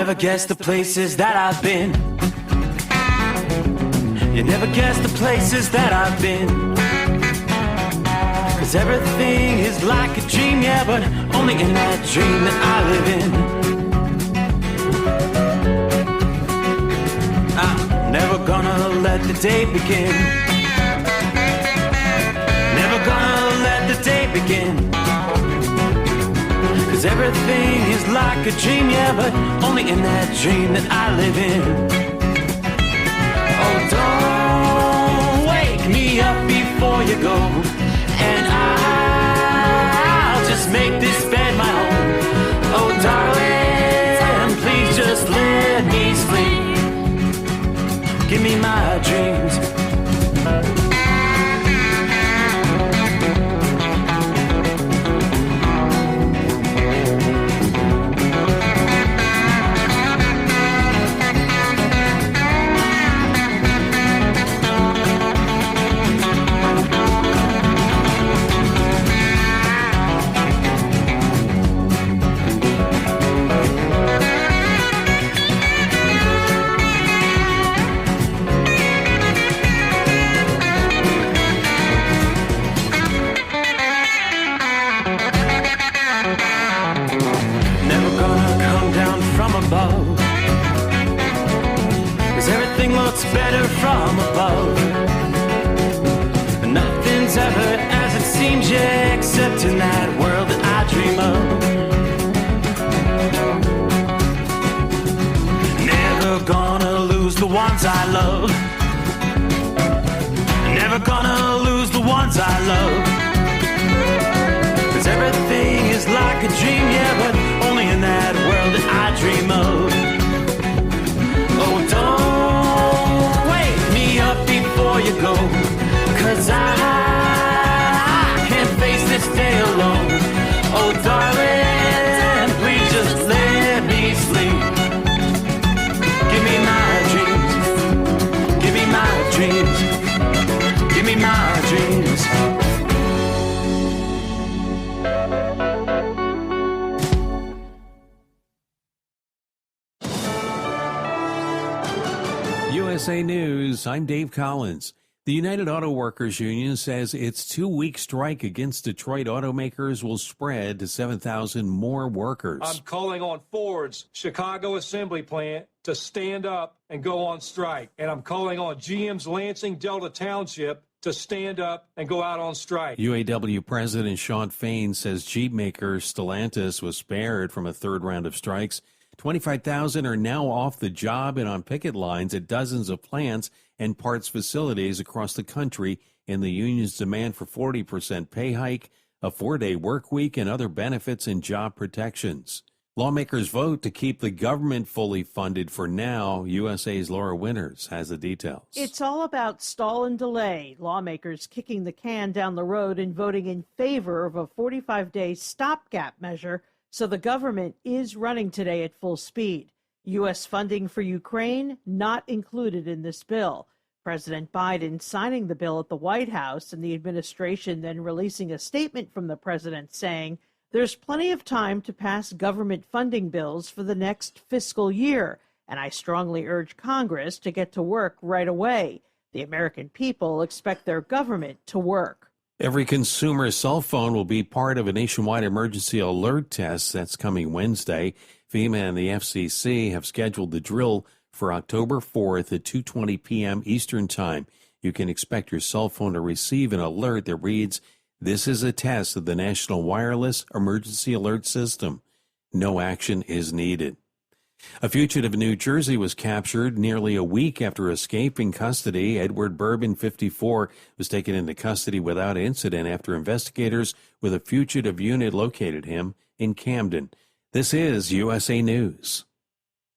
never guess the places that I've been. You never guess the places that I've been. 'Cause everything is like a dream, yeah, but only in that dream that I live in. I'm never gonna let the day begin. Never gonna let the day begin. 'Cause everything is like a dream, yeah, but only in that dream that I live in. Oh, don't wake me up before you go, and I'll just make this bed my home. Oh, darling, please just let me sleep. Give me my dreams. Better from above. Nothing's ever as it seems, yeah, except in that world that I dream of. Never gonna lose the ones I love. Never gonna lose the ones I love. 'Cause everything is like a dream, yeah, but only in that world that I dream of. Oh, don't before you go, 'cause I can't face this day alone. Oh, darling, please just let me sleep. Give me my dreams. Give me my dreams. Give me my dreams. USA News, I'm Dave Collins. The United Auto Workers Union says its 2-week strike against Detroit automakers will spread to 7,000 more workers. I'm calling on Ford's Chicago assembly plant to stand up and go on strike. And I'm calling on GM's Lansing Delta Township to stand up and go out on strike. UAW President Sean Fain says Jeep maker Stellantis was spared from a third round of strikes. 25,000 are now off the job and on picket lines at dozens of plants and parts facilities across the country in the union's demand for 40% pay hike, a 4-day work week, and other benefits and job protections. Lawmakers vote to keep the government fully funded for now. USA's Laura Winters has the details. It's all about stall and delay. Lawmakers kicking the can down the road and voting in favor of a 45-day stopgap measure. So the government is running today at full speed. U.S. funding for Ukraine not included in this bill. President Biden signing the bill at the White House and the administration then releasing a statement from the president saying there's plenty of time to pass government funding bills for the next fiscal year, and I strongly urge Congress to get to work right away. The American people expect their government to work. Every consumer cell phone will be part of a nationwide emergency alert test that's coming Wednesday. FEMA and the FCC have scheduled the drill for October 4th at 2:20 p.m. Eastern Time. You can expect your cell phone to receive an alert that reads, "This is a test of the National Wireless Emergency Alert System. No action is needed." A fugitive in New Jersey was captured nearly a week after escaping custody. Edward Bourbon, 54, was taken into custody without incident after investigators with a fugitive unit located him in Camden. This is USA News.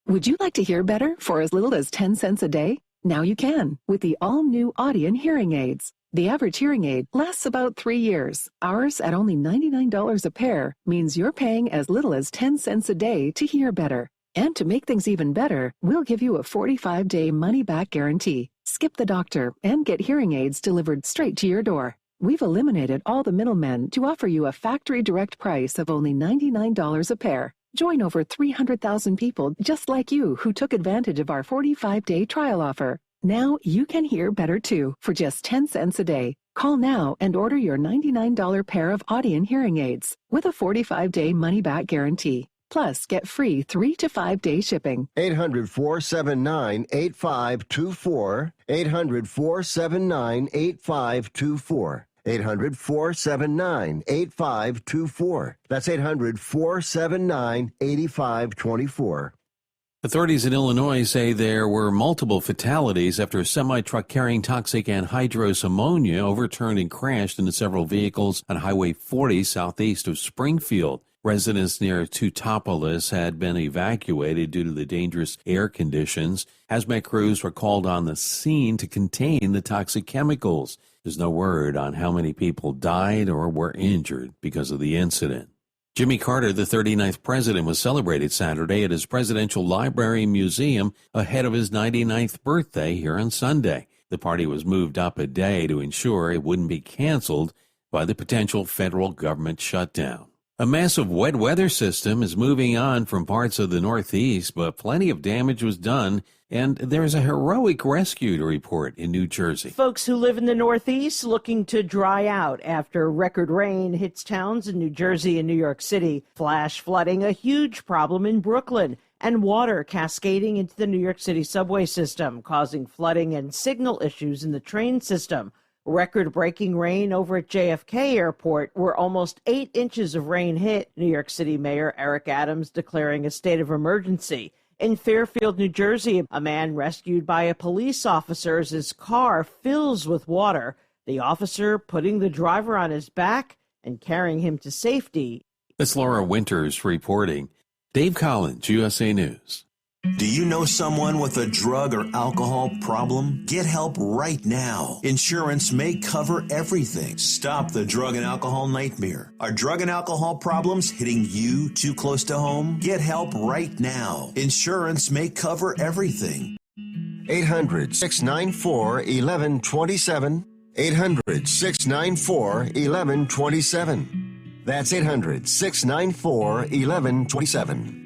Would you like to hear better for as little as 10 cents a day? Now you can with the all-new Audien hearing aids. The average hearing aid lasts about 3 years. Ours, at only $99 a pair, means you're paying as little as 10 cents a day to hear better. And to make things even better, we'll give you a 45-day money-back guarantee. Skip the doctor and get hearing aids delivered straight to your door. We've eliminated all the middlemen to offer you a factory direct price of only $99 a pair. Join over 300,000 people just like you who took advantage of our 45-day trial offer. Now you can hear better too for just 10 cents a day. Call now and order your $99 pair of Audion hearing aids with a 45-day money-back guarantee. Plus, get free 3 to 5 day shipping. 800-479-8524. 800-479-8524. 800-479-8524. That's 800-479-8524. Authorities in Illinois say there were multiple fatalities after a semi-truck carrying toxic anhydrous ammonia overturned and crashed into several vehicles on Highway 40 southeast of Springfield. Residents near Teutopolis had been evacuated due to the dangerous air conditions. Hazmat crews were called on the scene to contain the toxic chemicals. There's no word on how many people died or were injured because of the incident. Jimmy Carter, the 39th president, was celebrated Saturday at his Presidential Library Museum ahead of his 99th birthday here on Sunday. The party was moved up a day to ensure it wouldn't be canceled by the potential federal government shutdown. A massive wet weather system is moving on from parts of the Northeast, but plenty of damage was done, and there's a heroic rescue to report in New Jersey. Folks who live in the Northeast looking to dry out after record rain hits towns in New Jersey and New York City. Flash flooding, a huge problem in Brooklyn, and water cascading into the New York City subway system, causing flooding and signal issues in the train system. Record-breaking rain over at JFK Airport, where almost 8 inches of rain hit. New York City Mayor Eric Adams declaring a state of emergency. In Fairfield, New Jersey, a man rescued by a police officer as his car fills with water. The officer putting the driver on his back and carrying him to safety. That's Laura Winters reporting. Dave Collins, USA News. Do you know someone with a drug or alcohol problem? Get help right now. Insurance may cover everything. Stop the drug and alcohol nightmare. Are drug and alcohol problems hitting you too close to home? Get help right now. Insurance may cover everything. 800-694-1127. 800-694-1127. That's 800-694-1127.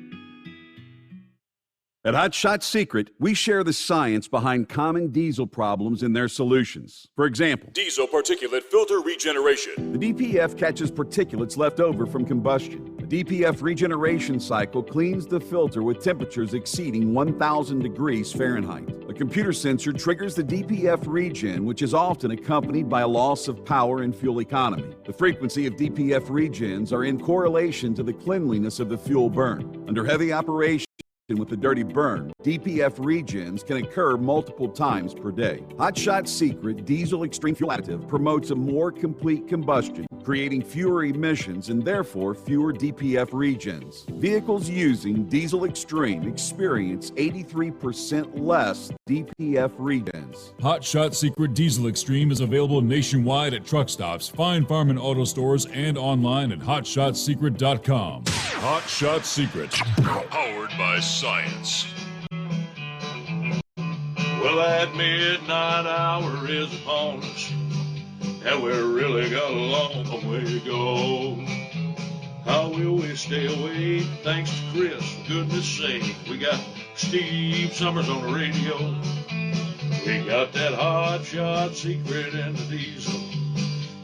At Hot Shot Secret, we share the science behind common diesel problems and their solutions. For example, diesel particulate filter regeneration. The DPF catches particulates left over from combustion. The DPF regeneration cycle cleans the filter with temperatures exceeding 1,000 degrees Fahrenheit. A computer sensor triggers the DPF regen, which is often accompanied by a loss of power and fuel economy. The frequency of DPF regens are in correlation to the cleanliness of the fuel burn. Under heavy operation, with the dirty burn, DPF regens can occur multiple times per day. Hot Shot Secret Diesel Extreme Fuel Additive promotes a more complete combustion, creating fewer emissions and therefore fewer DPF regens. Vehicles using Diesel Extreme experience 83% less DPF regens. Hot Shot Secret Diesel Extreme is available nationwide at truck stops, Fine Farm and auto stores, and online at hotshotsecret.com. Hot Shot Secret, powered by science. Well, that midnight hour is upon us, and we've really got a long way to go. How will we stay awake? Thanks to Chris, for goodness sake. We got Steve Summers on the radio. We got that Hot Shot Secret and the diesel.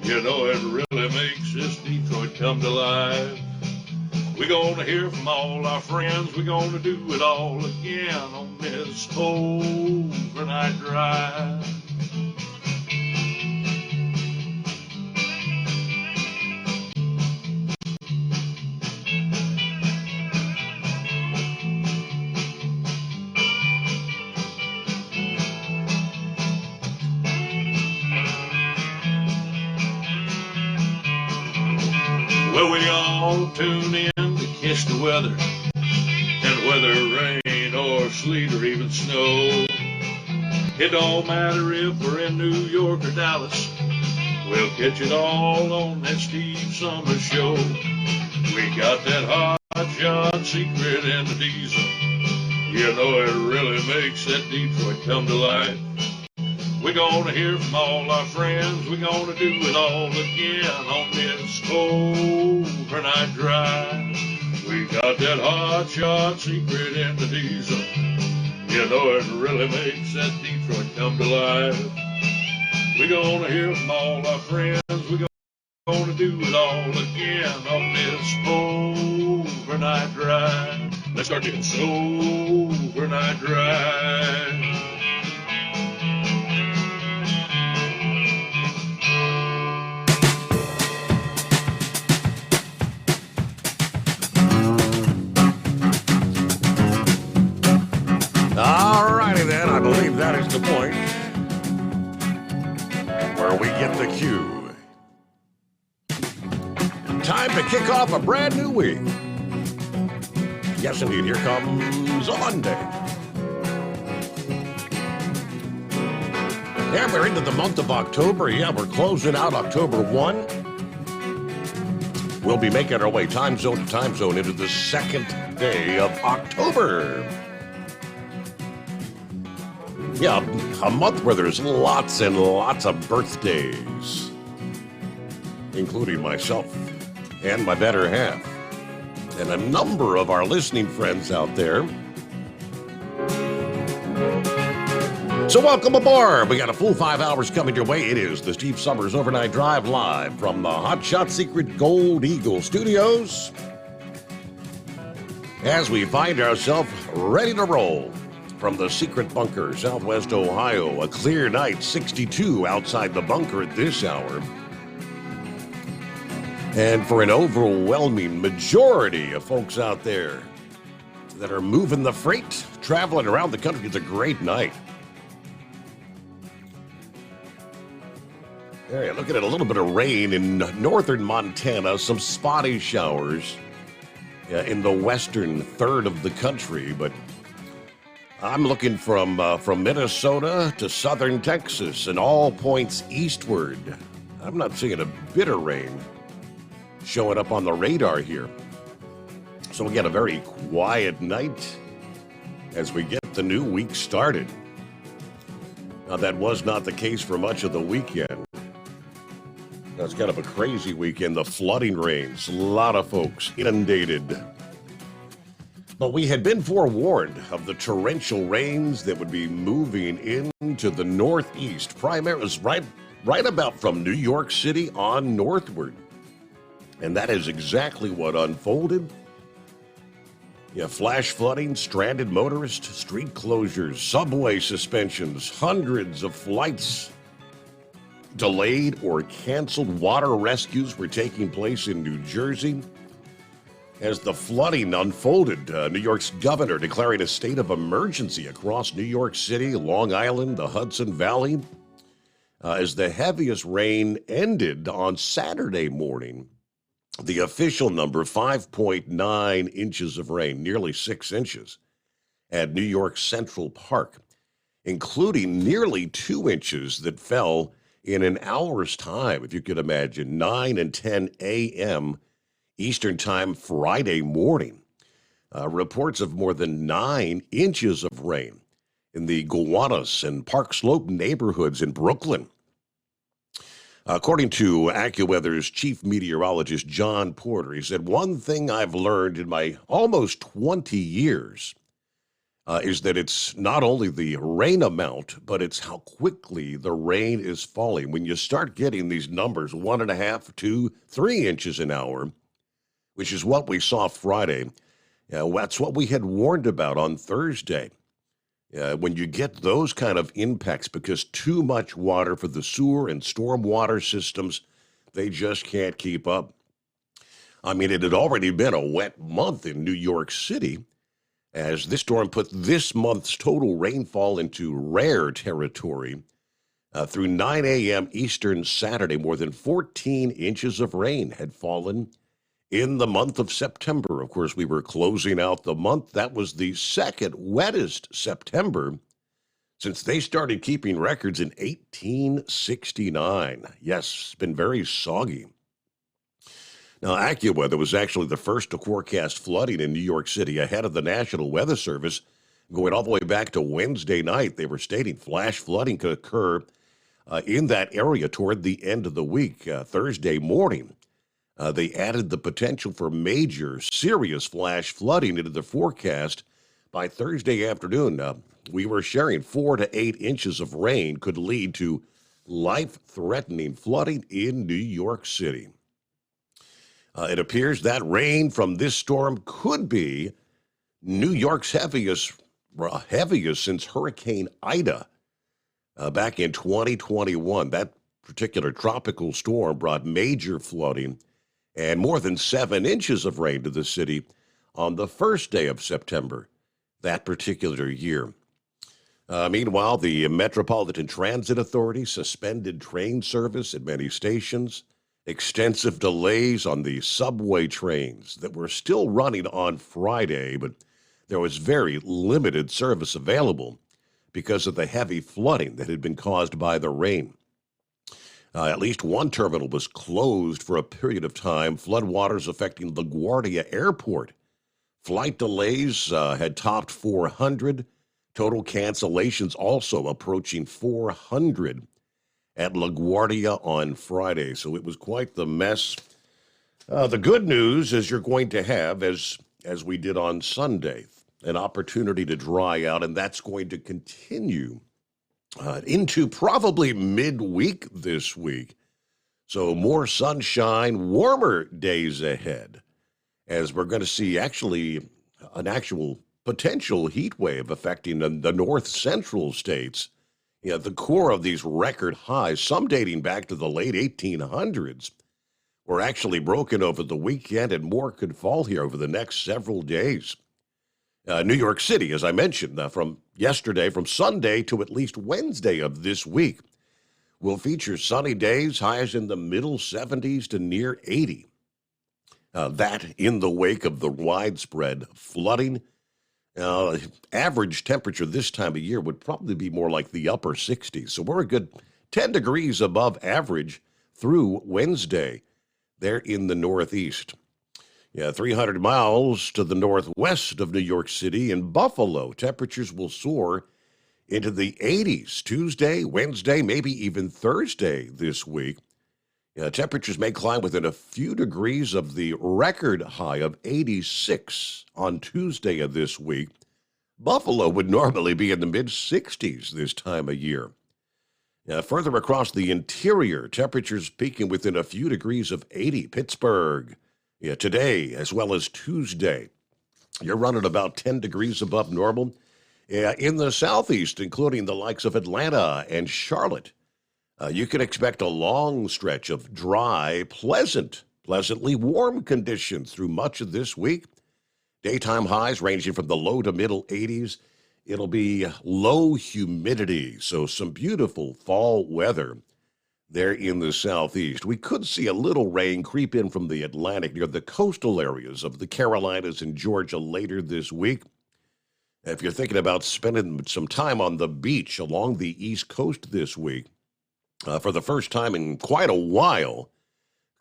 You know, it really makes this Detroit come to life. We're gonna hear from all our friends. We're gonna do it all again on this overnight drive. Well, we all tune in to catch the weather, and whether rain or sleet or even snow, it don't matter if we're in New York or Dallas, we'll catch it all on that Steve Summers Show. We got that Hot Shot Secret and the diesel. You know, it really makes that Detroit come to life. We're gonna hear from all our friends. We're gonna do it all again on this overnight drive. We got that hot shot secret in the diesel. You know it really makes that Detroit come to life. We're gonna hear from all our friends. We're gonna do it all again on this overnight drive. Let's start getting overnight drive. All righty then, I believe that is the point where we get the cue. Time to kick off a brand new week. Yes, indeed, here comes a Monday. Yeah, we're into the month of October. Yeah, we're closing out October 1. We'll be making our way time zone to time zone into the second day of October. Yeah, a month where there's lots and lots of birthdays, including myself and my better half, and a number of our listening friends out there. So welcome aboard. We got a full 5 hours coming your way. It is the Steve Summers Overnight Drive live from the Hot Shot Secret Gold Eagle Studios as we find ourselves ready to roll. From the secret bunker, Southwest Ohio, a clear night, 62 outside the bunker at this hour. And for an overwhelming majority of folks out there that are moving the freight, traveling around the country, it's a great night. There you look at it, a little bit of rain in northern Montana, some spotty showers in the western third of the country, but I'm looking from Minnesota to southern Texas and all points eastward. I'm not seeing a bit of rain showing up on the radar here. So we get a very quiet night as we get the new week started. Now, that was not the case for much of the weekend. That's kind of a crazy weekend. The flooding rains, a lot of folks inundated. But we had been forewarned of the torrential rains that would be moving into the northeast, primarily right about from New York City on northward. And that is exactly what unfolded. Yeah, flash flooding, stranded motorists, street closures, subway suspensions, hundreds of flights delayed or canceled. Water rescues were taking place in New Jersey. As the flooding unfolded, New York's governor declaring a state of emergency across New York City, Long Island, the Hudson Valley, as the heaviest rain ended on Saturday morning. The official number, 5.9 inches of rain, nearly 6 inches, at New York Central Park, including nearly 2 inches that fell in an hour's time, if you could imagine, 9 and 10 a.m., Eastern Time Friday morning. Reports of more than 9 inches of rain in the Gowanus and Park Slope neighborhoods in Brooklyn. According to AccuWeather's chief meteorologist, John Porter, he said, one thing I've learned in my almost 20 years is that it's not only the rain amount, but it's how quickly the rain is falling. When you start getting these numbers, 1.5, 2, 3 inches an hour, which is what we saw Friday. That's what we had warned about on Thursday. When you get those kind of impacts, because too much water for the sewer and stormwater systems, they just can't keep up. I mean, it had already been a wet month in New York City, as this storm put this month's total rainfall into rare territory. Through 9 a.m. Eastern Saturday, more than 14 inches of rain had fallen in the month of September. Of course, we were closing out the month. That was the second wettest September since they started keeping records in 1869. Yes, it's been very soggy. Now, AccuWeather was actually the first to forecast flooding in New York City ahead of the National Weather Service. Going all the way back to Wednesday night, they were stating flash flooding could occur in that area toward the end of the week. Thursday morning, They added the potential for major, serious flash flooding into the forecast by Thursday afternoon. We were sharing 4 to 8 inches of rain could lead to life-threatening flooding in New York City. It appears that rain from this storm could be New York's heaviest since Hurricane Ida back in 2021. That particular tropical storm brought major flooding and more than 7 inches of rain to the city on the first day of September that particular year. Meanwhile, the Metropolitan Transit Authority suspended train service at many stations, extensive delays on the subway trains that were still running on Friday, but there was very limited service available because of the heavy flooding that had been caused by the rain. At least one terminal was closed for a period of time, floodwaters affecting LaGuardia Airport. Flight delays had topped 400. Total cancellations also approaching 400 at LaGuardia on Friday. So it was quite the mess. The good news is you're going to have, as we did on Sunday, an opportunity to dry out, and that's going to continue into probably midweek this week. So more sunshine, warmer days ahead, as we're going to see actually an actual potential heat wave affecting the north central states. The core of these record highs, some dating back to the late 1800s, were actually broken over the weekend, and more could fall here over the next several days. New York City, as I mentioned, from Sunday to at least Wednesday of this week, will feature sunny days, highs in the middle 70s to near 80. That in the wake of the widespread flooding. Average temperature this time of year would probably be more like the upper 60s. So we're a good 10 degrees above average through Wednesday there in the Northeast. 300 miles to the northwest of New York City in Buffalo, temperatures will soar into the 80s Tuesday, Wednesday, maybe even Thursday this week. Temperatures may climb within a few degrees of the record high of 86 on Tuesday of this week. Buffalo would normally be in the mid-60s this time of year. Further across the interior, temperatures peaking within a few degrees of 80. Pittsburgh, today as well as Tuesday, you're running about 10 degrees above normal. In the southeast, including the likes of Atlanta and Charlotte, you can expect a long stretch of dry, pleasantly warm conditions through much of this week. Daytime highs ranging from the low to middle 80s. It'll be low humidity, so some beautiful fall weather there in the southeast. We could see a little rain creep in from the Atlantic near the coastal areas of the Carolinas and Georgia later this week. If you're thinking about spending some time on the beach along the East Coast this week, for the first time in quite a while,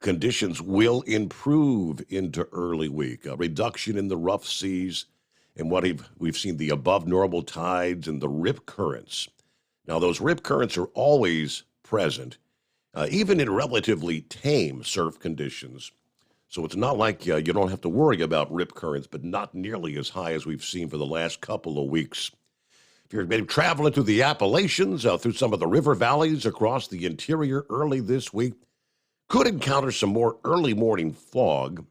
conditions will improve into early week. A reduction in the rough seas and what we've seen the above normal tides and the rip currents. Now, those rip currents are always present, even in relatively tame surf conditions. So it's not like you don't have to worry about rip currents, but not nearly as high as we've seen for the last couple of weeks. If you're maybe traveling through the Appalachians, through some of the river valleys across the interior early this week, could encounter some more early morning fog.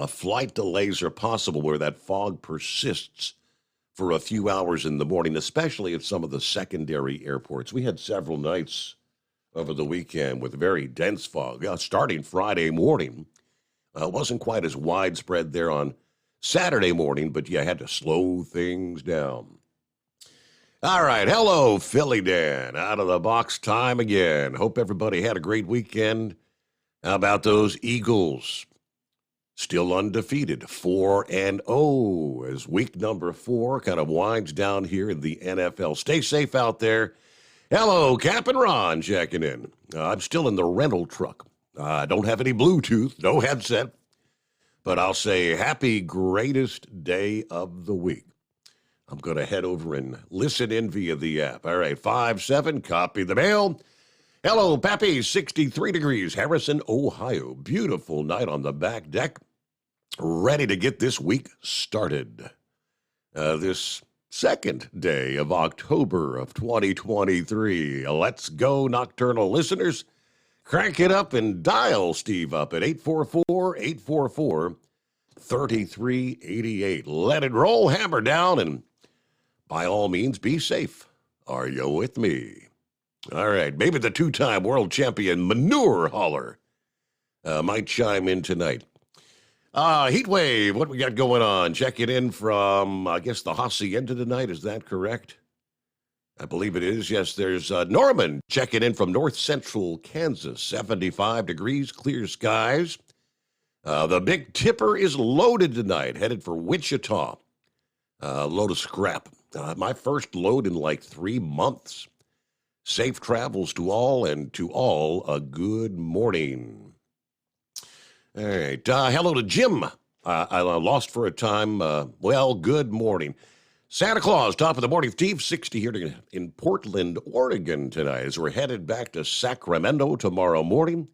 Flight delays are possible where that fog persists for a few hours in the morning, especially at some of the secondary airports. We had several nights over the weekend with very dense fog, starting Friday morning. Wasn't quite as widespread there on Saturday morning, but you had to slow things down. All right, hello, Philly Dan. Out of the box time again. Hope everybody had a great weekend. How about those Eagles? Still undefeated, 4-0, as week number 4 kind of winds down here in the NFL. Stay safe out there. Hello, Captain Ron checking in. I'm still in the rental truck. I don't have any Bluetooth, no headset, but I'll say happy greatest day of the week. I'm going to head over and listen in via the app. All right, 5-7, copy the mail. Hello, Pappy. 63 degrees, Harrison, Ohio. Beautiful night on the back deck. Ready to get this week started. This second day of October of 2023. Let's go, nocturnal listeners. Crank it up and dial Steve up at 844-844-3388. Let it roll, hammer down, and by all means, be safe. Are you with me? All right, maybe the two-time world champion manure hauler might chime in tonight. Heat wave, what we got going on? Check it in from, I guess, the Hacienda tonight. Is that correct? I believe it is. Yes, there's Norman checking in from north central Kansas. 75 degrees, clear skies. The Big Tipper is loaded tonight, headed for Wichita. Load of scrap. My first load in like 3 months. Safe travels to all, and to all a good morning. All right. Hello to Jim. I lost for a time. Well, good morning. Santa Claus, top of the morning, Steve. 60 here in Portland, Oregon tonight as we're headed back to Sacramento tomorrow morning.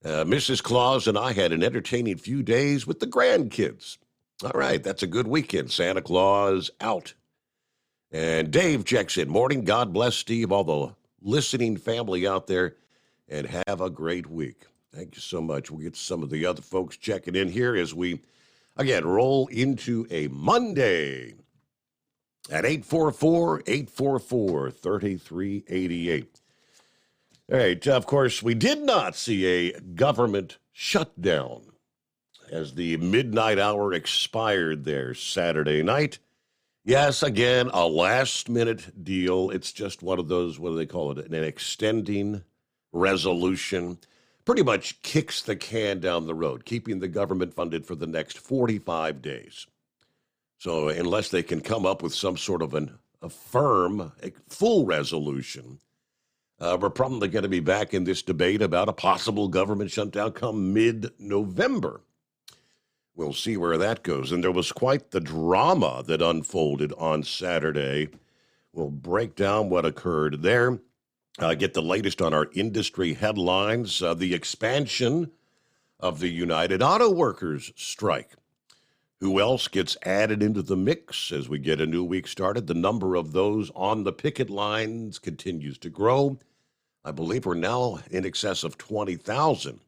Mrs. Claus and I had an entertaining few days with the grandkids. All right, that's a good weekend. Santa Claus out. And Dave checks in. Morning, God bless Steve, all the listening family out there, and have a great week. Thank you so much. We'll get some of the other folks checking in here as we, again, roll into a Monday at 844-844-3388. All right, of course, we did not see a government shutdown as the midnight hour expired there Saturday night. Yes, again, a last-minute deal. It's just one of those, what do they call it, an extending resolution. Pretty much kicks the can down the road, keeping the government funded for the next 45 days. So unless they can come up with some sort of a firm, full resolution, we're probably going to be back in this debate about a possible government shutdown come mid-November. We'll see where that goes. And there was quite the drama that unfolded on Saturday. We'll break down what occurred there. Get the latest on our industry headlines. The expansion of the United Auto Workers strike. Who else gets added into the mix as we get a new week started? The number of those on the picket lines continues to grow. I believe we're now in excess of 20,000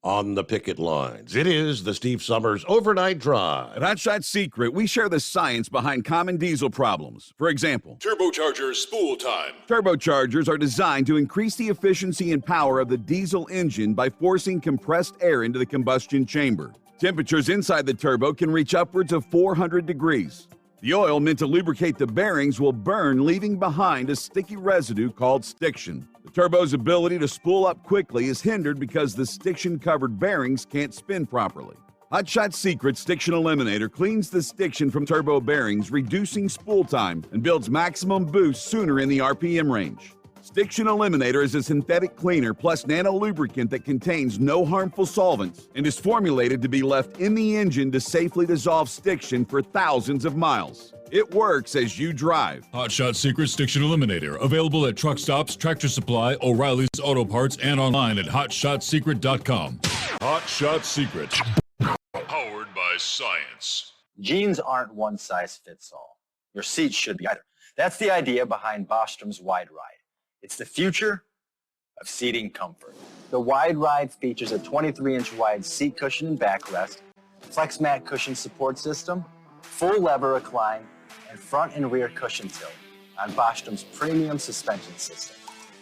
on the picket lines. It is the Steve Summers Overnight Drive. At Hot Shot Secret, we share the science behind common diesel problems. For example, Turbochargers spool time. Turbochargers are designed to increase the efficiency and power of the diesel engine by forcing compressed air into the combustion chamber. Temperatures inside the turbo can reach upwards of 400 degrees. The oil meant to lubricate the bearings will burn, leaving behind a sticky residue called stiction. The turbo's ability to spool up quickly is hindered because the stiction-covered bearings can't spin properly. Hot Shot Secret Stiction Eliminator cleans the stiction from turbo bearings, reducing spool time, and builds maximum boost sooner in the RPM range. Stiction Eliminator is a synthetic cleaner plus nano-lubricant that contains no harmful solvents and is formulated to be left in the engine to safely dissolve stiction for thousands of miles. It works as you drive. Hot Shot Secret Stiction Eliminator. Available at truck stops, Tractor Supply, O'Reilly's Auto Parts, and online at hotshotsecret.com. Hot Shot Secret. Powered by science. Jeans aren't one size fits all. Your seats should be either. That's the idea behind Bostrom's Wide Ride. It's the future of seating comfort. The Wide Ride features a 23-inch wide seat cushion and backrest, flex mat cushion support system, full lever recline, and front and rear cushion tilt on Bostrom's premium suspension system,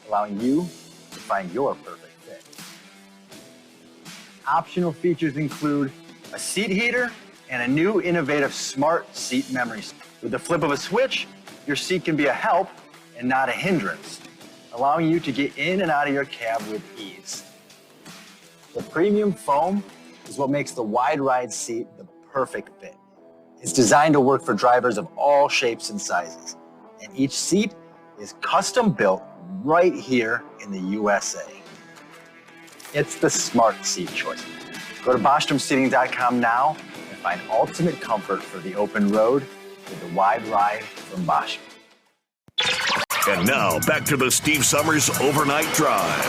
allowing you to find your perfect fit. Optional features include a seat heater and a new innovative smart seat memory. With the flip of a switch, your seat can be a help and not a hindrance, allowing you to get in and out of your cab with ease. The premium foam is what makes the Wide Ride seat the perfect fit. It's designed to work for drivers of all shapes and sizes, and each seat is custom built right here in the USA. It's the smart seat choice. Go to BostromSeating.com now and find ultimate comfort for the open road with the Wide Ride from Bostrom. And now, back to the Steve Summers Overnight Drive.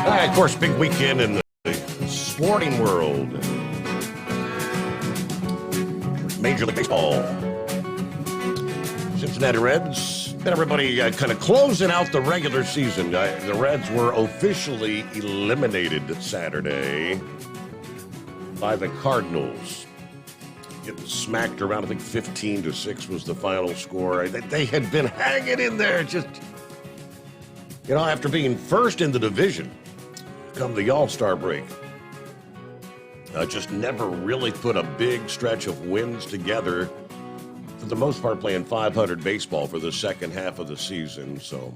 Of course, big weekend in the sporting world. Major League Baseball. Cincinnati Reds. And everybody kind of closing out the regular season. The Reds were officially eliminated Saturday by the Cardinals. Getting smacked around, I think 15-6 was the final score. They had been hanging in there just, after being first in the division come the All-Star break. Just never really put a big stretch of wins together. For the most part, playing .500 baseball for the second half of the season. So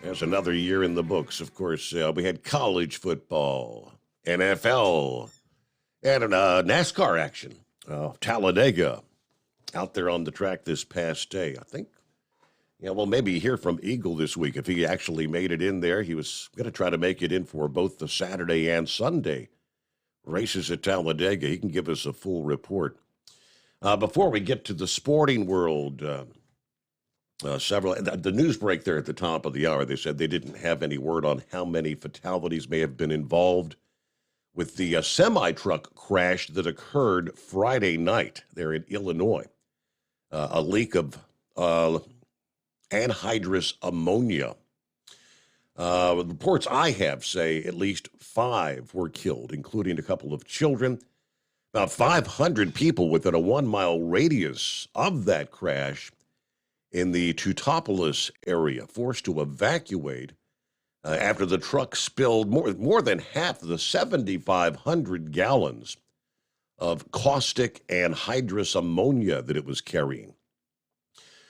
there's another year in the books. Of course, we had college football, NFL, and NASCAR action. Talladega out there on the track this past day. I think, maybe hear from Eagle this week. If he actually made it in there, he was going to try to make it in for both the Saturday and Sunday races at Talladega. He can give us a full report. Before we get to the sporting world, the news break there at the top of the hour, they said they didn't have any word on how many fatalities may have been involved with the semi-truck crash that occurred Friday night there in Illinois. A leak of anhydrous ammonia. The reports I have say at least 5 were killed, including a couple of children. About 500 people within a 1-mile radius of that crash in the Teutopolis area forced to evacuate after the truck spilled more than half of the 7,500 gallons of caustic anhydrous ammonia that it was carrying.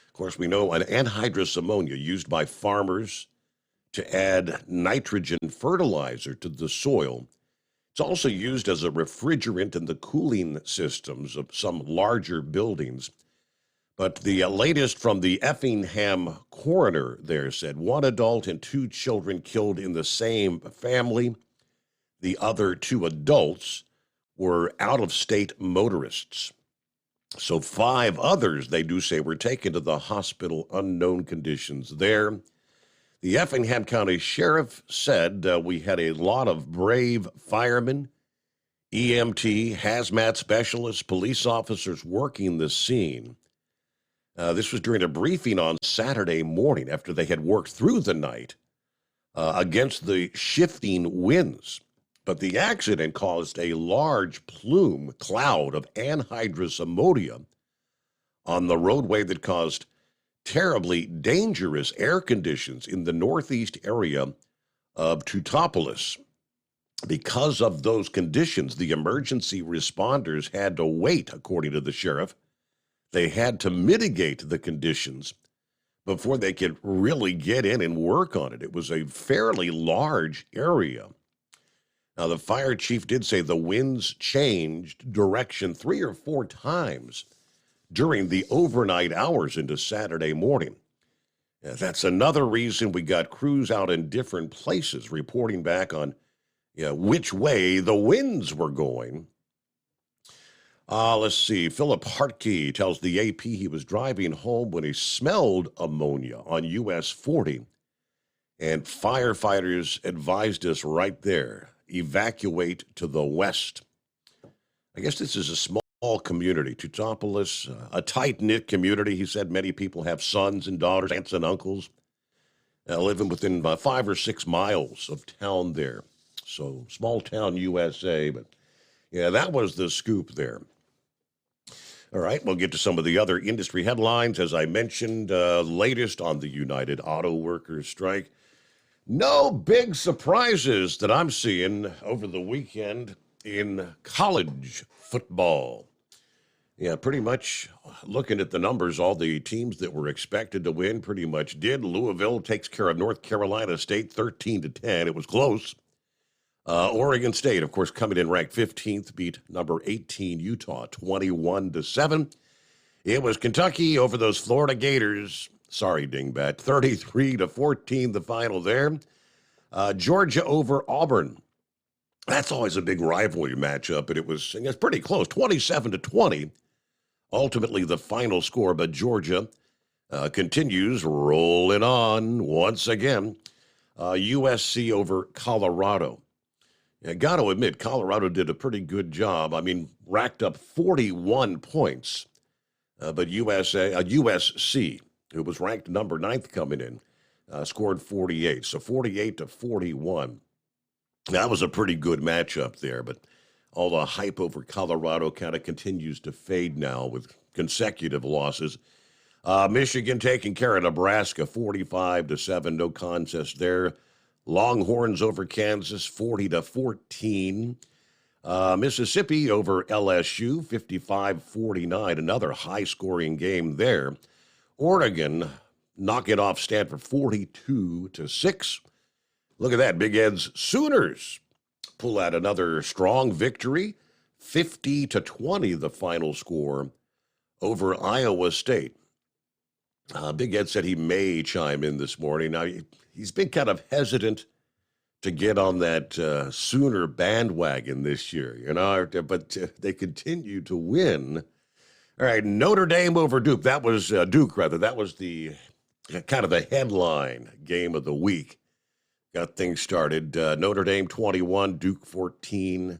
Of course, we know an anhydrous ammonia used by farmers to add nitrogen fertilizer to the soil. It's also used as a refrigerant in the cooling systems of some larger buildings. But the latest from the Effingham coroner there said 1 adult and 2 children killed in the same family. The other 2 adults were out-of-state motorists. So 5 others, they do say, were taken to the hospital, unknown conditions there. The Effingham County Sheriff said we had a lot of brave firemen, EMT, hazmat specialists, police officers working the scene. This was during a briefing on Saturday morning after they had worked through the night against the shifting winds. But the accident caused a large cloud of anhydrous ammonia on the roadway that caused terribly dangerous air conditions in the northeast area of Teutopolis. Because of those conditions, the emergency responders had to wait, according to the sheriff. They had to mitigate the conditions before they could really get in and work on it. It was a fairly large area. Now, the fire chief did say the winds changed direction 3 or 4 times during the overnight hours into Saturday morning. That's another reason we got crews out in different places reporting back on which way the winds were going. Let's see. Philip Hartke tells the AP he was driving home when he smelled ammonia on US 40. And firefighters advised us right there, evacuate to the west. I guess this is a small community, Teutopolis, a tight-knit community. He said many people have sons and daughters, aunts and uncles, living within 5 or 6 miles of town there. So small town USA, but yeah, that was the scoop there. All right, we'll get to some of the other industry headlines. As I mentioned, latest on the United Auto Workers strike. No big surprises that I'm seeing over the weekend in college football. Yeah, pretty much looking at the numbers, all the teams that were expected to win pretty much did. Louisville takes care of North Carolina State 13-10. It was close. Oregon State, of course, coming in ranked 15th, beat number 18 Utah 21-7. It was Kentucky over those Florida Gators. Sorry, Dingbat. 33-14, the final there. Georgia over Auburn. That's always a big rivalry matchup, but it's pretty close, 27-20. Ultimately, the final score, but Georgia continues rolling on once again. USC over Colorado. I got to admit, Colorado did a pretty good job. I mean, racked up 41 points. But USC, who was ranked number 9th coming in, scored 48. So 48-41. That was a pretty good matchup there. But all the hype over Colorado kind of continues to fade now with consecutive losses. Michigan taking care of Nebraska, 45-7. No contest there. Longhorns over Kansas, 40-14. Mississippi over LSU, 55-49. Another high-scoring game there. Oregon knocking off Stanford, 42-6. Look at that, Big Ed's Sooners pull out another strong victory, 50-20, the final score over Iowa State. Big Ed said he may chime in this morning. Now, he's been kind of hesitant to get on that Sooner bandwagon this year, but they continue to win. All right, Notre Dame over Duke. That was That was the kind of the headline game of the week. Got things started. Notre Dame 21, Duke 14.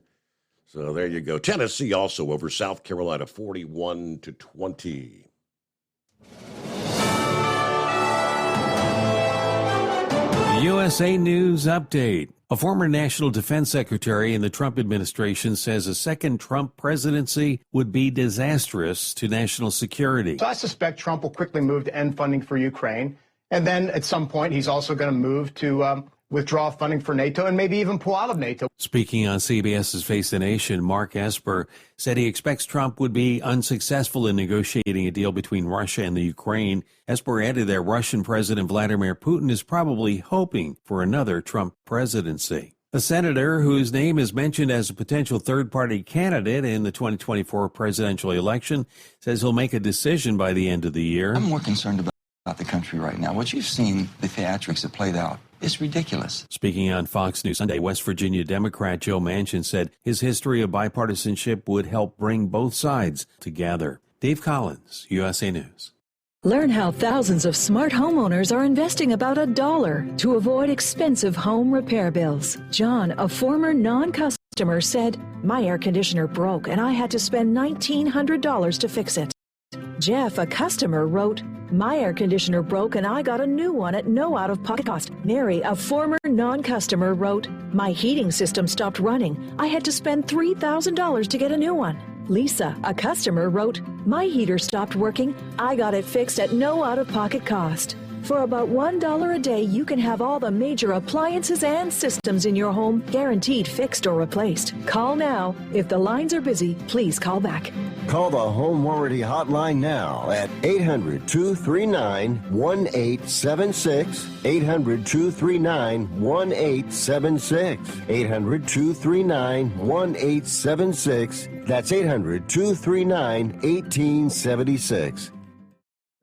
So there you go. Tennessee also over South Carolina, 41-20. USA News Update. A former National Defense Secretary in the Trump administration says a second Trump presidency would be disastrous to national security. So I suspect Trump will quickly move to end funding for Ukraine. And then at some point, he's also going to move to withdraw funding for NATO and maybe even pull out of NATO. Speaking on CBS's Face the Nation, Mark Esper said he expects Trump would be unsuccessful in negotiating a deal between Russia and the Ukraine. Esper added that Russian President Vladimir Putin is probably hoping for another Trump presidency. A senator whose name is mentioned as a potential third-party candidate in the 2024 presidential election says he'll make a decision by the end of the year. I'm more concerned about the country right now. What you've seen, the theatrics that played out, is ridiculous. Speaking on Fox News Sunday, West Virginia Democrat Joe Manchin said his history of bipartisanship would help bring both sides together. Dave Collins, USA News. Learn how thousands of smart homeowners are investing about $1 to avoid expensive home repair bills. John, a former non-customer, said, "My air conditioner broke and I had to spend $1,900 to fix it." Jeff, a customer, wrote, "My air conditioner broke and I got a new one at no out-of-pocket cost." Mary, a former non-customer, wrote, "My heating system stopped running. I had to spend $3,000 to get a new one." Lisa, a customer, wrote, "My heater stopped working. I got it fixed at no out-of-pocket cost." For about $1 a day, you can have all the major appliances and systems in your home guaranteed fixed or replaced. Call now. If the lines are busy, please call back. Call the Home Warranty Hotline now at 800-239-1876. 800-239-1876. 800-239-1876. That's 800-239-1876.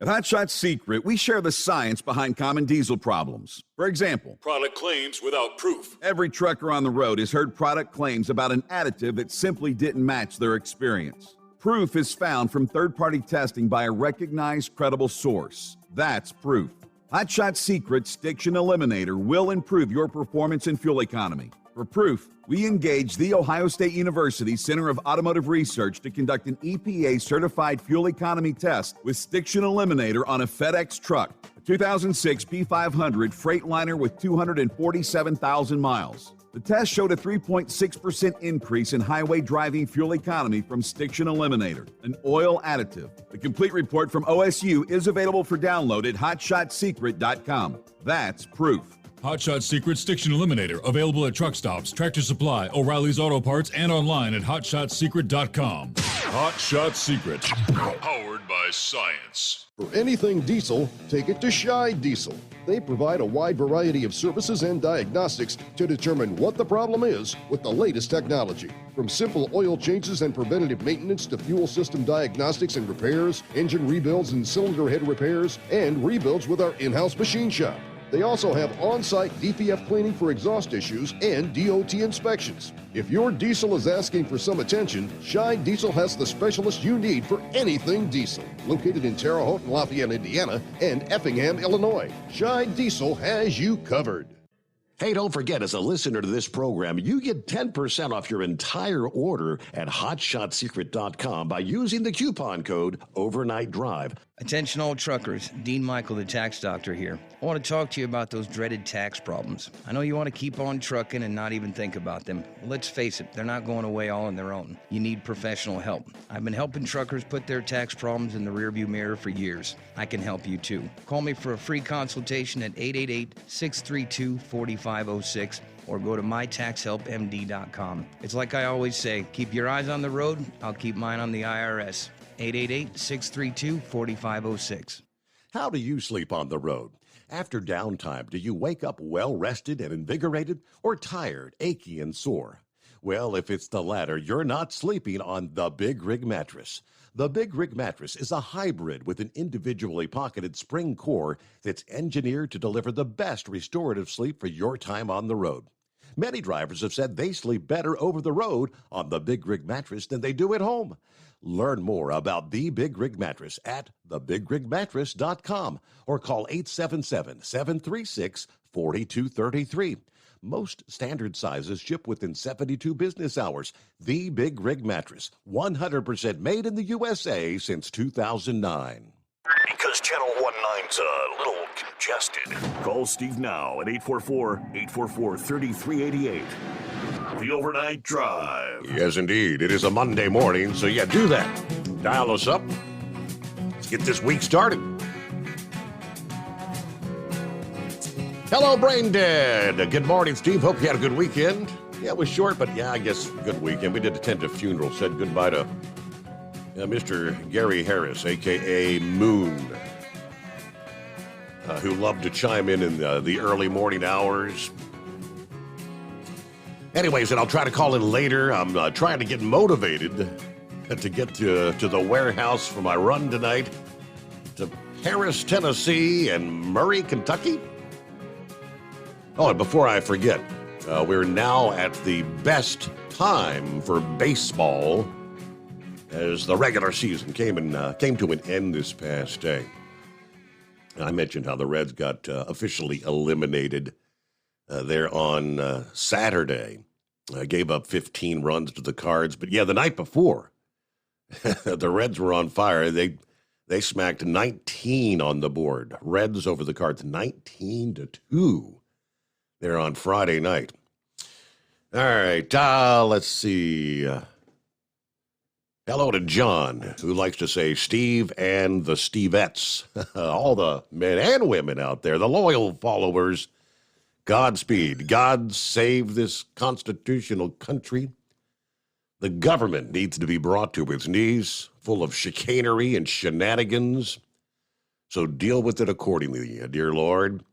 At Hot Shot Secret, we share the science behind common diesel problems. For example, product claims without proof. Every trucker on the road has heard product claims about an additive that simply didn't match their experience. Proof is found from third-party testing by a recognized, credible source. That's proof. Hot Shot Secret Stiction Eliminator will improve your performance and fuel economy. For proof, we engaged The Ohio State University Center of Automotive Research to conduct an EPA-certified fuel economy test with Stiction Eliminator on a FedEx truck, a 2006 P500 Freightliner with 247,000 miles. The test showed a 3.6% increase in highway driving fuel economy from Stiction Eliminator, an oil additive. The complete report from OSU is available for download at hotshotsecret.com. That's proof. Hot Shot Secret Stiction Eliminator, available at truck stops, Tractor Supply, O'Reilly's Auto Parts, and online at hotshotsecret.com. Hot Shot Secret, powered by science. For anything diesel, take it to Scheid Diesel. They provide a wide variety of services and diagnostics to determine what the problem is with the latest technology. From simple oil changes and preventative maintenance to fuel system diagnostics and repairs, engine rebuilds and cylinder head repairs, and rebuilds with our in-house machine shop. They also have on-site DPF cleaning for exhaust issues and DOT inspections. If your diesel is asking for some attention, Shine Diesel has the specialist you need for anything diesel. Located in Terre Haute and Lafayette, Indiana, and Effingham, Illinois, Shine Diesel has you covered. Hey, don't forget, as a listener to this program, you get 10% off your entire order at HotShotSecret.com by using the coupon code Overnight Drive. Attention all truckers, Dean Michael, the tax doctor here. I want to talk to you about those dreaded tax problems. I know you want to keep on trucking and not even think about them. Well, let's face it, they're not going away all on their own. You need professional help. I've been helping truckers put their tax problems in the rearview mirror for years. I can help you too. Call me for a free consultation at 888-632-4506 or go to mytaxhelpmd.com. It's like I always say, keep your eyes on the road, I'll keep mine on the IRS. 888-632-4506. How do you sleep on the road? After downtime, do you wake up well-rested and invigorated or tired, achy, and sore? Well, if it's the latter, you're not sleeping on the Big Rig Mattress. The Big Rig Mattress is a hybrid with an individually pocketed spring core that's engineered to deliver the best restorative sleep for your time on the road. Many drivers have said they sleep better over the road on the Big Rig Mattress than they do at home. Learn more about the Big Rig Mattress at thebigrigmattress.com or call 877-736-4233. Most standard sizes ship within 72 business hours. The Big Rig Mattress, 100% made in the USA since 2009. Because Channel 19's a little congested. Call Steve now at 844-844-3388. The Overnight Drive. Yes, indeed. It is a Monday morning, so yeah, do that. Dial us up. Let's get this week started. Hello, Brain Dead. Good morning, Steve. Hope you had a good weekend. Yeah, it was short, but yeah, I guess good weekend. We did attend a funeral, said goodbye to Mr. Gary Harris, a.k.a. Moon, who loved to chime in the early morning hours. Anyways, and I'll try to call in later. I'm trying to get motivated to get to the warehouse for my run tonight to Paris, Tennessee, and Murray, Kentucky. Oh, and before I forget, we're now at the best time for baseball as the regular season came to an end this past day. I mentioned how the Reds got officially eliminated there on Saturday. Gave up 15 runs to the Cards. But yeah, the night before, the Reds were on fire. They smacked 19 on the board. Reds over the Cards, 19-2 there on Friday night. All right, let's see. Hello to John, who likes to say Steve and the Stevettes. All the men and women out there, the loyal followers. Godspeed. God save this constitutional country. The government needs to be brought to its knees, full of chicanery and shenanigans. So deal with it accordingly, dear Lord.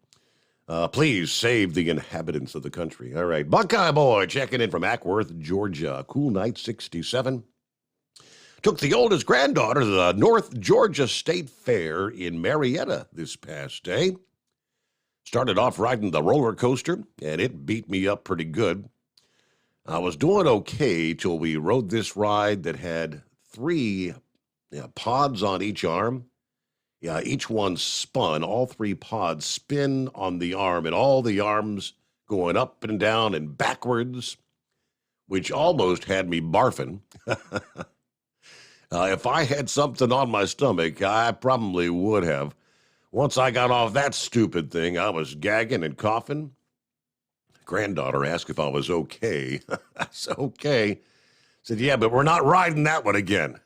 Please save the inhabitants of the country. All right. Buckeye Boy checking in from Ackworth, Georgia. Cool night, 67. Took the oldest granddaughter to the North Georgia State Fair in Marietta this past day. Started off riding the roller coaster, and it beat me up pretty good. I was doing okay till we rode this ride that had 3 pods on each arm. Yeah, each one spun. All 3 pods spin on the arm, and all the arms going up and down and backwards, which almost had me barfing. If I had something on my stomach, I probably would have. Once I got off that stupid thing, I was gagging and coughing. Granddaughter asked if I was okay. I said, okay. Said, yeah, but we're not riding that one again.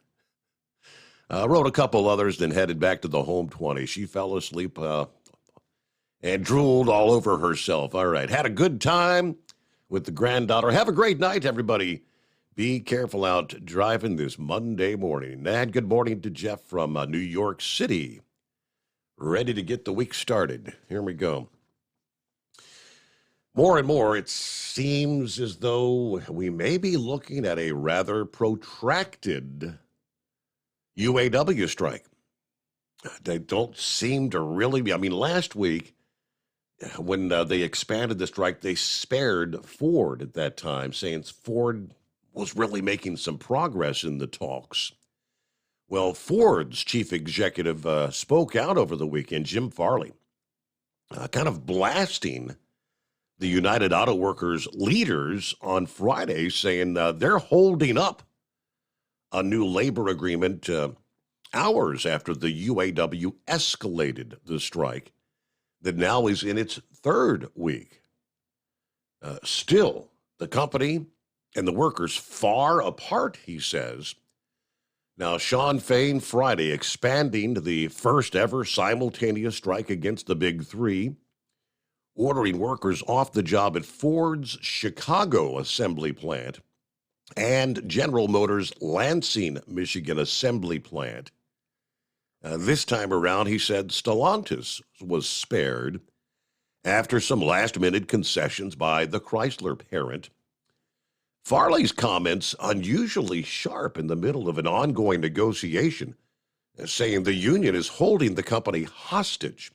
Rode a couple others, then headed back to the home 20. She fell asleep and drooled all over herself. All right. Had a good time with the granddaughter. Have a great night, everybody. Be careful out driving this Monday morning. And good morning to Jeff from New York City. Ready to get the week started. Here we go. More and more, it seems as though we may be looking at a rather protracted UAW strike. They don't seem to really be. I mean, last week, when they expanded the strike, they spared Ford at that time, saying Ford was really making some progress in the talks. Well, Ford's chief executive spoke out over the weekend, Jim Farley, kind of blasting the United Auto Workers leaders on Friday, saying they're holding up a new labor agreement hours after the UAW escalated the strike that now is in its third week. Still, the company and the workers far apart, he says. Now, Shawn Fain Friday expanding the first ever simultaneous strike against the Big Three, ordering workers off the job at Ford's Chicago assembly plant and General Motors' Lansing, Michigan assembly plant. This time around, he said Stellantis was spared after some last-minute concessions by the Chrysler parent. Farley's comments unusually sharp in the middle of an ongoing negotiation, saying the union is holding the company hostage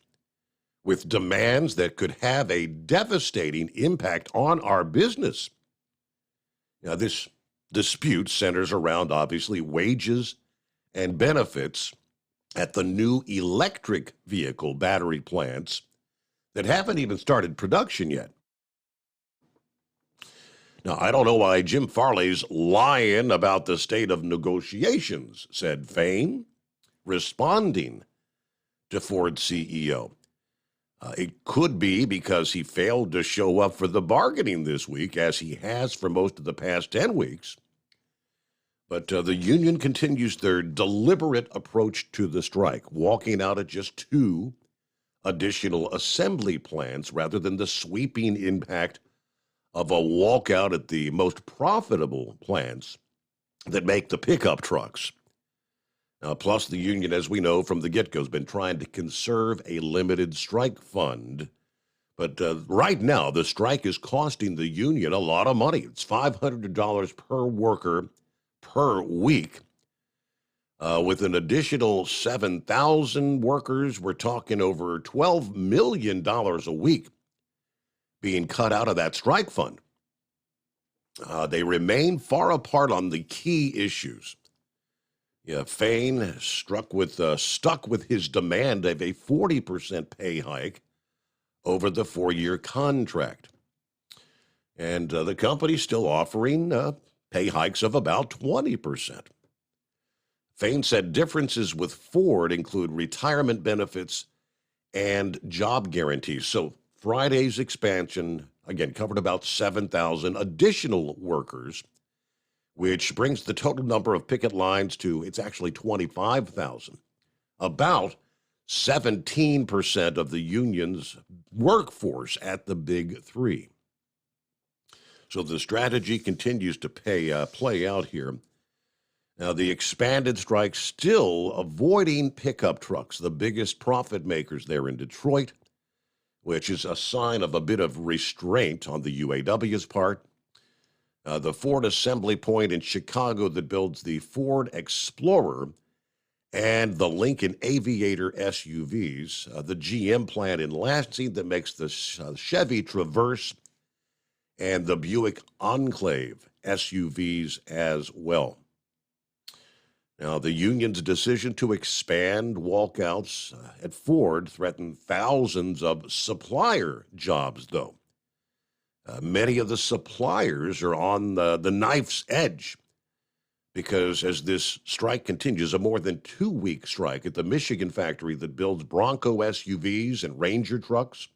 with demands that could have a devastating impact on our business. Now, this dispute centers around, obviously, wages and benefits at the new electric vehicle battery plants that haven't even started production yet. Now, I don't know why Jim Farley's lying about the state of negotiations, said Fain, responding to Ford's CEO. It could be because he failed to show up for the bargaining this week, as he has for most of the past 10 weeks. But the union continues their deliberate approach to the strike, walking out at just 2 additional assembly plants rather than the sweeping impact of a walkout at the most profitable plants that make the pickup trucks. Plus, the union, as we know from the get-go, has been trying to conserve a limited strike fund. But right now, the strike is costing the union a lot of money. It's $500 per worker per week. With an additional 7,000 workers, we're talking over $12 million a week being cut out of that strike fund. They remain far apart on the key issues. Fain stuck with his demand of a 40% pay hike over the 4-year contract. And the company's still offering pay hikes of about 20%. Fain said differences with Ford include retirement benefits and job guarantees. So Friday's expansion, again, covered about 7,000 additional workers, which brings the total number of picket lines to, it's actually 25,000. About 17% of the union's workforce at the Big Three. So the strategy continues to play out here. Now, the expanded strike still avoiding pickup trucks, the biggest profit makers there in Detroit, which is a sign of a bit of restraint on the UAW's part. The Ford assembly point in Chicago that builds the Ford Explorer and the Lincoln Aviator SUVs, the GM plant in Lansing that makes the Chevy Traverse and the Buick Enclave SUVs as well. Now, the union's decision to expand walkouts at Ford threatened thousands of supplier jobs, though. Many of the suppliers are on the knife's edge because as this strike continues, a more than 2-week strike at the Michigan factory that builds Bronco SUVs and Ranger trucks.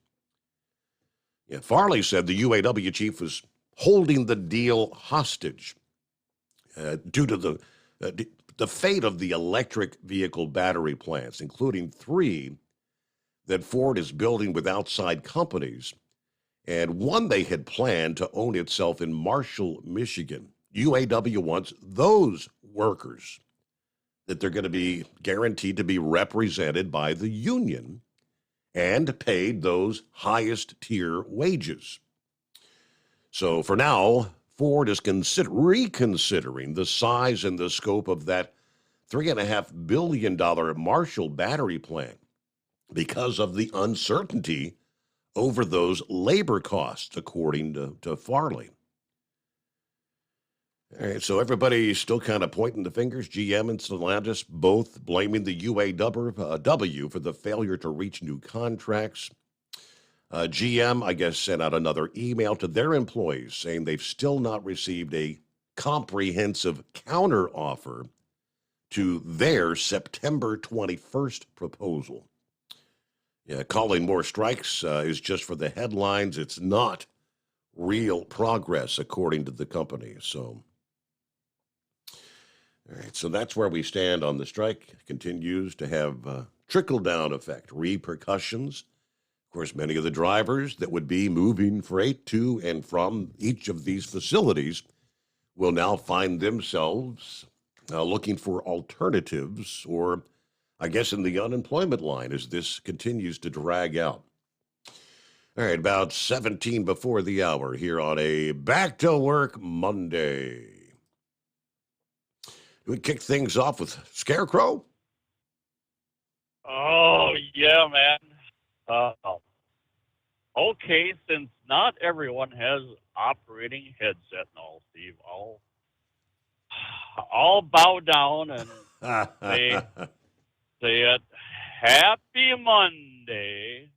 Farley said the UAW chief was holding the deal hostage due to the fate of the electric vehicle battery plants, including 3 that Ford is building with outside companies, and one they had planned to own itself in Marshall, Michigan. UAW wants those workers that they're going to be guaranteed to be represented by the union and paid those highest tier wages. So for now, Ford is reconsidering the size and the scope of that $3.5 billion Marshall battery plant because of the uncertainty over those labor costs, according to Farley. All right, so everybody's still kind of pointing the fingers. GM and Stellantis both blaming the UAW for the failure to reach new contracts. GM, I guess, sent out another email to their employees saying they've still not received a comprehensive counteroffer to their September 21st proposal. Yeah, calling more strikes is just for the headlines. It's not real progress, according to the company. So, all right, so that's where we stand on the strike. Continues to have trickle-down effect, repercussions. Of course, many of the drivers that would be moving freight to and from each of these facilities will now find themselves looking for alternatives, or I guess in the unemployment line as this continues to drag out. All right, about 17 before the hour here on a Back to Work Monday. We kick things off with Scarecrow. Oh, yeah, man. Okay, since not everyone has operating headset now, Steve, I'll bow down and say it. Happy Monday.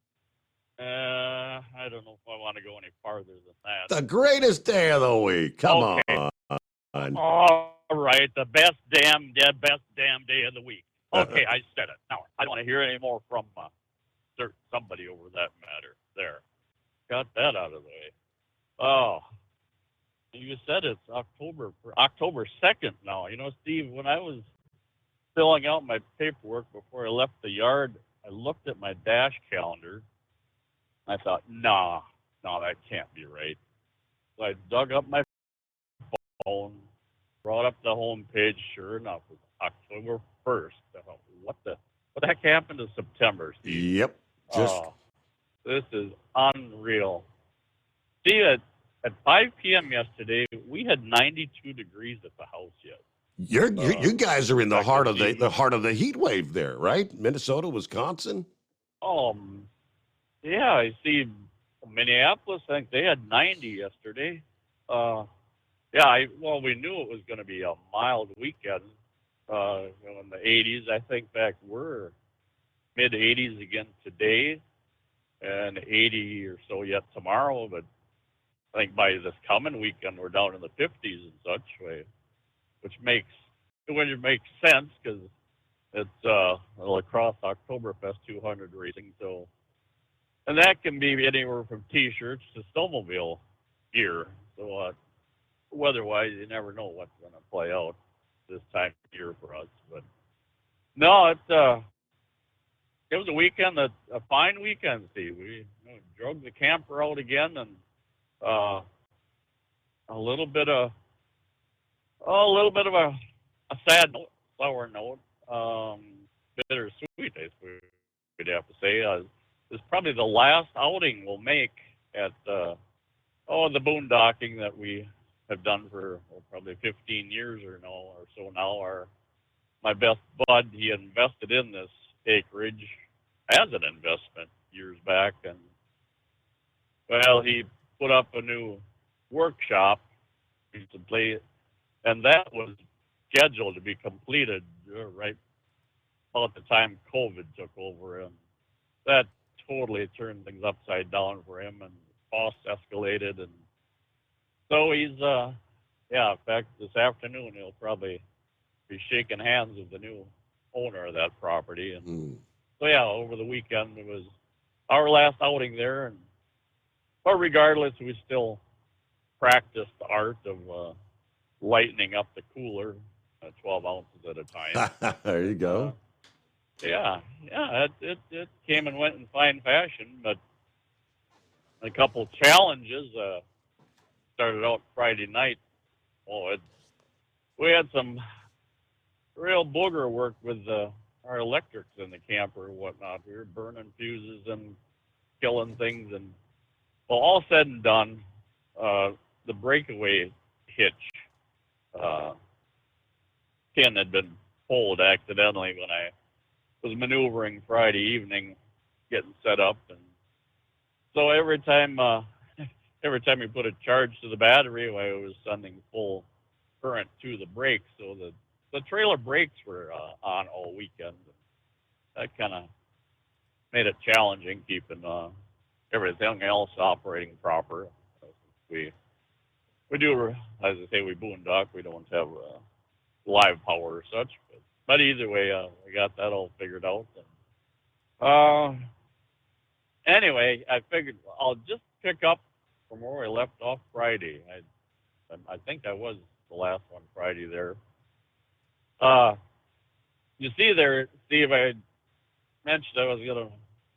I don't know if I want to go any farther than that. The greatest day of the week. Come on. All right, the best damn day of the week. Okay, I said it. Now, I don't want to hear any more from somebody over that matter. There. Got that out of the way. Oh, you said it's October 2nd now. You know, Steve, when I was filling out my paperwork before I left the yard, I looked at my dash calendar. I thought, no, that can't be right. So I dug up my phone, brought up the home page. Sure enough, it was October 1st. I thought, what the heck happened to September, Steve? Yep. This is unreal. See, at 5 p.m. yesterday, we had 92 degrees at the house yet. You guys are in the heart of the heat wave there, right? Minnesota, Wisconsin. Yeah, I see Minneapolis. I think they had 90 yesterday. We knew it was going to be a mild weekend. In the 80s, I think back we're mid 80s again today, and 80 or so yet tomorrow. But I think by this coming weekend, we're down in the 50s and such, which makes sense because it's La Crosse Oktoberfest 200 racing. So, and that can be anywhere from T-shirts to snowmobile gear. So, weather-wise, you never know what's going to play out this time of year for us. But no, it was a weekend, a fine weekend, Steve. We drug the camper out again, and a little bit of a sad note, sour note, bittersweet, I suppose we'd have to say. This is probably the last outing we'll make at the boondocking that we have done for probably 15 years or so now. My best bud, he invested in this acreage as an investment years back, and he put up a new workshop to play, and that was scheduled to be completed right about the time COVID took over, and that totally turned things upside down for him, and costs escalated, and so he's in fact this afternoon he'll probably be shaking hands with the new owner of that property, and so over the weekend it was our last outing there, but regardless, we still practiced the art of lightening up the cooler 12 ounces at a time. There you go. It came and went in fine fashion, but a couple challenges started out Friday night. We had some real booger work with our electrics in the camper and whatnot. We were burning fuses and killing things, and all said and done, the breakaway hitch pin had been pulled accidentally when I was maneuvering Friday evening, getting set up, and So every time we put a charge to the battery, I was sending full current to the brakes. So the trailer brakes were on all weekend. That kind of made it challenging keeping everything else operating proper. We do, as I say, we boondock. We don't have live power or such. But either way, we got that all figured out. And, anyway, I figured I'll just pick up from where I left off Friday. I think I was the last one Friday there. You see there, Steve, I mentioned I was going to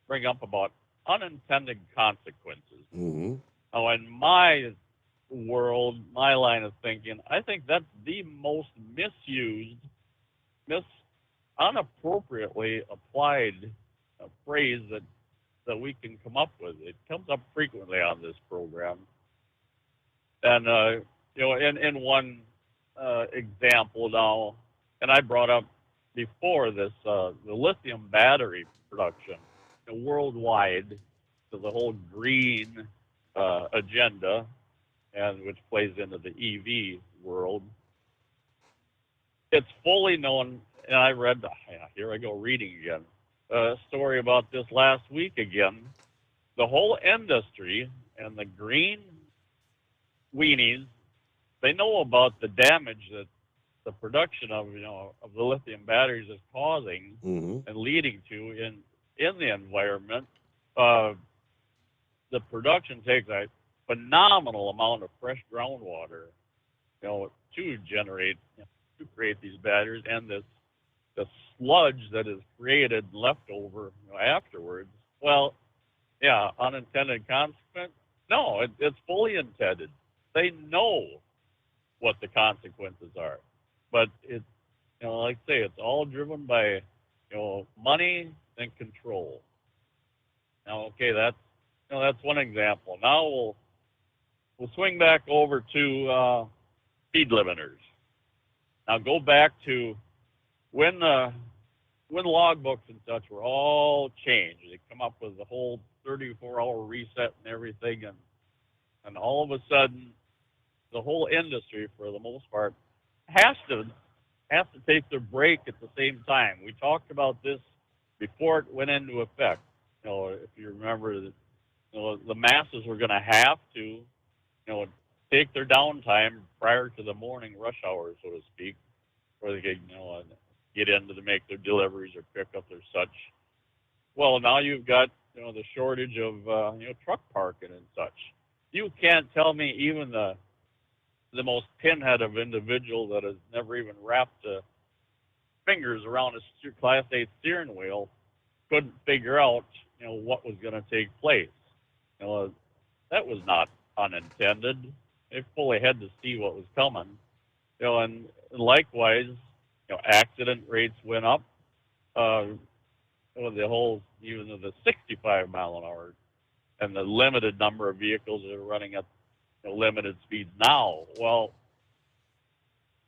bring up about unintended consequences. Mm-hmm. Now, in my world, my line of thinking, I think that's the most misused, unappropriately applied phrase that we can come up with. It comes up frequently on this program. And, in one example now, and I brought up before this, the lithium battery production worldwide, to the whole green agenda, and which plays into the EV world. It's fully known, and I read, here I go reading again, a story about this last week again. The whole industry and the green weenies, they know about the damage that the production of the lithium batteries is causing and leading to in the environment. The production takes a phenomenal amount of fresh groundwater, to generate, to create these batteries, and the sludge that is created and left over afterwards. Well, yeah, unintended consequence? No, it's fully intended. They know what the consequences are, but it's, like I say, it's all driven by, money and control. Now, okay, that's one example. Now we'll swing back over to speed limiters. Now go back to when logbooks and such were all changed. They come up with the whole 34-hour reset and everything, and all of a sudden, the whole industry, for the most part, has to take their break at the same time. We talked about this before it went into effect. If you remember, the masses were going to have to, take their downtime prior to the morning rush hour, so to speak, where they could, get into to make their deliveries or pick up their such. Well, now you've got, the shortage of, truck parking and such. You can't tell me even the most pinhead of individual that has never even wrapped fingers around a Class 8 steering wheel couldn't figure out, what was going to take place. That was not unintended. They fully had to see what was coming. And likewise, accident rates went up. Even the 65 mile an hour and the limited number of vehicles that are running at limited speeds now. Well,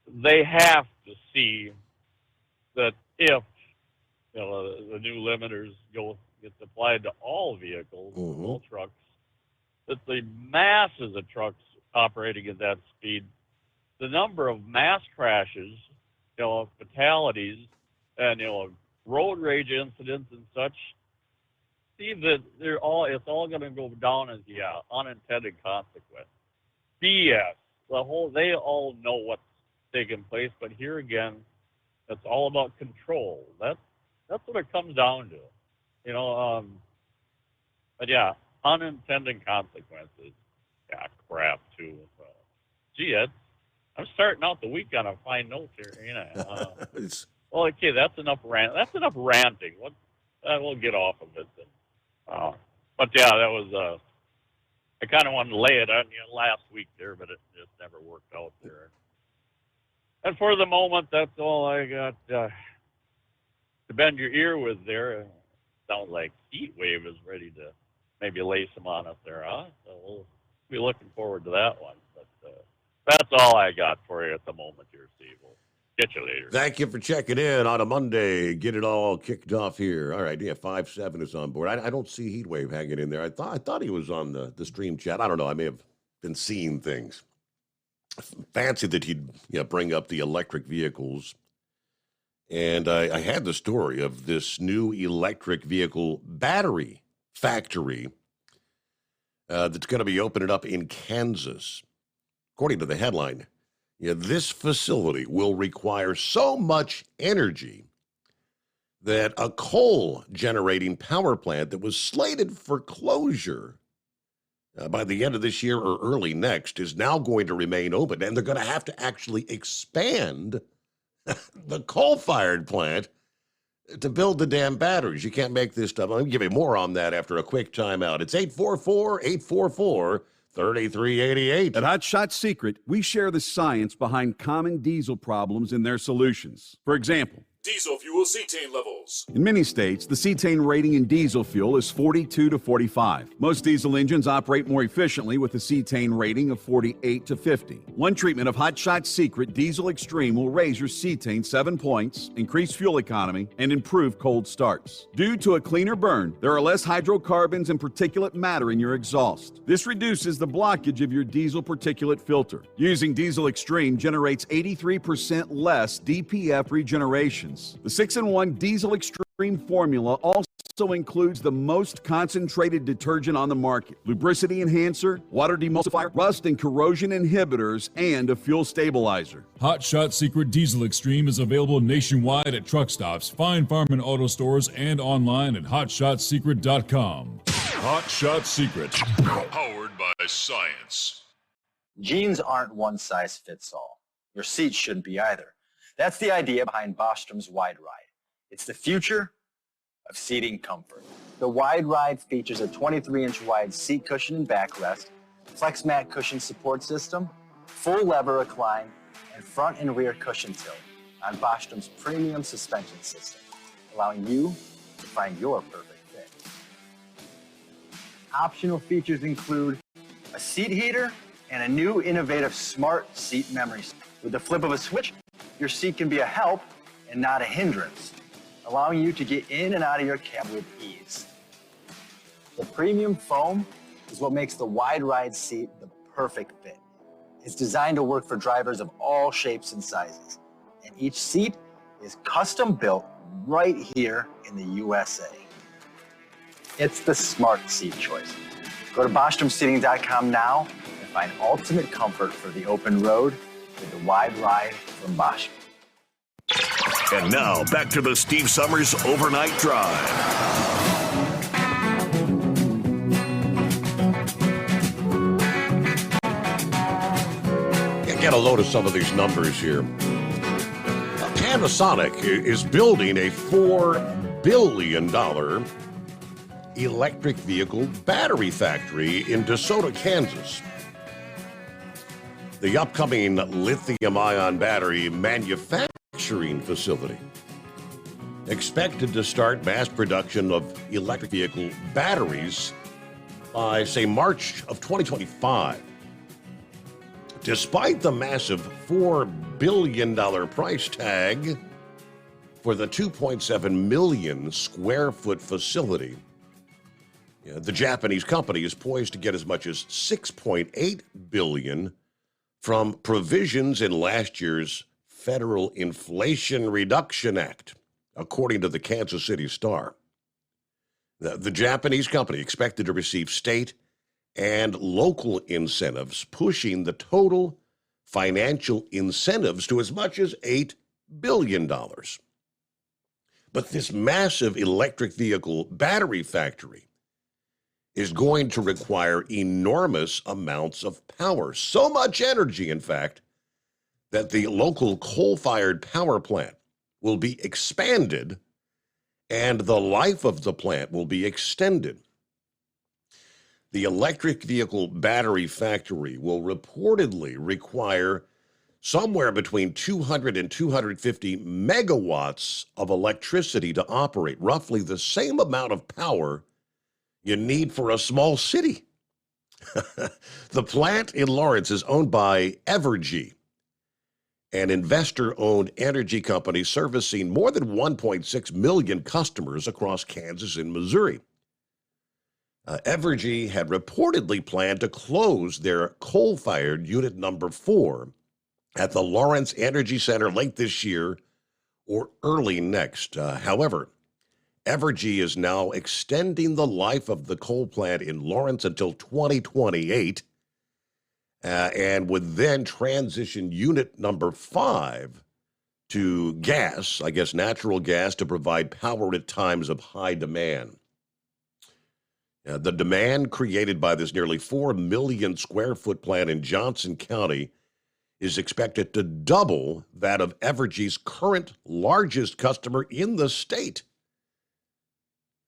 they have to see that if the new limiters gets applied to all vehicles, all trucks, that the masses of trucks operating at that speed, the number of mass crashes, fatalities, and road rage incidents and such, see that it's all going to go down as unintended consequence. BS. They all know what's taking place, but here again, it's all about control. That's what it comes down to. But yeah, unintended consequences. Yeah, crap too. I'm starting out the week on a fine note here. Well, okay, that's enough ranting. We'll get off of it then. But yeah, that was. I kind of wanted to lay it on you last week there, but it just never worked out there. And for the moment, that's all I got to bend your ear with there. Sounds like Heat Wave is ready to maybe lay some on us there, huh? So we'll be looking forward to that one. But that's all I got for you at the moment here, Steve. Catch you later. Thank you for checking in on a Monday. Get it all kicked off here. All right, yeah, 5-7 is on board. I don't see Heatwave hanging in there. I thought he was on the stream chat. I don't know. I may have been seeing things. Fancy that he'd bring up the electric vehicles. And I had the story of this new electric vehicle battery factory that's going to be opening up in Kansas. According to the headline, this facility will require so much energy that a coal-generating power plant that was slated for closure by the end of this year or early next is now going to remain open. And they're going to have to actually expand the coal-fired plant to build the damn batteries. You can't make this stuff. Let me give you more on that after a quick timeout. It's 844-844-3388. At Hot Shot Secret, we share the science behind common diesel problems and their solutions. For example, Diesel fuel cetane levels. in many states, the cetane rating in diesel fuel is 42 to 45. Most diesel engines operate more efficiently with a cetane rating of 48 to 50. One treatment of Hot Shot Secret Diesel Extreme will raise your cetane 7 points, increase fuel economy, and improve cold starts. Due to a cleaner burn, there are less hydrocarbons and particulate matter in your exhaust. This reduces the blockage of your diesel particulate filter. Using Diesel Extreme generates 83% less DPF regeneration. The 6-in-1 Diesel Extreme formula also includes the most concentrated detergent on the market, lubricity enhancer, water demulsifier, rust and corrosion inhibitors, and a fuel stabilizer. Hot Shot Secret Diesel Extreme is available nationwide at truck stops, fine farm and auto stores, and online at hotshotsecret.com. Hot Shot Secret, powered by science. Jeans aren't one size fits all. Your seats shouldn't be either. That's the idea behind Bostrom's Wide Ride. It's the future of seating comfort. The Wide Ride features a 23-inch wide seat cushion and backrest, flex mat cushion support system, full lever recline, and front and rear cushion tilt on Bostrom's premium suspension system, allowing you to find your perfect fit. Optional features include a seat heater and a new innovative smart seat memory. With the flip of a switch, your seat can be a help and not a hindrance, allowing you to get in and out of your cab with ease. The premium foam is what makes the Wide Ride seat the perfect fit. It's designed to work for drivers of all shapes and sizes, and each seat is custom built right here in the USA. It's the smart seat choice. Go to BostromSeating.com now and find ultimate comfort for the open road with the Wide Ride from Bosch. And now, back to the Steve Summers Overnight Drive. Get a load of some of these numbers here. Panasonic is building a $4 billion electric vehicle battery factory in DeSoto, Kansas. The upcoming lithium-ion battery manufacturing facility expected to start mass production of electric vehicle batteries by, say, March of 2025. Despite the massive $4 billion price tag for the 2.7 million square foot facility, the Japanese company is poised to get as much as $6.8 billion from provisions in last year's Federal Inflation Reduction Act, according to the Kansas City Star. The Japanese company expected to receive state and local incentives, pushing the total financial incentives to as much as $8 billion. But this massive electric vehicle battery factory is going to require enormous amounts of power. So much energy, in fact, that the local coal-fired power plant will be expanded and the life of the plant will be extended. The electric vehicle battery factory will reportedly require somewhere between 200 and 250 megawatts of electricity to operate, roughly the same amount of power you need for a small city. The plant in Lawrence is owned by Evergy, an investor-owned energy company servicing more than 1.6 million customers across Kansas and Missouri. Evergy had reportedly planned to close their coal-fired unit number 4 at the Lawrence Energy Center late this year or early next. However, Evergy is now extending the life of the coal plant in Lawrence until 2028 and would then transition unit number 5 to gas, I guess natural gas, to provide power at times of high demand. The demand created by this nearly 4 million square foot plant in Johnson County is expected to double that of Evergy's current largest customer in the state.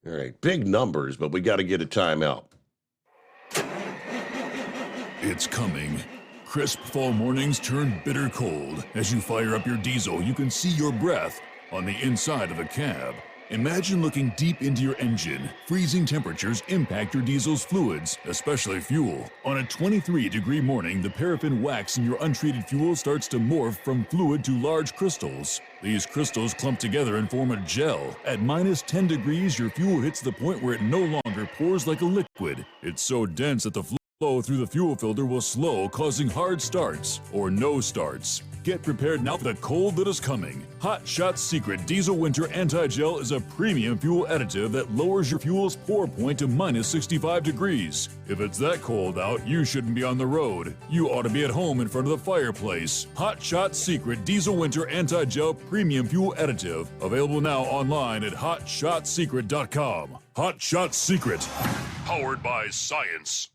All right, big numbers, but we got to get a timeout. It's coming. Crisp fall mornings turn bitter cold. As you fire up your diesel, you can see your breath on the inside of the cab. Imagine looking deep into your engine. Freezing temperatures impact your diesel's fluids, especially fuel. On a 23-degree morning, the paraffin wax in your untreated fuel starts to morph from fluid to large crystals. These crystals clump together and form a gel. At minus 10 degrees, your fuel hits the point where it no longer pours like a liquid. It's so dense that the flow through the fuel filter will slow, causing hard starts or no starts. Get prepared now for the cold that is coming. Hot Shot Secret Diesel Winter Anti-Gel is a premium fuel additive that lowers your fuel's pour point to minus 65 degrees. If it's that cold out, you shouldn't be on the road. You ought to be at home in front of the fireplace. Hot Shot Secret Diesel Winter Anti-Gel Premium Fuel Additive. Available now online at hotshotsecret.com. Hot Shot Secret. Powered by science.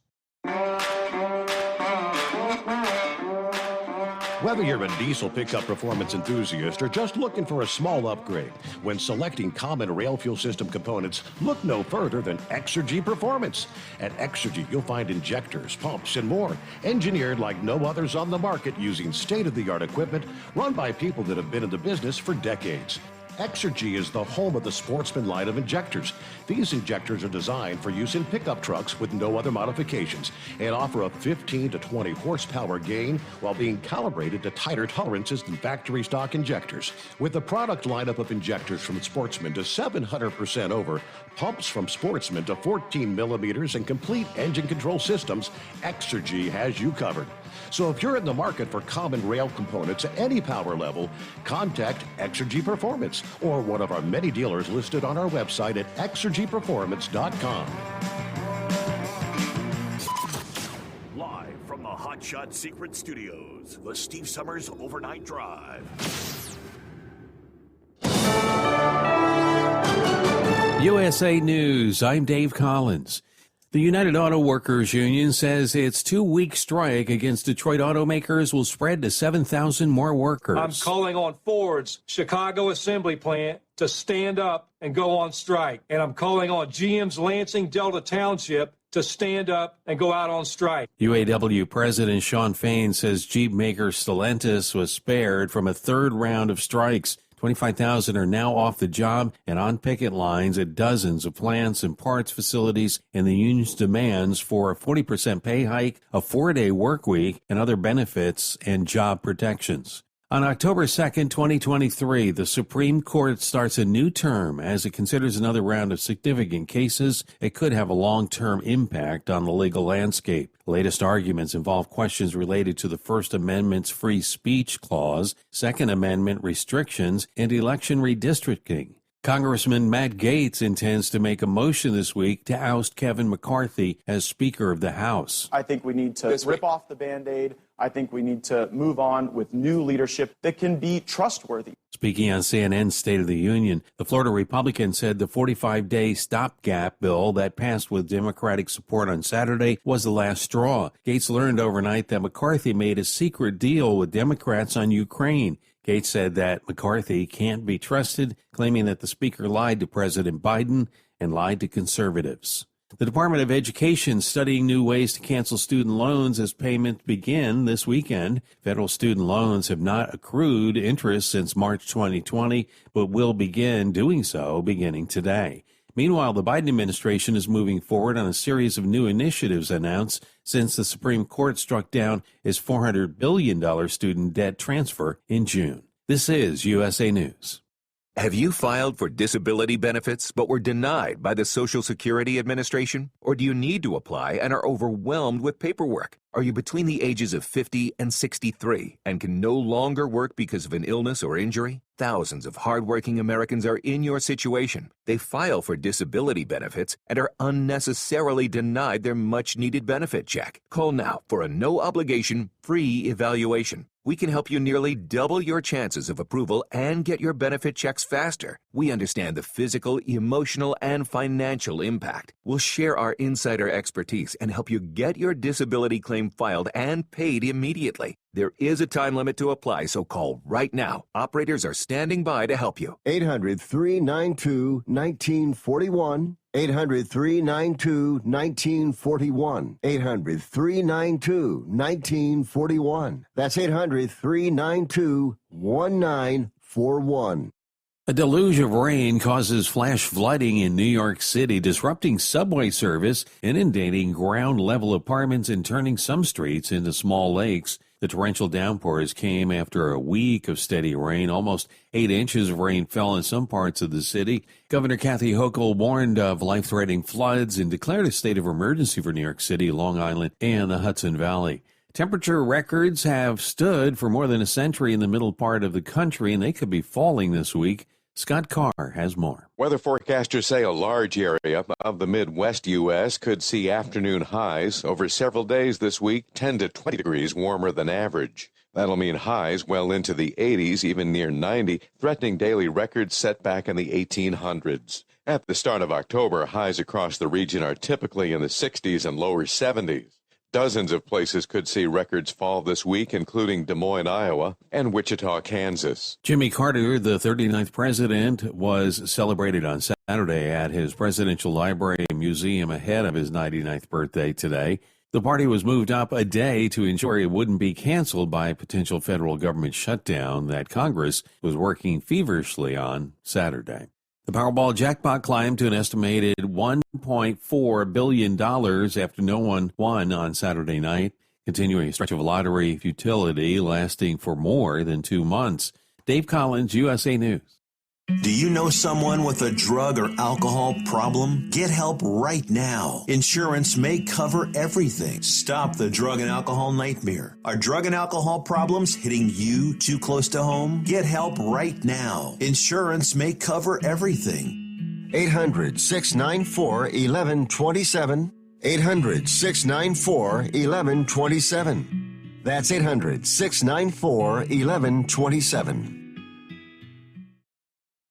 Whether you're a diesel pickup performance enthusiast or just looking for a small upgrade, when selecting common rail fuel system components, look no further than Exergy Performance. At Exergy, you'll find injectors, pumps, and more, engineered like no others on the market using state-of-the-art equipment run by people that have been in the business for decades. Exergy is the home of the Sportsman line of injectors. These injectors are designed for use in pickup trucks with no other modifications and offer a 15 to 20 horsepower gain while being calibrated to tighter tolerances than factory stock injectors. With a product lineup of injectors from Sportsman to 700% over, pumps from Sportsman to 14 millimeters, and complete engine control systems, Exergy has you covered. So if you're in the market for common rail components at any power level, contact Exergy Performance or one of our many dealers listed on our website at exergyperformance.com. Live from the Hot Shot Secret Studios, the Steve Summers Overnight Drive. USA News, I'm Dave Collins. The United Auto Workers Union says its 2-week strike against Detroit automakers will spread to 7,000 more workers. I'm calling on Ford's Chicago assembly plant to stand up and go on strike. And I'm calling on GM's Lansing Delta Township to stand up and go out on strike. UAW President Shawn Fain says Jeep maker Stellantis was spared from a third round of strikes. 25,000 are now off the job and on picket lines at dozens of plants and parts facilities, and the union's demands for a 40% pay hike, a 4-day work week, and other benefits and job protections. On October 2nd, 2023, the Supreme Court starts a new term as it considers another round of significant cases. It could have a long-term impact on the legal landscape. The latest arguments involve questions related to the First Amendment's free speech clause, Second Amendment restrictions, and election redistricting. Congressman Matt Gaetz intends to make a motion this week to oust Kevin McCarthy as Speaker of the House. I think we need to rip off the Band-Aid. I think we need to move on with new leadership that can be trustworthy. Speaking on CNN's State of the Union, the Florida Republican said the 45-day stopgap bill that passed with Democratic support on Saturday was the last straw. Gaetz learned overnight that McCarthy made a secret deal with Democrats on Ukraine. Gaetz said that McCarthy can't be trusted, claiming that the speaker lied to President Biden and lied to conservatives. The Department of Education studying new ways to cancel student loans as payments begin this weekend. Federal student loans have not accrued interest since March 2020, but will begin doing so beginning today. Meanwhile, the Biden administration is moving forward on a series of new initiatives announced since the Supreme Court struck down its $400 billion student debt transfer in June. This is USA News. Have you filed for disability benefits but were denied by the Social Security Administration? Or do you need to apply and are overwhelmed with paperwork? Are you between the ages of 50 and 63 and can no longer work because of an illness or injury? Thousands of hardworking Americans are in your situation. They file for disability benefits and are unnecessarily denied their much-needed benefit check. Call now for a no-obligation, free evaluation. We can help you nearly double your chances of approval and get your benefit checks faster. We understand the physical, emotional, and financial impact. We'll share our insider expertise and help you get your disability claim filed and paid immediately. There is a time limit to apply, so call right now. Operators are standing by to help you. 800-392-1941. 800-392-1941. 800-392-1941. That's 800-392-1941. A deluge of rain causes flash flooding in New York City, disrupting subway service, inundating ground-level apartments, and turning some streets into small lakes. The torrential downpours came after a week of steady rain. Almost 8 inches of rain fell in some parts of the city. Governor Kathy Hochul warned of life-threatening floods and declared a state of emergency for New York City, Long Island, and the Hudson Valley. Temperature records have stood for more than a century in the middle part of the country, and they could be falling this week. Scott Carr has more. Weather forecasters say a large area of the Midwest U.S. could see afternoon highs over several days this week, 10 to 20 degrees warmer than average. That'll mean highs well into the 80s, even near 90, threatening daily records set back in the 1800s. At the start of October, highs across the region are typically in the 60s and lower 70s. Dozens of places could see records fall this week, including Des Moines, Iowa, and Wichita, Kansas. Jimmy Carter, the 39th president, was celebrated on Saturday at his Presidential Library and Museum ahead of his 99th birthday today. The party was moved up a day to ensure it wouldn't be canceled by a potential federal government shutdown that Congress was working feverishly on Saturday. The Powerball jackpot climbed to an estimated $1.4 billion after no one won on Saturday night, continuing a stretch of lottery futility lasting for more than 2 months. Dave Collins, USA News. Do you know someone with a drug or alcohol problem? Get help right now. Insurance may cover everything. Stop the drug and alcohol nightmare. Are drug and alcohol problems hitting you too close to home? Get help right now. Insurance may cover everything. 800-694-1127. 800-694-1127. That's 800-694-1127.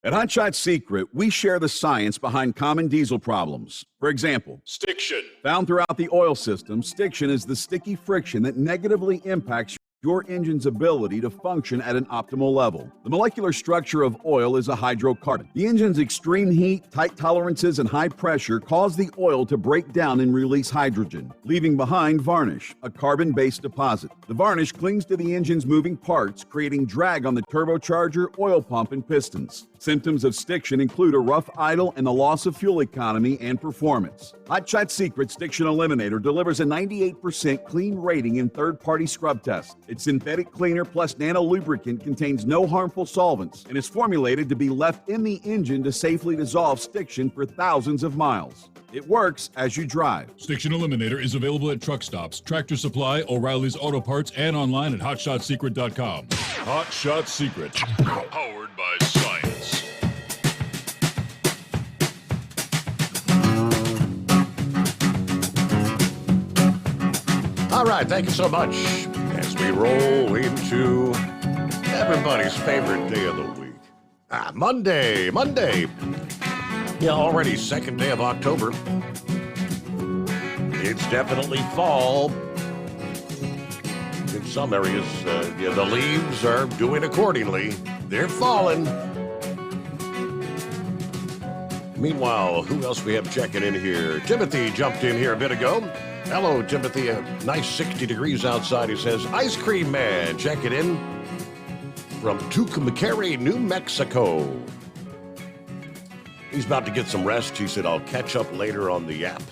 At Hot Shot Secret, we share the science behind common diesel problems. For example, stiction. Found throughout the oil system, stiction is the sticky friction that negatively impacts your engine's ability to function at an optimal level. The molecular structure of oil is a hydrocarbon. The engine's extreme heat, tight tolerances, and high pressure cause the oil to break down and release hydrogen, leaving behind varnish, a carbon-based deposit. The varnish clings to the engine's moving parts, creating drag on the turbocharger, oil pump, and pistons. Symptoms of stiction include a rough idle and the loss of fuel economy and performance. Hot Shot Secret Stiction Eliminator delivers a 98% clean rating in third-party scrub tests. Its synthetic cleaner plus nano lubricant contains no harmful solvents and is formulated to be left in the engine to safely dissolve stiction for thousands of miles. It works as you drive. Stiction Eliminator is available at truck stops, Tractor Supply, O'Reilly's Auto Parts, and online at HotShotSecret.com. Hot Shot Secret, powered by science. All right, thank you so much as we roll into everybody's favorite day of the week. Monday. Yeah, already second day of October. It's definitely fall. In some areas, the leaves are doing accordingly. They're falling. Meanwhile, who else we have checking in here? Timothy jumped in here a bit ago. Hello, Timothy. A nice 60 degrees outside. He says, Ice Cream Man, check it in from Tucumcari, New Mexico. He's about to get some rest. He said, I'll catch up later on the app.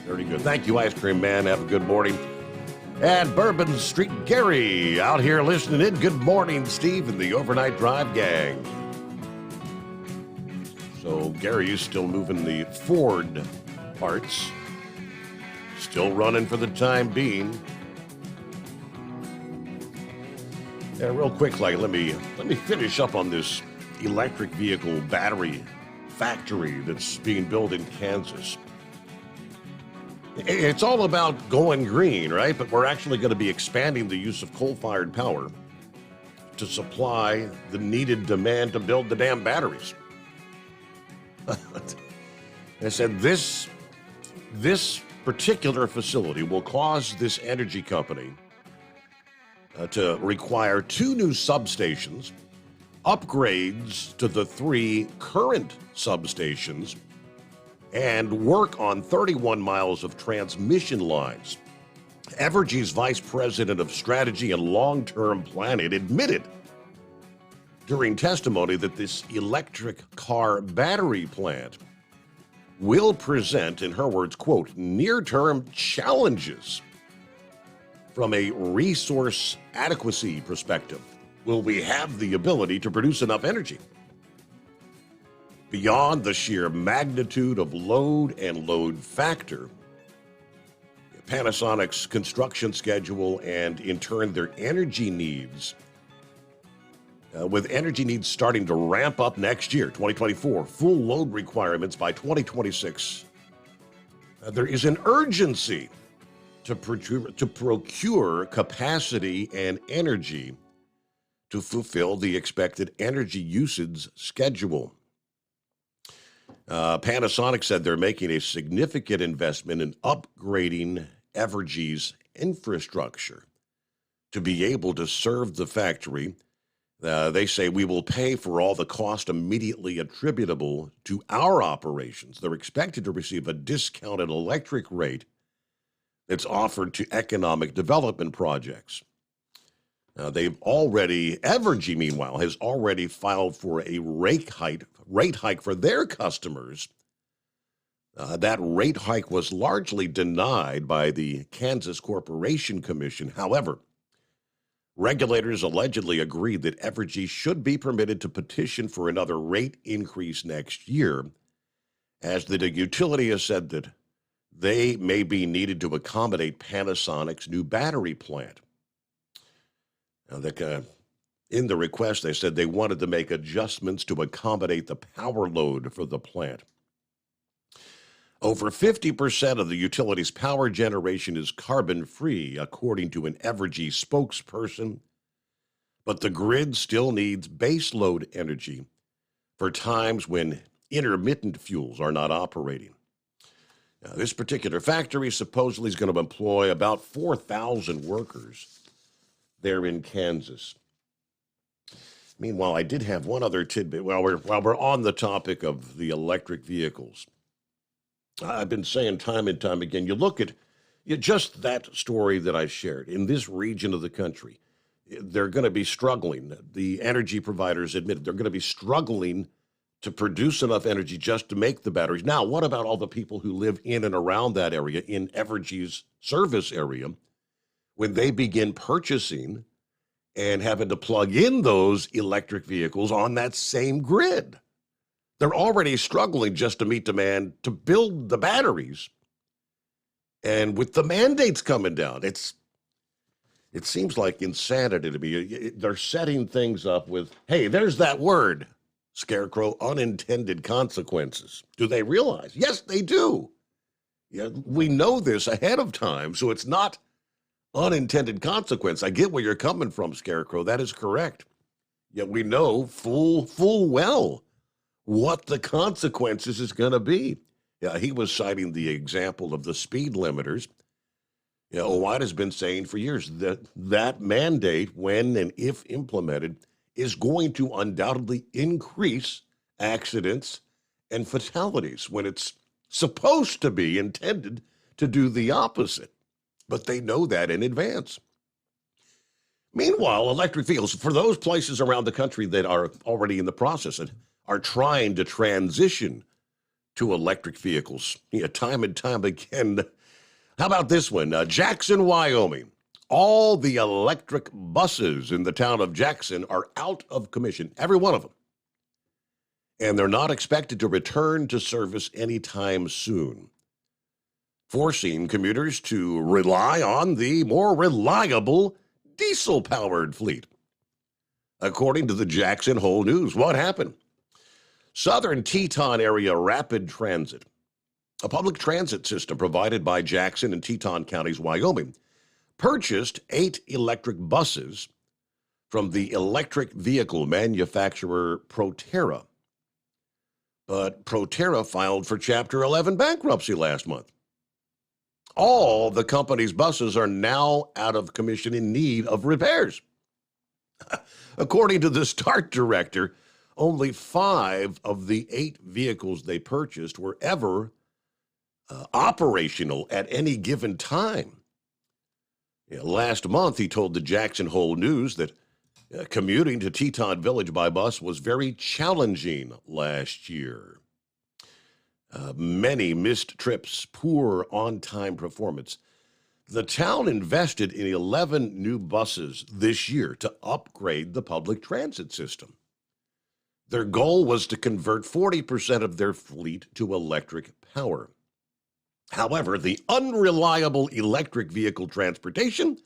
Very good. Thank you, Ice Cream Man. Have a good morning. And Bourbon Street Gary out here listening in. Good morning, Steve, and the Overnight Drive gang. So Gary is still moving the Ford parts. Still running for the time being. Yeah, real quick, let me finish up on this electric vehicle battery factory that's being built in Kansas. It's all about going green, right? But we're actually going to be expanding the use of coal-fired power to supply the needed demand to build the damn batteries. I said this particular facility will cause this energy company to require 2 new substations, upgrades to the 3 current substations, and work on 31 miles of transmission lines. Evergy's vice president of strategy and long-term planning admitted during testimony that this electric car battery plant will present, in her words, quote, near-term challenges from a resource adequacy perspective. Will we have the ability to produce enough energy? Beyond the sheer magnitude of load and load factor, Panasonic's construction schedule and, in turn, their energy needs, with energy needs starting to ramp up next year, 2024, full load requirements by 2026, there is an urgency to procure capacity and energy to fulfill the expected energy usage schedule. Panasonic said they're making a significant investment in upgrading Evergy's infrastructure to be able to serve the factory. They say we will pay for all the cost immediately attributable to our operations. They're expected to receive a discounted electric rate that's offered to economic development projects. Evergy, meanwhile, has already filed for a rate hike for their customers. That rate hike was largely denied by the Kansas Corporation Commission. However, regulators allegedly agreed that Evergy should be permitted to petition for another rate increase next year, as the utility has said that they may be needed to accommodate Panasonic's new battery plant. Now, in the request, they said they wanted to make adjustments to accommodate the power load for the plant. Over 50% of the utility's power generation is carbon-free, according to an Evergy spokesperson, but the grid still needs baseload energy for times when intermittent fuels are not operating. Now, this particular factory supposedly is going to employ about 4,000 workers there in Kansas. Meanwhile, I did have one other tidbit while we're on the topic of the electric vehicles. I've been saying time and time again, you look at just that story that I shared. In this region of the country, they're going to be struggling. The energy providers admitted they're going to be struggling to produce enough energy just to make the batteries. Now, what about all the people who live in and around that area, in Evergy's service area, when they begin purchasing and having to plug in those electric vehicles on that same grid? They're already struggling just to meet demand to build the batteries. And with the mandates coming down, it seems like insanity to me. They're setting things up with, hey, there's that word, Scarecrow, unintended consequences. Do they realize? Yes, they do. Yeah, we know this ahead of time, so it's not unintended consequence. I get where you're coming from, Scarecrow. That is correct. Yet we know full well what the consequences is going to be. Yeah, he was citing the example of the speed limiters. Yeah, OWIDA has been saying for years that that mandate, when and if implemented, is going to undoubtedly increase accidents and fatalities when it's supposed to be intended to do the opposite. But they know that in advance. Meanwhile, electric vehicles, for those places around the country that are already in the process, and are trying to transition to electric vehicles, time and time again. How about this one? Jackson, Wyoming. All the electric buses in the town of Jackson are out of commission, every one of them. And they're not expected to return to service anytime soon, forcing commuters to rely on the more reliable diesel-powered fleet. According to the Jackson Hole News, what happened? Southern Teton Area Rapid Transit, a public transit system provided by Jackson and Teton counties, Wyoming, purchased 8 electric buses from the electric vehicle manufacturer Proterra. But Proterra filed for Chapter 11 bankruptcy last month. All the company's buses are now out of commission in need of repairs. According to the START director, only 5 of the 8 vehicles they purchased were ever operational at any given time. Last month, he told the Jackson Hole News that commuting to Teton Village by bus was very challenging last year. Many missed trips, poor on-time performance. The town invested in 11 new buses this year to upgrade the public transit system. Their goal was to convert 40% of their fleet to electric power. However, the unreliable electric vehicle transportation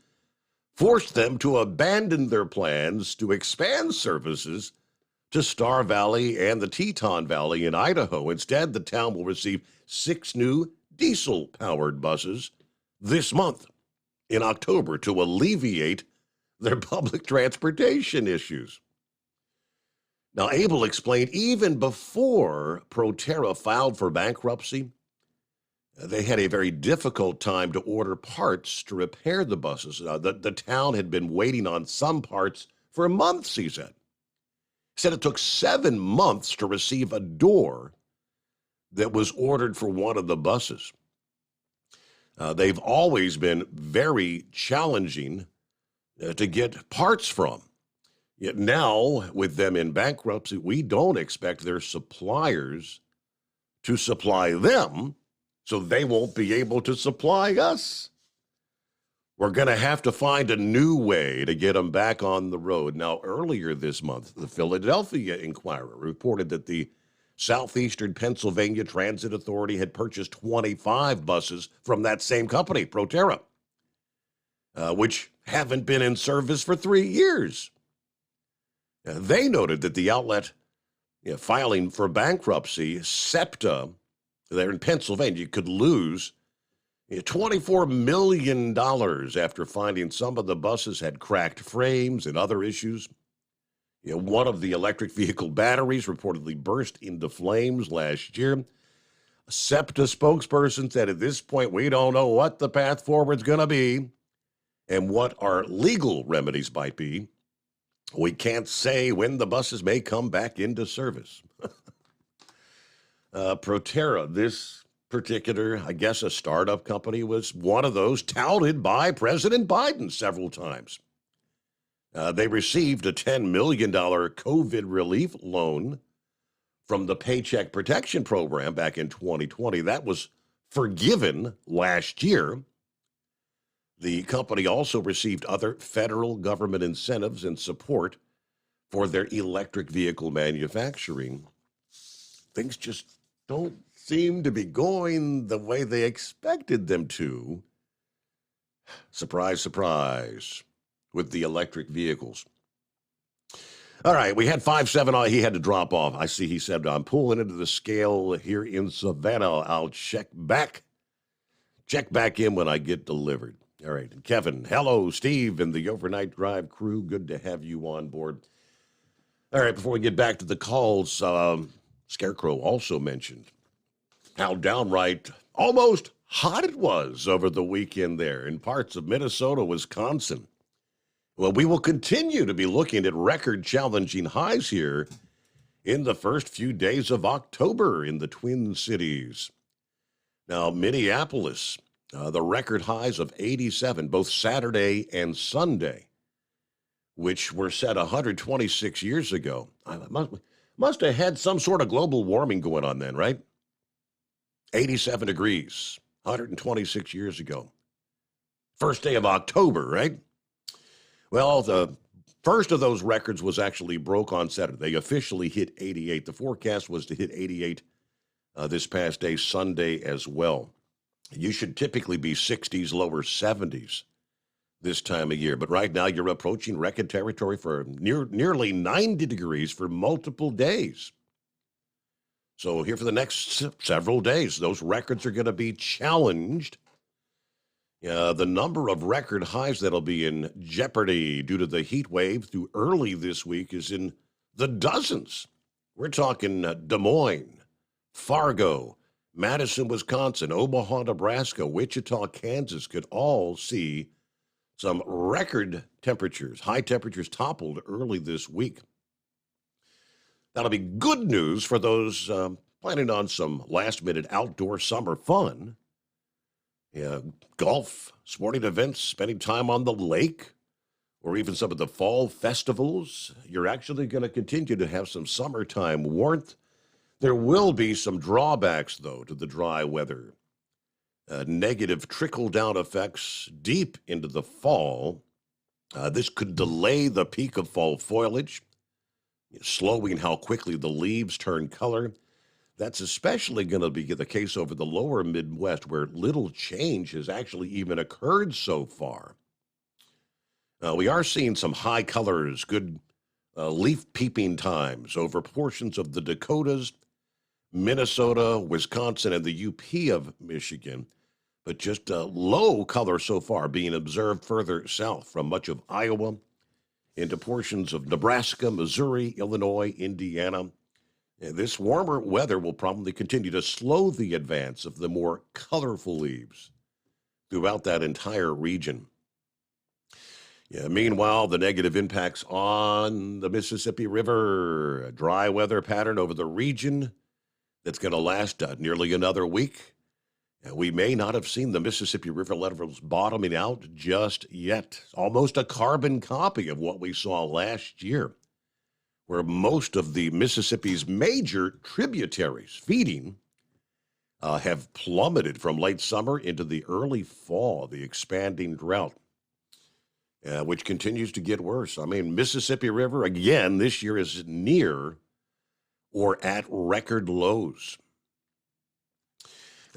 forced them to abandon their plans to expand services to Star Valley and the Teton Valley in Idaho. Instead, the town will receive 6 new diesel-powered buses this month in October to alleviate their public transportation issues. Now, Abel explained even before Proterra filed for bankruptcy, they had a very difficult time to order parts to repair the buses. The town had been waiting on some parts for months, he said. He said it took 7 months to receive a door that was ordered for one of the buses. They've always been very challenging to get parts from. Yet now, with them in bankruptcy, we don't expect their suppliers to supply them, so they won't be able to supply us. We're going to have to find a new way to get them back on the road. Now, earlier this month, the Philadelphia Inquirer reported that the Southeastern Pennsylvania Transit Authority had purchased 25 buses from that same company, Proterra, which haven't been in service for 3 years. They noted that the outlet filing for bankruptcy, SEPTA, there in Pennsylvania, could lose $24 million after finding some of the buses had cracked frames and other issues. One of the electric vehicle batteries reportedly burst into flames last year. A SEPTA spokesperson said, at this point, we don't know what the path forward is going to be and what our legal remedies might be. We can't say when the buses may come back into service. Proterra, this particular, I guess, a startup company, was one of those touted by President Biden several times. They received a $10 million COVID relief loan from the Paycheck Protection Program back in 2020. That was forgiven last year. The company also received other federal government incentives and support for their electric vehicle manufacturing. Things just don't seem to be going the way they expected them to. Surprise, surprise, with the electric vehicles. All right, we had 5-7. He had to drop off. I see he said, I'm pulling into the scale here in Savannah. I'll check back in when I get delivered. All right, and Kevin, hello, Steve, and the Overnight Drive crew. Good to have you on board. All right, before we get back to the calls, Scarecrow also mentioned how downright almost hot it was over the weekend there in parts of Minnesota, Wisconsin. Well, we will continue to be looking at record-challenging highs here in the first few days of October in the Twin Cities. Now, Minneapolis, the record highs of 87, both Saturday and Sunday, which were set 126 years ago. Must have had some sort of global warming going on then, right? 87 degrees, 126 years ago. First day of October, right? Well, the first of those records was actually broke on Saturday. They officially hit 88. The forecast was to hit 88 this past day, Sunday as well. You should typically be 60s, lower 70s this time of year. But right now you're approaching record territory for nearly 90 degrees for multiple days. So here for the next several days, those records are going to be challenged. The number of record highs that'll be in jeopardy due to the heat wave through early this week is in the dozens. We're talking Des Moines, Fargo, Madison, Wisconsin, Omaha, Nebraska, Wichita, Kansas could all see some record temperatures, high temperatures toppled early this week. That'll be good news for those planning on some last-minute outdoor summer fun. Golf, sporting events, spending time on the lake, or even some of the fall festivals. You're actually going to continue to have some summertime warmth. There will be some drawbacks, though, to the dry weather. Negative trickle-down effects deep into the fall. This could delay the peak of fall foliage, slowing how quickly the leaves turn color. That's especially going to be the case over the lower Midwest, where little change has actually even occurred so far. We are seeing some high colors, good leaf peeping times over portions of the Dakotas, Minnesota, Wisconsin, and the UP of Michigan, but just low color so far being observed further south from much of Iowa into portions of Nebraska, Missouri, Illinois, Indiana. This warmer weather will probably continue to slow the advance of the more colorful leaves throughout that entire region. Meanwhile, the negative impacts on the Mississippi River, a dry weather pattern over the region that's going to last nearly another week. We may not have seen the Mississippi River levels bottoming out just yet. Almost a carbon copy of what we saw last year, where most of the Mississippi's major tributaries feeding have plummeted from late summer into the early fall, the expanding drought, which continues to get worse. I mean, Mississippi River, again, this year is near or at record lows.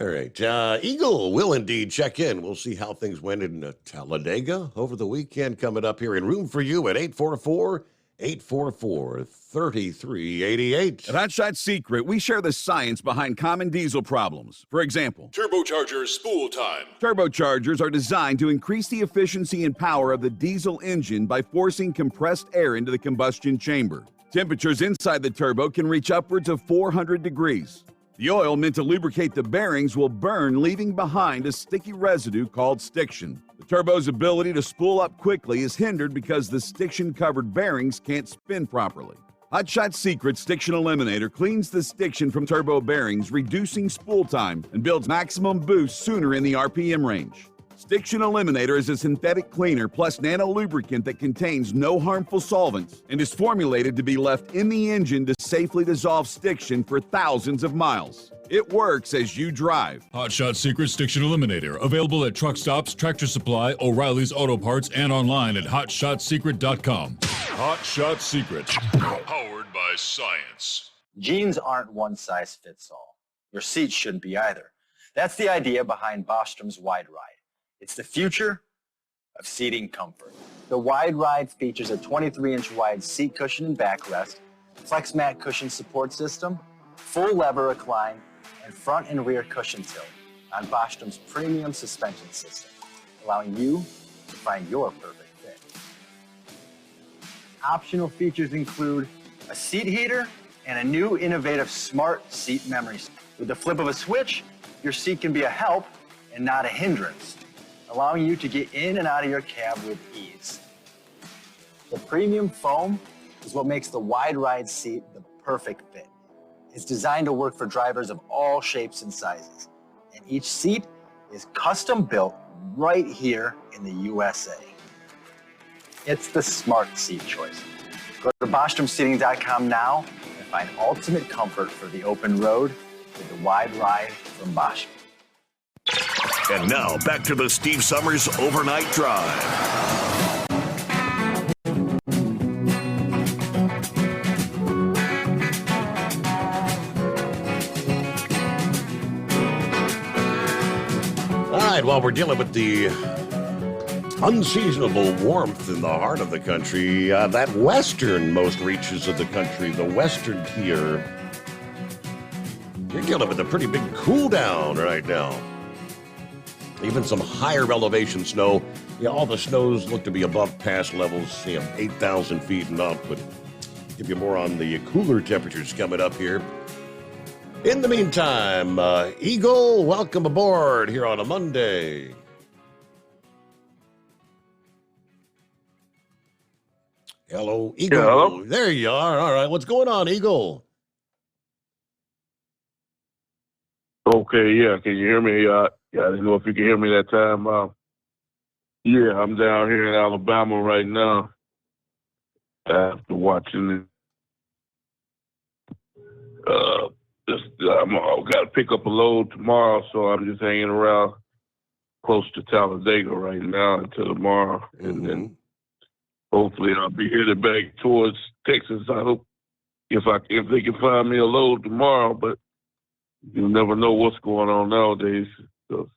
All right, Eagle will indeed check in. We'll see how things went in Talladega over the weekend coming up here in Room for You at 844-844-3388. At Hot Shot Secret, we share the science behind common diesel problems. For example, Turbocharger spool time. Turbochargers are designed to increase the efficiency and power of the diesel engine by forcing compressed air into the combustion chamber. Temperatures inside the turbo can reach upwards of 400 degrees. The oil meant to lubricate the bearings will burn, leaving behind a sticky residue called stiction. The turbo's ability to spool up quickly is hindered because the stiction-covered bearings can't spin properly. Hot Shot Secret Stiction Eliminator cleans the stiction from turbo bearings, reducing spool time, and builds maximum boost sooner in the RPM range. Stiction Eliminator is a synthetic cleaner plus nano-lubricant that contains no harmful solvents and is formulated to be left in the engine to safely dissolve stiction for thousands of miles. It works as you drive. Hot Shot Secret Stiction Eliminator. Available at truck stops, Tractor Supply, O'Reilly's Auto Parts, and online at HotShotSecret.com. Hot Shot Secret. Powered by science. Jeans aren't one size fits all. Your seats shouldn't be either. That's the idea behind Bostrom's Wide Ride. It's the future of seating comfort. The Wide Ride features a 23-inch wide seat cushion and backrest, flex mat cushion support system, full lever recline, and front and rear cushion tilt on Bostrom's premium suspension system, allowing you to find your perfect fit. Optional features include a seat heater and a new innovative smart seat memory. With the flip of a switch, your seat can be a help and not a hindrance, allowing you to get in and out of your cab with ease. The premium foam is what makes the Wide Ride seat the perfect fit. It's designed to work for drivers of all shapes and sizes, and each seat is custom built right here in the USA. It's the smart seat choice. Go to BostromSeating.com now and Find ultimate comfort for the open road with the Wide Ride from Bosch. And now back to the Steve Summers Overnight Drive. All right, while we're dealing with the unseasonable warmth in the heart of the country, that westernmost reaches of the country, the western tier, you're dealing with a pretty big cool down right now. Even some higher elevation snow. Yeah, all the snows look to be above past levels, 8,000 feet and up, but give you more on the cooler temperatures coming up here. In the meantime, Eagle, welcome aboard here on a Monday. Hello, Eagle. Yeah, hello? There you are. All right, what's going on, Eagle? Okay, yeah. Can you hear me? I didn't know if you could hear me that time. Yeah, I'm down here in Alabama right now after watching it. I've got to pick up a load tomorrow, so I'm just hanging around close to Talladega right now until tomorrow. And then hopefully I'll be headed back towards Texas. I hope if they can find me a load tomorrow, but you never know what's going on nowadays. So,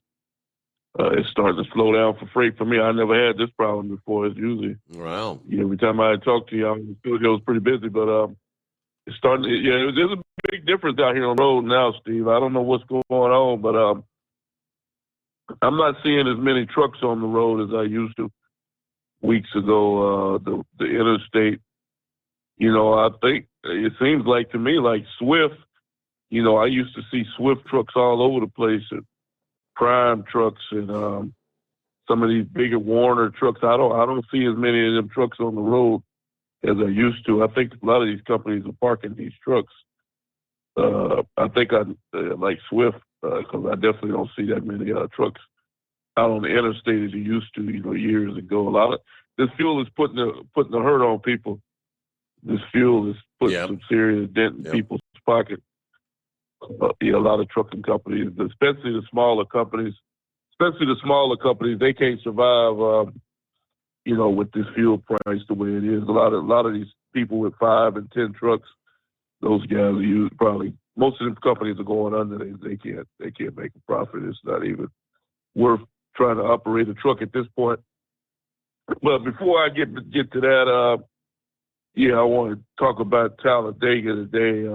it's starting to slow down for freight for me. I never had this problem before. It's usually every time I talk to you, I'm in the studio, was pretty busy, but it's starting to, there's a big difference out here on the road now, Steve. I don't know what's going on, but I'm not seeing as many trucks on the road as I used to weeks ago. The interstate, I think it seems like to me like Swift. I used to see Swift trucks all over the place, and Prime trucks, and some of these bigger Warner trucks. I don't see as many of them trucks on the road as I used to. I think a lot of these companies are parking these trucks. I think I like Swift because I definitely don't see that many trucks out on the interstate as you used to, years ago. A lot of this fuel is putting the hurt on people. This fuel is putting some serious dent in people's pocket. A lot of trucking companies, especially the smaller companies, they can't survive, with this fuel price the way it is. A lot of these people with 5 and 10 trucks, those guys are probably, most of them companies are going under. They can't make a profit. It's not even worth trying to operate a truck at this point. But before I get to that, I want to talk about Talladega today.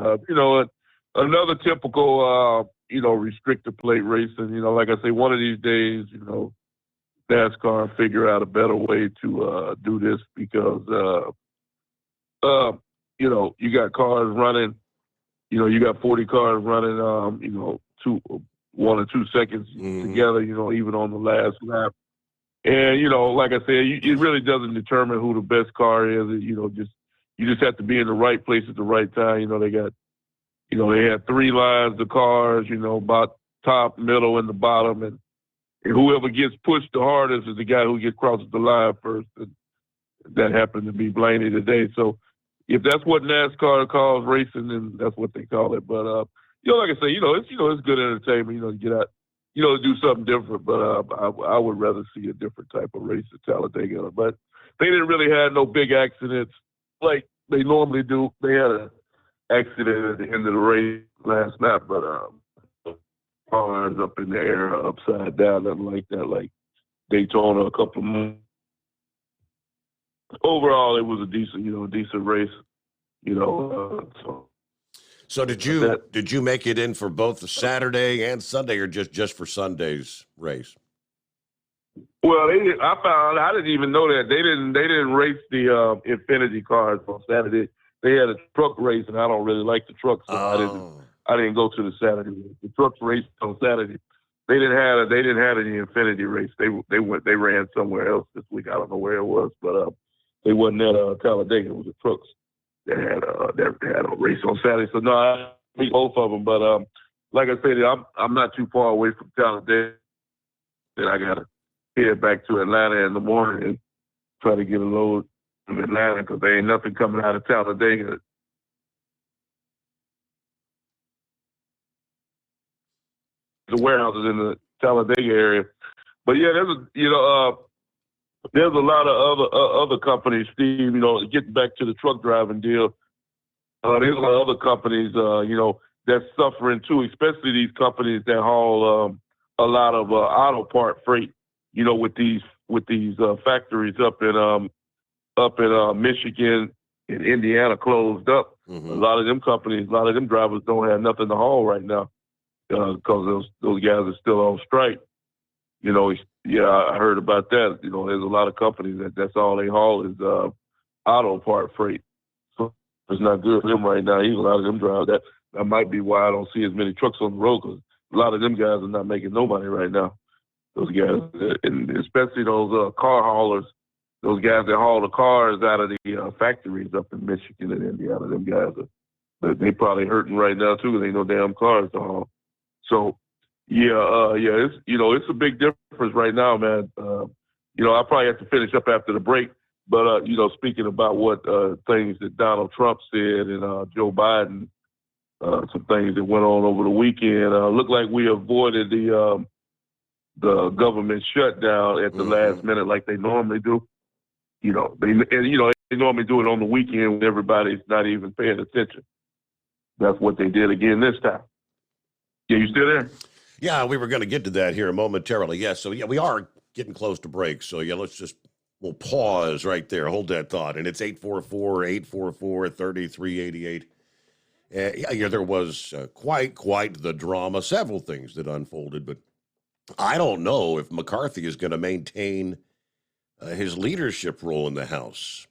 Another typical, restrictor plate racing. Like I say, one of these days, NASCAR figure out a better way to do this because, you got cars running. You got 40 cars running. 1 or 2 seconds together. Even on the last lap. And like I said, it really doesn't determine who the best car is. You just have to be in the right place at the right time. They got. They had 3 lines of cars, about top, middle, and the bottom. And whoever gets pushed the hardest is the guy who crosses the line first. And that happened to be Blaney today. So if that's what NASCAR calls racing, then that's what they call it. But, like I say, it's good entertainment, to get out, to do something different. But I would rather see a different type of race at Talladega. But they didn't really have no big accidents like they normally do. They had a accident at the end of the race last night, but cars up in the air, upside down, nothing like that, like Daytona a couple of months. Overall, it was a decent race, So did you make it in for both the Saturday and Sunday, or just for Sunday's race? Well, I didn't even know that they didn't race the Infinity cars on Saturday. They had a truck race, and I don't really like the trucks, so I didn't go to the Saturday race. The trucks raced on Saturday. They didn't have any Infinity race. They ran somewhere else this week. I don't know where it was, but they wasn't at Talladega. It was the trucks that had a race on Saturday. So no, I beat both of them. But like I said, I'm not too far away from Talladega. Then I gotta head back to Atlanta in the morning and try to get a load from Atlanta because there ain't nothing coming out of Talladega the warehouses in the Talladega area. But yeah, there's a lot of other companies, Steve. Getting back to the truck driving deal, there's a lot of other companies, that's suffering too, especially these companies that haul a lot of auto part freight. With these factories up in Michigan and Indiana closed up. Mm-hmm. A lot of them companies, a lot of them drivers don't have nothing to haul right now because those guys are still on strike. I heard about that. There's a lot of companies that's all they haul is auto part freight. So it's not good for them right now. Even a lot of them drivers. That might be why I don't see as many trucks on the road, because a lot of them guys are not making no money right now. Those guys, and especially those car haulers, those guys that haul the cars out of the factories up in Michigan and Indiana, them guys they probably hurting right now too, because ain't no damn cars to haul. So it's a big difference right now, man. I probably have to finish up after the break, but speaking about what things that Donald Trump said and Joe Biden, some things that went on over the weekend, looked like we avoided the government shutdown at the last minute like they normally do. They normally do it on the weekend when everybody's not even paying attention. That's what they did again this time. Yeah, you still there? Yeah, we were going to get to that here momentarily. Yes, so we are getting close to break. So we'll pause right there. Hold that thought. And it's 844-844-3388. There was quite the drama, several things that unfolded, but I don't know if McCarthy is going to maintain his leadership role in the House.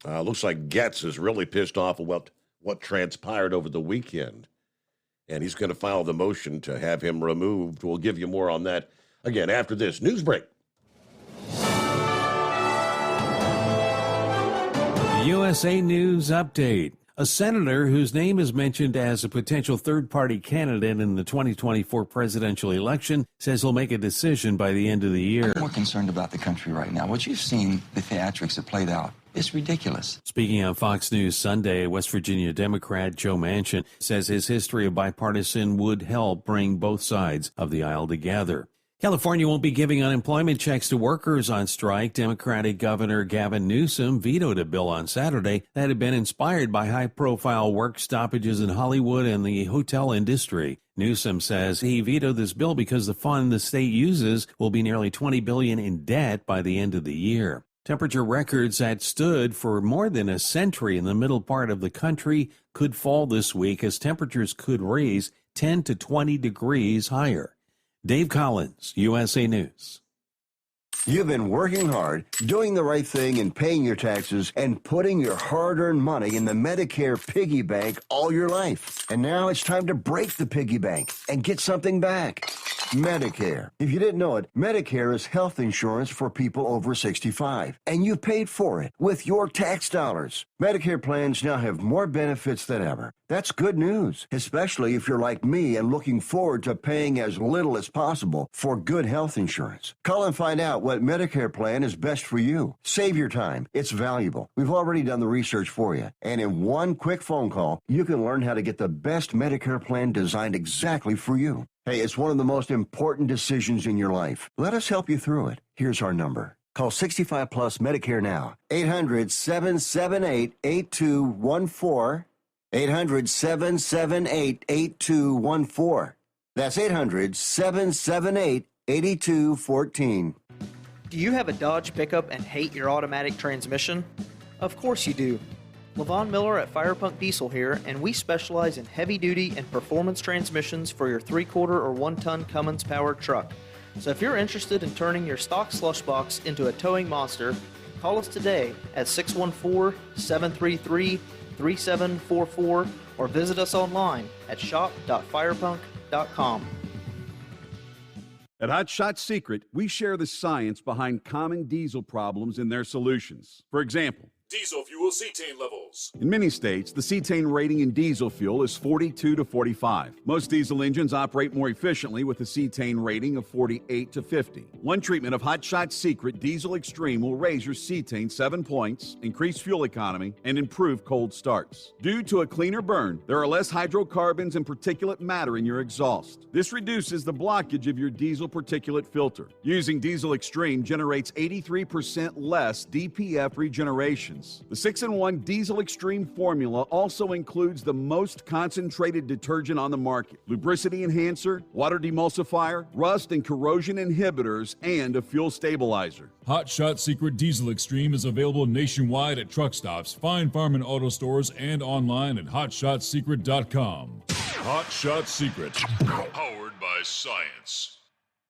Looks like Getz is really pissed off about what transpired over the weekend, and he's going to file the motion to have him removed. We'll give you more on that again after this news break. USA News Update. A senator whose name is mentioned as a potential third-party candidate in the 2024 presidential election says he'll make a decision by the end of the year. I'm more concerned about the country right now. What you've seen, the theatrics that played out, it's ridiculous. Speaking on Fox News Sunday, West Virginia Democrat Joe Manchin says his history of bipartisan would help bring both sides of the aisle together. California won't be giving unemployment checks to workers on strike. Democratic Governor Gavin Newsom vetoed a bill on Saturday that had been inspired by high-profile work stoppages in Hollywood and the hotel industry. Newsom says he vetoed this bill because the fund the state uses will be nearly $20 billion in debt by the end of the year. Temperature records that stood for more than a century in the middle part of the country could fall this week as temperatures could raise 10 to 20 degrees higher. Dave Collins, USA News. You've been working hard, doing the right thing and paying your taxes and putting your hard-earned money in the Medicare piggy bank all your life. And now it's time to break the piggy bank and get something back. Medicare. If you didn't know it, Medicare is health insurance for people over 65, and you paid for it with your tax dollars. Medicare plans now have more benefits than ever. That's good news, especially if you're like me and looking forward to paying as little as possible for good health insurance. Call and find out what Medicare plan is best for you. Save your time. It's valuable. We've already done the research for you. And in one quick phone call, you can learn how to get the best Medicare plan designed exactly for you. Hey, it's one of the most important decisions in your life. Let us help you through it. Here's our number. Call 65 Plus Medicare now. 800-778-8214. 800-778-8214. That's 800-778-8214. Do you have a Dodge pickup and hate your automatic transmission? Of course you do. LaVon Miller at Firepunk Diesel here, and we specialize in heavy-duty and performance transmissions for your 3/4 or 1-ton Cummins-powered truck. So if you're interested in turning your stock slush box into a towing monster, call us today at 614-733-3744 or visit us online at shop.firepunk.com. At Hot Shot Secret, we share the science behind common diesel problems and their solutions. For example, Diesel fuel cetane levels. In many states, the cetane rating in diesel fuel is 42 to 45. Most diesel engines operate more efficiently with a cetane rating of 48 to 50. One treatment of Hot Shot Secret Diesel Extreme will raise your cetane 7 points, increase fuel economy, and improve cold starts. Due to a cleaner burn, there are less hydrocarbons and particulate matter in your exhaust. This reduces the blockage of your diesel particulate filter. Using Diesel Extreme generates 83% less DPF regeneration. The 6-in-1 Diesel Extreme formula also includes the most concentrated detergent on the market, lubricity enhancer, water demulsifier, rust and corrosion inhibitors, and a fuel stabilizer. Hot Shot Secret Diesel Extreme is available nationwide at truck stops, Fine Farm and auto stores, and online at hotshotsecret.com. Hot Shot Secret, powered by science.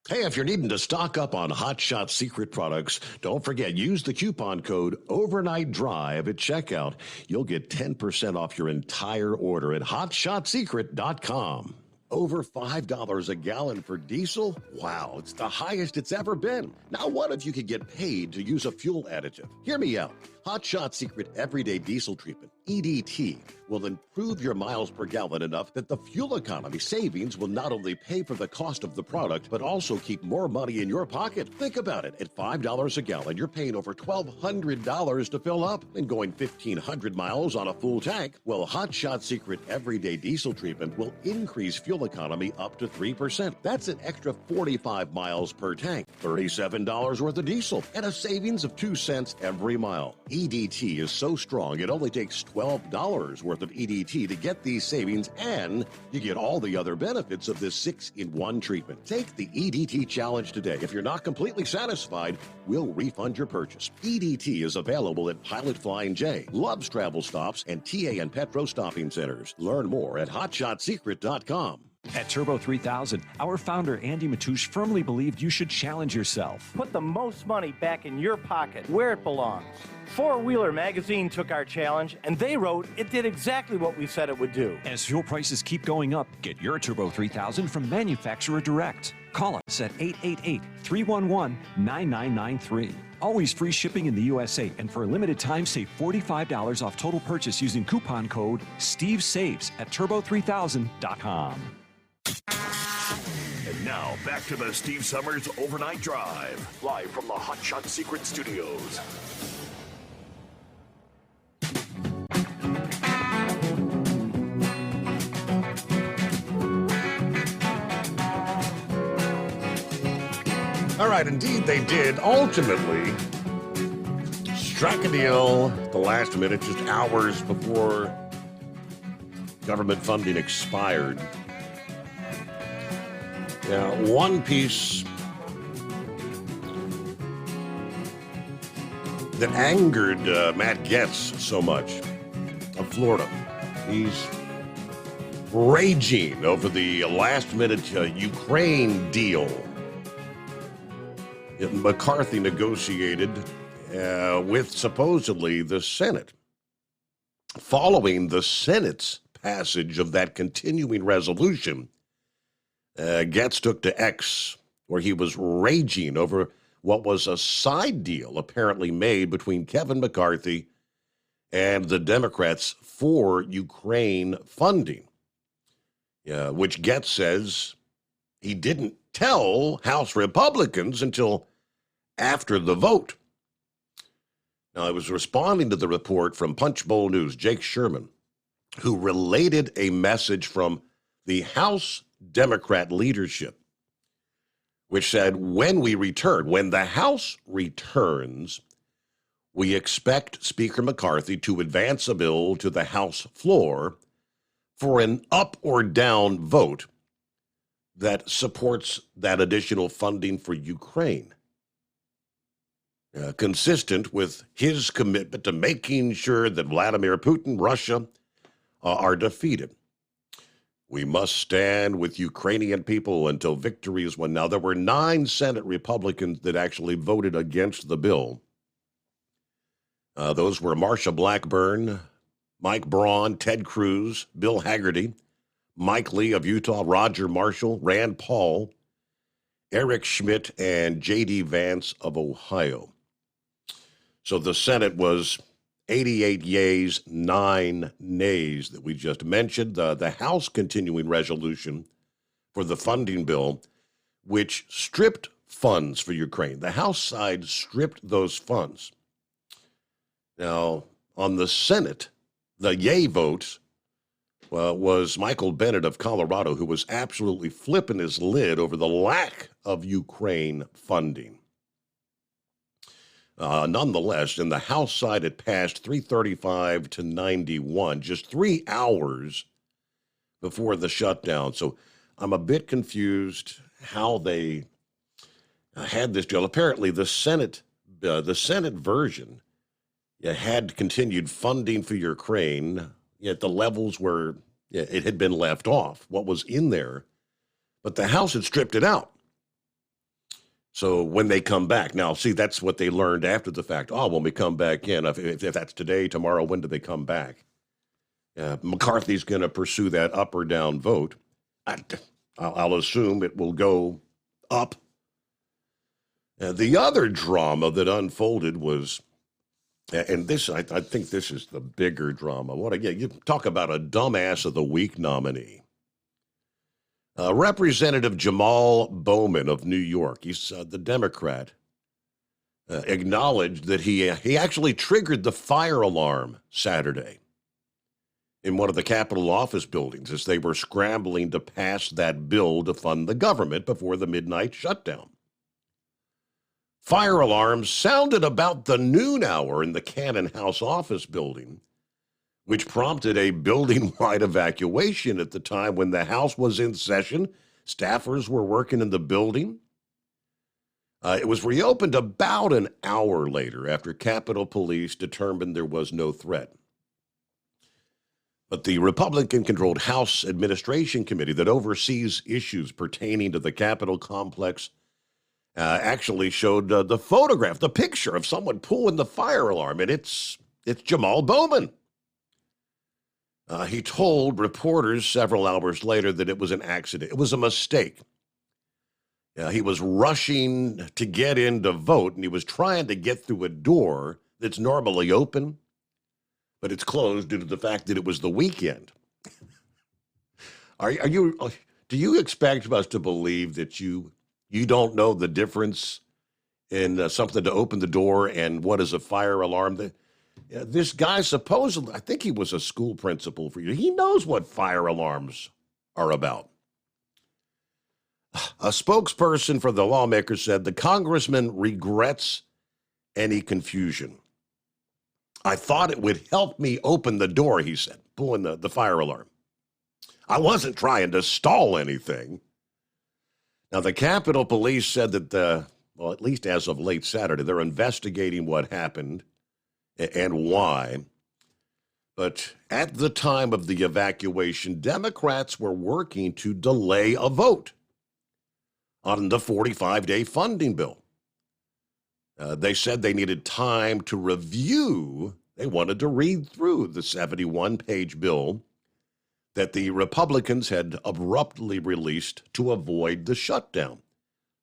Hey, if you're needing to stock up on Hot Shot Secret products, don't forget, use the coupon code Overnight Drive at checkout. You'll get 10% off your entire order at hotshotsecret.com. Over $5 a gallon for diesel? Wow, it's the highest it's ever been. Now, what if you could get paid to use a fuel additive? Hear me out. Hot Shot Secret Everyday Diesel Treatment, EDT, will improve your miles per gallon enough that the fuel economy savings will not only pay for the cost of the product, but also keep more money in your pocket. Think about it. At $5 a gallon, you're paying over $1,200 to fill up and going 1,500 miles on a full tank. Well, Hot Shot Secret Everyday Diesel Treatment will increase fuel economy up to 3%. That's an extra 45 miles per tank, $37 worth of diesel, and a savings of 2 cents every mile. EDT is so strong, it only takes $12 worth of EDT to get these savings, and you get all the other benefits of this 6-in-1 treatment. Take the EDT challenge today. If you're not completely satisfied, we'll refund your purchase. EDT is available at Pilot Flying J, Love's Travel Stops, and TA and Petro Stopping Centers. Learn more at hotshotsecret.com. At Turbo 3000, our founder Andy Matoush firmly believed you should challenge yourself. Put the most money back in your pocket, where it belongs. Four Wheeler Magazine took our challenge, and they wrote it did exactly what we said it would do. As fuel prices keep going up, get your Turbo 3000 from manufacturer direct. Call us at 888-311-9993. Always free shipping in the USA, and for a limited time, save $45 off total purchase using coupon code STEVESAVES at turbo3000.com. And now, back to the Steve Summers Overnight Drive, live from the Hot Shot Secret Studios. All right, indeed they did. Ultimately, struck a deal at the last minute, just hours before government funding expired. Yeah, one piece that angered Matt Gaetz so much of Florida. He's raging over the last-minute Ukraine deal that McCarthy negotiated with supposedly the Senate. Following the Senate's passage of that continuing resolution, Gaetz took to X, where he was raging over what was a side deal apparently made between Kevin McCarthy and the Democrats for Ukraine funding, which Gaetz says he didn't tell House Republicans until after the vote. Now, I was responding to the report from Punchbowl News, Jake Sherman, who related a message from the House Democrat leadership, which said, when the House returns, we expect Speaker McCarthy to advance a bill to the House floor for an up or down vote that supports that additional funding for Ukraine, consistent with his commitment to making sure that Vladimir Putin, Russia, are defeated. We must stand with Ukrainian people until victory is won. Now, there were 9 Senate Republicans that actually voted against the bill. Those were Marsha Blackburn, Mike Braun, Ted Cruz, Bill Hagerty, Mike Lee of Utah, Roger Marshall, Rand Paul, Eric Schmidt, and J.D. Vance of Ohio. So the Senate was 88 yays, 9 nays that we just mentioned. The House continuing resolution for the funding bill, which stripped funds for Ukraine. The House side stripped those funds. Now, on the Senate, the yay vote was Michael Bennet of Colorado, who was absolutely flipping his lid over the lack of Ukraine funding. Nonetheless, in the House side, it passed 335 to 91, just 3 hours before the shutdown. So I'm a bit confused how they had this deal. Apparently, the Senate version had continued funding for Ukraine at the levels where it had been left off, what was in there, but the House had stripped it out. So when they come back, now, see, that's what they learned after the fact. Oh, when we come back in, if that's today, tomorrow, when do they come back? McCarthy's going to pursue that up or down vote. I'll assume it will go up. The other drama that unfolded was, and this, I think this is the bigger drama. You talk about a dumbass of the week nominee. Representative Jamal Bowman of New York, he's the Democrat, acknowledged that he actually triggered the fire alarm Saturday in one of the Capitol office buildings as they were scrambling to pass that bill to fund the government before the midnight shutdown. Fire alarms sounded about the noon hour in the Cannon House office building, which prompted a building-wide evacuation at the time when the House was in session. Staffers were working in the building. It was reopened about an hour later after Capitol Police determined there was no threat. But the Republican-controlled House Administration Committee that oversees issues pertaining to the Capitol complex actually showed the photograph, the picture of someone pulling the fire alarm, and it's Jamal Bowman. He told reporters several hours later that it was an accident. It was a mistake. He was rushing to get in to vote, and he was trying to get through a door that's normally open, but it's closed due to the fact that it was the weekend. Do you expect us to believe that you don't know the difference in something to open the door and what is a fire alarm? This guy supposedly, I think he was a school principal for you. He knows what fire alarms are about. A spokesperson for the lawmaker said the congressman regrets any confusion. I thought it would help me open the door, he said, pulling the fire alarm. I wasn't trying to stall anything. Now, the Capitol Police said that, at least as of late Saturday, they're investigating what happened and why. But at the time of the evacuation, Democrats were working to delay a vote on the 45-day funding bill. They said they needed time to review. They wanted to read through the 71-page bill that the Republicans had abruptly released to avoid the shutdown.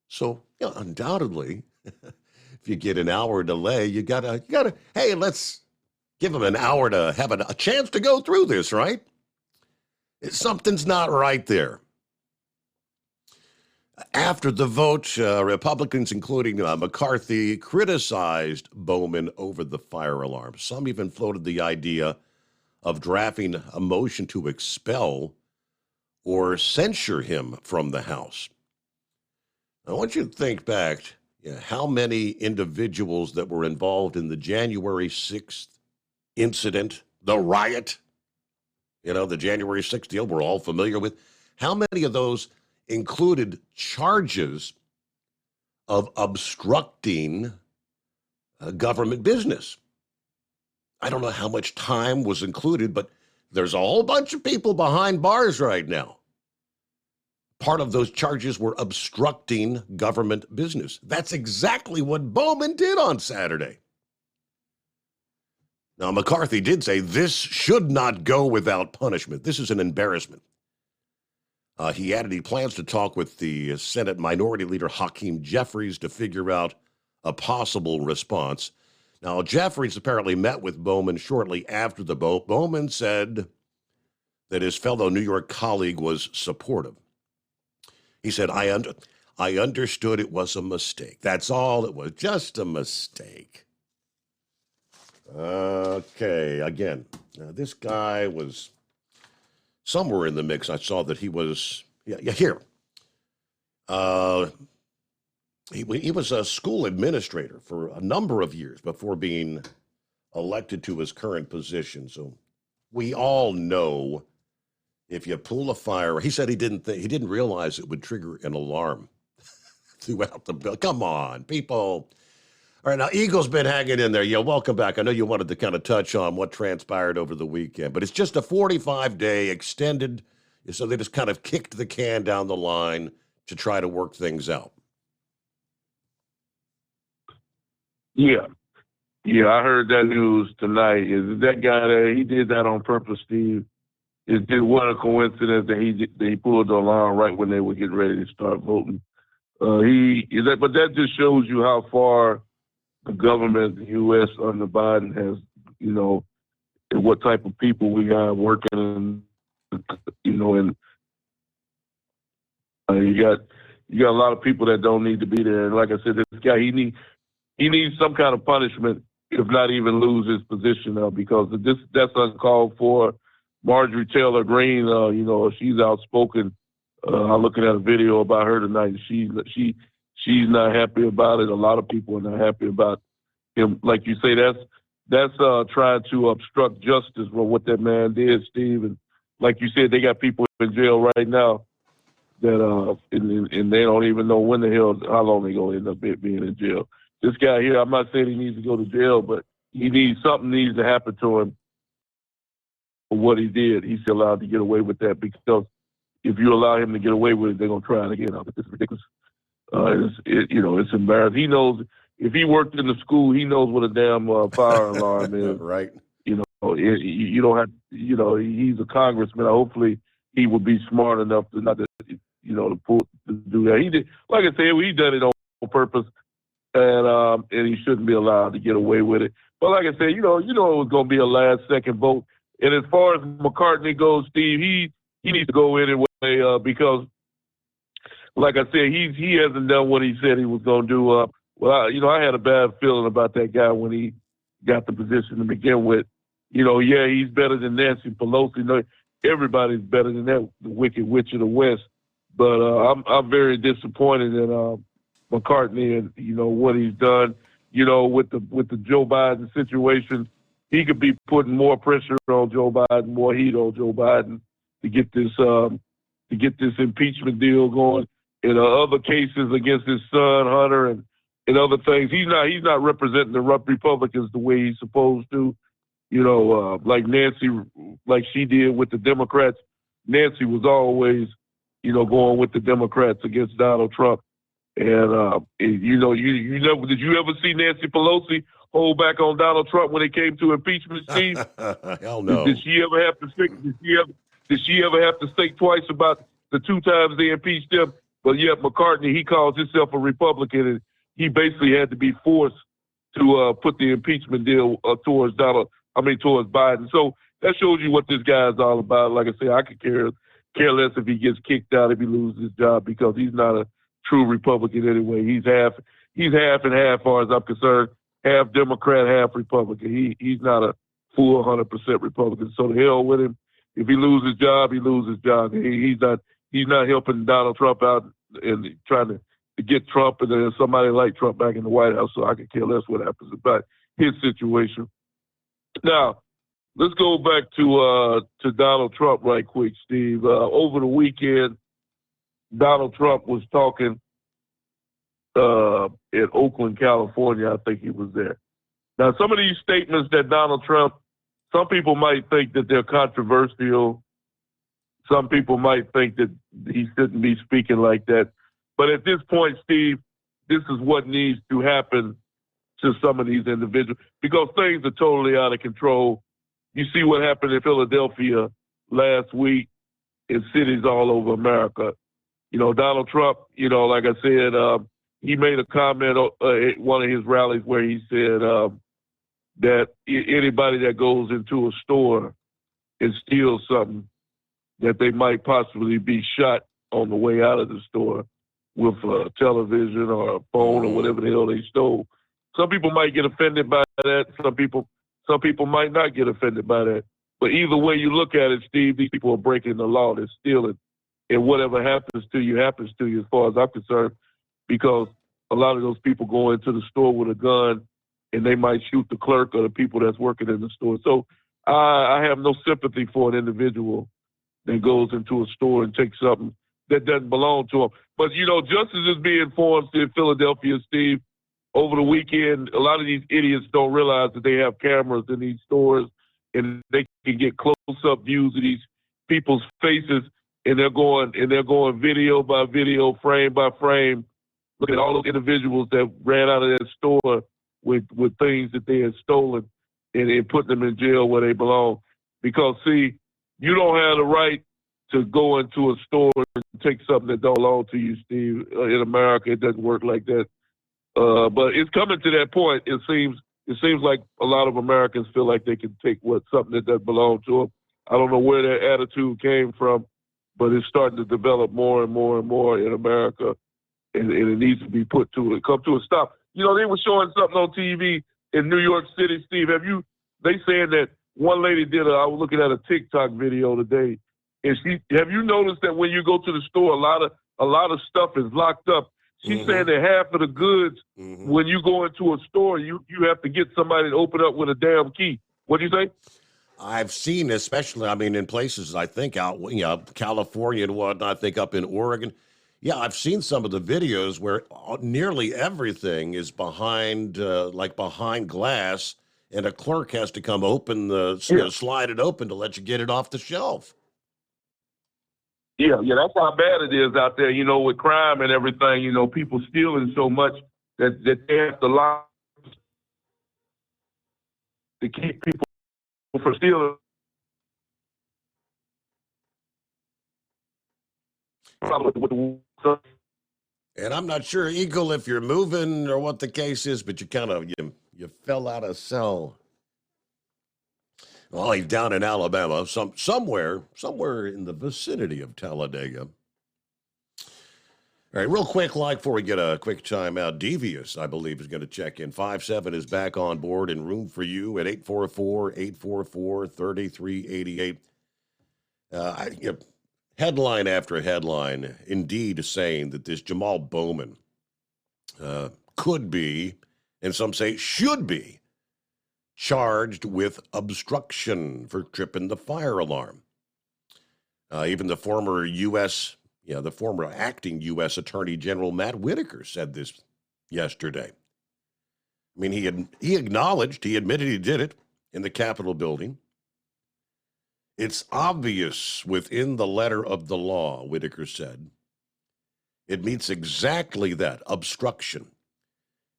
So, undoubtedly, if you get an hour delay, you gotta, hey, let's give them an hour to have a chance to go through this, right? Something's not right there. After the vote, Republicans, including McCarthy, criticized Bowman over the fire alarm. Some even floated the idea of drafting a motion to expel or censure him from the House. I want you to think back how many individuals that were involved in the January 6th incident, the riot, the January 6th deal we're all familiar with. How many of those included charges of obstructing government business? I don't know how much time was included, but there's a whole bunch of people behind bars right now. Part of those charges were obstructing government business. That's exactly what Bowman did on Saturday. Now, McCarthy did say this should not go without punishment. This is an embarrassment. He added he plans to talk with the Senate Minority Leader Hakeem Jeffries to figure out a possible response. Now, Jeffries apparently met with Bowman shortly after the vote. Bowman said that his fellow New York colleague was supportive. He said, I understood it was a mistake. That's all it was, just a mistake. Okay, again, this guy was somewhere in the mix. I saw that he was, here. He was a school administrator for a number of years before being elected to his current position. So we all know if you pull a fire, he said he didn't realize it would trigger an alarm throughout the bill. Come on, people. All right, now Eagle's been hanging in there. Yeah, welcome back. I know you wanted to kind of touch on what transpired over the weekend, but it's just a 45-day extended, so they just kind of kicked the can down the line to try to work things out. Yeah, I heard that news tonight. Is that guy there? He did that on purpose, Steve. It wasn't a coincidence that he pulled the alarm right when they were getting ready to start voting. But that just shows you how far the government, the U.S. under Biden has, and what type of people we got working, and you got a lot of people that don't need to be there. And like I said, this guy, he needs some kind of punishment, if not even lose his position now, because that's uncalled for. Marjorie Taylor Greene, she's outspoken. I'm looking at a video about her tonight. She's not happy about it. A lot of people are not happy about him. Like you say, that's trying to obstruct justice for what that man did, Steve. And like you said, they got people in jail right now that and they don't even know how long they're gonna end up being in jail. This guy here, I'm not saying he needs to go to jail, but something needs to happen to him for what he did. He's allowed to get away with that, because if you allow him to get away with it, they're gonna try it again. It's ridiculous. It's embarrassing. He knows, if he worked in the school, he knows what a damn fire alarm is. Right. You don't have. He's a congressman. Hopefully, he would be smart enough to not to do that. He did. Like I said, he done it on purpose. And he shouldn't be allowed to get away with it. But like I said, it was going to be a last-second vote. And as far as McCartney goes, Steve, he needs to go anyway because, like I said, he hasn't done what he said he was going to do. I had a bad feeling about that guy when he got the position to begin with. He's better than Nancy Pelosi. Everybody's better than that, the Wicked Witch of the West. But I'm very disappointed in McCartney and what he's done. With the Joe Biden situation, he could be putting more pressure on Joe Biden, more heat on Joe Biden to get this impeachment deal going. In other cases against his son Hunter and other things, he's not representing the Republicans the way he's supposed to. Like Nancy, like she did with the Democrats. Nancy was always, going with the Democrats against Donald Trump. And you never did you ever see Nancy Pelosi hold back on Donald Trump when it came to impeachment, Steve? Hell no. Did she ever have to think? Did she ever have to think twice about the two times they impeached him? But yet McCartney, he calls himself a Republican, and he basically had to be forced to put the impeachment deal towards Biden. So that shows you what this guy is all about. Like I say, I could care less if he gets kicked out, if he loses his job, because he's not a true Republican anyway. He's half and half, as far as I'm concerned. Half Democrat, half Republican. He's not a full 100% Republican. So the hell with him. If he loses his job, he loses his job. He's not helping Donald Trump out and trying to get Trump and then somebody like Trump back in the White House. So I could care less what happens about his situation. Now, let's go back to Donald Trump right quick, Steve. Over the weekend, Donald Trump was talking in Oakland, California. I think he was there. Now, some of these statements that Donald Trump, some people might think that they're controversial. Some people might think that he shouldn't be speaking like that. But at this point, Steve, this is what needs to happen to some of these individuals, because things are totally out of control. You see what happened in Philadelphia last week, in cities all over America. Donald Trump, like I said, he made a comment at one of his rallies where he said that anybody that goes into a store and steals something, that they might possibly be shot on the way out of the store with a television or a phone or whatever the hell they stole. Some people might get offended by that. Some people might not get offended by that. But either way you look at it, Steve, these people are breaking the law. They're stealing. And whatever happens to you as far as I'm concerned, because a lot of those people go into the store with a gun and they might shoot the clerk or the people that's working in the store. So I have no sympathy for an individual that goes into a store and takes something that doesn't belong to them. But, justice is being formed in Philadelphia, Steve. Over the weekend, a lot of these idiots don't realize that they have cameras in these stores and they can get close-up views of these people's faces, and they're going video by video, frame by frame, looking at all those individuals that ran out of that store with things that they had stolen and putting them in jail where they belong. Because, see, you don't have the right to go into a store and take something that don't belong to you, Steve. In America, it doesn't work like that. But it's coming to that point. It seems like a lot of Americans feel like they can take something that doesn't belong to them. I don't know where that attitude came from, but it's starting to develop more and more and more in America, and it needs to be come to a stop. They were showing something on TV in New York City, Steve. They saying that one lady I was looking at a TikTok video today, and have you noticed that when you go to the store, a lot of stuff is locked up? She's saying that half of the goods, when you go into a store, you have to get somebody to open up with a damn key. What do you say? I've seen, especially, in places, I think out, California and whatnot, I think up in Oregon. Yeah, I've seen some of the videos where nearly everything is behind glass, and a clerk has to come open slide it open to let you get it off the shelf. Yeah, that's how bad it is out there, with crime and everything, people stealing so much that they have to lock to keep people from stealing. And I'm not sure, Eagle, if you're moving or what the case is, but you fell out of cell. Well, he's down in Alabama, somewhere in the vicinity of Talladega. All right, real quick, before we get a quick timeout, Devious, I believe, is going to check in. 5-7 is back on board and room for you at 844-844-3388. Headline after headline, indeed saying that this Jamal Bowman could be, and some say should be, charged with obstruction for tripping the fire alarm. Even the former acting U.S. Attorney General Matt Whitaker said this yesterday. He admitted he did it in the Capitol building. It's obvious within the letter of the law, Whitaker said. It meets exactly that, obstruction.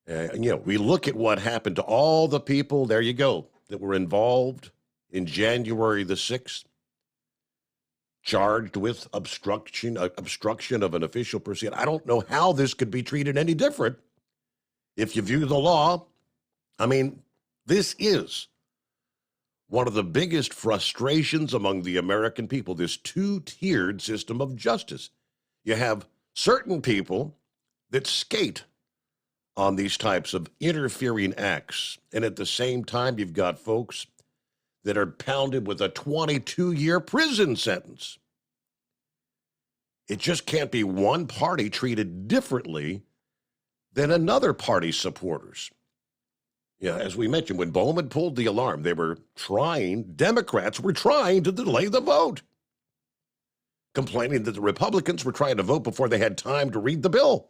We look at what happened to all the people, there you go, that were involved in January the 6th, charged with obstruction of an official proceeding. I don't know how this could be treated any different if you view the law. This is one of the biggest frustrations among the American people, this two-tiered system of justice. You have certain people that skate on these types of interfering acts. And at the same time, you've got folks that are pounded with a 22-year prison sentence. It just can't be one party treated differently than another party's supporters. As we mentioned, when Bowman pulled the alarm, Democrats were trying to delay the vote, complaining that the Republicans were trying to vote before they had time to read the bill.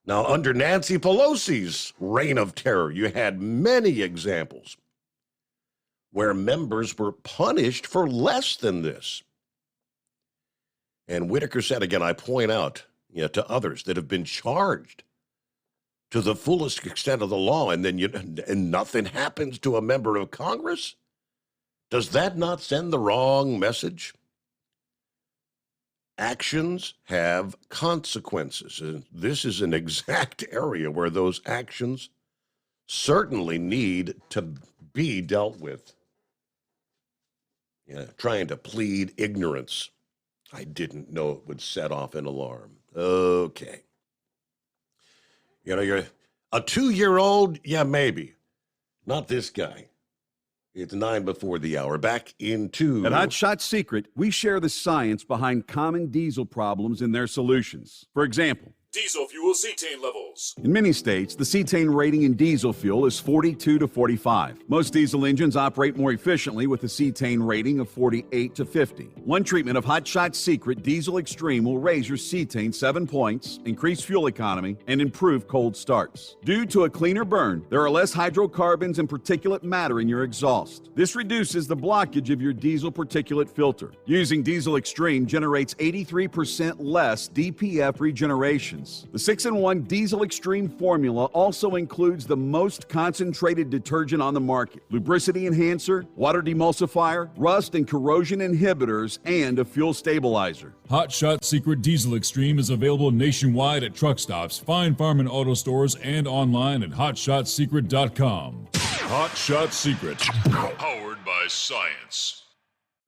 Now, under Nancy Pelosi's reign of terror, you had many examples where members were punished for less than this. And Whitaker said, again, I point out to others that have been charged to the fullest extent of the law, and then and nothing happens to a member of Congress? Does that not send the wrong message? Actions have consequences, and this is an exact area where those actions certainly need to be dealt with. Yeah, trying to plead ignorance. I didn't know it would set off an alarm. Okay. You know, you're a 2-year-old? Yeah, maybe. Not this guy. It's 9 before the hour. Back into... At Hot Shot Secret, we share the science behind common diesel problems and their solutions. For example, Diesel fuel cetane levels. in many states, the cetane rating in diesel fuel is 42 to 45. Most diesel engines operate more efficiently with a cetane rating of 48 to 50. One treatment of Hot Shot Secret Diesel Extreme will raise your cetane 7 points, increase fuel economy, and improve cold starts. Due to a cleaner burn, there are less hydrocarbons and particulate matter in your exhaust. This reduces the blockage of your diesel particulate filter. Using Diesel Extreme generates 83% less DPF regeneration. The 6-in-1 Diesel Extreme formula also includes the most concentrated detergent on the market, lubricity enhancer, water demulsifier, rust and corrosion inhibitors, and a fuel stabilizer. Hot Shot Secret Diesel Extreme is available nationwide at truck stops, Fine Farm and auto stores, and online at hotshotsecret.com. Hot Shot Secret, powered by science.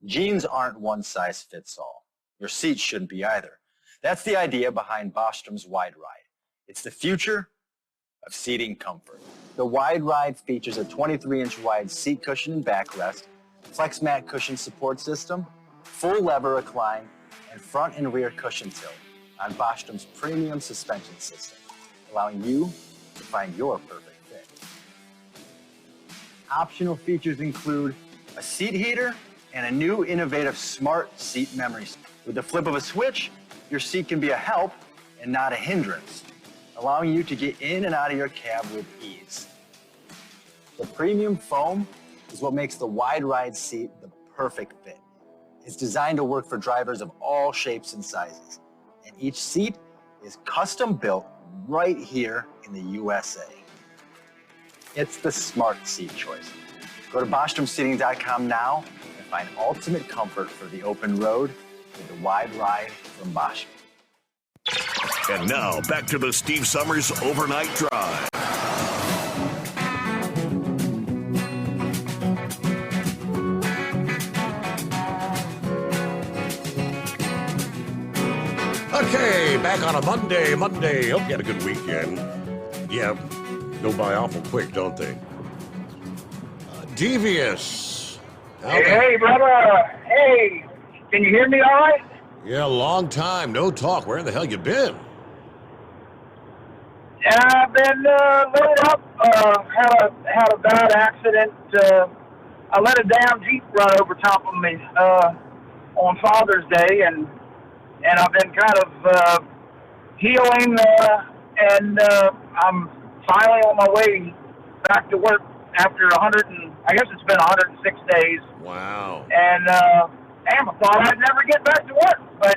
Jeans aren't one size fits all. Your seat shouldn't be either. That's the idea behind Bostrom's Wide Ride. It's the future of seating comfort. The Wide Ride features a 23-inch wide seat cushion and backrest, flex mat cushion support system, full lever recline, and front and rear cushion tilt on Bostrom's premium suspension system, allowing you to find your perfect fit. Optional features include a seat heater and a new innovative smart seat memory. With the flip of a switch, your seat can be a help and not a hindrance, allowing you to get in and out of your cab with ease. The premium foam is what makes the Wide Ride seat the perfect fit. It's designed to work for drivers of all shapes and sizes, and each seat is custom built right here in the USA. It's the smart seat choice. Go to BostromSeating.com now and find ultimate comfort for the open road with the Wide Ride from Bostrom. And now, back to the Steve Summers Overnight Drive. Okay, back on a Monday. Hope you had a good weekend. Yeah, go by awful quick, don't they? Devious. Hey, brother. Hey. Can you hear me all right? Yeah, long time, no talk. Where the hell you been? I've been loaded up. Had a bad accident. I let a damn Jeep run over top of me on Father's Day, and I've been kind of healing, and I'm finally on my way back to work after I guess it's been 106 days. Wow. And damn, I thought I'd never get back to work, but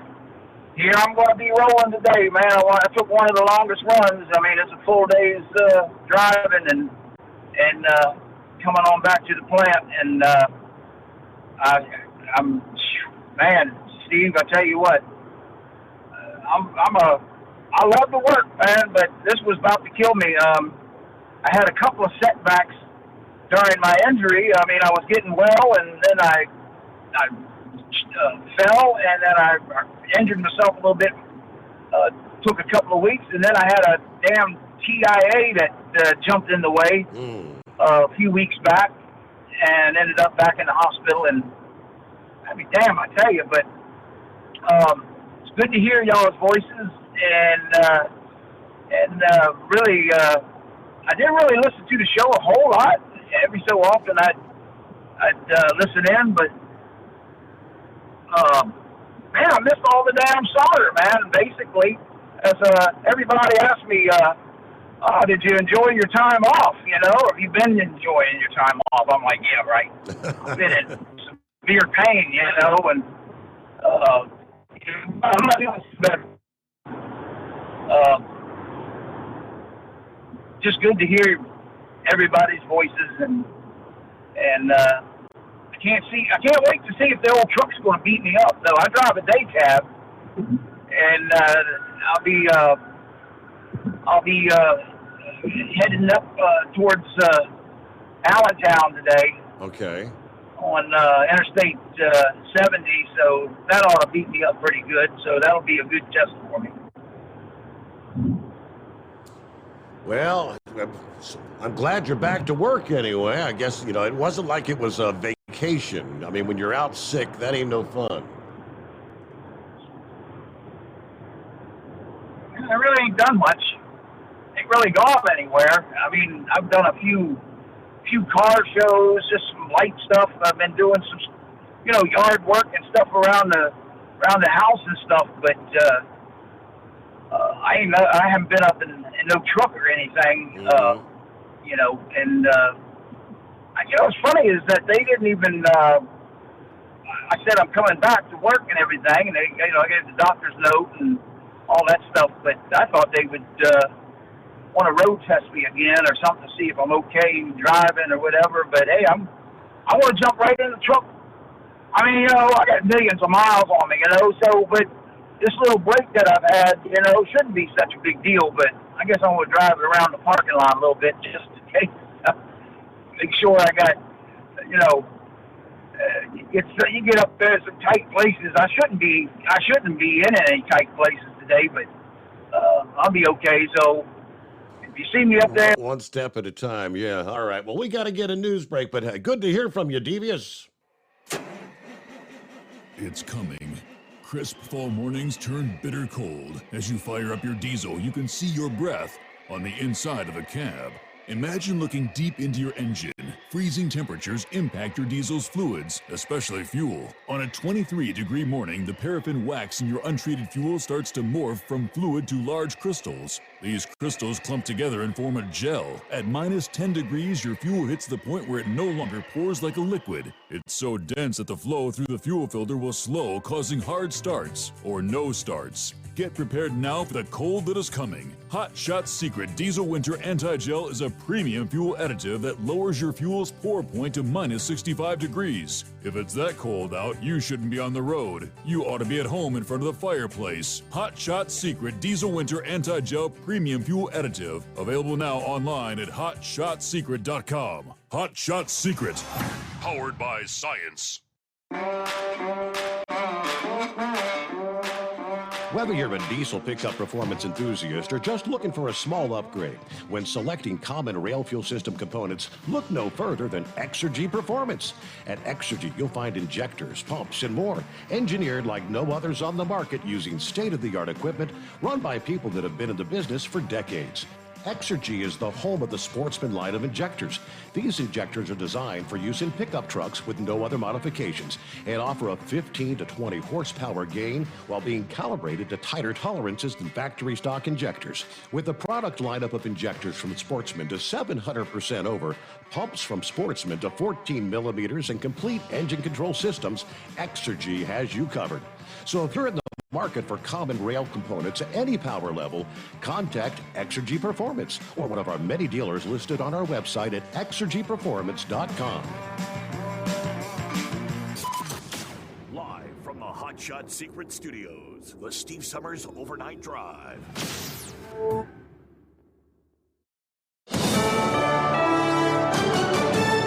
here I'm going to be rolling today, man. I took one of the longest runs. I mean, it's a full day's driving and coming on back to the plant. And I'm man, Steve, I tell you what, I love the work, man, but this was about to kill me. I had a couple of setbacks during my injury. I mean, I was getting well, and then I fell, and then I injured myself a little bit. Took a couple of weeks, and then I had a damn TIA that jumped in the way a few weeks back, and ended up back in the hospital. And I mean, damn, I tell you, but it's good to hear y'all's voices, and really, I didn't really listen to the show a whole lot. Every so often, I'd listen in, but man, I missed all the damn solder, man. Basically, as everybody asked me, did you enjoy your time off? You know, or have you been enjoying your time off? I'm like, yeah, right. I've been in severe pain, you know, and I'm not feeling better. Just good to hear everybody's voices, and I can't wait to see if the old truck's going to beat me up. Though I drive a day cab, and I'll be heading up towards Allentown today Okay. on Interstate 70, so that ought to beat me up pretty good. So that'll be a good test for me. Well, I'm glad you're back to work anyway. I guess, you know, it wasn't like it was a vacation. I mean, when you're out sick, that ain't no fun. I really ain't done much. Ain't really gone anywhere. I mean, I've done a few car shows, just some light stuff. I've been doing some, you know, yard work and stuff around the house and stuff. But I haven't been up in no truck or anything. You know, and you know, what's funny is that they didn't even. I said I'm coming back to work and everything, and they, you know, I gave the doctor's note and all that stuff. But I thought they would want to road test me again or something to see if I'm okay driving or whatever. But hey, I want to jump right in the truck. I mean, you know, I got millions of miles on me, you know. So, but this little break that I've had, you know, shouldn't be such a big deal. But I guess I'm going to drive it around the parking lot a little bit just in case. Make sure I got, you know, you get up there some tight places. I shouldn't be in any tight places today, but I'll be okay. So if you see me up there, one step at a time. Yeah. All right. Well, we got to get a news break, but good to hear from you, Devious. It's coming. Crisp fall mornings turn bitter cold. As you fire up your diesel, you can see your breath on the inside of the cab. Imagine looking deep into your engine. Freezing temperatures impact your diesel's fluids, especially fuel. On a 23-degree morning, the paraffin wax in your untreated fuel starts to morph from fluid to large crystals. These crystals clump together and form a gel. At minus 10 degrees, your fuel hits the point where it no longer pours like a liquid. It's so dense that the flow through the fuel filter will slow, causing hard starts or no starts. Get prepared now for the cold that is coming. Hot Shot Secret Diesel Winter Anti-Gel is a premium fuel additive that lowers your fuel's pour point to minus 65 degrees. If it's that cold out, you shouldn't be on the road. You ought to be at home in front of the fireplace. Hot Shot Secret Diesel Winter Anti-Gel Premium Fuel Additive. Available now online at hotshotsecret.com. Hot Shot Secret. Powered by science. Whether you're a diesel pickup performance enthusiast or just looking for a small upgrade, when selecting common rail fuel system components, look no further than Exergy Performance. At Exergy, you'll find injectors, pumps, and more, engineered like no others on the market using state-of-the-art equipment run by people that have been in the business for decades. Exergy is the home of the Sportsman line of injectors. These injectors are designed for use in pickup trucks with no other modifications and offer a 15 to 20 horsepower gain while being calibrated to tighter tolerances than factory stock injectors. With a product lineup of injectors from Sportsman to 700% over, pumps from Sportsman to 14 millimeters, and complete engine control systems, Exergy has you covered. So if you're in the market for common rail components at any power level, contact Exergy Performance or one of our many dealers listed on our website at exergyperformance.com. Live from the Hot Shot Secret Studios, the Steve Summers Overnight Drive.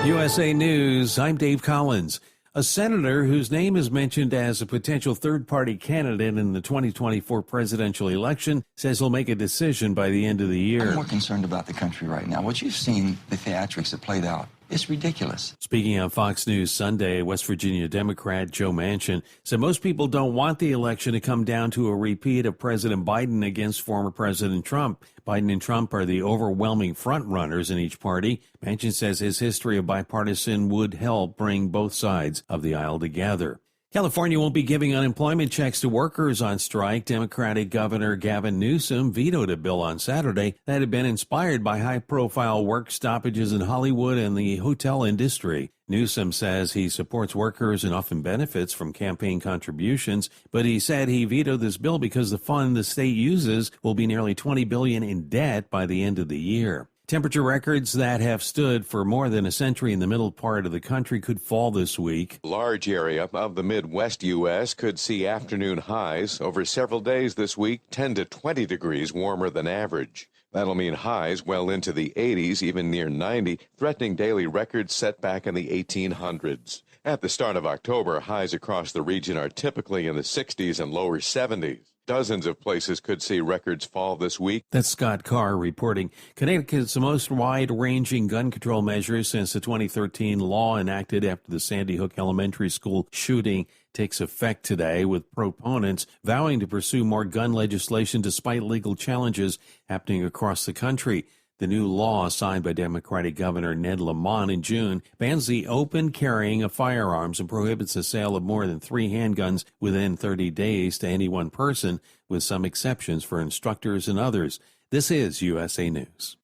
USA News, I'm Dave Collins. A senator whose name is mentioned as a potential third-party candidate in the 2024 presidential election says he'll make a decision by the end of the year. I'm more concerned about the country right now. What you've seen, the theatrics that played out, it's ridiculous. Speaking on Fox News Sunday, West Virginia Democrat Joe Manchin said most people don't want the election to come down to a repeat of President Biden against former President Trump. Biden and Trump are the overwhelming front runners in each party. Manchin says his history of bipartisan would help bring both sides of the aisle together. California won't be giving unemployment checks to workers on strike. Democratic Governor Gavin Newsom vetoed a bill on Saturday that had been inspired by high-profile work stoppages in Hollywood and the hotel industry. Newsom says he supports workers and often benefits from campaign contributions, but he said he vetoed this bill because the fund the state uses will be nearly $20 billion in debt by the end of the year. Temperature records that have stood for more than a century in the middle part of the country could fall this week. Large area of the Midwest U.S. could see afternoon highs over several days this week, 10 to 20 degrees warmer than average. That'll mean highs well into the 80s, even near 90, threatening daily records set back in the 1800s. At the start of October, highs across the region are typically in the 60s and lower 70s. Dozens of places could see records fall this week. That's Scott Carr reporting. Connecticut's the most wide-ranging gun control measures since the 2013 law enacted after the Sandy Hook Elementary School shooting takes effect today, with proponents vowing to pursue more gun legislation despite legal challenges happening across the country. The new law, signed by Democratic Governor Ned Lamont in June, bans the open carrying of firearms and prohibits the sale of more than 3 handguns within 30 days to any one person, with some exceptions for instructors and others. This is USA News.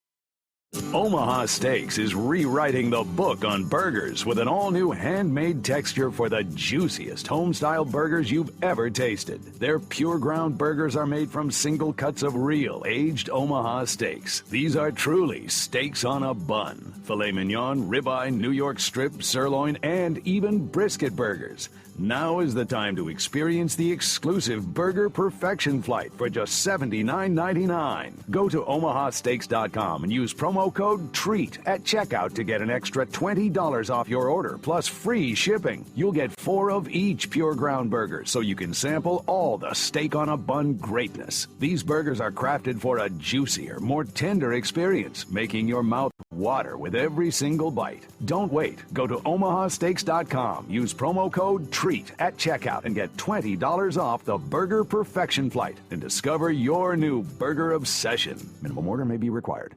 Omaha Steaks is rewriting the book on burgers with an all-new handmade texture for the juiciest home-style burgers you've ever tasted. Their pure ground burgers are made from single cuts of real, aged Omaha steaks. These are truly steaks on a bun. Filet mignon, ribeye, New York strip, sirloin, and even brisket burgers. Now is the time to experience the exclusive Burger Perfection Flight for just $79.99. Go to omahasteaks.com and use promo code TREAT at checkout to get an extra $20 off your order, plus free shipping. You'll get 4 of each pure ground burger, so you can sample all the steak on a bun greatness. These burgers are crafted for a juicier, more tender experience, making your mouth water with every single bite. Don't wait. Go to omahasteaks.com. Use promo code TREAT at checkout and get $20 off the Burger Perfection Flight and discover your new burger obsession. Minimum order may be required.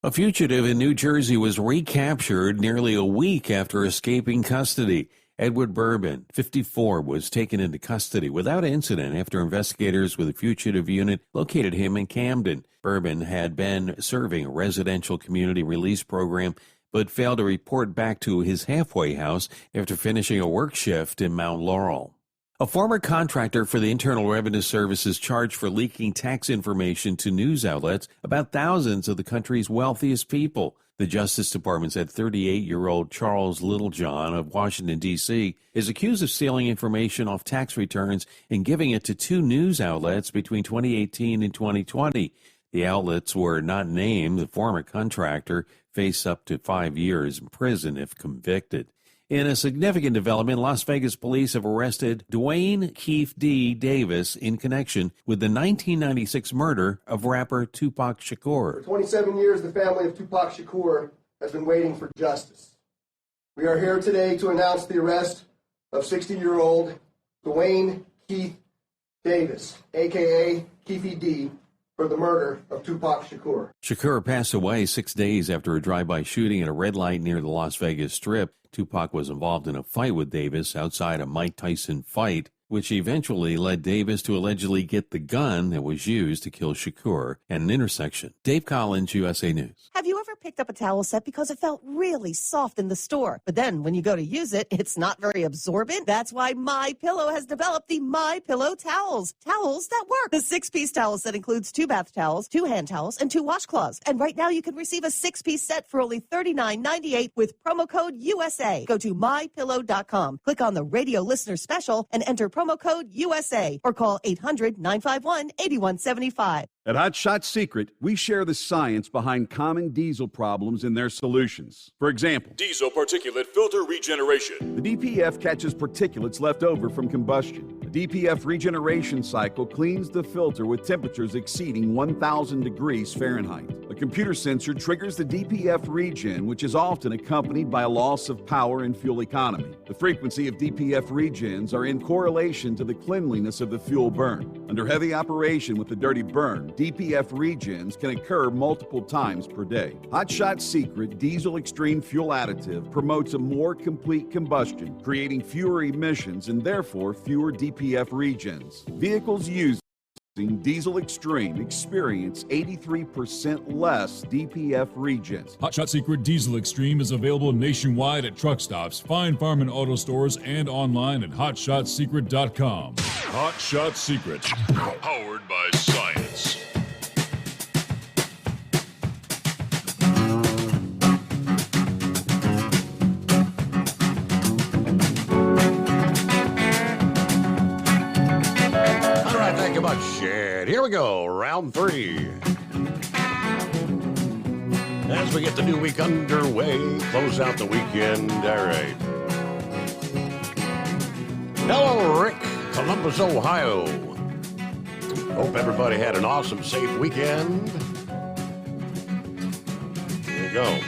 A fugitive in New Jersey was recaptured nearly a week after escaping custody. Edward Bourbon, 54, was taken into custody without incident after investigators with a fugitive unit located him in Camden. Bourbon had been serving a residential community release program, but failed to report back to his halfway house after finishing a work shift in Mount Laurel. A former contractor for the Internal Revenue Service is charged for leaking tax information to news outlets about thousands of the country's wealthiest people. The Justice Department said 38-year-old Charles Littlejohn of Washington, D.C., is accused of stealing information off tax returns and giving it to 2 news outlets between 2018 and 2020. The outlets were not named. The former contractor faced up to 5 years in prison if convicted. In a significant development, Las Vegas police have arrested Dwayne Keith D. Davis in connection with the 1996 murder of rapper Tupac Shakur. For 27 years, the family of Tupac Shakur has been waiting for justice. We are here today to announce the arrest of 60-year-old Dwayne Keith Davis, a.k.a. Keefy D., for the murder of Tupac Shakur. Shakur passed away 6 days after a drive-by shooting at a red light near the Las Vegas Strip. Tupac was involved in a fight with Davis outside a Mike Tyson fight, which eventually led Davis to allegedly get the gun that was used to kill Shakur at an intersection. Dave Collins, USA News. Have you ever picked up a towel set because it felt really soft in the store, but then when you go to use it, it's not very absorbent? That's why MyPillow has developed the MyPillow towels. Towels that work. The 6-piece towel set includes 2 bath towels, 2 hand towels, and 2 washcloths. And right now you can receive a 6-piece set for only $39.98 with promo code USA. Go to MyPillow.com, click on the radio listener special, and enter promo code USA, or call 800-951-8175. At Hot Shot Secret, we share the science behind common diesel problems and their solutions. For example, diesel particulate filter regeneration. The DPF catches particulates left over from combustion. The DPF regeneration cycle cleans the filter with temperatures exceeding 1,000 degrees Fahrenheit. A computer sensor triggers the DPF regen, which is often accompanied by a loss of power and fuel economy. The frequency of DPF regens are in correlation to the cleanliness of the fuel burn. Under heavy operation with the dirty burn, DPF regens can occur multiple times per day. Hot Shot Secret Diesel Extreme Fuel Additive promotes a more complete combustion, creating fewer emissions and therefore fewer DPF regens. Vehicles using Diesel Extreme experience 83% less DPF regens. Hot Shot Secret Diesel Extreme is available nationwide at truck stops, Fine Farm and auto stores, and online at hotshotsecret.com. Hot Shot Secret, powered by science. much. And here we go, round 3. As we get the new week underway, close out the weekend. All right. Hello, Rick, Columbus, Ohio. Hope everybody had an awesome, safe weekend. There you go.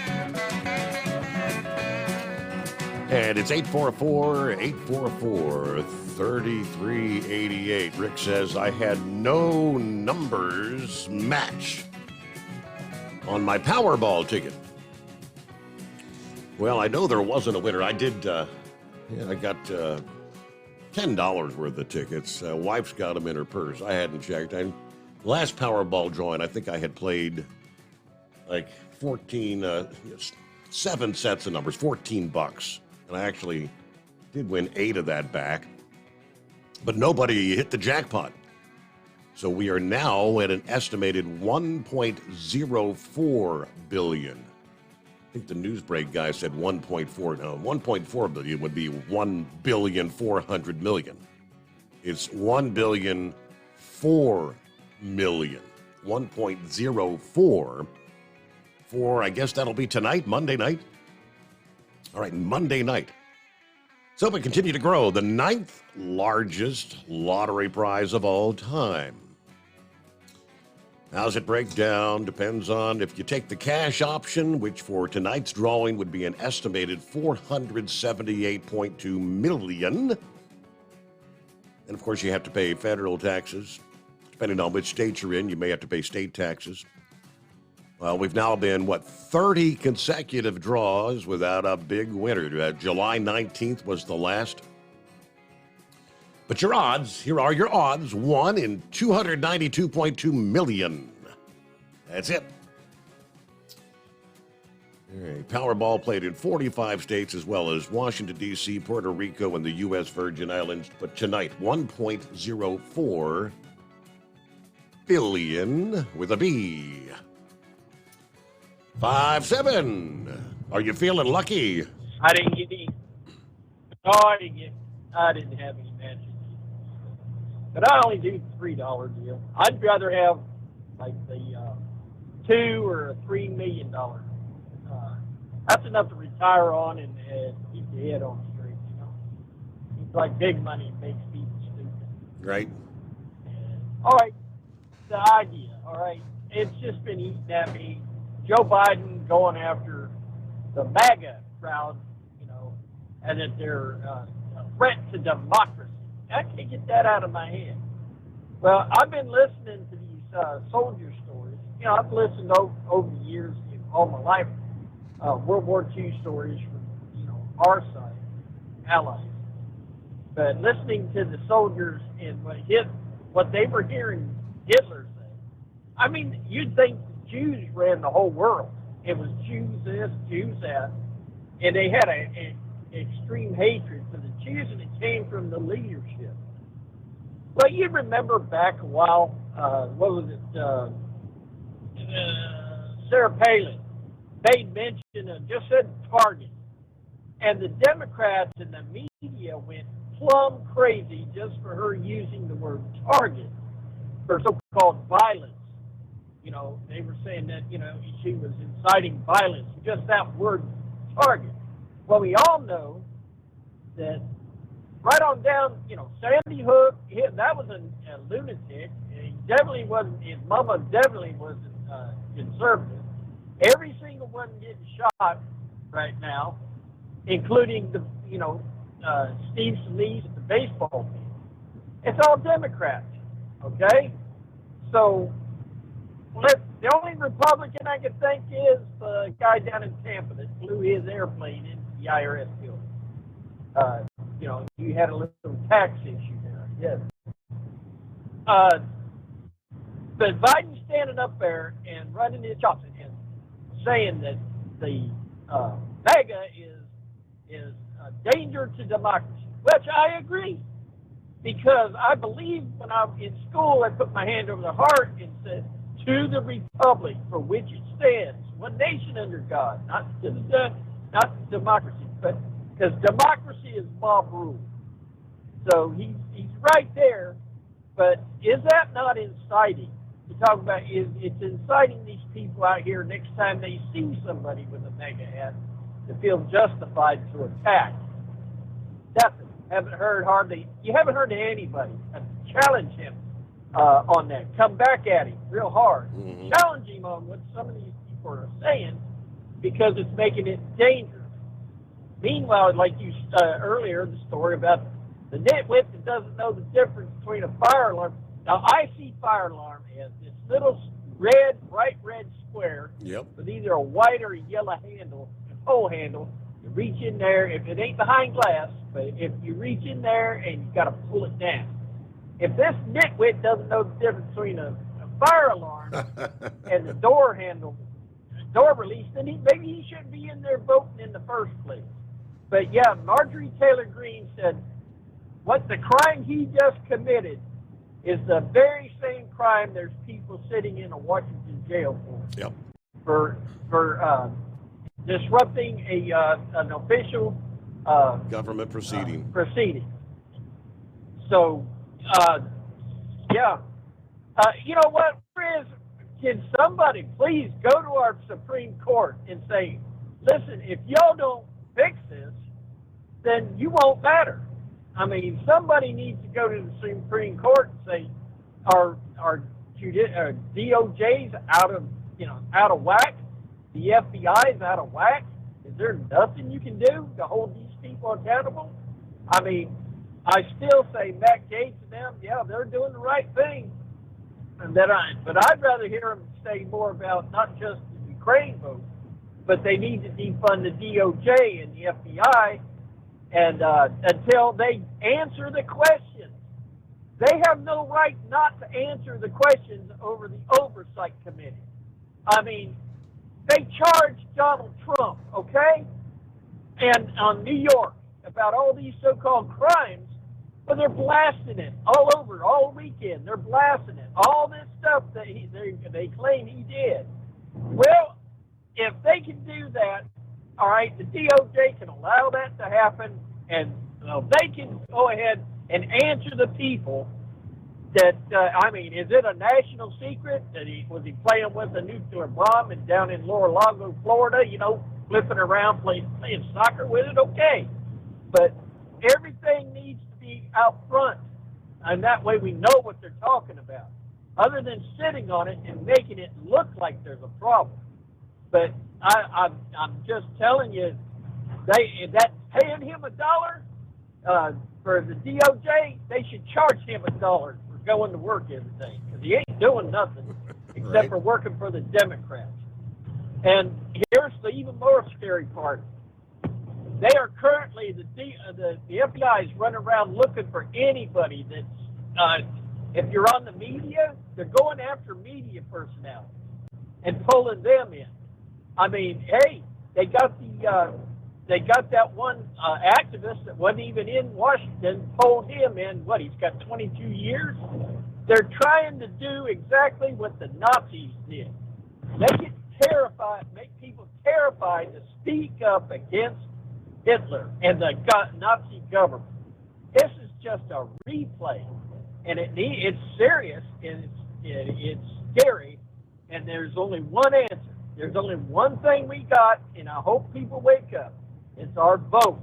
And it's 844-844-3388. Rick says, I had no numbers match on my Powerball ticket. Well, I know there wasn't a winner. I did, I got $10 worth of tickets. Wife's got them in her purse. I hadn't checked. Last Powerball drawing, I think I had played like 7 sets of numbers, $14. And I actually did win 8 of that back. But nobody hit the jackpot. So we are now at an estimated $1.04 billion. I think the Newsbreak guy said 1.4. No, 1.4 billion would be $1,400,000,000. It's $1,004,000,000. 1.04 for, I guess that'll be tonight, Monday night. All right, Monday night. So we continue to grow. The 9th largest lottery prize of all time. How's it break down? Depends on if you take the cash option, which for tonight's drawing would be an estimated $478.2 million. And of course, you have to pay federal taxes. Depending on which state you're in, you may have to pay state taxes. Well, we've now been, 30 consecutive draws without a big winner. July 19th was the last. But your odds, here are your odds, 1 in 292.2 million. That's it. All right. Powerball played in 45 states as well as Washington, D.C., Puerto Rico, and the U.S. Virgin Islands. But tonight, 1.04 billion with a B. 5-7. Are you feeling lucky? I didn't get any. No, I didn't have any matches. But I only do $3 deal. I'd rather have like the $2 or a $3 million. That's enough to retire on and keep your head on straight. You know, it's like big money makes people stupid. Right. All right, the idea. All right, it's just been eating at me. Joe Biden going after the MAGA crowd, you know, and that they're a threat to democracy. I can't get that out of my head. Well, I've been listening to these soldier stories. You know, I've listened over the years, all my life, World War II stories from, you know, our side, allies. But listening to the soldiers and what they were hearing Hitler say, I mean, you'd think Jews ran the whole world. It was Jews this, Jews that, and they had an extreme hatred for the Jews, and it came from the leadership. Well, you remember back a while, what was it, Sarah Palin made mention of, just said Target, and the Democrats and the media went plumb crazy just for her using the word Target for so-called violence. You know, they were saying that, you know, she was inciting violence, just that word Target. Well, we all know that right on down, you know, Sandy Hook, that was a lunatic. He definitely wasn't, his mama definitely wasn't conservative. Every single one getting shot right now, including the, you know, Steve Scalise at the baseball team. It's all Democrats, okay? So, the only Republican I can think is the guy down in Tampa that flew his airplane into the IRS building. You know, you had a little tax issue there, yes. But Biden's standing up there and running his chops and saying that the MAGA is a danger to democracy, which I agree. Because I believe when I was in school, I put my hand over the heart and said, to the republic for which it stands, one nation under God, not democracy, but because democracy is mob rule. So he's right there But is that not inciting? You talk about it's inciting these people out here next time they see somebody with a mega hat to feel justified to attack. Nothing. You haven't heard anybody challenge him on that. Come back at him real hard. Challenge him on what some of these people are saying because it's making it dangerous. Meanwhile, like you earlier, the story about the nitwit that doesn't know the difference between a fire alarm. Now, I see fire alarm as this little bright red square with either a white or a yellow handle, a pole handle. You reach in there, if it ain't behind glass, but if you reach in there and you got to pull it down. If this nitwit doesn't know the difference between a fire alarm and the door handle, door release, then maybe he shouldn't be in there voting in the first place. But yeah, Marjorie Taylor Greene said, what the crime he just committed is the very same crime there's people sitting in a Washington jail for. For disrupting an official government proceeding. So, you know what, Chris? Can somebody please go to our Supreme Court and say, listen, if y'all don't fix this, then you won't matter. I mean, somebody needs to go to the Supreme Court and say, our DOJ's out of whack? The FBI's out of whack? Is there nothing you can do to hold these people accountable? I mean, I still say Matt Gaetz and them, they're doing the right thing. But I'd rather hear them say more about not just the Ukraine vote, but they need to defund the DOJ and the FBI and until they answer the questions. They have no right not to answer the questions over the Oversight Committee. I mean, they charged Donald Trump, okay, and on New York about all these so-called crimes, but they're blasting it all over, all weekend. They're blasting it. All this stuff that they claim he did. Well, if they can do that, all right, the DOJ can allow that to happen, and they can go ahead and answer the people that, is it a national secret that was he playing with a nuclear bomb and down in Mar-a-Lago, Florida, flipping around, playing soccer with it? Okay. But everything needs to be out front, and that way we know what they're talking about, other than sitting on it and making it look like there's a problem. But I'm just telling you, that paying him $1 for the DOJ, they should charge him $1 for going to work every day, because he ain't doing nothing except for working for the Democrats. And here's the even more scary part. They are currently, the FBI is running around looking for anybody that's, if you're on the media, they're going after media personnel and pulling them in. I mean, hey, they got that one activist that wasn't even in Washington, pulled him in, he's got 22 years? They're trying to do exactly what the Nazis did. Make it terrified, make people terrified to speak up against Hitler and the Nazi government. This is just a replay, and it's serious, and it's scary, and there's only one answer. There's only one thing we got, and I hope people wake up. It's our vote.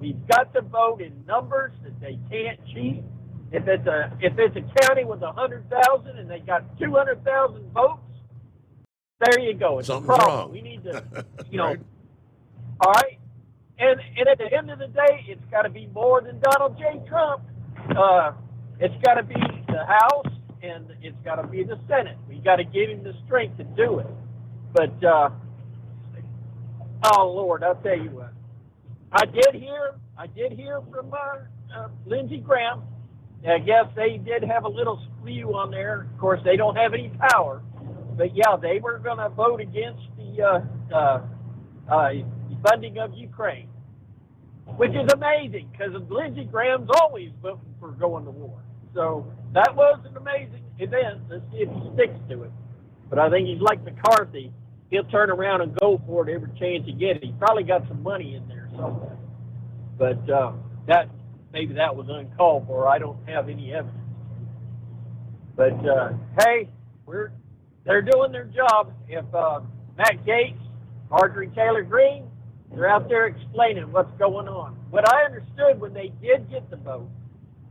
We've got to vote in numbers that they can't cheat. If it's a county with 100,000 and they got 200,000 votes, there you go. It's something's a problem. wrong. We need to, Right. all right. And at the end of the day, it's got to be more than Donald J. Trump. It's got to be the House and it's got to be the Senate. We got to give him the strength to do it. But oh Lord, I'll tell you what. I did hear from Lindsey Graham. I guess they did have a little skew on there. Of course, they don't have any power, but yeah, they were going to vote against the funding of Ukraine, which is amazing because Lindsey Graham's always voting for going to war. So that was an amazing event. Let's see if he sticks to it. But I think he's like McCarthy. He'll turn around and go for it every chance he gets. He's probably got some money in there somewhere. But maybe that was uncalled for. I don't have any evidence. But hey, they're doing their job. If Matt Gaetz, Marjorie Taylor Greene, they're out there explaining what's going on. What I understood when they did get the vote,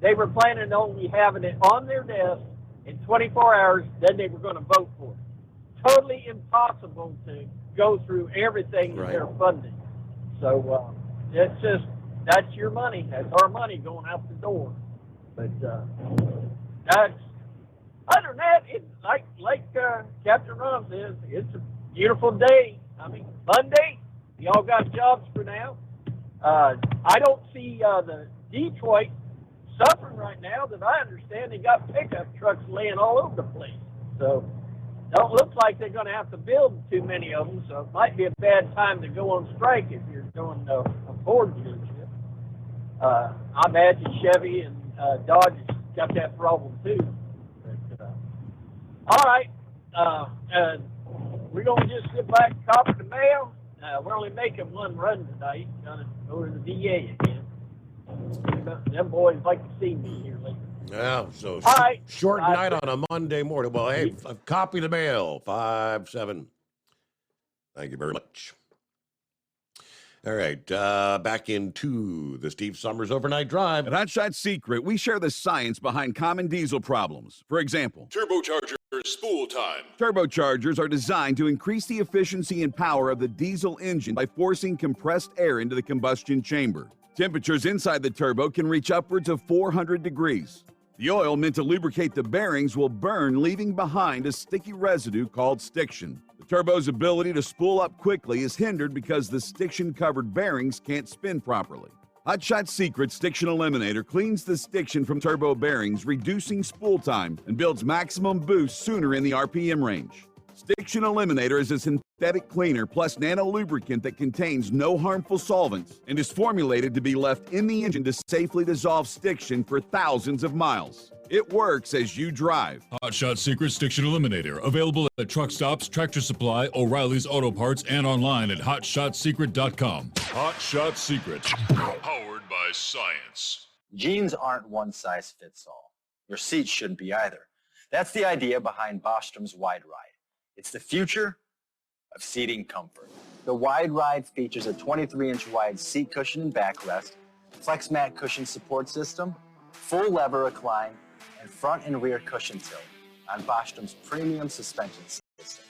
they were planning on only having it on their desk in 24 hours, then they were going to vote for it. Totally impossible to go through everything that they're funding. So it's just, that's your money. That's our money going out the door. But that's, other than that, it's like Captain Ron says, it's a beautiful day. I mean, Monday, y'all got jobs for now. I don't see the Detroit suffering right now. That I understand, they got pickup trucks laying all over the place. So don't look like they're going to have to build too many of them. So it might be a bad time to go on strike if you're doing a Ford dealership. I imagine Chevy and Dodge has got that problem too. But, all right, we're going to just sit back and copy the mail. We're only making one run tonight. Going to go to the VA again. Them boys like to see me here later. Yeah, so all right. Short night on a Monday morning. Well, hey, copy the mail, 5-7. Thank you very much. All right, back into the Steve Summers Overnight Drive. At Hot Shot Secret, we share the science behind common diesel problems. For example, Turbocharger spool time. Turbochargers are designed to increase the efficiency and power of the diesel engine by forcing compressed air into the combustion chamber. Temperatures inside the turbo can reach upwards of 400 degrees. The oil meant to lubricate the bearings will burn, leaving behind a sticky residue called stiction. The turbo's ability to spool up quickly is hindered because the stiction-covered bearings can't spin properly. Hot Shot Secret Stiction Eliminator cleans the stiction from turbo bearings, reducing spool time, and builds maximum boost sooner in the RPM range. Stiction Eliminator is a synthetic cleaner plus nano lubricant that contains no harmful solvents and is formulated to be left in the engine to safely dissolve stiction for thousands of miles. It works as you drive. Hot Shot Secret Stiction Eliminator. Available at truck stops, Tractor Supply, O'Reilly's Auto Parts, and online at hotshotsecret.com. Hot Shot Secret. Powered by science. Jeans aren't one size fits all. Your seats shouldn't be either. That's the idea behind Bostrom's Wide Ride. It's the future of seating comfort. The Wide Ride features a 23-inch wide seat cushion and backrest, flex mat cushion support system, full lever recline, and front and rear cushion tilt on Bostrom's premium suspension system,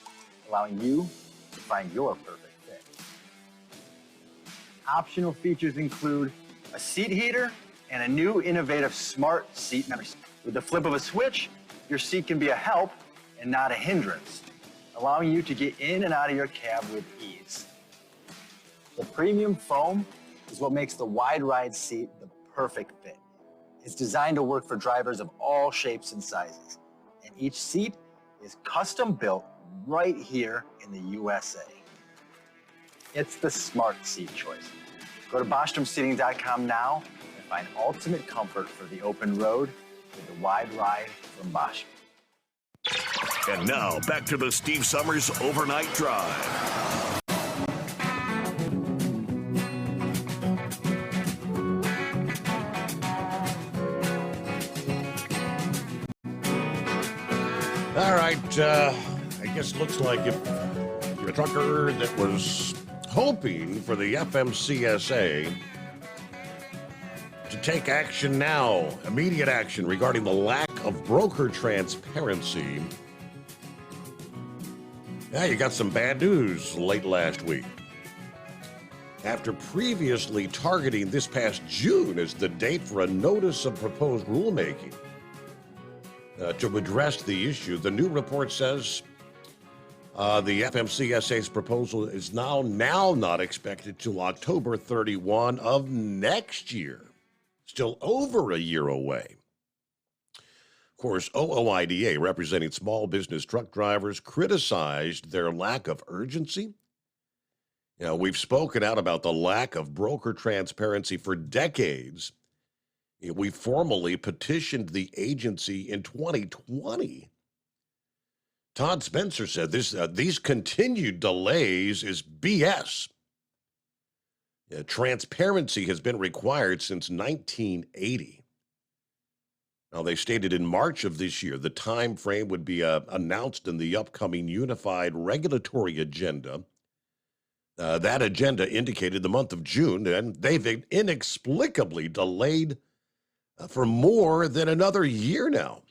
allowing you to find your perfect fit. Optional features include a seat heater and a new innovative smart seat memory. With the flip of a switch, your seat can be a help and not a hindrance, allowing you to get in and out of your cab with ease. The premium foam is what makes the Wide Ride seat the perfect fit. It's designed to work for drivers of all shapes and sizes, and each seat is custom built right here in the USA. It's the smart seat choice. Go to BostromSeating.com now and find ultimate comfort for the open road with the Wide Ride from Bostrom. And now, back to the Steve Summers Overnight Drive. All right, I guess it looks like if you're a trucker that was hoping for the FMCSA to take action now, immediate action regarding the lack of broker transparency. Yeah, you got some bad news late last week. After previously targeting this past June as the date for a notice of proposed rulemaking to address the issue, the new report says the FMCSA's proposal is now not expected till October 31 of next year. Still over a year away. Of course, OOIDA, representing small business truck drivers, criticized their lack of urgency. You know, we've spoken out about the lack of broker transparency for decades. We formally petitioned the agency in 2020. Todd Spencer said these continued delays is BS. Transparency has been required since 1980. Now, they stated in March of this year the time frame would be announced in the upcoming Unified Regulatory Agenda. That agenda indicated the month of June, and they've inexplicably delayed for more than another year now.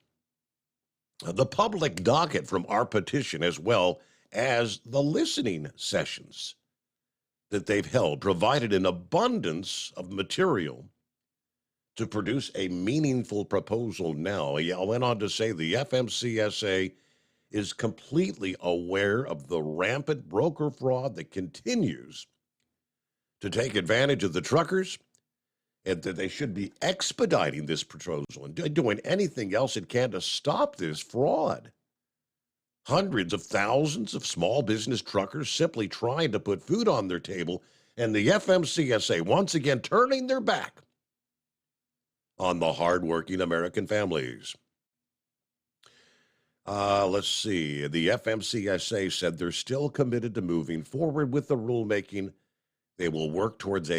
The public docket from our petition, as well as the listening sessions that they've held, provided an abundance of material to produce a meaningful proposal now. I went on to say the FMCSA is completely aware of the rampant broker fraud that continues to take advantage of the truckers, and that they should be expediting this proposal and doing anything else it can to stop this fraud. Hundreds of thousands of small business truckers simply trying to put food on their table, and the FMCSA once again turning their back on the hardworking American families. Let's see. The FMCSA said they're still committed to moving forward with the rulemaking. They will work towards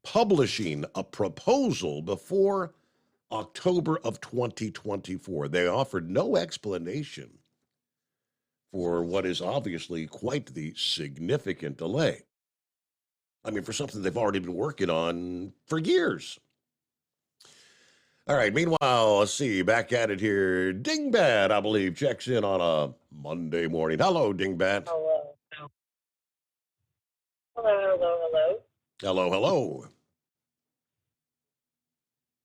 publishing a proposal before October of 2024. They offered no explanation for what is obviously quite the significant delay. I mean, for something they've already been working on for years. All right, meanwhile, let's see, back at it here. Dingbat, I believe, checks in on a Monday morning. Hello, Dingbat. Hello. Hello. Hello.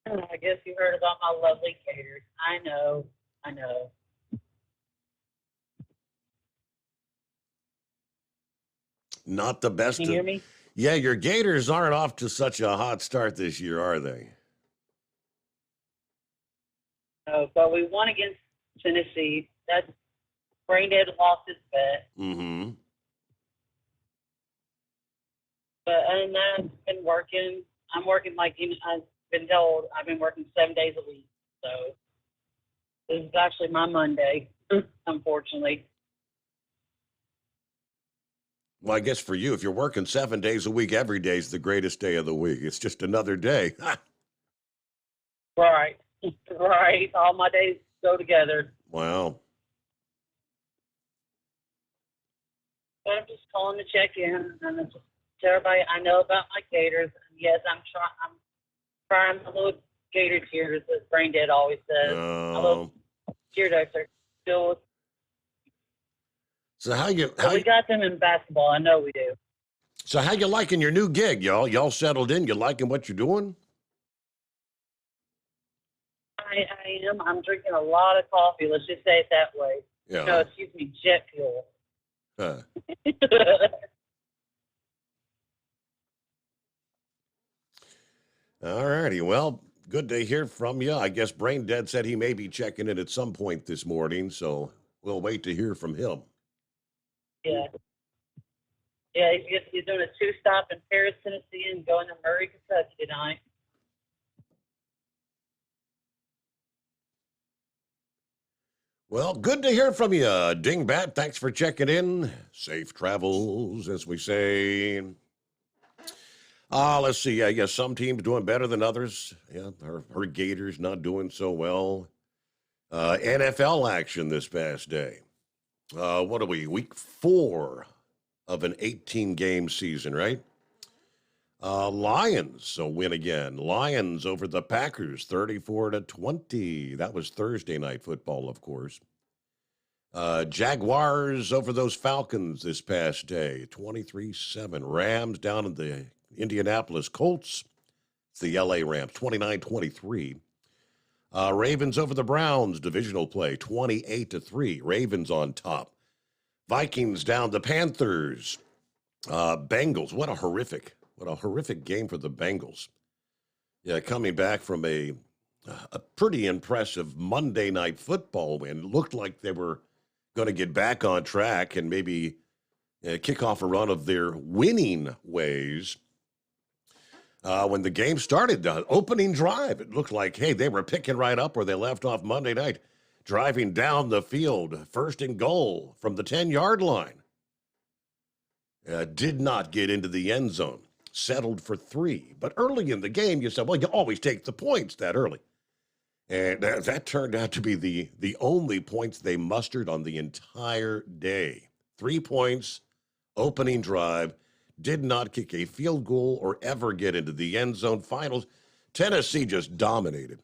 I guess you heard about my lovely caters. I know. Not the best. Can you hear me? Yeah, your Gators aren't off to such a hot start this year, are they? No, but we won against Tennessee. That's Braindead lost his bet. Mm-hmm. But other than that, I've been working. I'm working I've been told I've been working 7 days a week. So this is actually my Monday, unfortunately. Well, I guess for you, if you're working 7 days a week, every day is the greatest day of the week. It's just another day. Right. All my days go together. Wow. But I'm just calling to check in and just tell everybody I know about my gators. Yes, I'm trying my little gator tears, as Braindead always says. My little tear ducts are still. So we got them in basketball. I know we do. So how you liking your new gig, y'all? Y'all settled in? You liking what you're doing? I am. I'm drinking a lot of coffee. Let's just say it that way. Yeah. No, excuse me, jet fuel. Huh. All righty. Well, good to hear from you. I guess Braindead said he may be checking in at some point this morning, so we'll wait to hear from him. Yeah. Yeah, he's doing a 2-stop in Paris, Tennessee, and going to Murray, Kentucky tonight. Well, good to hear from you, Dingbat. Thanks for checking in. Safe travels, as we say. Let's see. I guess some teams doing better than others. Yeah, her Gators not doing so well. NFL action this past day. What are we? Week 4 of an 18-game season, right? Lions win again. Lions over the Packers, 34-20. That was Thursday night football, of course. Jaguars over those Falcons this past day, 23-7. Rams down in the Indianapolis Colts. It's the LA Rams, 29-23. Ravens over the Browns, divisional play, 28-3. Ravens on top. Vikings down the Panthers. Bengals, what a horrific game for the Bengals. Yeah, coming back from a pretty impressive Monday Night Football win. Looked like they were going to get back on track and maybe kick off a run of their winning ways. When the game started, the opening drive, it looked like, hey, they were picking right up where they left off Monday night, driving down the field, first and goal from the 10-yard line. Did not get into the end zone. Settled for 3. But early in the game, you said, well, you always take the points that early. And that turned out to be the only points they mustered on the entire day. 3 points, opening drive, did not kick a field goal or ever get into the end zone. Finals, Tennessee just dominated.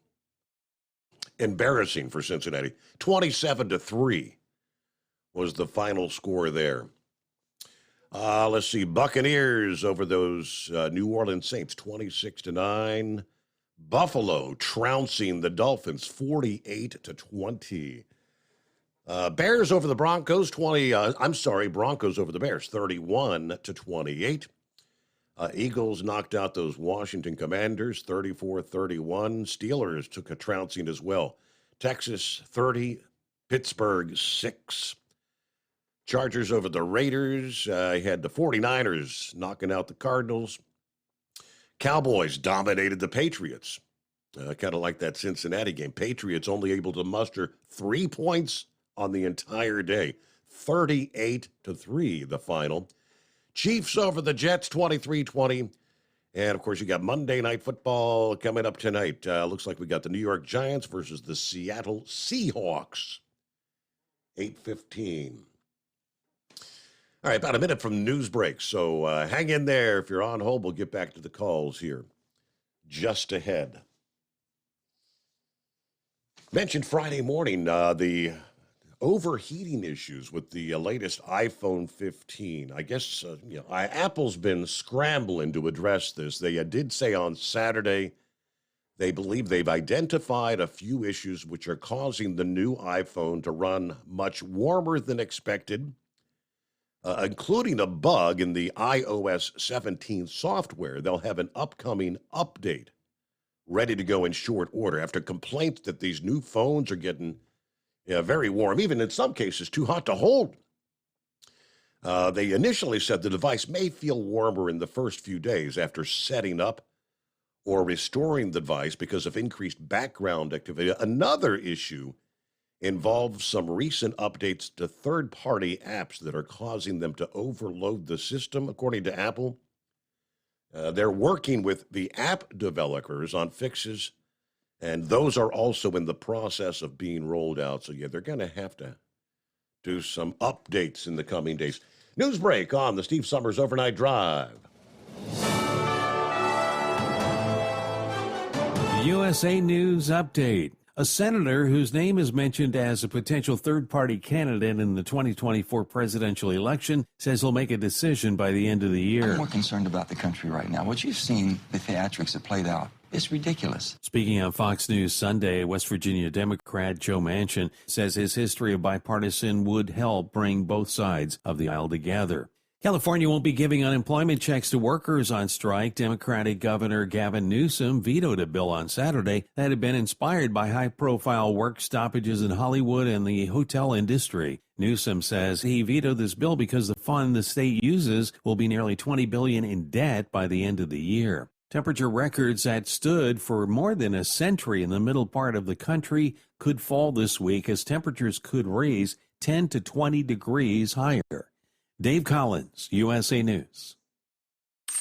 Embarrassing for Cincinnati. 27-3 was the final score there. Let's see. Buccaneers over those New Orleans Saints, 26-9. Buffalo trouncing the Dolphins, 48-20. Bears over the Broncos, Broncos over the Bears, 31-28. Eagles knocked out those Washington Commanders, 34-31. Steelers took a trouncing as well. Texas, 30. Pittsburgh, 6. Chargers over the Raiders. Had the 49ers knocking out the Cardinals. Cowboys dominated the Patriots. Kind of like that Cincinnati game. Patriots only able to muster 3 points on the entire day. 38-3, the final. Chiefs over the Jets, 23-20. And, of course, you got Monday Night Football coming up tonight. Looks like we got the New York Giants versus the Seattle Seahawks. 8:15. All right, about a minute from news break. So hang in there. If you're on hold, we'll get back to the calls here just ahead. Mentioned Friday morning the overheating issues with the latest iPhone 15. I guess Apple's been scrambling to address this. They did say on Saturday they believe they've identified a few issues which are causing the new iPhone to run much warmer than expected, including a bug in the iOS 17 software. They'll have an upcoming update ready to go in short order after complaints that these new phones are getting very warm, even in some cases too hot to hold. They initially said the device may feel warmer in the first few days after setting up or restoring the device because of increased background activity. Another issue involves some recent updates to third-party apps that are causing them to overload the system, according to Apple. They're working with the app developers on fixes, and those are also in the process of being rolled out. So, they're going to have to do some updates in the coming days. News break on the Steve Summers Overnight Drive. USA News Update. A senator whose name is mentioned as a potential third-party candidate in the 2024 presidential election says he'll make a decision by the end of the year. I'm more concerned about the country right now. What you've seen, the theatrics that played out, it's ridiculous. Speaking on Fox News Sunday, West Virginia Democrat Joe Manchin says his history of bipartisan would help bring both sides of the aisle together. California won't be giving unemployment checks to workers on strike. Democratic Governor Gavin Newsom vetoed a bill on Saturday that had been inspired by high-profile work stoppages in Hollywood and the hotel industry. Newsom says he vetoed this bill because the fund the state uses will be nearly $20 billion in debt by the end of the year. Temperature records that stood for more than a century in the middle part of the country could fall this week as temperatures could raise 10 to 20 degrees higher. Dave Collins, USA News.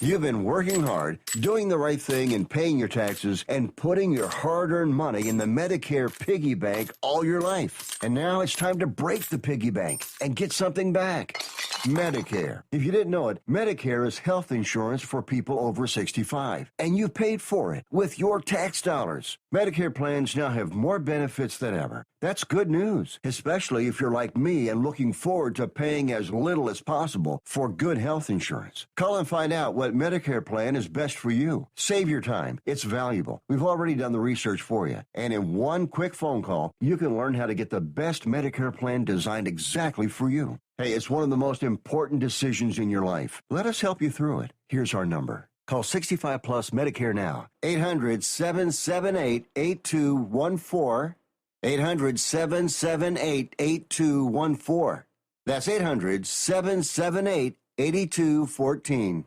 You've been working hard, doing the right thing and paying your taxes and putting your hard-earned money in the Medicare piggy bank all your life. And now it's time to break the piggy bank and get something back. Medicare. If you didn't know it, Medicare is health insurance for people over 65, and you paid for it with your tax dollars. Medicare plans now have more benefits than ever. That's good news, especially if you're like me and looking forward to paying as little as possible for good health insurance. Call and find out what Medicare plan is best for you. Save your time. It's valuable. We've already done the research for you. And in one quick phone call, you can learn how to get the best Medicare plan designed exactly for you. Hey, it's one of the most important decisions in your life. Let us help you through it. Here's our number. Call 65 Plus Medicare now. 800-778-8214. 800-778-8214. That's 800-778-8214.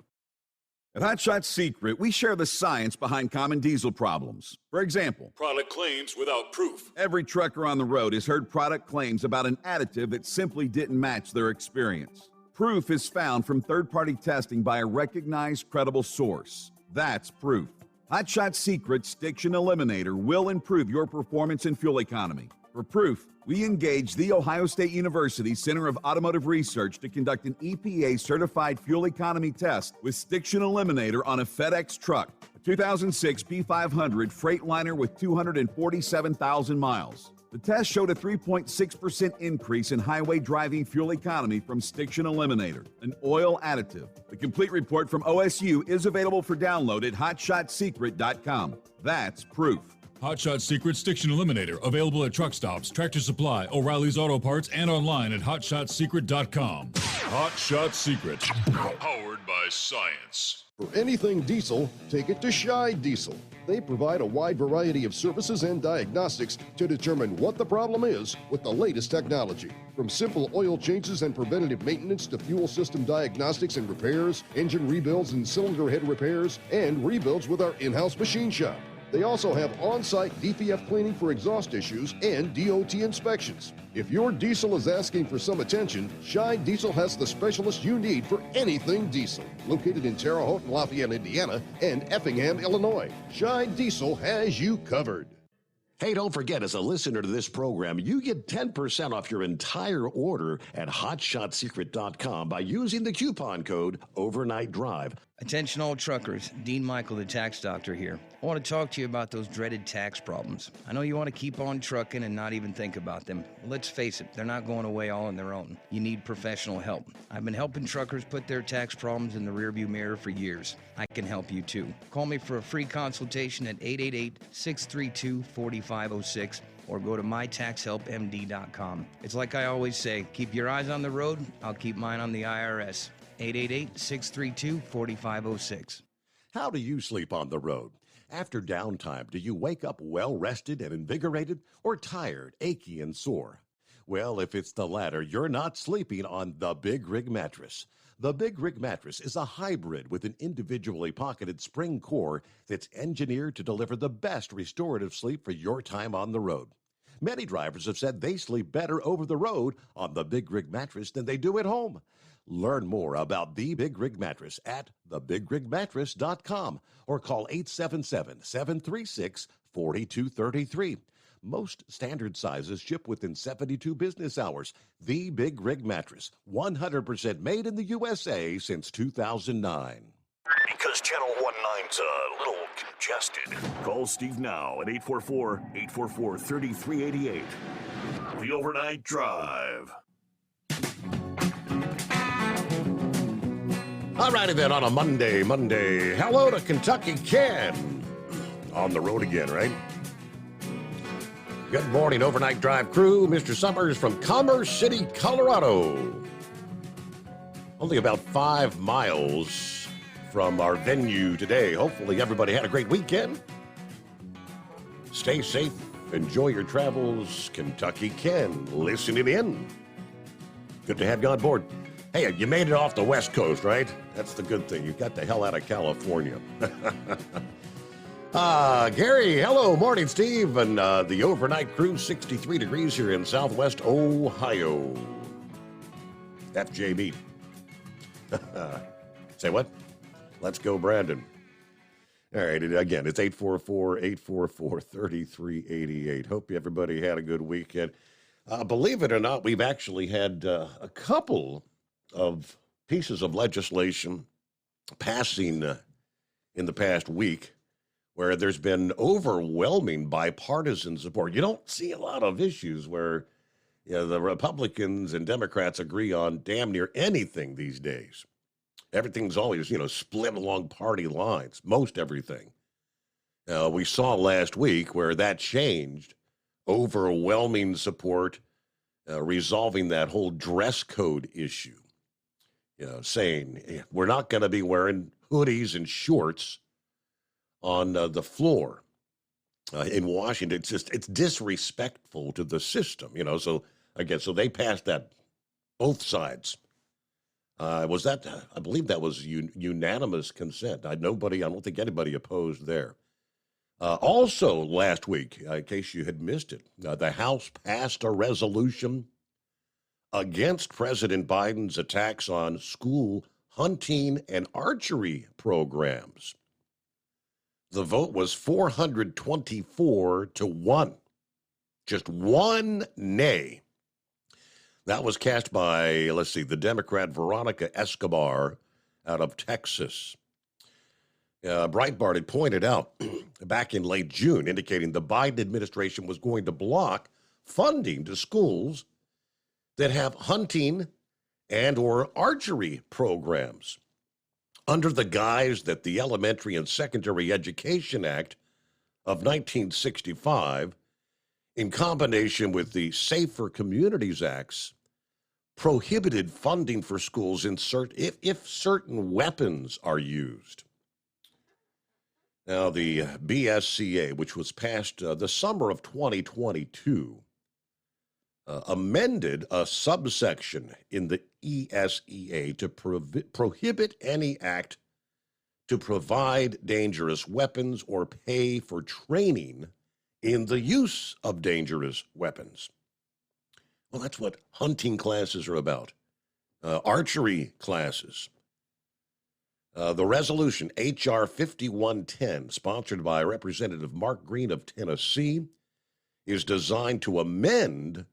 At Hot Shot Secret, we share the science behind common diesel problems. For example, product claims without proof. Every trucker on the road has heard product claims about an additive that simply didn't match their experience. Proof is found from third-party testing by a recognized, credible source. That's proof. Hot Shot Secret's Stiction Eliminator will improve your performance and fuel economy. For proof, we engaged the Ohio State University Center of Automotive Research to conduct an EPA-certified fuel economy test with Stiction Eliminator on a FedEx truck, a 2006 P500 Freightliner with 247,000 miles. The test showed a 3.6% increase in highway driving fuel economy from Stiction Eliminator, an oil additive. The complete report from OSU is available for download at hotshotsecret.com. That's proof. Hot Shot Secret Stiction Eliminator, available at truck stops, Tractor Supply, O'Reilly's Auto Parts, and online at hotshotsecret.com. Hot Shot Secret, powered by science. For anything diesel, take it to Scheid Diesel. They provide a wide variety of services and diagnostics to determine what the problem is with the latest technology. From simple oil changes and preventative maintenance to fuel system diagnostics and repairs, engine rebuilds and cylinder head repairs, and rebuilds with our in-house machine shop. They also have on-site DPF cleaning for exhaust issues and DOT inspections. If your diesel is asking for some attention, Scheid Diesel has the specialist you need for anything diesel. Located in Terre Haute and Lafayette, Indiana, and Effingham, Illinois, Scheid Diesel has you covered. Hey, don't forget, as a listener to this program, you get 10% off your entire order at hotshotsecret.com by using the coupon code Overnight Drive. Attention all truckers, Dean Michael, the tax doctor here. I want to talk to you about those dreaded tax problems. I know you want to keep on trucking and not even think about them. Well, let's face it, they're not going away all on their own. You need professional help. I've been helping truckers put their tax problems in the rearview mirror for years. I can help you too. Call me for a free consultation at 888-632-4506 or go to mytaxhelpmd.com. It's like I always say, keep your eyes on the road, I'll keep mine on the IRS. 888-632-4506. How do you sleep on the road? After downtime, do you wake up well-rested and invigorated or tired, achy, and sore? Well, if it's the latter, you're not sleeping on the Big Rig Mattress. The Big Rig Mattress is a hybrid with an individually pocketed spring core that's engineered to deliver the best restorative sleep for your time on the road. Many drivers have said they sleep better over the road on the Big Rig Mattress than they do at home. Learn more about the Big Rig Mattress at thebigrigmattress.com or call 877-736-4233. Most standard sizes ship within 72 business hours. The Big Rig Mattress, 100% made in the USA since 2009. Because Channel 19's a little congested. Call Steve now at 844-844-3388. The Overnight Drive. All righty then, on a Monday. Hello to Kentucky Ken. On the road again, right? Good morning, Overnight Drive crew. Mr. Summers from Commerce City, Colorado. Only about 5 miles from our venue today. Hopefully everybody had a great weekend. Stay safe. Enjoy your travels. Kentucky Ken, listening in. Good to have you on board. Hey, you made it off the West Coast, right? That's the good thing. You got the hell out of California. Gary, hello. Morning, Steve. And the overnight crew, 63 degrees here in Southwest Ohio. FJ Meat. Say what? Let's go, Brandon. All right, again, it's 844-844-3388. Hope everybody had a good weekend. Believe it or not, we've actually had a couple of pieces of legislation passing in the past week where there's been overwhelming bipartisan support. You don't see a lot of issues where the Republicans and Democrats agree on damn near anything these days. Everything's always, split along party lines, most everything. We saw last week where that changed. Overwhelming support, resolving that whole dress code issue. Saying we're not going to be wearing hoodies and shorts on the floor in Washington. It's disrespectful to the system, So so they passed that, both sides. Was that? I believe that was unanimous consent. I don't think anybody opposed there. Also, last week, in case you had missed it, the House passed a resolution against President Biden's attacks on school hunting and archery programs. The vote was 424 to 1. Just one nay. That was cast by, let's see, the Democrat Veronica Escobar out of Texas. Breitbart had pointed out back in late June, indicating the Biden administration was going to block funding to schools that have hunting and or archery programs under the guise that the Elementary and Secondary Education Act of 1965, in combination with the Safer Communities Acts, prohibited funding for schools if certain weapons are used. Now, the BSCA, which was passed the summer of 2022, amended a subsection in the ESEA to prohibit any act to provide dangerous weapons or pay for training in the use of dangerous weapons. Well, that's what hunting classes are about. Archery classes. The resolution, H.R. 5110, sponsored by Representative Mark Green of Tennessee, is designed to amend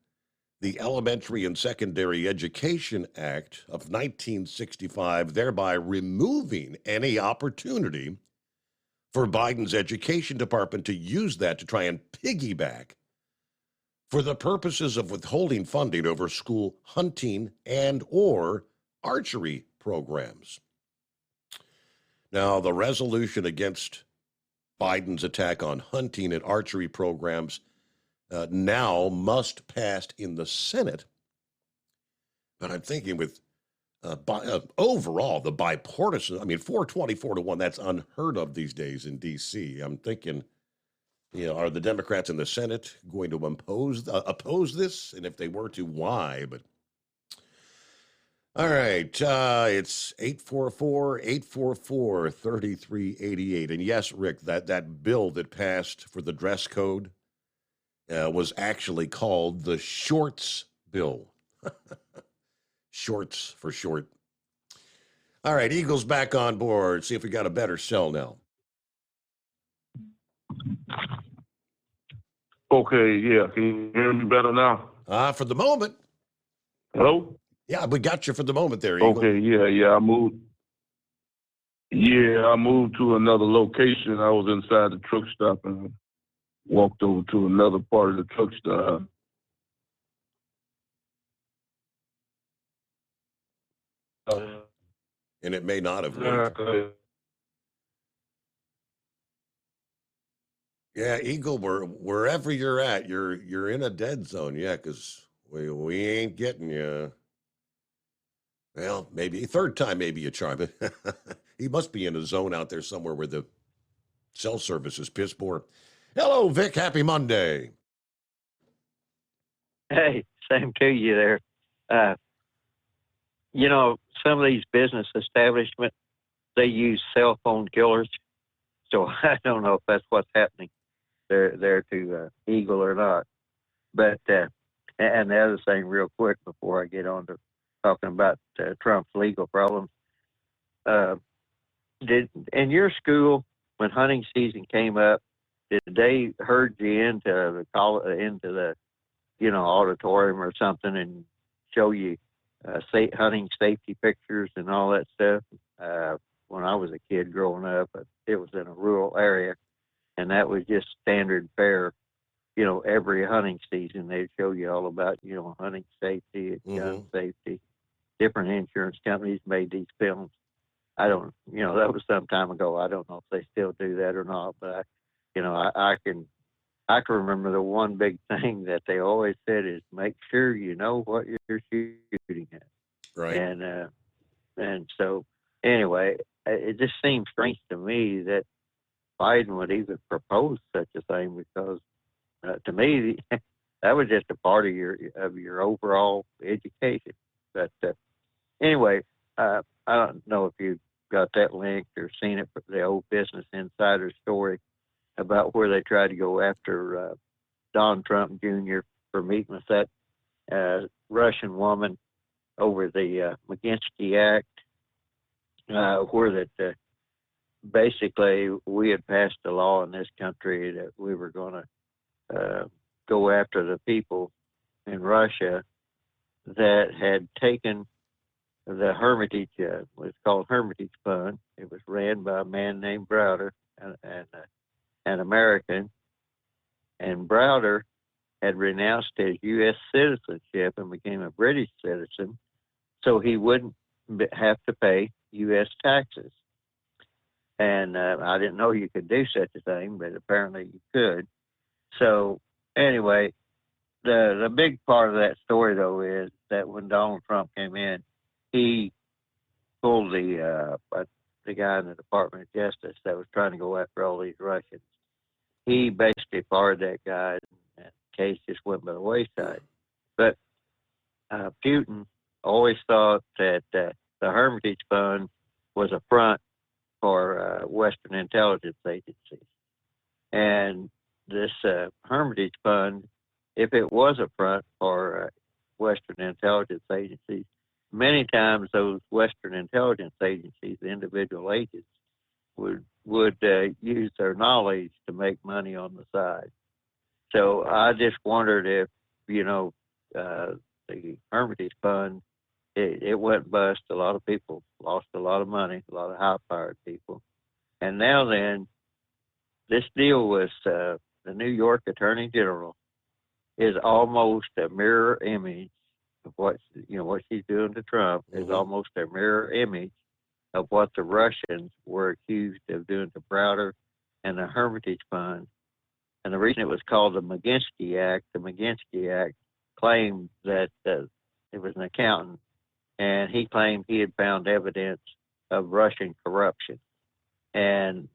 the Elementary and Secondary Education Act of 1965, thereby removing any opportunity for Biden's Education Department to use that to try and piggyback for the purposes of withholding funding over school hunting and or archery programs. Now, the resolution against Biden's attack on hunting and archery programs now must pass in the Senate. But I'm thinking with overall, the bipartisan, 424 to 1, that's unheard of these days in D.C. I'm thinking, are the Democrats in the Senate going to oppose this? And if they were to, why? But all right, it's 844-844-3388. And yes, Rick, that bill that passed for the dress code was actually called the Shorts Bill. Shorts for short. All right, Eagle's back on board. See if we got a better cell now. Okay, yeah. Can you hear me better now? For the moment. Hello? Yeah, we got you for the moment there, Eagle. Okay, yeah. I moved to another location. I was inside the truck stop and walked over to another part of the truck stop. And it may not have worked. Yeah, Eagle, wherever you're at, you're in a dead zone. Yeah, because we ain't getting you. Well, maybe third time may be a charm. He must be in a zone out there somewhere where the cell service is piss poor. Hello, Vic. Happy Monday. Hey, same to you there. Some of these business establishments, they use cell phone killers. So I don't know if that's what's happening there to Eagle or not. But, and the other thing real quick before I get on to talking about Trump's legal problems. Did in your school, when hunting season came up, did they herd you into the auditorium or something and show you hunting safety pictures and all that stuff? When I was a kid growing up, it was in a rural area, and that was just standard fare. Every hunting season they'd show you all about hunting safety, gun safety. Different insurance companies made these films. I don't, that was some time ago. I don't know if they still do that or not, but I can remember the one big thing that they always said is make sure you know what you're shooting at. Right. And so anyway, it just seems strange to me that Biden would even propose such a thing, because to me that was just a part of your overall education. But anyway, I don't know if you got that linked or seen it, the old Business Insider story about where they tried to go after Don Trump Jr. for meeting with that Russian woman over the Magnitsky Act, where that basically we had passed a law in this country that we were going to go after the people in Russia that had taken the Hermitage, was called Hermitage Fund. It was ran by a man named Browder, an American. And Browder had renounced his U.S. citizenship and became a British citizen, so he wouldn't have to pay U.S. taxes. And I didn't know you could do such a thing, but apparently you could. So anyway, the big part of that story, though, is that when Donald Trump came in, he pulled the guy in the Department of Justice that was trying to go after all these Russians. He basically fired that guy, and the case just went by the wayside. But Putin always thought that the Hermitage Fund was a front for Western intelligence agencies. And this Hermitage Fund, if it was a front for Western intelligence agencies, many times those Western intelligence agencies, the individual agents, would use their knowledge to make money on the side. So I just wondered if, the Hermitage Fund, it went bust. A lot of people lost a lot of money, a lot of high-powered people. And now then, this deal with the New York Attorney General is almost a mirror image of what she's doing to Trump is almost a mirror image of what the Russians were accused of doing to Browder and the Hermitage Fund. And the reason it was called the Maginski Act claimed that it was an accountant, and he claimed he had found evidence of Russian corruption. And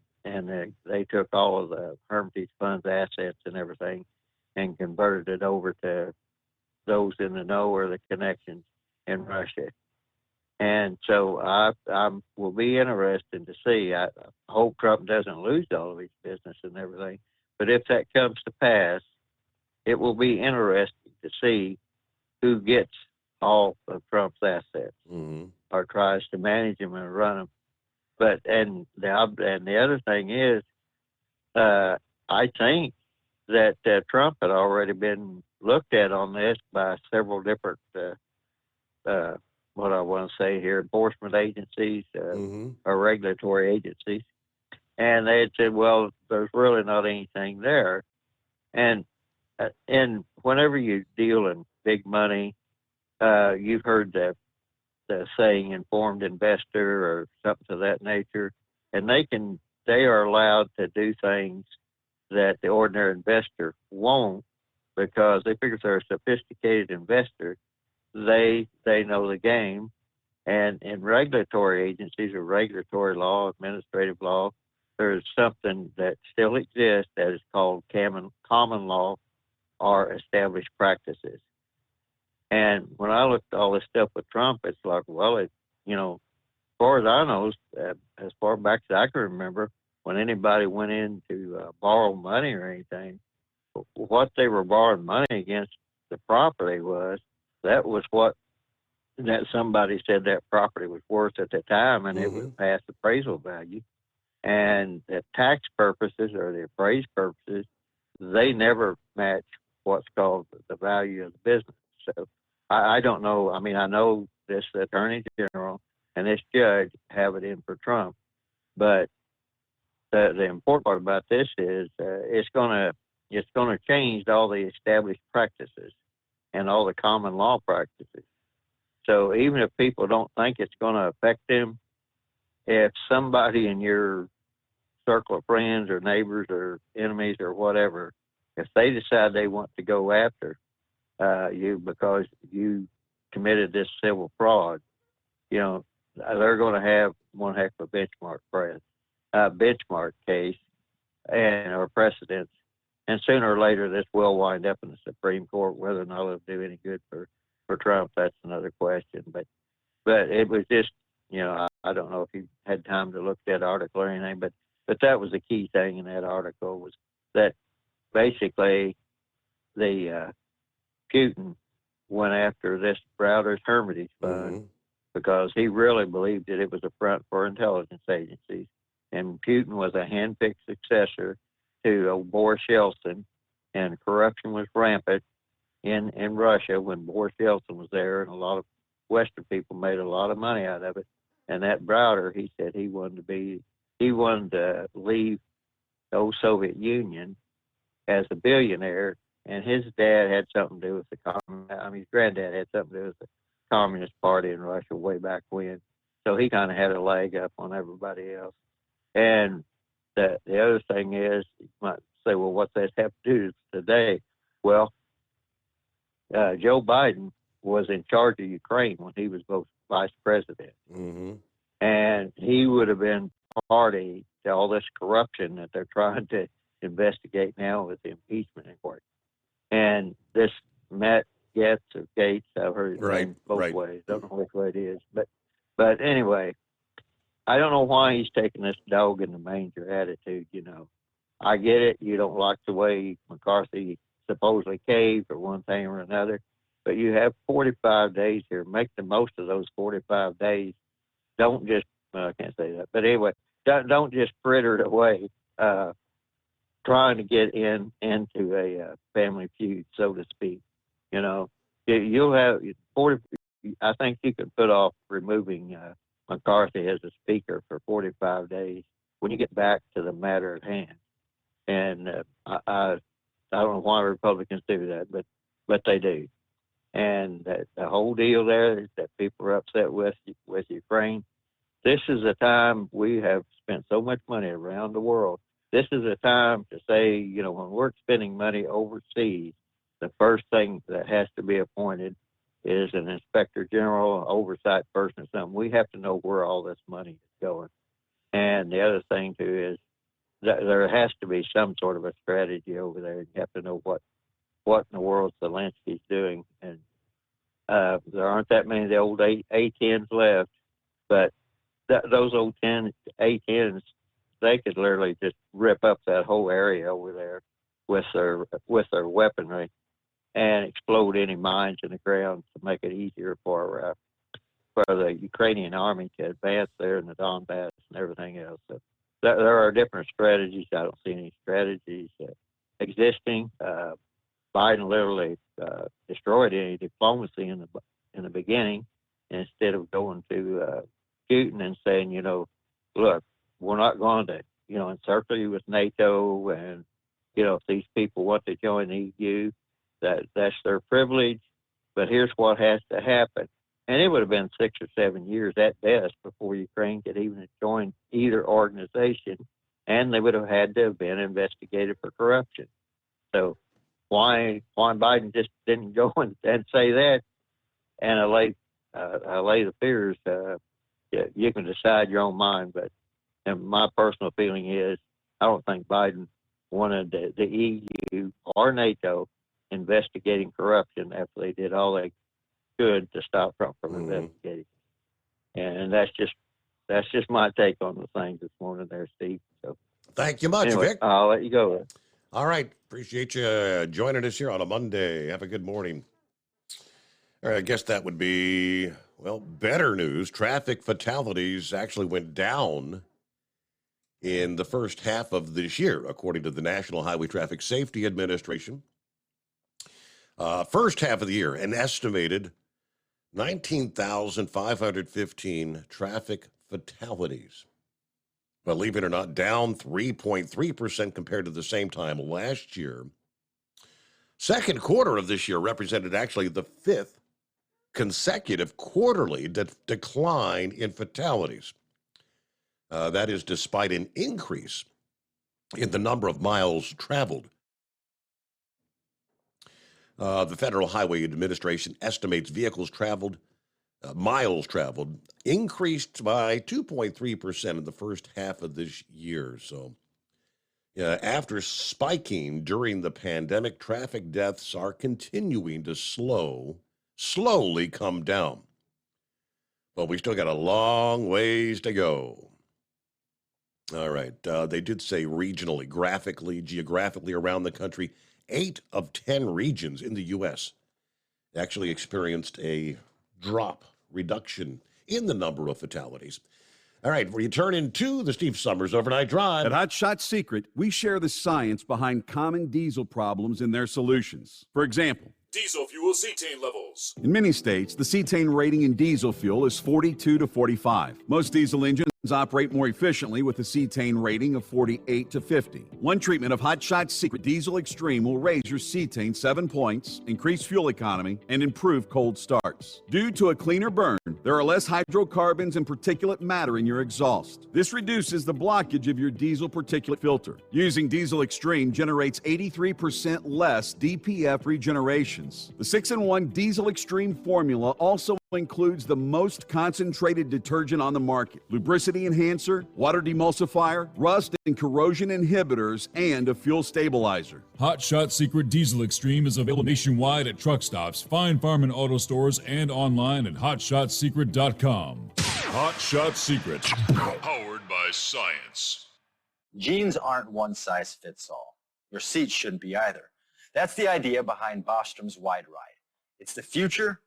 they took all of the Hermitage Fund's assets and everything and converted it over to those in the know or the connections in Russia. And so I will be interested to see. I hope Trump doesn't lose all of his business and everything. But if that comes to pass, it will be interesting to see who gets all of Trump's assets or tries to manage them and run them. But and the other thing is, I think that Trump had already been looked at on this by several different what I want to say here, enforcement agencies or regulatory agencies. And they had said, well, there's really not anything there. And whenever you deal in big money, you've heard the saying informed investor or something to that nature. And they are allowed to do things that the ordinary investor won't, because they figure if they're a sophisticated investor, they know the game. And in regulatory agencies or regulatory law, administrative law, there's something that still exists that is called common law or established practices. And when I looked at all this stuff with Trump, it's like, well, as far as I know, as far back as I can remember, when anybody went in to borrow money or anything, what they were borrowing money against the property that was what that somebody said that property was worth at the time, and it was past appraisal value. And the tax purposes or the appraised purposes, they never match what's called the value of the business. So I don't know. I mean, I know this Attorney General and this judge have it in for Trump, but the important part about this is it's going to change all the established practices and all the common law practices. So even if people don't think it's going to affect them, if somebody in your circle of friends or neighbors or enemies or whatever, if they decide they want to go after you because you committed this civil fraud, they're going to have one heck of a benchmark case or precedents. And sooner or later, this will wind up in the Supreme Court. Whether or not it'll do any good for Trump, that's another question. But it was just, I don't know if you had time to look at that article or anything, but that was the key thing in that article was that basically the Putin went after this Browder's Hermitage Fund because he really believed that it was a front for intelligence agencies. and Putin was a hand-picked successor to Boris Yeltsin, and corruption was rampant in Russia when Boris Yeltsin was there, and a lot of Western people made a lot of money out of it. And that Browder, he said he wanted to leave the old Soviet Union as a billionaire, and his dad had something to do with his granddad had something to do with the Communist Party in Russia way back when. So he kind of had a leg up on everybody else. And the other thing is, you might say, well, what's that have to do today? Well, Joe Biden was in charge of Ukraine when he was both vice president. Mm-hmm. And he would have been party to all this corruption that they're trying to investigate now with the impeachment inquiry. And this Matt Gaetz or Gates, I've heard his name both ways. Don't know which way it is. But anyway, I don't know why he's taking this dog in the manger attitude, you know. I get it. You don't like the way McCarthy supposedly caved or one thing or another, but you have 45 days here. Make the most of those 45 days. Don't just, well, I can't say that, but anyway, don't just fritter it away trying to get into a family feud, so to speak. You know, you'll have 40. I think you can put off removing McCarthy as a speaker for 45 days when you get back to the matter at hand. And I don't know why Republicans do that, but they do. And the whole deal there is that people are upset with Ukraine. This is a time we have spent so much money around the world. This is a time to say, you know, when we're spending money overseas, the first thing that has to be appointed is an inspector general, oversight person or something. We have to know where all this money is going. And the other thing, too, is that there has to be some sort of a strategy over there. You have to know what in the world Zelensky's doing. And there aren't that many of the old A-10s left, but those old A-10s, they could literally just rip up that whole area over there with their weaponry and explode any mines in the ground to make it easier for the Ukrainian army to advance there in the Donbass and everything else. So there are different strategies. I don't see any strategies existing. Biden literally destroyed any diplomacy in the beginning, instead of going to Putin and saying, you know, look, we're not going to, you know, encircle you with NATO, and, you know, if these people want to join the EU, that's their privilege, but here's what has to happen. And it would have been 6 or 7 years at best before Ukraine could even join either organization, and they would have had to have been investigated for corruption. So why Biden just didn't go and say that and allay the fears? You can decide your own mind, but and my personal feeling is I don't think Biden wanted the EU or NATO investigating corruption after they did all they could to stop Trump from investigating. And that's just my take on the things this morning there, Steve. So thank you much, anyway, Vic. I'll let you go. All right. Appreciate you joining us here on a Monday. Have a good morning. All right, I guess that would be, well, better news. Traffic fatalities actually went down in the first half of this year, according to the National Highway Traffic Safety Administration. First half of the year, an estimated 19,515 traffic fatalities. Believe it or not, down 3.3% compared to the same time last year. Second quarter of this year represented actually the fifth consecutive quarterly decline in fatalities. That is despite an increase in the number of miles traveled. The Federal Highway Administration estimates miles traveled increased by 2.3% in the first half of this year. So after spiking during the pandemic, traffic deaths are continuing to slowly come down. But we still got a long ways to go. All right. They did say regionally, geographically around the country, 8 of 10 regions in the U.S. actually experienced a reduction in the number of fatalities. All right, we turn into the Steve Summers Overnight Drive. At Hot Shot Secret, we share the science behind common diesel problems and their solutions. For example, Diesel fuel cetane levels. in many states, the cetane rating in diesel fuel is 42 to 45. Most diesel engines operate more efficiently with a cetane rating of 48 to 50. One treatment of Hot Shot Secret Diesel Extreme will raise your cetane 7 points, increase fuel economy, and improve cold starts. Due to a cleaner burn, there are less hydrocarbons and particulate matter in your exhaust. This reduces the blockage of your diesel particulate filter. Using Diesel Extreme generates 83% less DPF regenerations. The 6-in-1 Diesel Extreme formula also includes the most concentrated detergent on the market, lubricity enhancer, water demulsifier, rust and corrosion inhibitors, and a fuel stabilizer. Hot Shot Secret Diesel Extreme is available nationwide at truck stops, Fine Farm and auto stores, and online at hotshotsecret.com. Hot Shot Secret, powered by science. Jeans aren't one size fits all. Your seats shouldn't be either. That's the idea behind Bostrom's Wide Ride. It's the future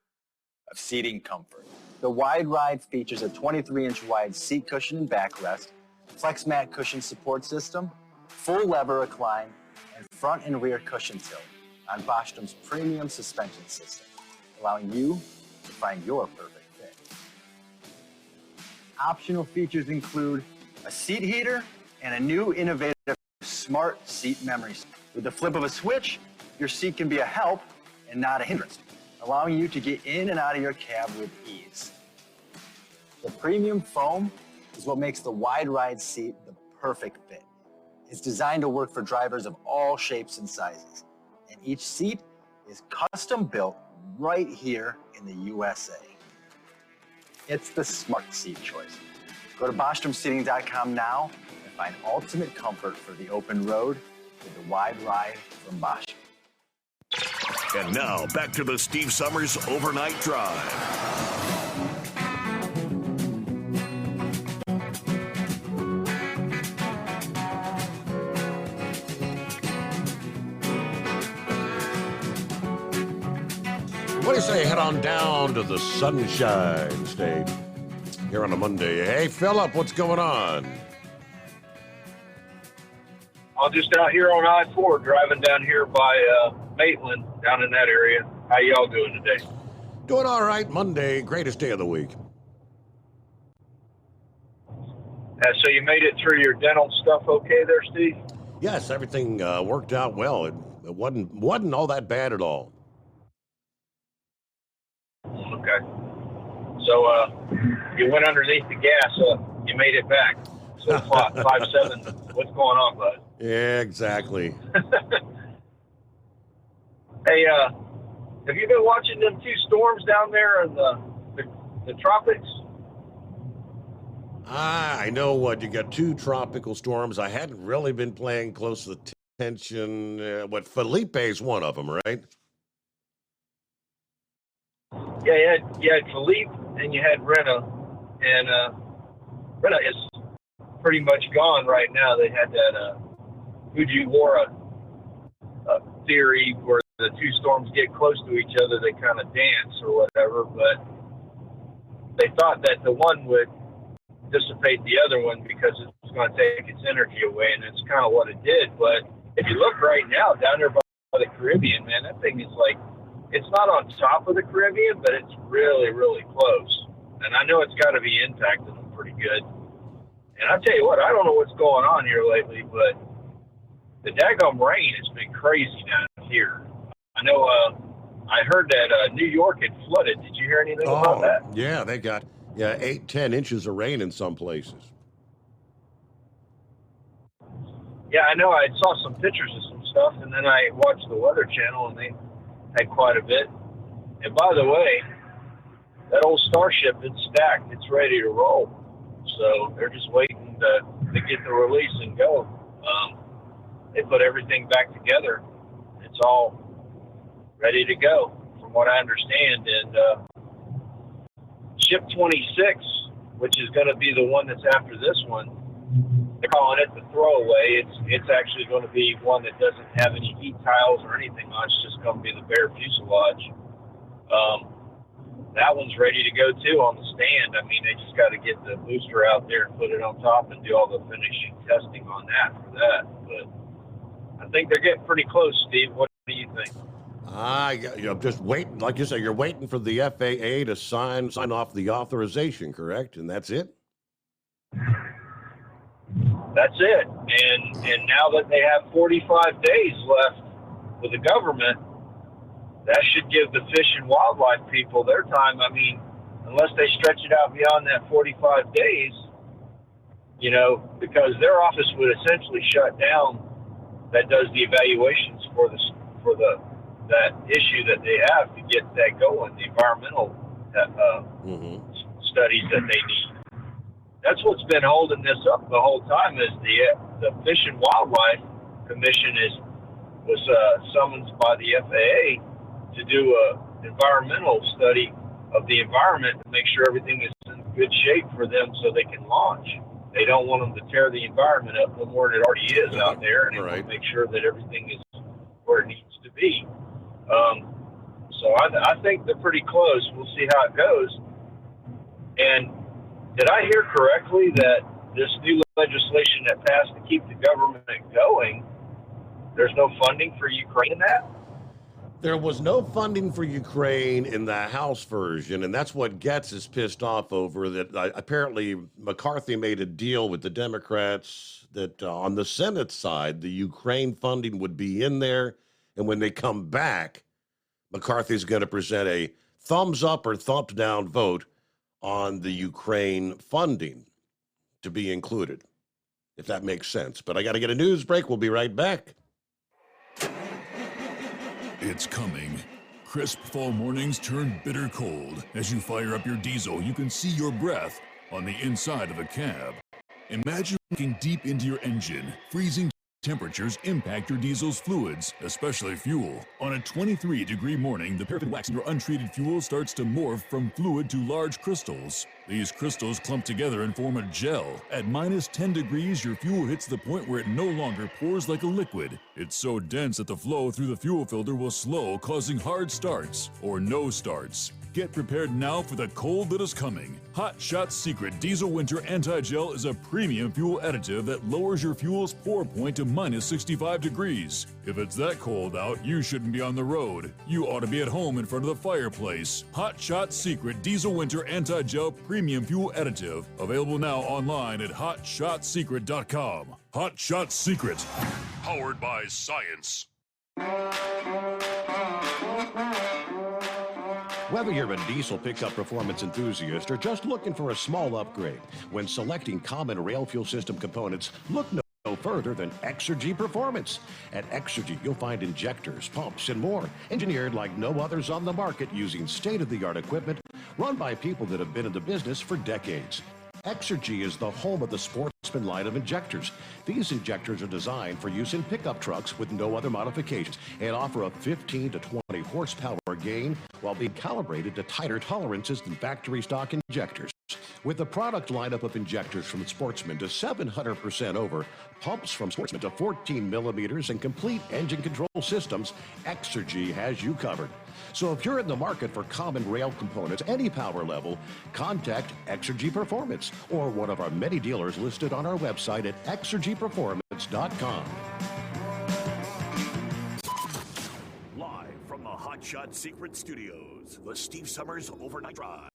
of seating comfort. The Wide Ride features a 23-inch wide seat cushion and backrest, flex mat cushion support system, full lever recline, and front and rear cushion tilt on Bostrom's premium suspension system, allowing you to find your perfect fit. Optional features include a seat heater and a new innovative smart seat memory. With the flip of a switch, your seat can be a help and not a hindrance, allowing you to get in and out of your cab with ease. The premium foam is what makes the Wide Ride seat the perfect fit. It's designed to work for drivers of all shapes and sizes, and each seat is custom built right here in the USA. It's the smart seat choice. Go to BostromSeating.com now and find ultimate comfort for the open road with the Wide Ride from Bostrom. And now, back to the Steve Summers Overnight Drive. What do you say? Head on down to the Sunshine State here on a Monday. Hey, Philip, what's going on? I'm just out here on I-4 driving down here by Maitland, down in that area. How y'all doing today? Doing all right. Monday, greatest day of the week. So you made it through your dental stuff okay there, Steve? Yes, everything worked out well. It wasn't all that bad at all. Okay. So you went underneath the gas. You made it back. So 5.7. What's going on, bud? Yeah, exactly. Hey, have you been watching them two storms down there in the tropics? I know what you got, two tropical storms. I hadn't really been paying close attention. Felipe's one of them, right? Yeah, you had Felipe and you had Rena, and Rena is pretty much gone right now. They had that Fujiwara theory where the two storms get close to each other, they kind of dance or whatever, but they thought that the one would dissipate the other one because it's going to take its energy away, and it's kind of what it did. But if you look right now down there by the Caribbean, man, that thing is like, it's not on top of the Caribbean, but it's really, really close. And I know it's got to be impacting them pretty good. And I tell you what, I don't know what's going on here lately, but the daggum rain has been crazy down here. I know I heard that New York had flooded. Did you hear anything about that? Yeah, they got 8-10 inches of rain in some places. Yeah, I know. I saw some pictures of some stuff, and then I watched the Weather Channel, and they had quite a bit. And by the way, that old Starship, it's stacked. It's ready to roll. So they're just waiting to get the release and go. They put everything back together. It's all ready to go, from what I understand. And Ship 26, which is going to be the one that's after this one, they're calling it the throwaway. It's actually going to be one that doesn't have any heat tiles or anything on. It's just going to be the bare fuselage. that one's ready to go too on the stand. I mean, they just got to get the booster out there and put it on top and do all the finishing testing on that for that. But I think they're getting pretty close, Steve. What do you think? Just waiting. Like you say, you're waiting for the FAA to sign off the authorization, correct? And that's it? That's it. And now that they have 45 days left with the government, that should give the fish and wildlife people their time. I mean, unless they stretch it out beyond that 45 days, because their office would essentially shut down that does the evaluations for that issue that they have to get that going, the environmental studies that they need. That's what's been holding this up the whole time is the Fish and Wildlife Commission was summoned by the FAA to do a environmental study of the environment to make sure everything is in good shape for them so they can launch. They don't want them to tear the environment up no more than it already is out there, and they want to make sure that everything is where it needs to be. So I think they're pretty close. We'll see how it goes. And did I hear correctly that this new legislation that passed to keep the government going, there's no funding for Ukraine in that? There was no funding for Ukraine in the House version, and that's what Getz is pissed off over, that apparently McCarthy made a deal with the Democrats that on the Senate side, the Ukraine funding would be in there, and when they come back, McCarthy's going to present a thumbs up or thumbs down vote on the Ukraine funding to be included, if that makes sense. But I got to get a news break. We'll be right back. It's coming. Crisp fall mornings turn bitter cold. As you fire up your diesel, you can see your breath on the inside of a cab. Imagine looking deep into your engine. Freezing temperatures impact your diesel's fluids, especially fuel. On a 23-degree morning, the paraffin wax in your untreated fuel starts to morph from fluid to large crystals. These crystals clump together and form a gel. At minus 10 degrees, your fuel hits the point where it no longer pours like a liquid. It's so dense that the flow through the fuel filter will slow, causing hard starts or no starts. Get prepared now for the cold that is coming. Hot Shot Secret Diesel Winter Anti-Gel is a premium fuel additive that lowers your fuel's pour point to minus 65 degrees. If it's that cold out, you shouldn't be on the road. You ought to be at home in front of the fireplace. Hot Shot Secret Diesel Winter Anti-Gel Premium Fuel Additive. Available now online at hotshotsecret.com. Hot Shot Secret. Powered by science. Whether you're a diesel pickup performance enthusiast or just looking for a small upgrade, when selecting common rail fuel system components, look no further than Exergy Performance. At Exergy, you'll find injectors, pumps, and more, engineered like no others on the market using state-of-the-art equipment run by people that have been in the business for decades. Exergy is the home of the Sportsman line of injectors. These injectors are designed for use in pickup trucks with no other modifications and offer a 15 to 20 horsepower gain while being calibrated to tighter tolerances than factory stock injectors. With a product lineup of injectors from Sportsman to 700% over, pumps from Sportsman to 14 millimeters, and complete engine control systems, Exergy has you covered. So if you're in the market for common rail components, any power level, contact Exergy Performance or one of our many dealers listed on our website at exergyperformance.com. Live from the Hot Shot Secret Studios, the Steve Summers Overnight Drive.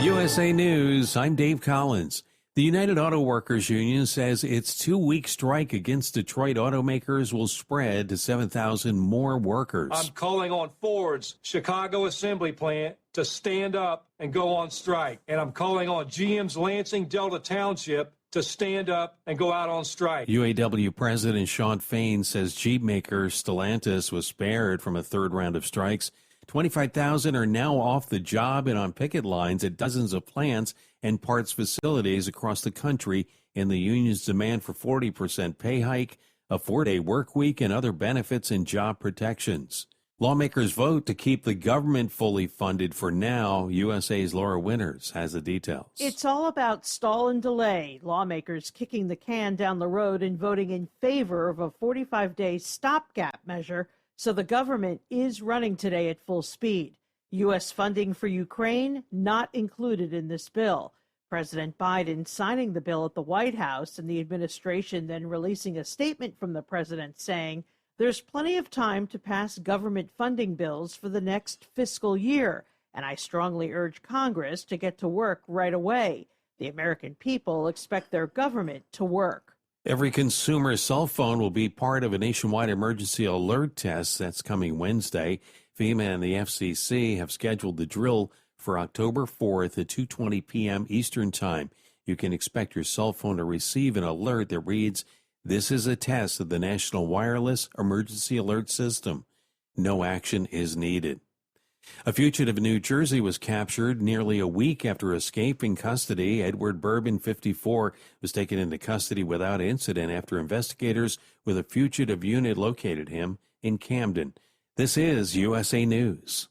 USA News, I'm Dave Collins. The United Auto Workers Union says its 2-week strike against Detroit automakers will spread to 7,000 more workers. I'm calling on Ford's Chicago assembly plant to stand up and go on strike. And I'm calling on GM's Lansing Delta Township to stand up and go out on strike. UAW President Sean Fain says Jeep maker Stellantis was spared from a third round of strikes. 25,000 are now off the job and on picket lines at dozens of plants and parts facilities across the country in the union's demand for 40% pay hike, a 4-day work week, and other benefits and job protections. Lawmakers vote to keep the government fully funded for now. USA's Laura Winters has the details. It's all about stall and delay. Lawmakers kicking the can down the road and voting in favor of a 45-day stopgap measure, so the government is running today at full speed. U.S. funding for Ukraine not included in this bill. President Biden signing the bill at the White House, and the administration then releasing a statement from the president saying there's plenty of time to pass government funding bills for the next fiscal year, and I strongly urge Congress to get to work right away. The American people expect their government to work. Every consumer cell phone will be part of a nationwide emergency alert test that's coming Wednesday. FEMA and the FCC have scheduled the drill for October 4th at 2:20 p.m. Eastern Time. You can expect your cell phone to receive an alert that reads, "This is a test of the National Wireless Emergency Alert System. No action is needed." A fugitive in New Jersey was captured nearly a week after escaping custody. Edward Bourbon, 54, was taken into custody without incident after investigators with a fugitive unit located him in Camden. This is USA News.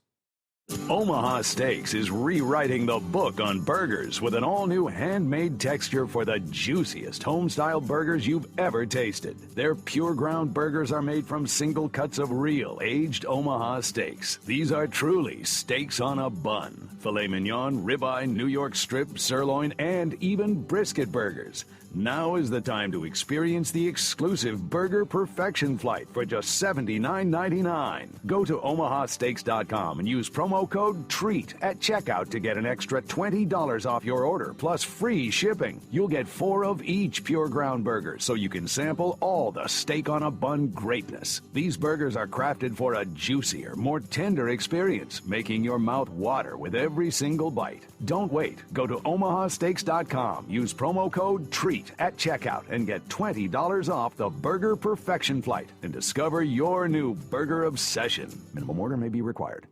Omaha Steaks is rewriting the book on burgers with an all-new handmade texture for the juiciest home-style burgers you've ever tasted. Their pure ground burgers are made from single cuts of real aged Omaha steaks. These are truly steaks on a bun. Filet mignon, ribeye, New York strip, sirloin, and even brisket burgers. Now is the time to experience the exclusive Burger Perfection Flight for just $79.99. Go to omahasteaks.com and use promo code TREAT at checkout to get an extra $20 off your order, plus free shipping. You'll get 4 of each pure ground burger, so you can sample all the steak on a bun greatness. These burgers are crafted for a juicier, more tender experience, making your mouth water with every single bite. Don't wait. Go to omahasteaks.com. Use promo code TREAT at checkout and get $20 off the Burger Perfection Flight and discover your new burger obsession. Minimum order may be required.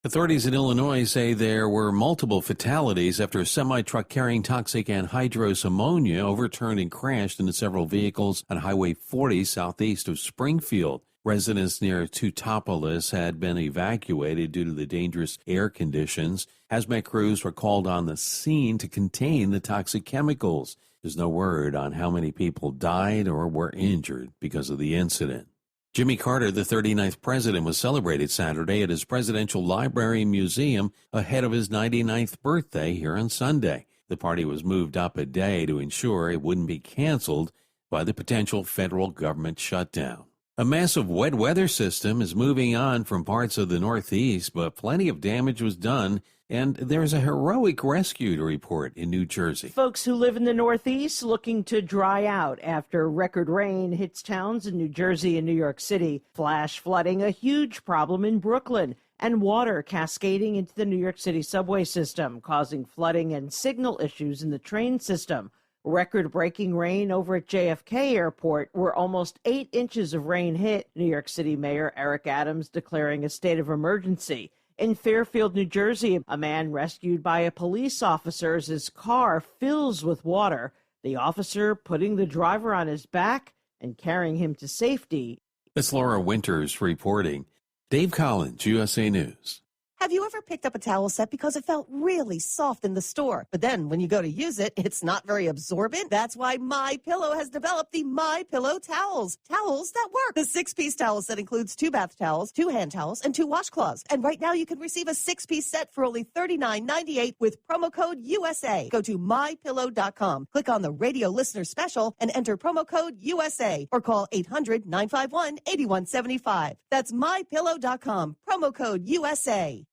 Authorities in Illinois say there were multiple fatalities after a semi-truck carrying toxic anhydrous ammonia overturned and crashed into several vehicles on Highway 40 southeast of Springfield. Residents near Teutopolis had been evacuated due to the dangerous air conditions. Hazmat crews were called on the scene to contain the toxic chemicals. There's no word on how many people died or were injured because of the incident. Jimmy Carter, the 39th president, was celebrated Saturday at his Presidential Library Museum ahead of his 99th birthday here on Sunday. The party was moved up a day to ensure it wouldn't be canceled by the potential federal government shutdown. A massive wet weather system is moving on from parts of the Northeast, but plenty of damage was done, and there's a heroic rescue to report in New Jersey. Folks who live in the Northeast looking to dry out after record rain hits towns in New Jersey and New York City. Flash flooding, a huge problem in Brooklyn, and water cascading into the New York City subway system, causing flooding and signal issues in the train system. Record-breaking rain over at JFK Airport, where almost 8 inches of rain hit. New York City Mayor Eric Adams declaring a state of emergency. In Fairfield, New Jersey, a man rescued by a police officer as his car fills with water. The officer putting the driver on his back and carrying him to safety. It's Laura Winters reporting. Dave Collins, USA News. Have you ever picked up a towel set because it felt really soft in the store, but then when you go to use it, it's not very absorbent? That's why MyPillow has developed the MyPillow towels. Towels that work. The 6-piece towel set includes 2 bath towels, 2 hand towels, and 2 washcloths. And right now you can receive a 6-piece set for only $39.98 with promo code USA. Go to MyPillow.com, click on the radio listener special, and enter promo code USA, or call 800-951-8175. That's MyPillow.com, promo code USA.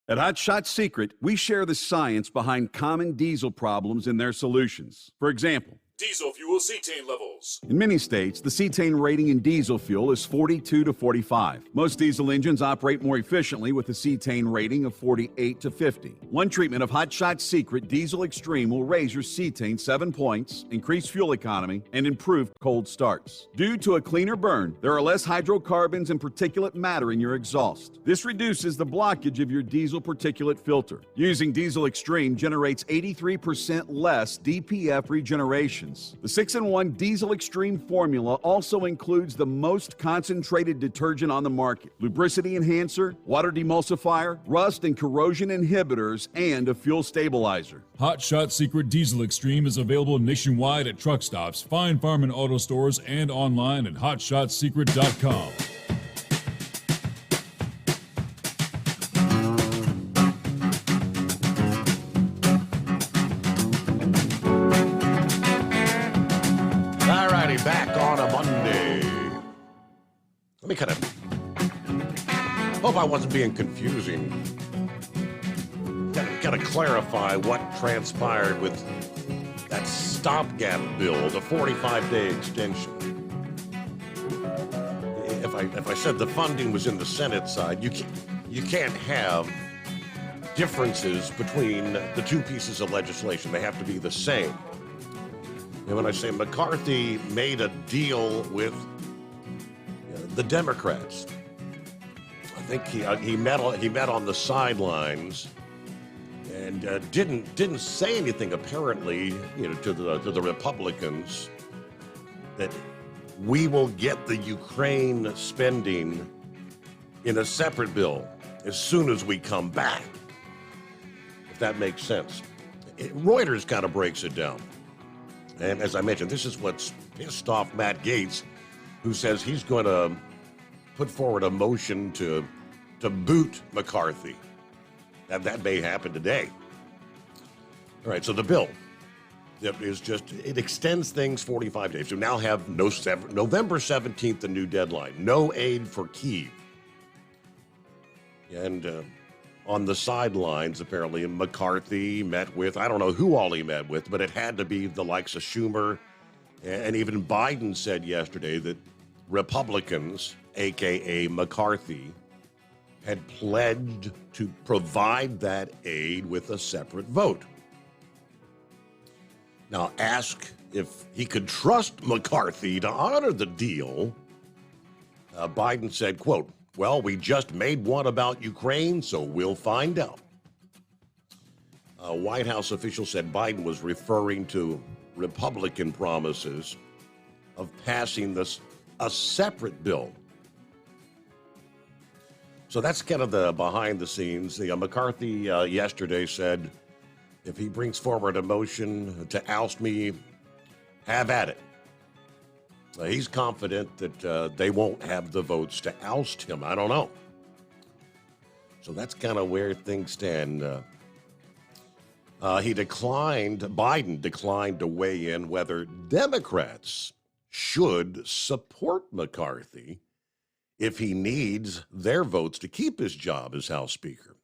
At Hot Shot Secret, we share the science behind common diesel problems and their solutions. For example, Diesel fuel cetane levels. in many states, the cetane rating in diesel fuel is 42 to 45. Most diesel engines operate more efficiently with a cetane rating of 48 to 50. One treatment of Hot Shot Secret Diesel Extreme will raise your cetane 7 points, increase fuel economy, and improve cold starts. Due to a cleaner burn, there are less hydrocarbons and particulate matter in your exhaust. This reduces the blockage of your diesel particulate filter. Using Diesel Extreme generates 83% less DPF regeneration lubricants. The 6-in-1 Diesel Extreme formula also includes the most concentrated detergent on the market, lubricity enhancer, water demulsifier, rust and corrosion inhibitors, and a fuel stabilizer. Hot Shot Secret Diesel Extreme is available nationwide at truck stops, fine farm and auto stores, and online at hotshotsecret.com. Alrighty, back on a Monday. Let me kind of hope I wasn't being confusing. Got to clarify what transpired with that stopgap bill, the 45-day extension. If I said the funding was in the Senate side, you can't have differences between the two pieces of legislation. They have to be the same. And when I say McCarthy made a deal with the Democrats, I think he met on the sidelines and didn't say anything apparently, to the Republicans that we will get the Ukraine spending in a separate bill as soon as we come back, if that makes sense. Reuters kind of breaks it down. And as I mentioned, this is what's pissed off Matt Gaetz, who says he's going to put forward a motion to boot McCarthy. That may happen today. All right, so the bill it extends things 45 days. So now have November 17th, the new deadline. No aid for Kyiv. And on the sidelines, apparently, McCarthy met with, I don't know who all he met with, but it had to be the likes of Schumer. And even Biden said yesterday that Republicans, a.k.a. McCarthy, had pledged to provide that aid with a separate vote. Now, ask if he could trust McCarthy to honor the deal. Biden said, quote, "Well, we just made one about Ukraine, so we'll find out." A White House official said Biden was referring to Republican promises of passing a separate bill. So that's kind of the behind the scenes. McCarthy yesterday said, if he brings forward a motion to oust me, have at it. He's confident that they won't have the votes to oust him. I don't know. So that's kind of where things stand. Biden declined to weigh in whether Democrats should support McCarthy if he needs their votes to keep his job as House Speaker.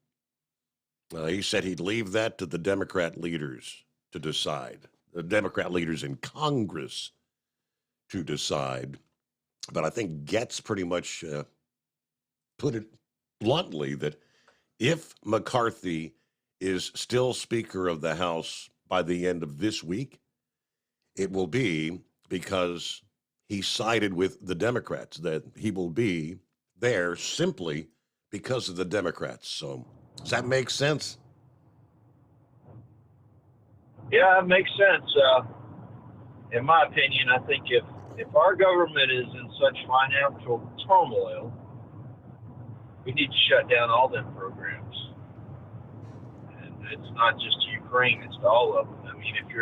He said he'd leave that to the Democrat leaders to decide, the Democrat leaders in Congress to decide. But I think Gaetz pretty much put it bluntly that if McCarthy is still Speaker of the House by the end of this week, it will be because he sided with the Democrats, that he will be there simply because of the Democrats. So does that make sense? Yeah, it makes sense. In my opinion, I think if our government is in such financial turmoil, we need to shut down all them programs. And it's not just to Ukraine, it's to all of them. I mean, if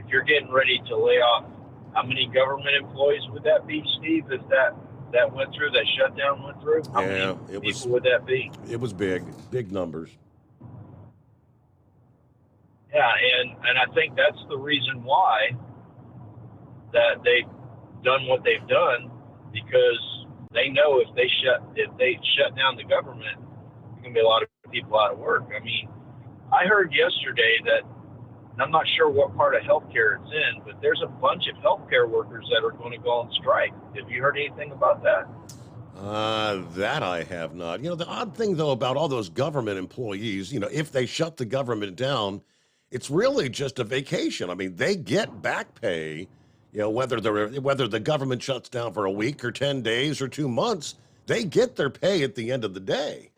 you're getting ready to lay off, how many government employees would that be, Steve, if that went through, that shutdown went through? How many people would that be? It was big numbers. Yeah, and I think that's the reason why that they've done what they've done, because they know if they shut down the government, there's gonna be a lot of people out of work. I mean, I heard yesterday that, and I'm not sure what part of healthcare it's in, but there's a bunch of healthcare workers that are going to go on strike. Have you heard anything about that? That I have not. The odd thing, though, about all those government employees, if they shut the government down, it's really just a vacation. I mean, they get back pay, whether the government shuts down for a week or 10 days or 2 months, they get their pay at the end of the day.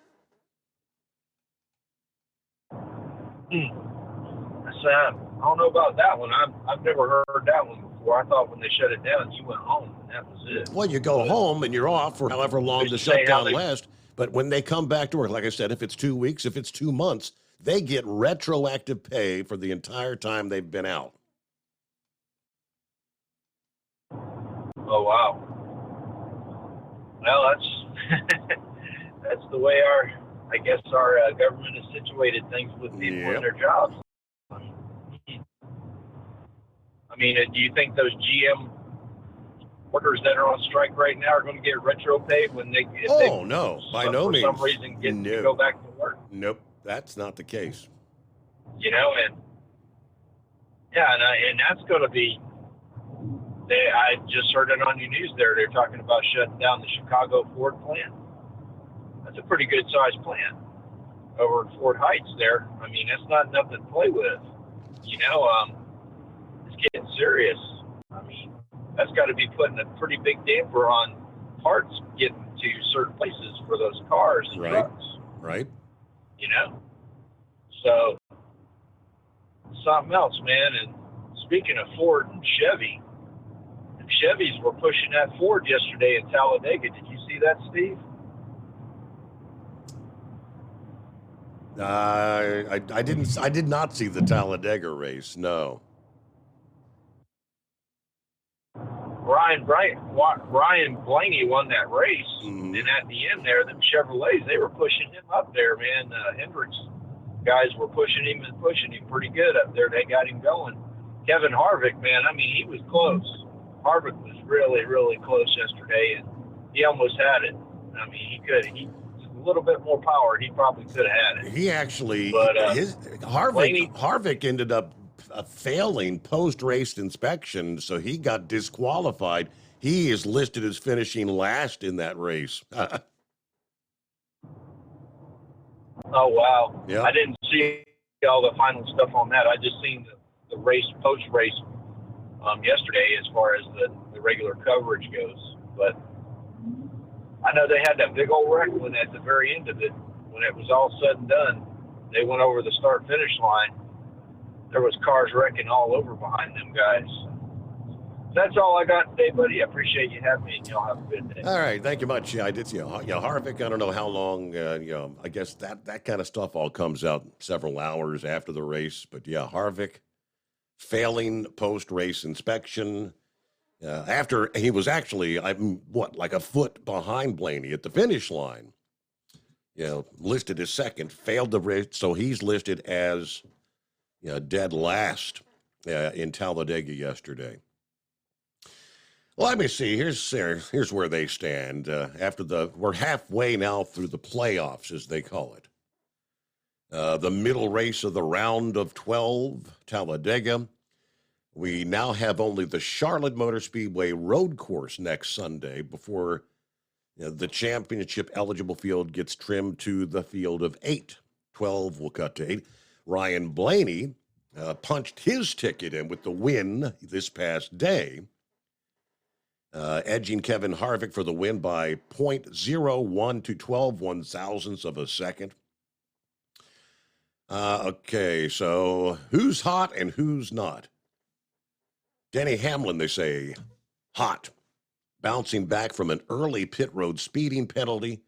I don't know about that one. I've never heard that one before. I thought when they shut it down, you went home and that was it. Well, you go home and you're off for however long the shutdown lasts. But when they come back to work, like I said, if it's 2 weeks, if it's 2 months, they get retroactive pay for the entire time they've been out. Oh, wow. Well, that's the way our government has situated things with people in their jobs. I mean, do you think those GM workers that are on strike right now are going to get retro pay when they no, by no means. For some reason get to go back to work? Nope, that's not the case. You know, and that's going to be. I just heard it on your news there. They're talking about shutting down the Chicago Ford plant. That's a pretty good sized plant over at Ford Heights there. I mean, that's not nothing to play with. You know, it's getting serious. I mean, that's got to be putting a pretty big damper on parts getting to certain places for those cars and trucks. Right. You know? So, something else, man. And speaking of Ford and Chevy, Chevys were pushing that Ford yesterday in Talladega. Did you see that, Steve? I didn't. I did not see the Talladega race. No. Ryan Blaney won that race, and at the end there, them Chevrolets, they were pushing him up there, man. Hendricks guys were pushing him pretty good up there. They got him going. Kevin Harvick, man, I mean, he was close. Harvick was really, really close yesterday, and he almost had it. I mean, he could. He a little bit more power, he probably could have had it. He actually, but, Harvick ended up failing post-race inspection, so he got disqualified. He is listed as finishing last in that race. Oh, wow. Yep. I didn't see all the final stuff on that. I just seen the race, post-race yesterday as far as the regular coverage goes. But I know they had that big old wreck when at the very end of it, when it was all said and done, they went over the start-finish line. There was cars wrecking all over behind them guys. That's all I got today, buddy. I appreciate you having me, and y'all have a good day. All right, thank you much. Yeah, I did see Harvick. I don't know how long. I guess that kind of stuff all comes out several hours after the race. But yeah, Harvick failing post-race inspection after he was actually like a foot behind Blaney at the finish line. Listed as second, failed the race, so he's listed as dead last in Talladega yesterday. Well, let me see. Here's where they stand. We're halfway now through the playoffs, as they call it. The middle race of the round of 12, Talladega. We now have only the Charlotte Motor Speedway road course next Sunday before the championship eligible field gets trimmed to the field of 8. 12 will cut to 8. Ryan Blaney punched his ticket in with the win this past day, edging Kevin Harvick for the win by 0.01 to 12/1000ths of a second. Okay, so who's hot and who's not? Denny Hamlin, they say, hot, bouncing back from an early pit road speeding penalty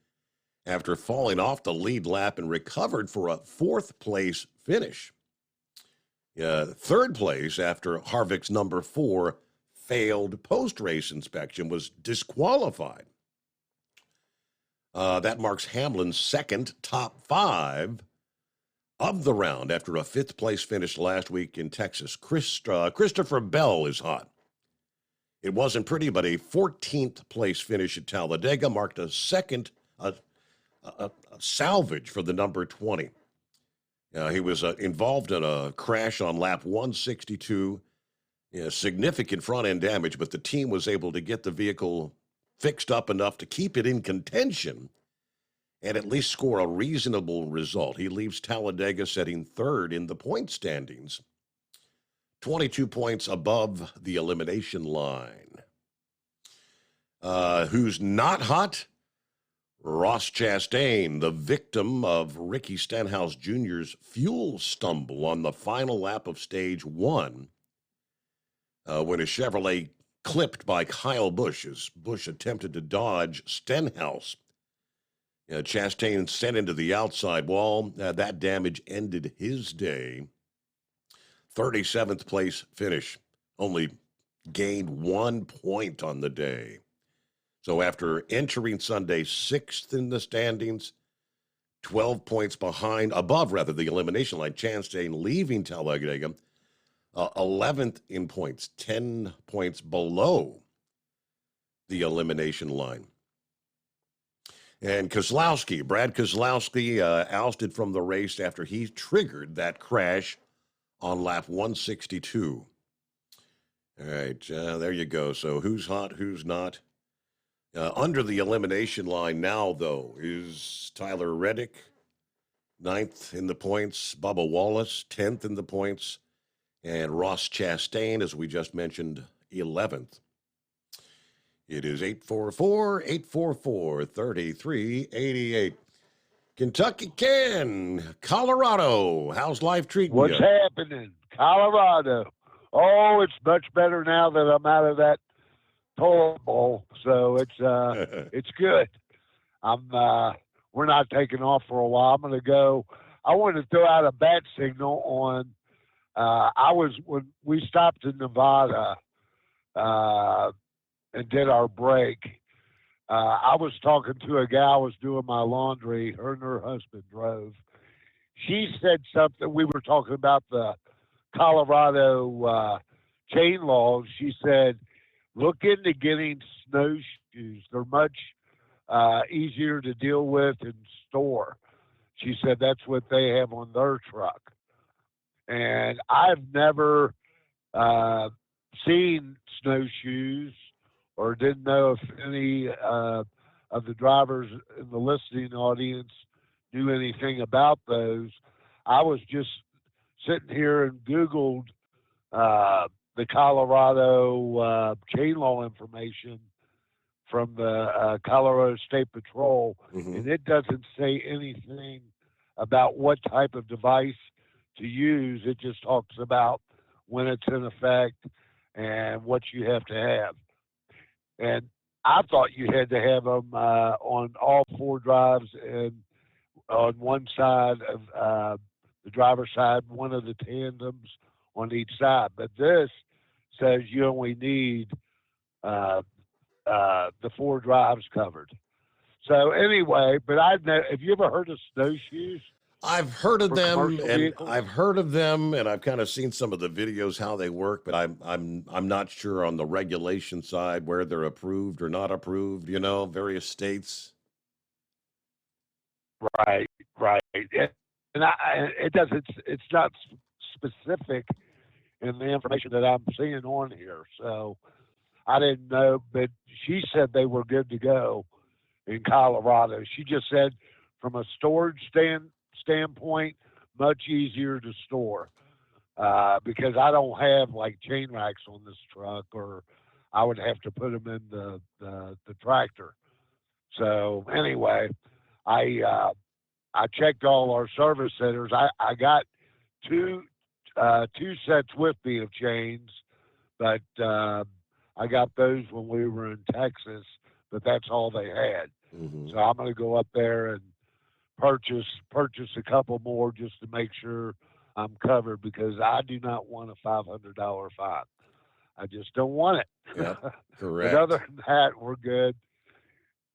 after falling off the lead lap and recovered for a 4th place finish. 3rd place after Harvick's number 4 failed post-race inspection, was disqualified. That marks Hamlin's 2nd top 5 of the round after a 5th place finish last week in Texas. Christopher Bell is hot. It wasn't pretty, but a 14th place finish at Talladega marked a salvage for the number 20. He was involved in a crash on lap 162. Significant front-end damage, but the team was able to get the vehicle fixed up enough to keep it in contention and at least score a reasonable result. He leaves Talladega sitting 3rd in the point standings, 22 points above the elimination line. Who's not hot? Ross Chastain, the victim of Ricky Stenhouse Jr.'s fuel stumble on the final lap of stage 1 when a Chevrolet clipped by Kyle Busch as Busch attempted to dodge Stenhouse. Chastain sent into the outside wall. That damage ended his day. 37th place finish. Only gained 1 point on the day. So after entering Sunday 6th in the standings, 12 points above the elimination line, Chastain leaving Talladega, 11th in points, 10 points below the elimination line. And Brad Keselowski, ousted from the race after he triggered that crash on lap 162. All right, there you go. So who's hot, who's not? Under the elimination line now, though, is Tyler Reddick, 9th in the points, Bubba Wallace, 10th in the points, and Ross Chastain, as we just mentioned, 11th. It is 844-844-3388. Kentucky Ken, Colorado. How's life treating you? What's happening? Colorado. Oh, it's much better now that I'm out of that toilet bowl. So it's good. We're not taking off for a while. I'm going to go. I wanted to throw out a bat signal on. When we stopped in Nevada and did our break, I was talking to a gal. I was doing my laundry. Her and her husband drove. She said something. We were talking about the Colorado chain laws. She said, look into getting snowshoes. They're much easier to deal with and store. She said that's what they have on their truck. And I've never seen snowshoes or didn't know if any of the drivers in the listening audience knew anything about those. I was just sitting here and Googled the Colorado chain law information from the Colorado State Patrol, and it doesn't say anything about what type of device to use. It just talks about when it's in effect and what you have to have. And I thought you had to have them on all 4 drives and on one side of the driver's side, one of the tandems on each side. But this says you only need the 4 drives covered. So anyway, but have you ever heard of snowshoes? I've heard of them, and I've kind of seen some of the videos how they work, but I'm not sure on the regulation side where they're approved or not approved. Various states. Right, and it doesn't. It's not specific in the information that I'm seeing on here, so I didn't know. But she said they were good to go in Colorado. She just said from a storage standpoint, much easier to store because I don't have like chain racks on this truck, or I would have to put them in the tractor. So anyway, I checked all our service centers. I got two sets with me of chains, but I got those when we were in Texas, but that's all they had. So I'm going to go up there and purchase a couple more just to make sure I'm covered, because I do not want a $500 fine. I just don't want it. Yep, correct. But other than that, we're good.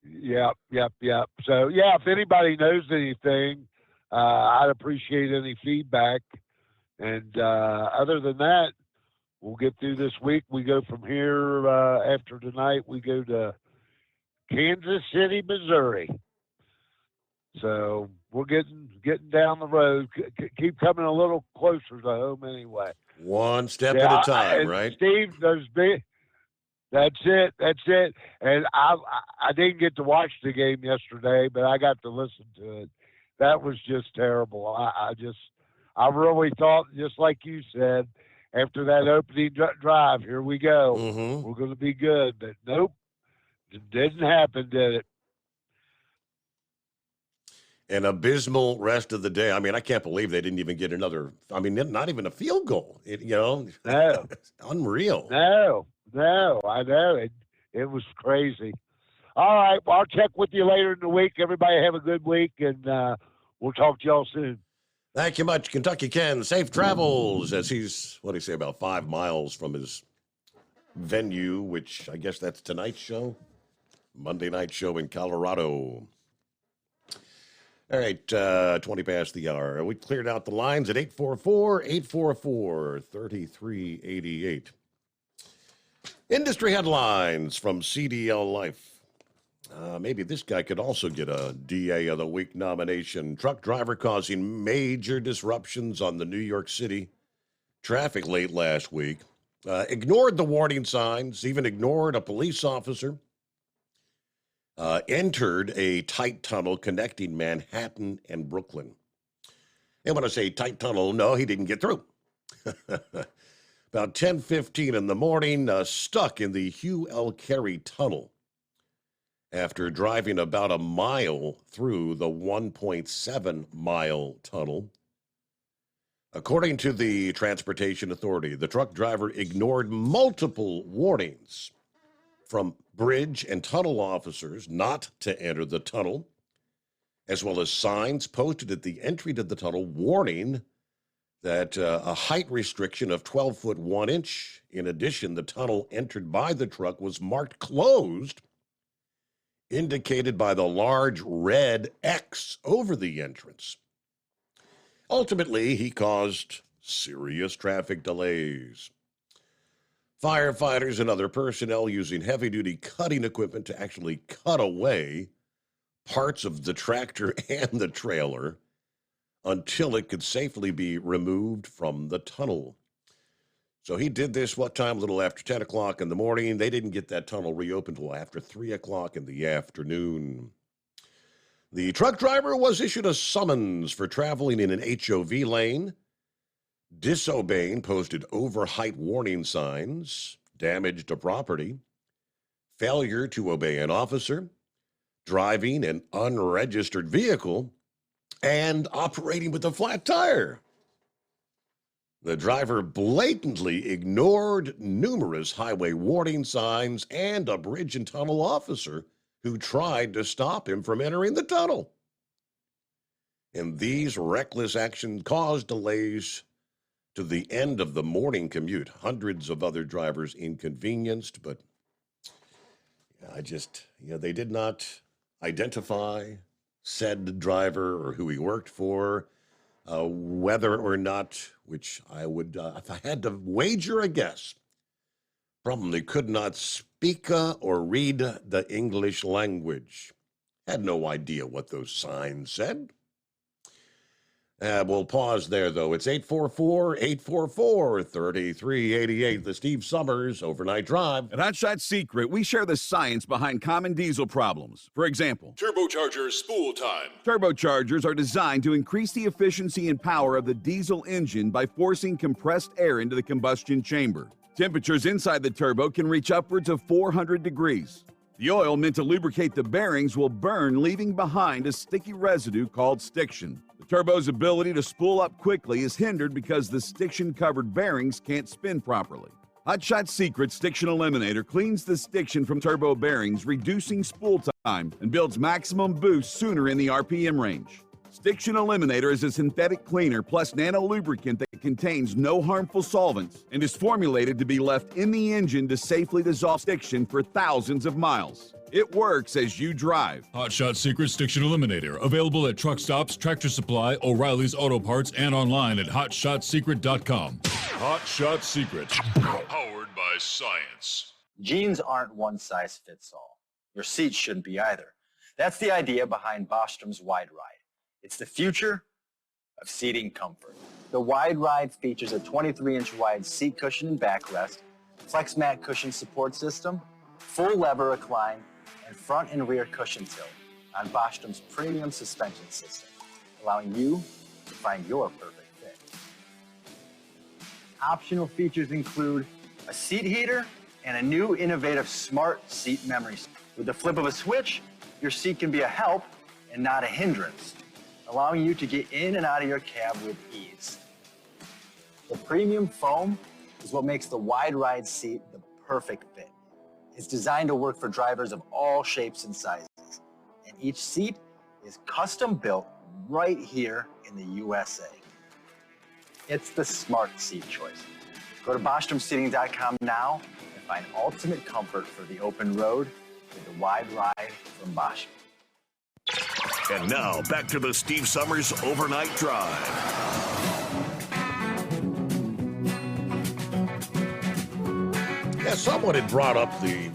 Yep. So yeah, if anybody knows anything, I'd appreciate any feedback. And other than that, we'll get through this week. We go from here after tonight. We go to Kansas City, Missouri. So we're getting down the road. Keep coming a little closer to home anyway. One step at a time, right? Steve, that's it. And I didn't get to watch the game yesterday, but I got to listen to it. That was just terrible. I really thought, just like you said, after that opening drive, here we go. We're going to be good. But nope, it didn't happen, did it? An abysmal rest of the day. I mean, I can't believe they didn't even get another. I mean, not even a field goal. No. Unreal. No, I know. It was crazy. All right, well, I'll check with you later in the week. Everybody have a good week, and we'll talk to y'all soon. Thank you much, Kentucky Ken. Safe travels as he's, what do you say, about 5 miles from his venue, which I guess that's tonight's show, Monday night show in Colorado. All right, 20 past the hour. We cleared out the lines at 844-3388. Industry headlines from CDL Life. Maybe this guy could also get a DA of the Week nomination. Truck driver causing major disruptions on the New York City traffic late last week. Ignored the warning signs, even ignored a police officer. Entered a tight tunnel connecting Manhattan and Brooklyn. And when I say tight tunnel, no, he didn't get through. About 10:15 in the morning, stuck in the Hugh L. Carey tunnel after driving about a mile through the 1.7-mile tunnel. According to the Transportation Authority, the truck driver ignored multiple warnings from bridge and tunnel officers not to enter the tunnel, as well as signs posted at the entry to the tunnel warning that a height restriction of 12 foot 1 inch. In addition, the tunnel entered by the truck was marked closed, indicated by the large red X over the entrance. Ultimately, he caused serious traffic delays. Firefighters and other personnel using heavy-duty cutting equipment to actually cut away parts of the tractor and the trailer until it could safely be removed from the tunnel. So he did this, what time? A little after 10 o'clock in the morning. They didn't get that tunnel reopened until after 3 o'clock in the afternoon. The truck driver was issued a summons for traveling in an HOV lane, disobeying posted over-height warning signs, damage to property, failure to obey an officer, driving an unregistered vehicle, and operating with a flat tire. The driver blatantly ignored numerous highway warning signs and a bridge and tunnel officer who tried to stop him from entering the tunnel. And these reckless actions caused delays to the end of the morning commute. Hundreds of other drivers inconvenienced, but they did not identify said driver or who he worked for, whether or not, which I would, if I had to wager a guess, probably could not speak or read the English language. Had no idea what those signs said. We'll pause there, though. It's 844-844-3388, the Steve Summers Overnight Drive. At Hot Shot Secret, we share the science behind common diesel problems. For example, Turbocharger spool time. Turbochargers are designed to increase the efficiency and power of the diesel engine by forcing compressed air into the combustion chamber. Temperatures inside the turbo can reach upwards of 400 degrees. The oil meant to lubricate the bearings will burn, leaving behind a sticky residue called stiction. The turbo's ability to spool up quickly is hindered because the stiction-covered bearings can't spin properly. Hot Shot Secret Stiction Eliminator cleans the stiction from turbo bearings, reducing spool time, and builds maximum boost sooner in the RPM range. Stiction Eliminator is a synthetic cleaner plus nano-lubricant that contains no harmful solvents and is formulated to be left in the engine to safely dissolve stiction for thousands of miles. It works as you drive. Hot Shot Secret Stiction Eliminator. Available at truck stops, Tractor Supply, O'Reilly's Auto Parts, and online at hotshotsecret.com. Hot Shot Secret. Powered by science. Jeans aren't one size fits all. Your seats shouldn't be either. That's the idea behind Bostrom's Wide Ride. It's the future of seating comfort. The Wide Ride features a 23-inch wide seat cushion and backrest, flex mat cushion support system, full lever recline, and front and rear cushion tilt on Bostrom's premium suspension system, allowing you to find your perfect fit. Optional features include a seat heater and a new innovative smart seat memory. With the flip of a switch, your seat can be a help and not a hindrance, allowing you to get in and out of your cab with ease. The premium foam is what makes the wide ride seat the perfect fit. It's designed to work for drivers of all shapes and sizes, and each seat is custom built right here in the USA. It's the smart seat choice. Go to BostromSeating.com now and find ultimate comfort for the open road with the wide ride from Bostrom. And now, back to the Steve Summers Overnight Drive. Yeah, someone had brought up the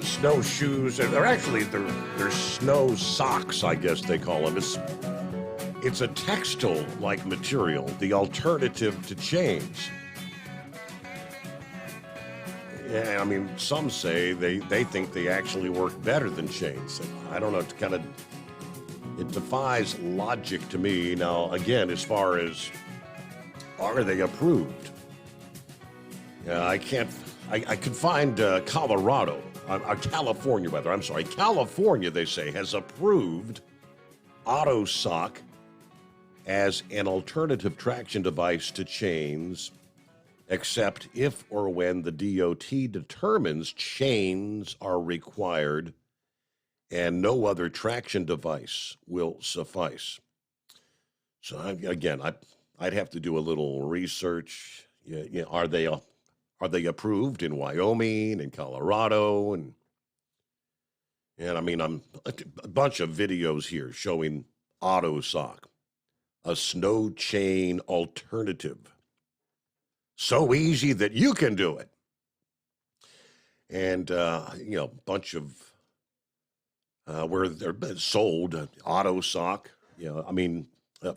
snowshoes. They're snow socks, I guess they call them. It's a textile-like material, the alternative to chains. Yeah, I mean, some say they think they actually work better than chains. I don't know, it defies logic to me. Now, again, as far as, are they approved? Yeah, I could find California, they say, has approved AutoSock as an alternative traction device to chains, except if or when the DOT determines chains are required and no other traction device will suffice. So again, I'd have to do a little research. Are they approved in Wyoming and Colorado? And I mean, I'm a bunch of videos here showing AutoSock, a snow chain alternative. So easy that you can do it. And, a bunch of where they're sold, AutoSock.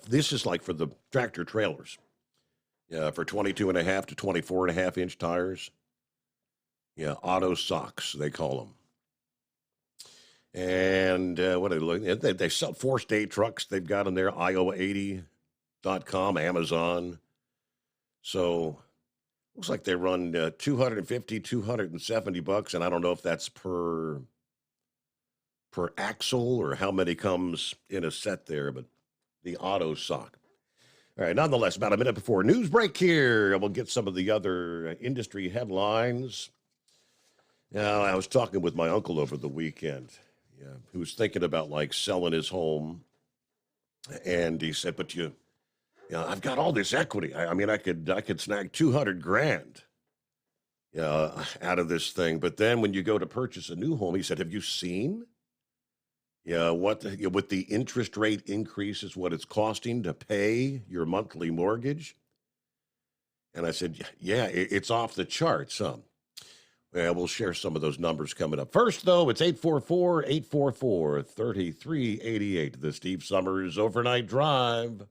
This is like for the tractor trailers. For 22.5 to 24.5 inch tires. Yeah, AutoSocks, they call them. And what are they looking at? They sell 4-state trucks. They've got them there, Iowa80.com, Amazon. So looks like they run $250, $270, and I don't know if that's per axle or how many comes in a set there, but the AutoSock. All right, nonetheless, about a minute before news break here, we'll get some of the other industry headlines. Now, I was talking with my uncle over the weekend, who was thinking about selling his home, and he said, "But I've got all this equity. I mean, I could snag $200,000, out of this thing. But then when you go to purchase a new home," he said, "Have you seen, what with the interest rate increases, what it's costing to pay your monthly mortgage?" And I said, "Yeah, it's off the charts, huh?" Well, we'll share some of those numbers coming up. First, though, it's 844-844-3388, the Steve Summers Overnight Drive.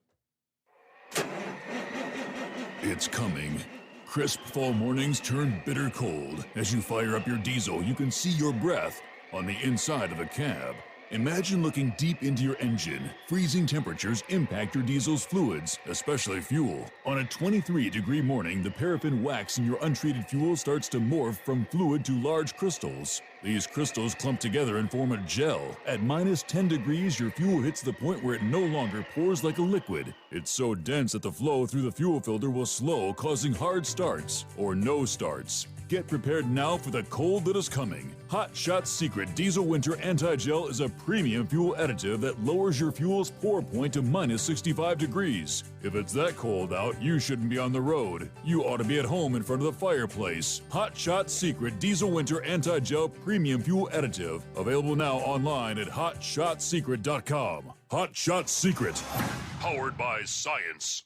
It's coming. Crisp fall mornings turn bitter cold. As you fire up your diesel, you can see your breath on the inside of the cab. Imagine looking deep into your engine. Freezing temperatures impact your diesel's fluids, especially fuel. On a 23-degree morning, the paraffin wax in your untreated fuel starts to morph from fluid to large crystals. These crystals clump together and form a gel. At minus 10 degrees, your fuel hits the point where it no longer pours like a liquid. It's so dense that the flow through the fuel filter will slow, causing hard starts or no starts. Get prepared now for the cold that is coming. Hot Shot Secret Diesel Winter Anti-Gel is a premium fuel additive that lowers your fuel's pour point to minus 65 degrees. If it's that cold out, you shouldn't be on the road. You ought to be at home in front of the fireplace. Hot Shot Secret Diesel Winter Anti-Gel Premium Fuel Additive. Available now online at HotShotSecret.com. Hot Shot Secret. Powered by science.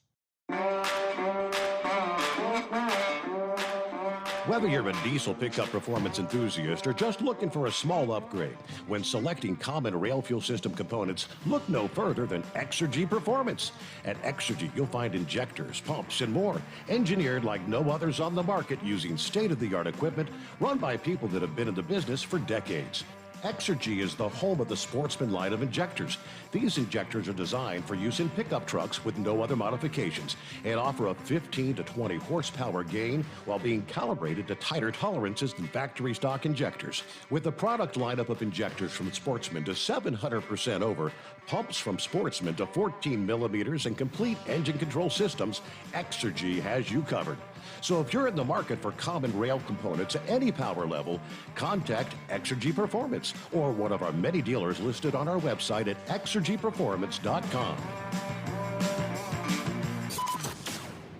Whether you're a diesel pickup performance enthusiast or just looking for a small upgrade, when selecting common rail fuel system components, look no further than Exergy Performance. At Exergy, you'll find injectors, pumps, and more, engineered like no others on the market using state-of-the-art equipment run by people that have been in the business for decades. Exergy is the home of the Sportsman line of injectors. These injectors are designed for use in pickup trucks with no other modifications and offer a 15 to 20 horsepower gain while being calibrated to tighter tolerances than factory stock injectors. With the product lineup of injectors from Sportsman to 700% over, pumps from Sportsman to 14 millimeters, and complete engine control systems, Exergy has you covered. So if you're in the market for common rail components at any power level, contact Exergy Performance or one of our many dealers listed on our website at exergyperformance.com.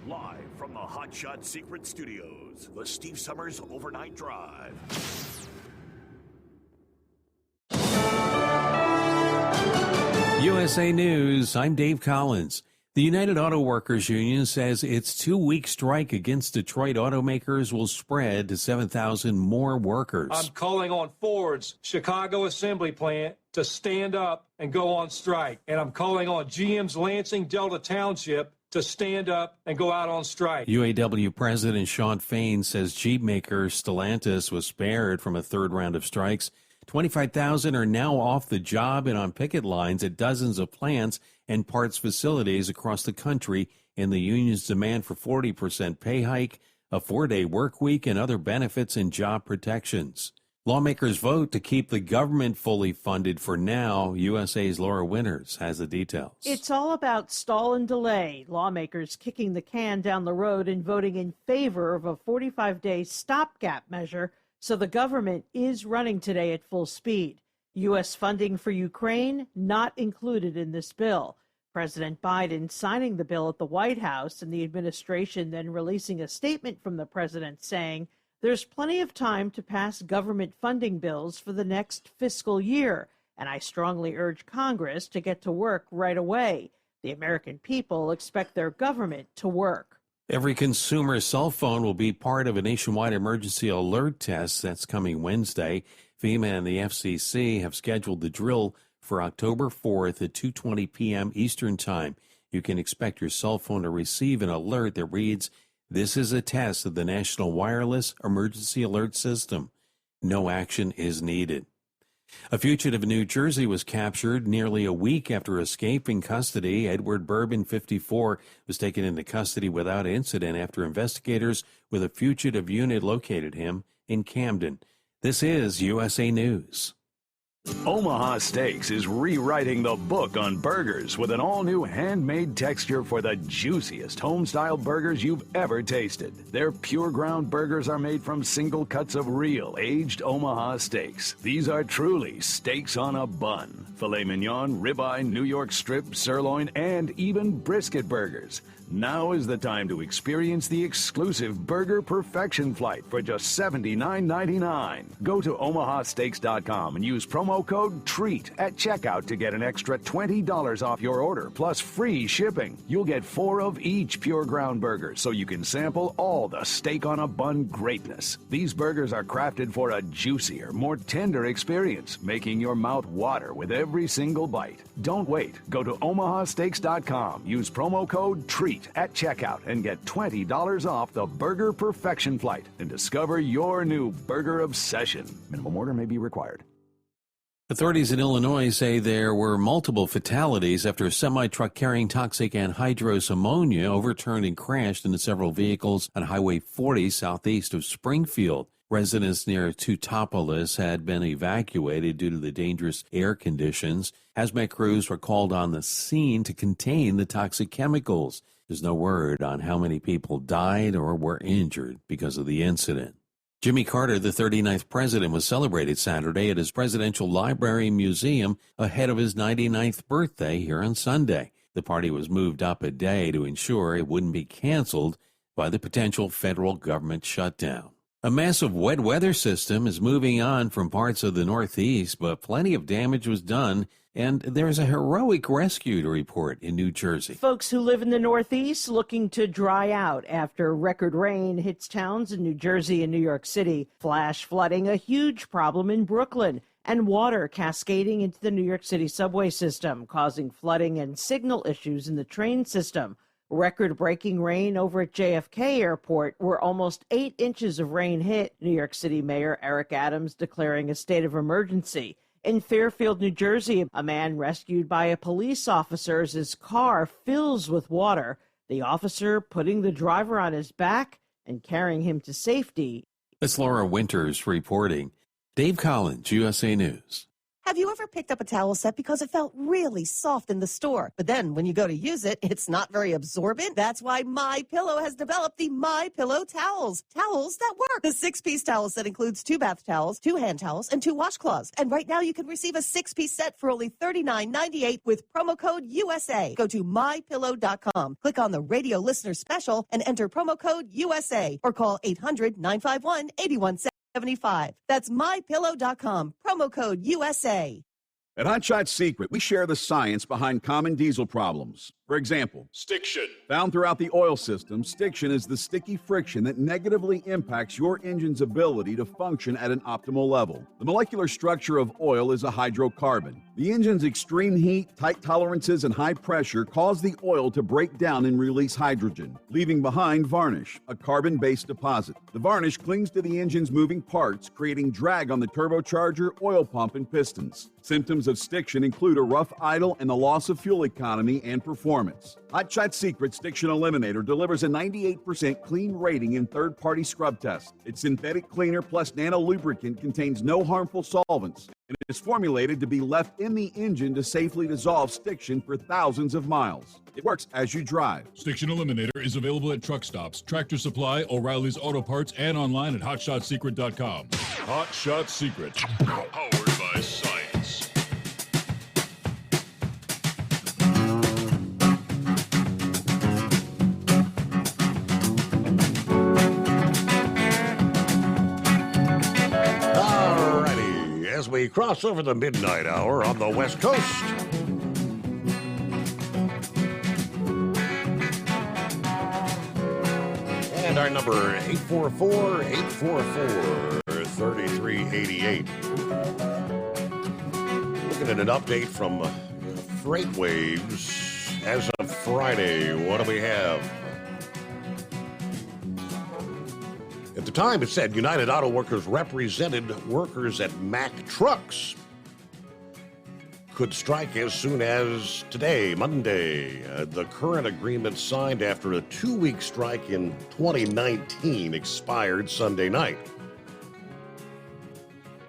Live from the Hot Shot Secret Studios, the Steve Summers Overnight Drive. USA News, I'm Dave Collins. The United Auto Workers Union says its 2-week strike against Detroit automakers will spread to 7,000 more workers. I'm calling on Ford's Chicago assembly plant to stand up and go on strike. And I'm calling on GM's Lansing Delta Township to stand up and go out on strike. UAW President Sean Fain says Jeep maker Stellantis was spared from a third round of strikes. 25,000 are now off the job and on picket lines at dozens of plants and parts facilities across the country in the union's demand for 40% pay hike, a 4-day work week, and other benefits and job protections. Lawmakers vote to keep the government fully funded for now. USA's Laura Winters has the details. It's all about stall and delay. Lawmakers kicking the can down the road and voting in favor of a 45-day stopgap measure. So the government is running today at full speed. U.S. funding for Ukraine not included in this bill. President Biden signing the bill at the White House and the administration then releasing a statement from the president saying there's plenty of time to pass government funding bills for the next fiscal year, and I strongly urge Congress to get to work right away. The American people expect their government to work. Every consumer cell phone will be part of a nationwide emergency alert test that's coming Wednesday. FEMA and the FCC have scheduled the drill for October 4th at 2:20 p.m. Eastern Time. You can expect your cell phone to receive an alert that reads, "This is a test of the National Wireless Emergency Alert System. No action is needed." A fugitive in New Jersey was captured nearly a week after escaping custody. Edward Bourbon, 54, was taken into custody without incident after investigators with a fugitive unit located him in Camden. This is USA News. Omaha Steaks is rewriting the book on burgers with an all-new handmade texture for the juiciest home-style burgers you've ever tasted. Their pure ground burgers are made from single cuts of real, aged Omaha steaks. These are truly steaks on a bun. Filet mignon, ribeye, New York strip, sirloin, and even brisket burgers. Now is the time to experience the exclusive Burger Perfection Flight for just $79.99. Go to omahasteaks.com and use promo code TREAT at checkout to get an extra $20 off your order, plus free shipping. You'll get 4 of each pure ground burger, so you can sample all the steak on a bun greatness. These burgers are crafted for a juicier, more tender experience, making your mouth water with every single bite. Don't wait. Go to omahasteaks.com. Use promo code TREAT at checkout and get $20 off the Burger Perfection Flight and discover your new burger obsession. Minimum order may be required. Authorities in Illinois say there were multiple fatalities after a semi-truck carrying toxic anhydrous ammonia overturned and crashed into several vehicles on Highway 40 southeast of Springfield. Residents near Teutopolis had been evacuated due to the dangerous air conditions. Hazmat crews were called on the scene to contain the toxic chemicals. There's no word on how many people died or were injured because of the incident. Jimmy Carter, the 39th president, was celebrated Saturday at his Presidential Library Museum ahead of his 99th birthday here on Sunday. The party was moved up a day to ensure it wouldn't be canceled by the potential federal government shutdown. A massive wet weather system is moving on from parts of the Northeast, but plenty of damage was done, and there's a heroic rescue to report in New Jersey. Folks who live in the Northeast looking to dry out after record rain hits towns in New Jersey and New York City. Flash flooding, a huge problem in Brooklyn, and water cascading into the New York City subway system, causing flooding and signal issues in the train system. Record-breaking rain over at JFK Airport, where almost 8 inches of rain hit, New York City Mayor Eric Adams declaring a state of emergency. In Fairfield, New Jersey, a man rescued by a police officer as his car fills with water, the officer putting the driver on his back and carrying him to safety. That's Laura Winters reporting. Dave Collins, USA News. Have you ever picked up a towel set because it felt really soft in the store, but then when you go to use it, it's not very absorbent? That's why MyPillow has developed the MyPillow towels. Towels that work. The 6-piece towel set includes 2 bath towels, 2 hand towels, and 2 washcloths. And right now you can receive a 6-piece set for only $39.98 with promo code USA. Go to MyPillow.com, click on the radio listener special, and enter promo code USA, or call 800-951-8175. That's MyPillow.com, promo code USA. At Hot Shot Secret, we share the science behind common diesel problems. For example, stiction. Found throughout the oil system, stiction is the sticky friction that negatively impacts your engine's ability to function at an optimal level. The molecular structure of oil is a hydrocarbon. The engine's extreme heat, tight tolerances, and high pressure cause the oil to break down and release hydrogen, leaving behind varnish, a carbon-based deposit. The varnish clings to the engine's moving parts, creating drag on the turbocharger, oil pump, and pistons. Symptoms of stiction include a rough idle and the loss of fuel economy and performance. Hot Shot Secret Stiction Eliminator delivers a 98% clean rating in third-party scrub tests. Its synthetic cleaner plus nano lubricant contains no harmful solvents and is formulated to be left in the engine to safely dissolve stiction for thousands of miles. It works as you drive. Stiction Eliminator is available at truck stops, Tractor Supply, O'Reilly's Auto Parts, and online at HotShotSecret.com. Hot Shot Secret, powered by science. As we cross over the midnight hour on the West Coast. And our number 844-844-3388. Looking at an update from FreightWaves as of Friday. What do we have? At the time, it said United Auto Workers represented workers at Mack Trucks could strike as soon as today, Monday. The current agreement signed after a 2-week strike in 2019 expired Sunday night.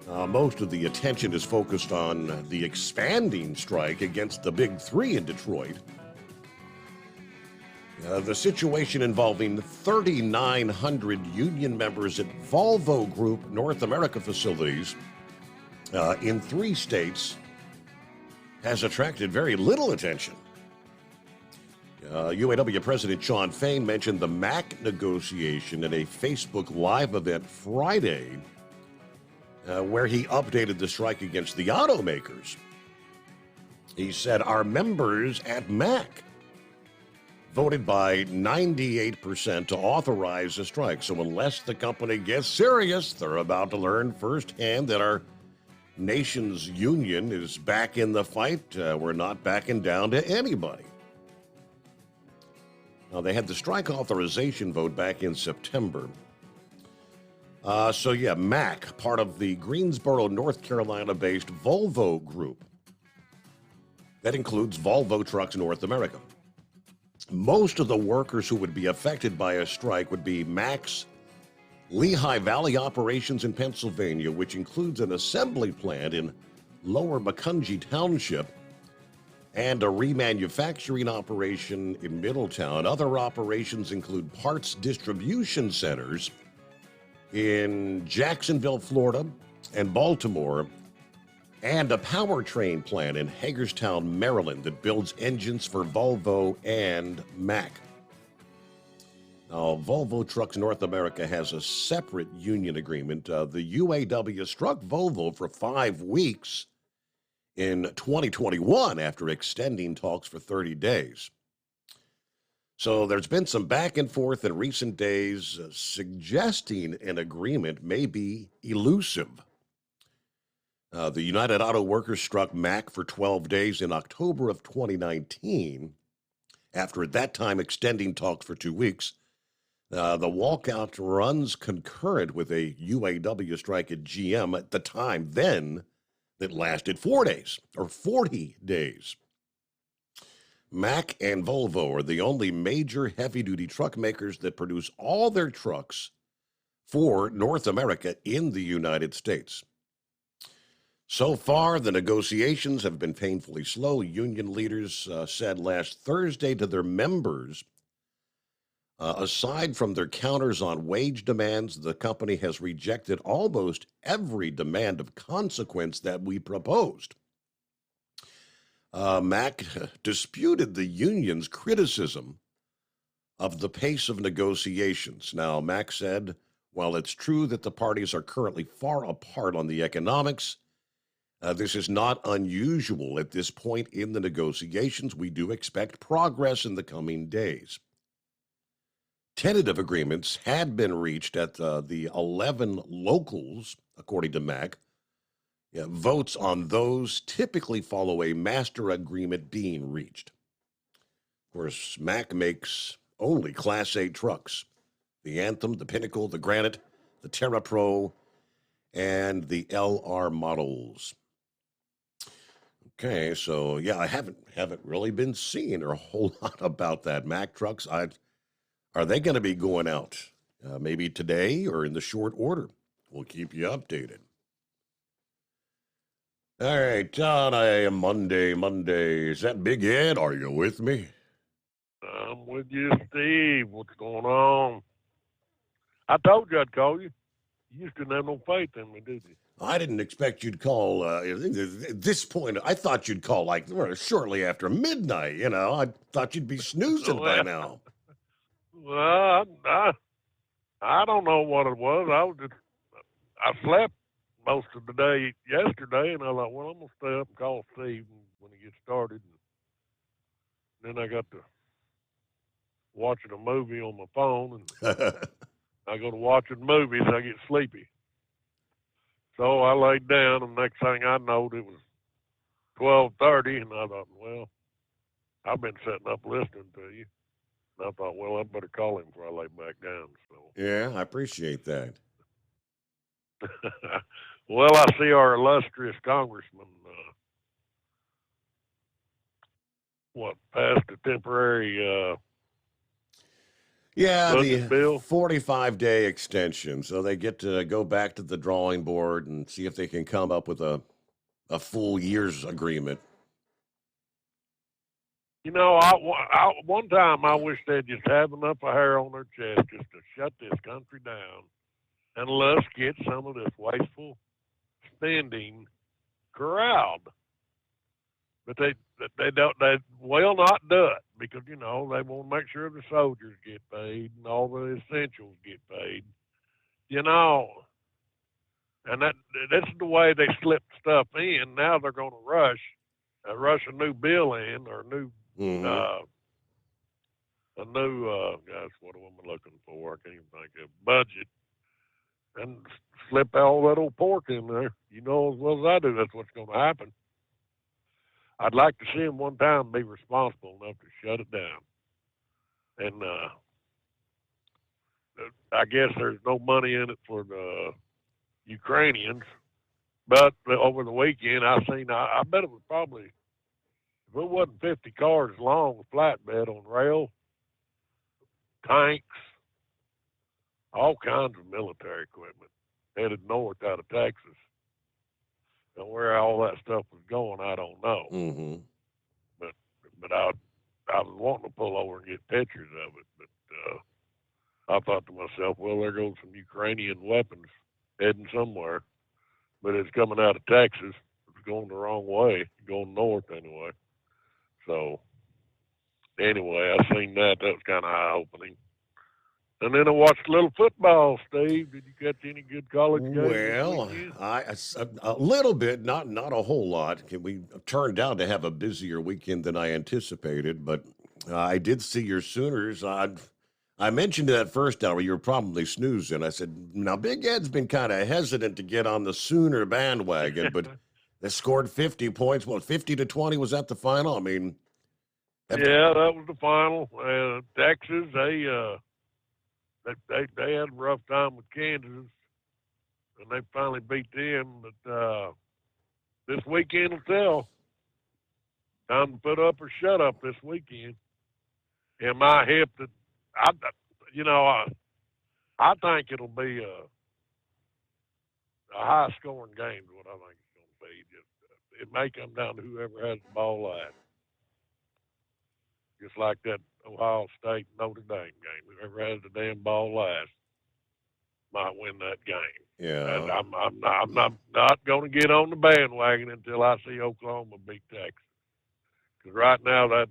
Most of the attention is focused on the expanding strike against the Big Three in Detroit. The situation involving 3,900 union members at Volvo Group North America facilities in 3 states has attracted very little attention. UAW President Sean Fain mentioned the MAC negotiation at a Facebook Live event Friday, where he updated the strike against the automakers. He said, "Our members at MAC voted by 98% to authorize a strike. So unless the company gets serious, they're about to learn firsthand that our nation's union is back in the fight. We're not backing down to anybody." Now, they had the strike authorization vote back in September. MAC, part of the Greensboro, North Carolina-based Volvo Group. That includes Volvo Trucks North America. Most of the workers who would be affected by a strike would be Mac's Lehigh Valley operations in Pennsylvania, which includes an assembly plant in Lower Macungie Township and a remanufacturing operation in Middletown. Other operations include parts distribution centers in Jacksonville, Florida, and Baltimore, and a powertrain plant in Hagerstown, Maryland, that builds engines for Volvo and Mack. Now, Volvo Trucks North America has a separate union agreement. The UAW struck Volvo for 5 weeks in 2021 after extending talks for 30 days. So there's been some back and forth in recent days suggesting an agreement may be elusive. The United Auto Workers struck Mack for 12 days in October of 2019 after at that time extending talks for 2 weeks. The walkout runs concurrent with a UAW strike at GM at the time then that lasted 4 days or 40 days. Mack and Volvo are the only major heavy-duty truck makers that produce all their trucks for North America in the United States. So far, the negotiations have been painfully slow. Union leaders said last Thursday to their members, aside from their counters on wage demands, the company has rejected almost every demand of consequence that we proposed. Mack disputed the union's criticism of the pace of negotiations. Now, Mack said, while it's true that the parties are currently far apart on the economics, this is not unusual at this point in the negotiations. We do expect progress in the coming days. Tentative agreements had been reached at the 11 locals, according to Mack. Votes on those typically follow a master agreement being reached. Of course, Mack makes only Class 8 trucks. The Anthem, the Pinnacle, the Granite, the Terra Pro, and the LR models. Okay, so yeah, I haven't really been seeing a whole lot about that. Mack trucks, are they going to be going out maybe today or in the short order? We'll keep you updated. All right, on a Monday. Is that Big Ed? Are you with me? I'm with you, Steve. What's going on? I told you I'd call you. You just didn't have no faith in me, did you? I didn't expect you'd call at this point. I thought you'd call like shortly after midnight. You know, I thought you'd be snoozing by now. Well, I don't know what it was. I slept most of the day yesterday, and I thought, well, I'm gonna stay up and call Steve when he gets started. And then I got to watching a movie on my phone, and I go to watching movies, I get sleepy. So I laid down, and next thing I know, it was 12:30, and I thought, well, I've been sitting up listening to you. And I thought, well, I better call him before I lay back down. So yeah, I appreciate that. Well, I see our illustrious congressman, passed a temporary the bill. 45-day extension, so they get to go back to the drawing board and see if they can come up with a full year's agreement. You know, one time I wish they'd just have enough of hair on their chest just to shut this country down and let us get some of this wasteful spending corralled. But they will not do it because, you know, they want to make sure the soldiers get paid and all the essentials get paid. You know, and that's the way they slip stuff in. Now they're going to rush a new bill in or gosh, what am I looking for? I can't even think of budget. And slip all that old pork in there. You know as well as I do that's what's going to happen. I'd like to see him one time be responsible enough to shut it down. And I guess there's no money in it for the Ukrainians. But over the weekend, I bet it was probably, if it wasn't 50 cars long, a flatbed on rail, tanks, all kinds of military equipment headed north out of Texas. And where all that stuff was going, I don't know. Mm-hmm. But I was wanting to pull over and get pictures of it. But I thought to myself, well, there goes some Ukrainian weapons heading somewhere. But it's coming out of Texas. It's going the wrong way, going north anyway. So anyway, I seen that. That was kind of eye-opening. And then I watched a little football, Steve. Did you catch any good college games? Well, a little bit, not a whole lot. We turned out to have a busier weekend than I anticipated, but I did see your Sooners. I mentioned that first hour you were probably snoozing. I said, now Big Ed's been kind of hesitant to get on the Sooner bandwagon, but they scored 50 points. 50-20 was at the final? I mean, Yeah, that was the final. Texas, they had a rough time with Kansas, and they finally beat them. But this weekend will tell. Time to put up or shut up this weekend. Am I hip that I think it'll be a high-scoring game is what I think it's going to be. It may come down to whoever has the ball last. Just like that Ohio State Notre Dame game. Whoever has the damn ball last might win that game. Yeah. And I'm not going to get on the bandwagon until I see Oklahoma beat Texas. Because right now, that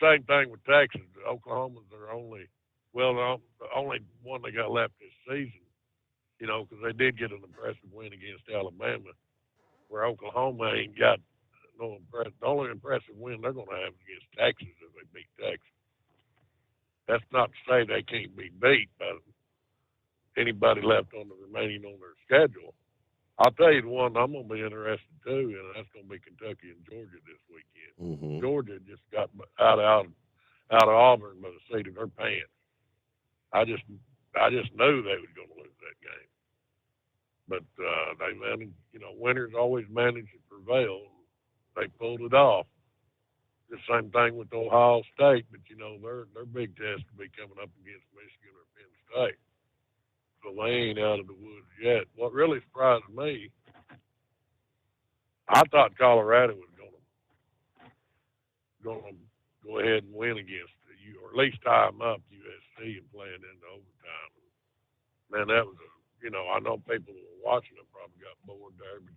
same thing with Texas. Oklahoma's their only one they got left this season. Because they did get an impressive win against Alabama, where Oklahoma ain't got no impressive. The only impressive win they're going to have against Texas if they beat Texas. That's not to say they can't be beat by anybody left on the remaining on their schedule. I'll tell you the one I'm going to be interested too, and that's going to be Kentucky and Georgia this weekend. Mm-hmm. Georgia just got out of Auburn by the seat of their pants. I just knew they was going to lose that game, but they managed. Winners always manage to prevail. They pulled it off. The same thing with Ohio State, but their big test will be coming up against Michigan or Penn State. So they ain't out of the woods yet. What really surprised me, I thought Colorado was going to go ahead and win against you, or at least tie them up USC and play it into overtime. Man, that was I know people who were watching it probably got bored there, but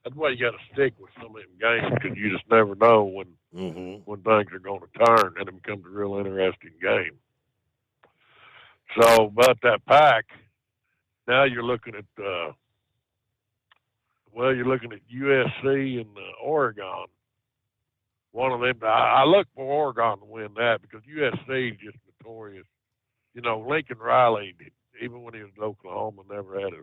that's why you got to stick with some of them games, because you just never know when things are going to turn, and it becomes a real interesting game. So, about that pack, now you're looking at USC and Oregon. One of them, I look for Oregon to win that, because USC is just notorious. Lincoln Riley, even when he was at Oklahoma, never had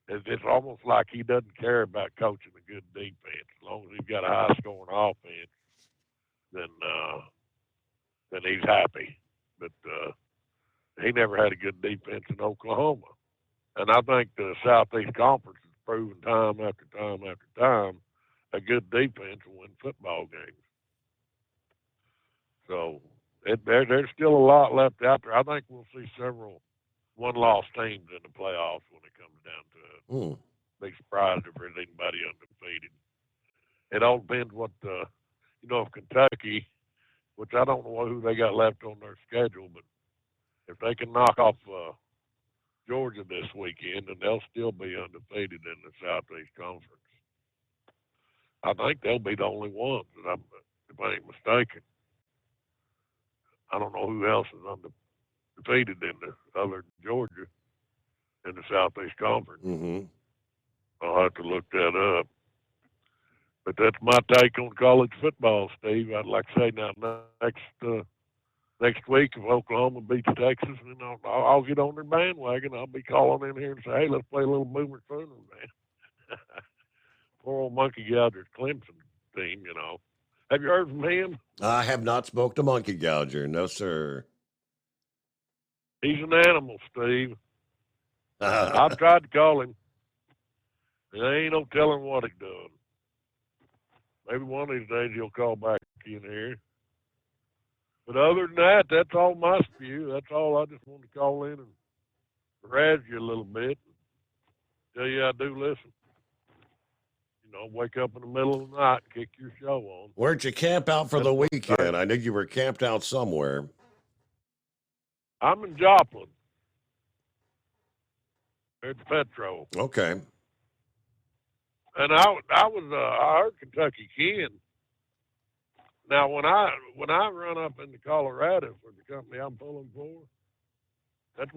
it's almost like he doesn't care about coaching a good defense. As long as he's got a high-scoring offense, then he's happy. But he never had a good defense in Oklahoma. And I think the Southeast Conference has proven time after time after time a good defense will win football games. So there's still a lot left out there. I think we'll see several one-loss teams in the playoffs when it comes down to it. Be surprised if there's anybody undefeated. It all depends what if Kentucky, which I don't know who they got left on their schedule, but if they can knock off Georgia this weekend, then they'll still be undefeated in the Southeast Conference. I think they'll be the only ones, if I ain't mistaken. I don't know who else is undefeated in the other Georgia in the Southeast Conference. Mm-hmm. I'll have to look that up. But that's my take on college football, Steve. I'd like to say now next week, if Oklahoma beats Texas, then I'll get on their bandwagon. I'll be calling in here and say, hey, let's play a little Boomer Sooner, man. Poor old Monkey Gouger's Clemson team, Have you heard from him? I have not spoke to Monkey Gouger. No, sir. He's an animal, Steve. I've tried to call him. There ain't no telling what he's doing. Maybe one of these days he'll call back in here. But other than that, that's all my spew. That's all. I just want to call in and razz you a little bit. Tell you I do listen. Wake up in the middle of the night and kick your show on. Where'd you camp out for the weekend? I knew you were camped out somewhere. I'm in Joplin. At the Petro. Okay. And I heard Kentucky Ken. Now, when I run up into Colorado for the company I'm pulling for, that's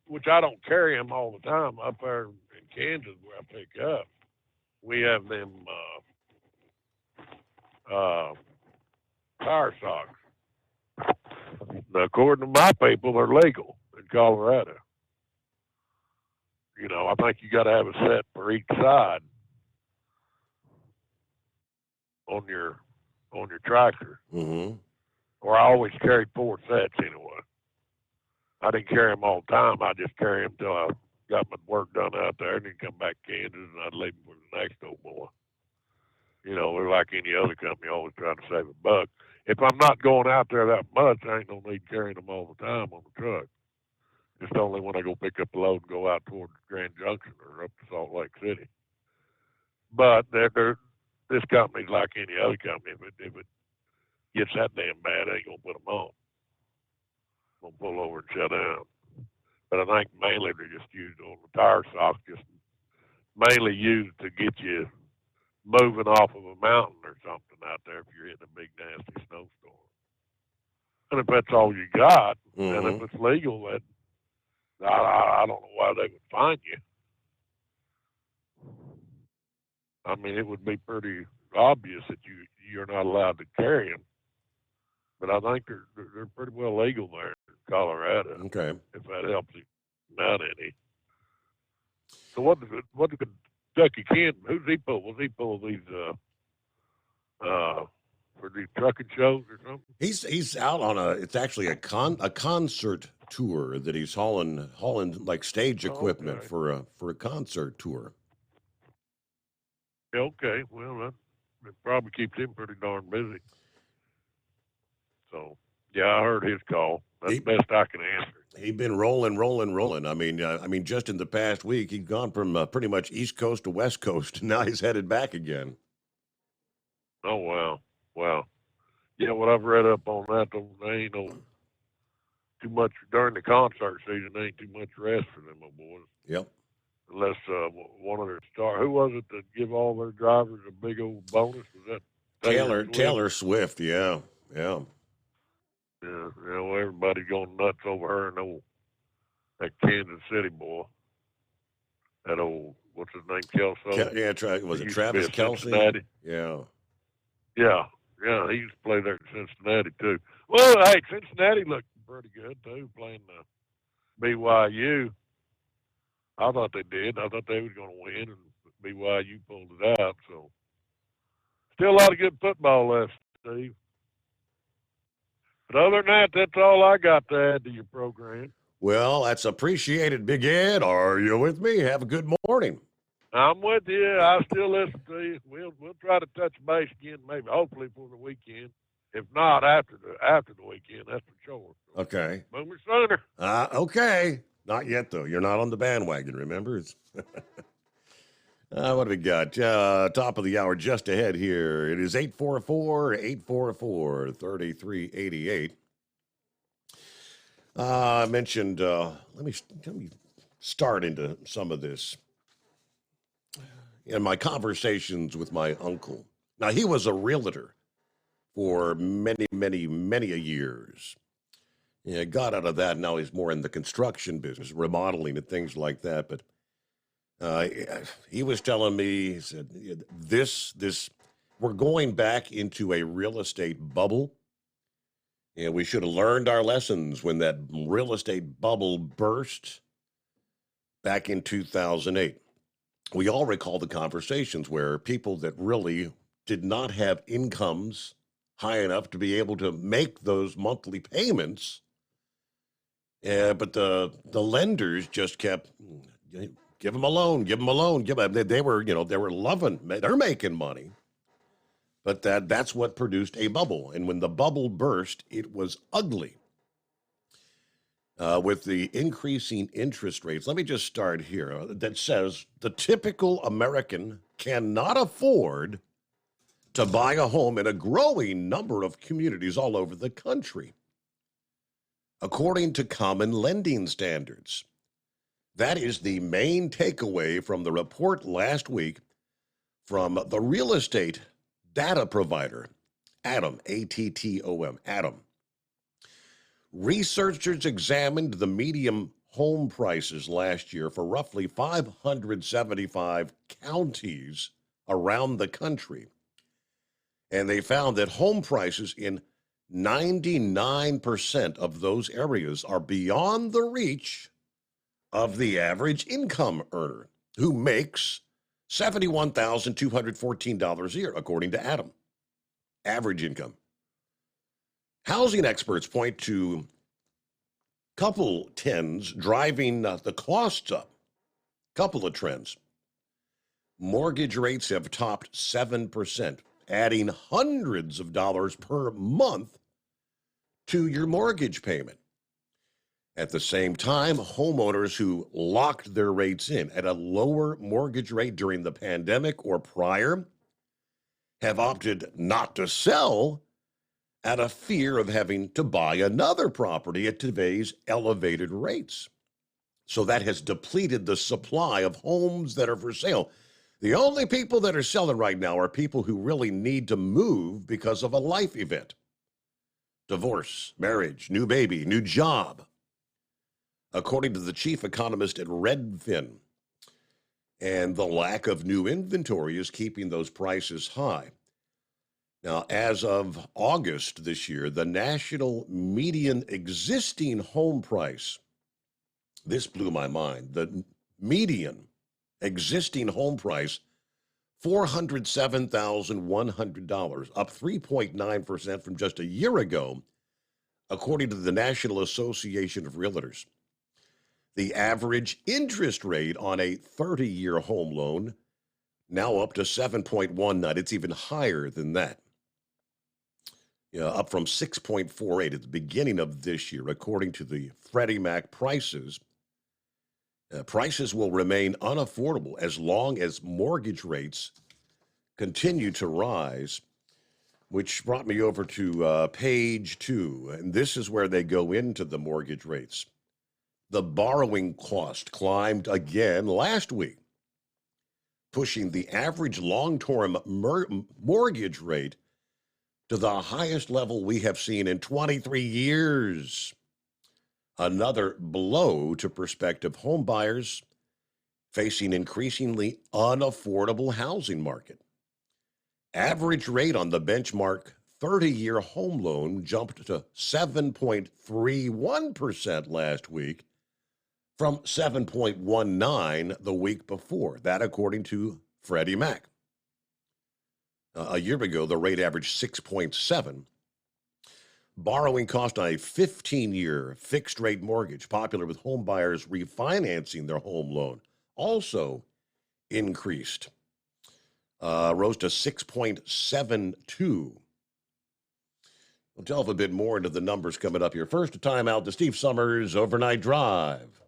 which I don't carry them all the time up there in Kansas where I pick up. We have them tire socks. Now, according to my people, they're legal in Colorado. I think you got to have a set for each side on your on your tractor. Mm-hmm. Or I always carried 4 sets anyway. I didn't carry them all the time. I just carried them till I got my work done out there, and then come back to Kansas, and I'd leave them for the next old boy. You know, they're like any other company, always trying to save a buck. If I'm not going out there that much, I ain't no need carrying them all the time on the truck. Just only when I go pick up a load and go out toward Grand Junction or up to Salt Lake City. But this company's like any other company. If it gets that damn bad, I ain't gonna put them on. I'm gonna pull over and shut down. But I think mainly they're just used on the tire socks, just mainly used to get you moving off of a mountain or something out there if you're hitting a big nasty snowstorm. And if that's all you got, and if it's legal, that I don't know why they would fine you. I mean, it would be pretty obvious that you're not allowed to carry them. But I think they're pretty well legal there in Colorado. Okay. If that helps you out any. So what did Kentucky Ken? Who's he pull? Was he pull these for these trucking shows or something? He's out on it's actually a concert tour that he's hauling like stage equipment for a concert tour. Okay, well that probably keeps him pretty darn busy. So yeah, I heard his call. That's the best I can answer. He's been rolling. I mean, just in the past week, he's gone from pretty much East Coast to West Coast, and now he's headed back again. Oh wow. Yeah, what I've read up on that, there ain't no too much during the concert season. There ain't too much rest for them old boys. Yep. Unless one of their stars, who was it that give all their drivers a big old bonus? Was that Taylor Swift? Yeah. Yeah, well, everybody's going nuts over her and that Kansas City boy. That old, what's his name, Kelso? Was it Travis Kelce? Cincinnati. Yeah, he used to play there in Cincinnati, too. Well, hey, Cincinnati looked pretty good, too, playing BYU. I thought they did. I thought they was going to win, and BYU pulled it out. So, still a lot of good football left, Steve. But other than that, that's all I got to add to your program. Well, that's appreciated, Big Ed. Are you with me? Have a good morning. I'm with you. I still listen to you. We'll try to touch base again, maybe, hopefully for the weekend. If not, after the weekend, that's for sure. Okay. Boomer Sooner. Okay. Not yet, though. You're not on the bandwagon, remember? It's what do we got? Top of the hour just ahead here. It is 844-844-3388. I mentioned, let me start into some of this. In my conversations with my uncle. Now, he was a realtor for many, many, many years. Yeah, got out of that. Now he's more in the construction business, remodeling and things like that. But he was telling me, he said, we're going back into a real estate bubble. And we should have learned our lessons when that real estate bubble burst back in 2008. We all recall the conversations where people that really did not have incomes high enough to be able to make those monthly payments. But the lenders just kept, give them a loan, give them a loan. They were loving, they're making money. But that's what produced a bubble. And when the bubble burst, it was ugly. With the increasing interest rates, let me just start here. That says the typical American cannot afford to buy a home in a growing number of communities all over the country, according to common lending standards. That is the main takeaway from the report last week from the real estate data provider, Adam, ATTOM, Adam. Researchers examined the median home prices last year for roughly 575 counties around the country. And they found that home prices in 99% of those areas are beyond the reach of the average income earner who makes $71,214 a year, according to Adam. average income. Housing experts point to couple trends driving the costs up. Couple of trends. Mortgage rates have topped 7%, adding hundreds of dollars per month to your mortgage payment. At the same time, homeowners who locked their rates in at a lower mortgage rate during the pandemic or prior have opted not to sell out of fear of having to buy another property at today's elevated rates. So that has depleted the supply of homes that are for sale. The only people that are selling right now are people who really need to move because of a life event. Divorce, marriage, new baby, new job. According to the chief economist at Redfin, and the lack of new inventory is keeping those prices high. Now, as of August this year, the national median existing home price, this blew my mind, the median existing home price, $407,100, up 3.9% from just a year ago, according to the National Association of Realtors. The average interest rate on a 30-year home loan now up to 7.19. It's even higher than that. Up from 6.48 at the beginning of this year, according to the Freddie Mac prices. Prices will remain unaffordable as long as mortgage rates continue to rise, which brought me over to page 2. And this is where they go into the mortgage rates. The borrowing cost climbed again last week, pushing the average long-term mortgage rate to the highest level we have seen in 23 years. Another blow to prospective home buyers facing increasingly unaffordable housing market. Average rate on the benchmark 30-year home loan jumped to 7.31% last week from 7.19% the week before. That according to Freddie Mac. A year ago, the rate averaged 6.7%. Borrowing cost on a 15-year fixed-rate mortgage, popular with home buyers refinancing their home loan, also increased, rose to 6.72%. We'll delve a bit more into the numbers coming up here. First, a time out to Steve Summers Overnight Drive.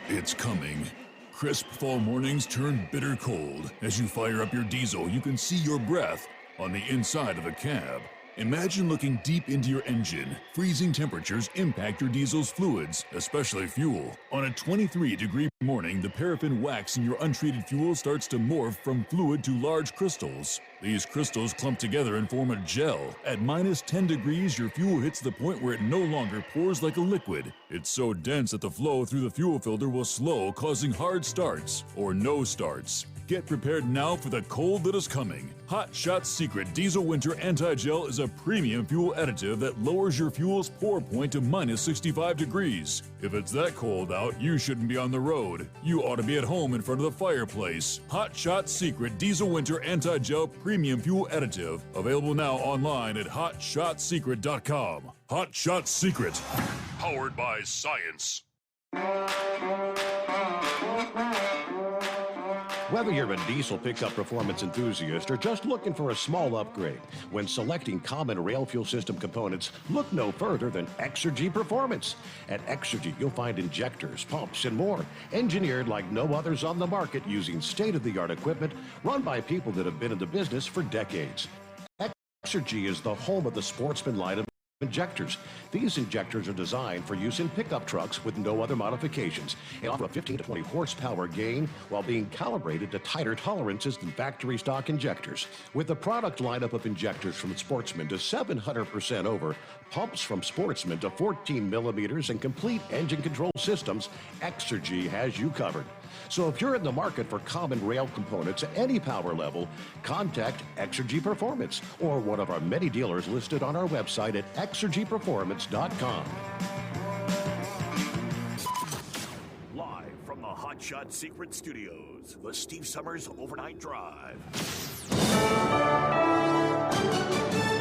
It's coming. Crisp fall mornings turn bitter cold. As you fire up your diesel, you can see your breath on the inside of the cab. Imagine looking deep into your engine. Freezing temperatures impact your diesel's fluids, especially fuel. On a 23-degree morning, the paraffin wax in your untreated fuel starts to morph from fluid to large crystals. These crystals clump together and form a gel. At minus 10 degrees, your fuel hits the point where it no longer pours like a liquid. It's so dense that the flow through the fuel filter will slow, causing hard starts or no starts. Get prepared now for the cold that is coming. Hot Shot's Secret Diesel Winter Anti-Gel is a premium fuel additive that lowers your fuel's pour point to minus 65 degrees. If it's that cold out, you shouldn't be on the road. You ought to be at home in front of the fireplace. Hot Shot's Secret Diesel Winter Anti-Gel Premium Fuel Additive. Available now online at HotShotSecret.com. Hot Shot Secret. Powered by science. Whether you're a diesel pickup performance enthusiast or just looking for a small upgrade, when selecting common rail fuel system components, look no further than Exergy Performance. At Exergy, you'll find injectors, pumps, and more, engineered like no others on the market using state-of-the-art equipment run by people that have been in the business for decades. Exergy is the home of the Sportsman line of injectors. These injectors are designed for use in pickup trucks with no other modifications and offer a 15 to 20 horsepower gain while being calibrated to tighter tolerances than factory stock injectors. With a product lineup of injectors from Sportsman to 700% over, pumps from Sportsman to 14 millimeters, and complete engine control systems, Exergy has you covered. So if you're in the market for common rail components at any power level, contact Exergy Performance or one of our many dealers listed on our website at exergyperformance.com. Live from the Hot Shot Secret Studios, the Steve Summers Overnight Drive.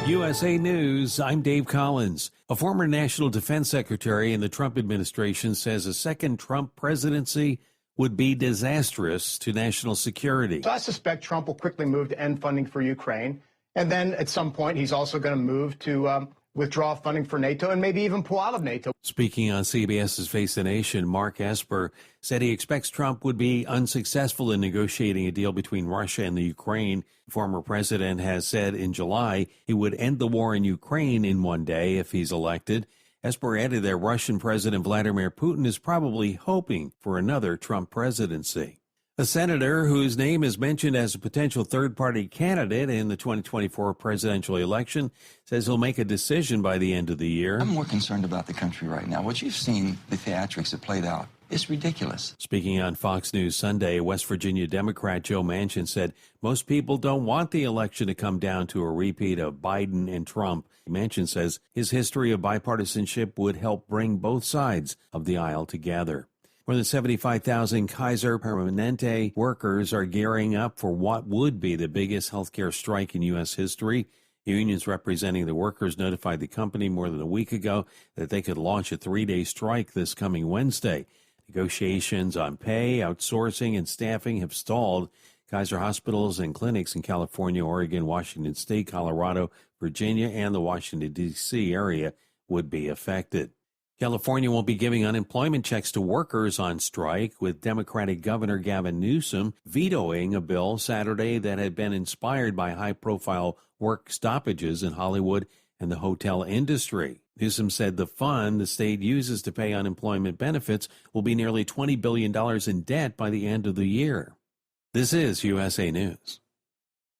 USA News, I'm Dave Collins. A former National Defense Secretary in the Trump administration says a second Trump presidency would be disastrous to national security. So I suspect Trump will quickly move to end funding for Ukraine. And then at some point, he's also going to move to withdraw funding for NATO and maybe even pull out of NATO. Speaking on CBS's Face the Nation, Mark Esper said he expects Trump would be unsuccessful in negotiating a deal between Russia and the Ukraine. The former president has said in July he would end the war in Ukraine in one day if he's elected. Esper added that Russian President Vladimir Putin is probably hoping for another Trump presidency. A senator whose name is mentioned as a potential third-party candidate in the 2024 presidential election says he'll make a decision by the end of the year. I'm more concerned about the country right now. What you've seen, the theatrics that played out, it's ridiculous. Speaking on Fox News Sunday, West Virginia Democrat Joe Manchin said most people don't want the election to come down to a repeat of Biden and Trump. Manchin says his history of bipartisanship would help bring both sides of the aisle together. More than 75,000 Kaiser Permanente workers are gearing up for what would be the biggest healthcare strike in U.S. history. Unions representing the workers notified the company more than a week ago that they could launch a 3-day strike this coming Wednesday. Negotiations on pay, outsourcing, and staffing have stalled. Kaiser hospitals and clinics in California, Oregon, Washington State, Colorado, Virginia, and the Washington, D.C. area would be affected. California won't be giving unemployment checks to workers on strike, with Democratic Governor Gavin Newsom vetoing a bill Saturday that had been inspired by high-profile work stoppages in Hollywood and the hotel industry. Newsom said the fund the state uses to pay unemployment benefits will be nearly $20 billion in debt by the end of the year. This is USA News.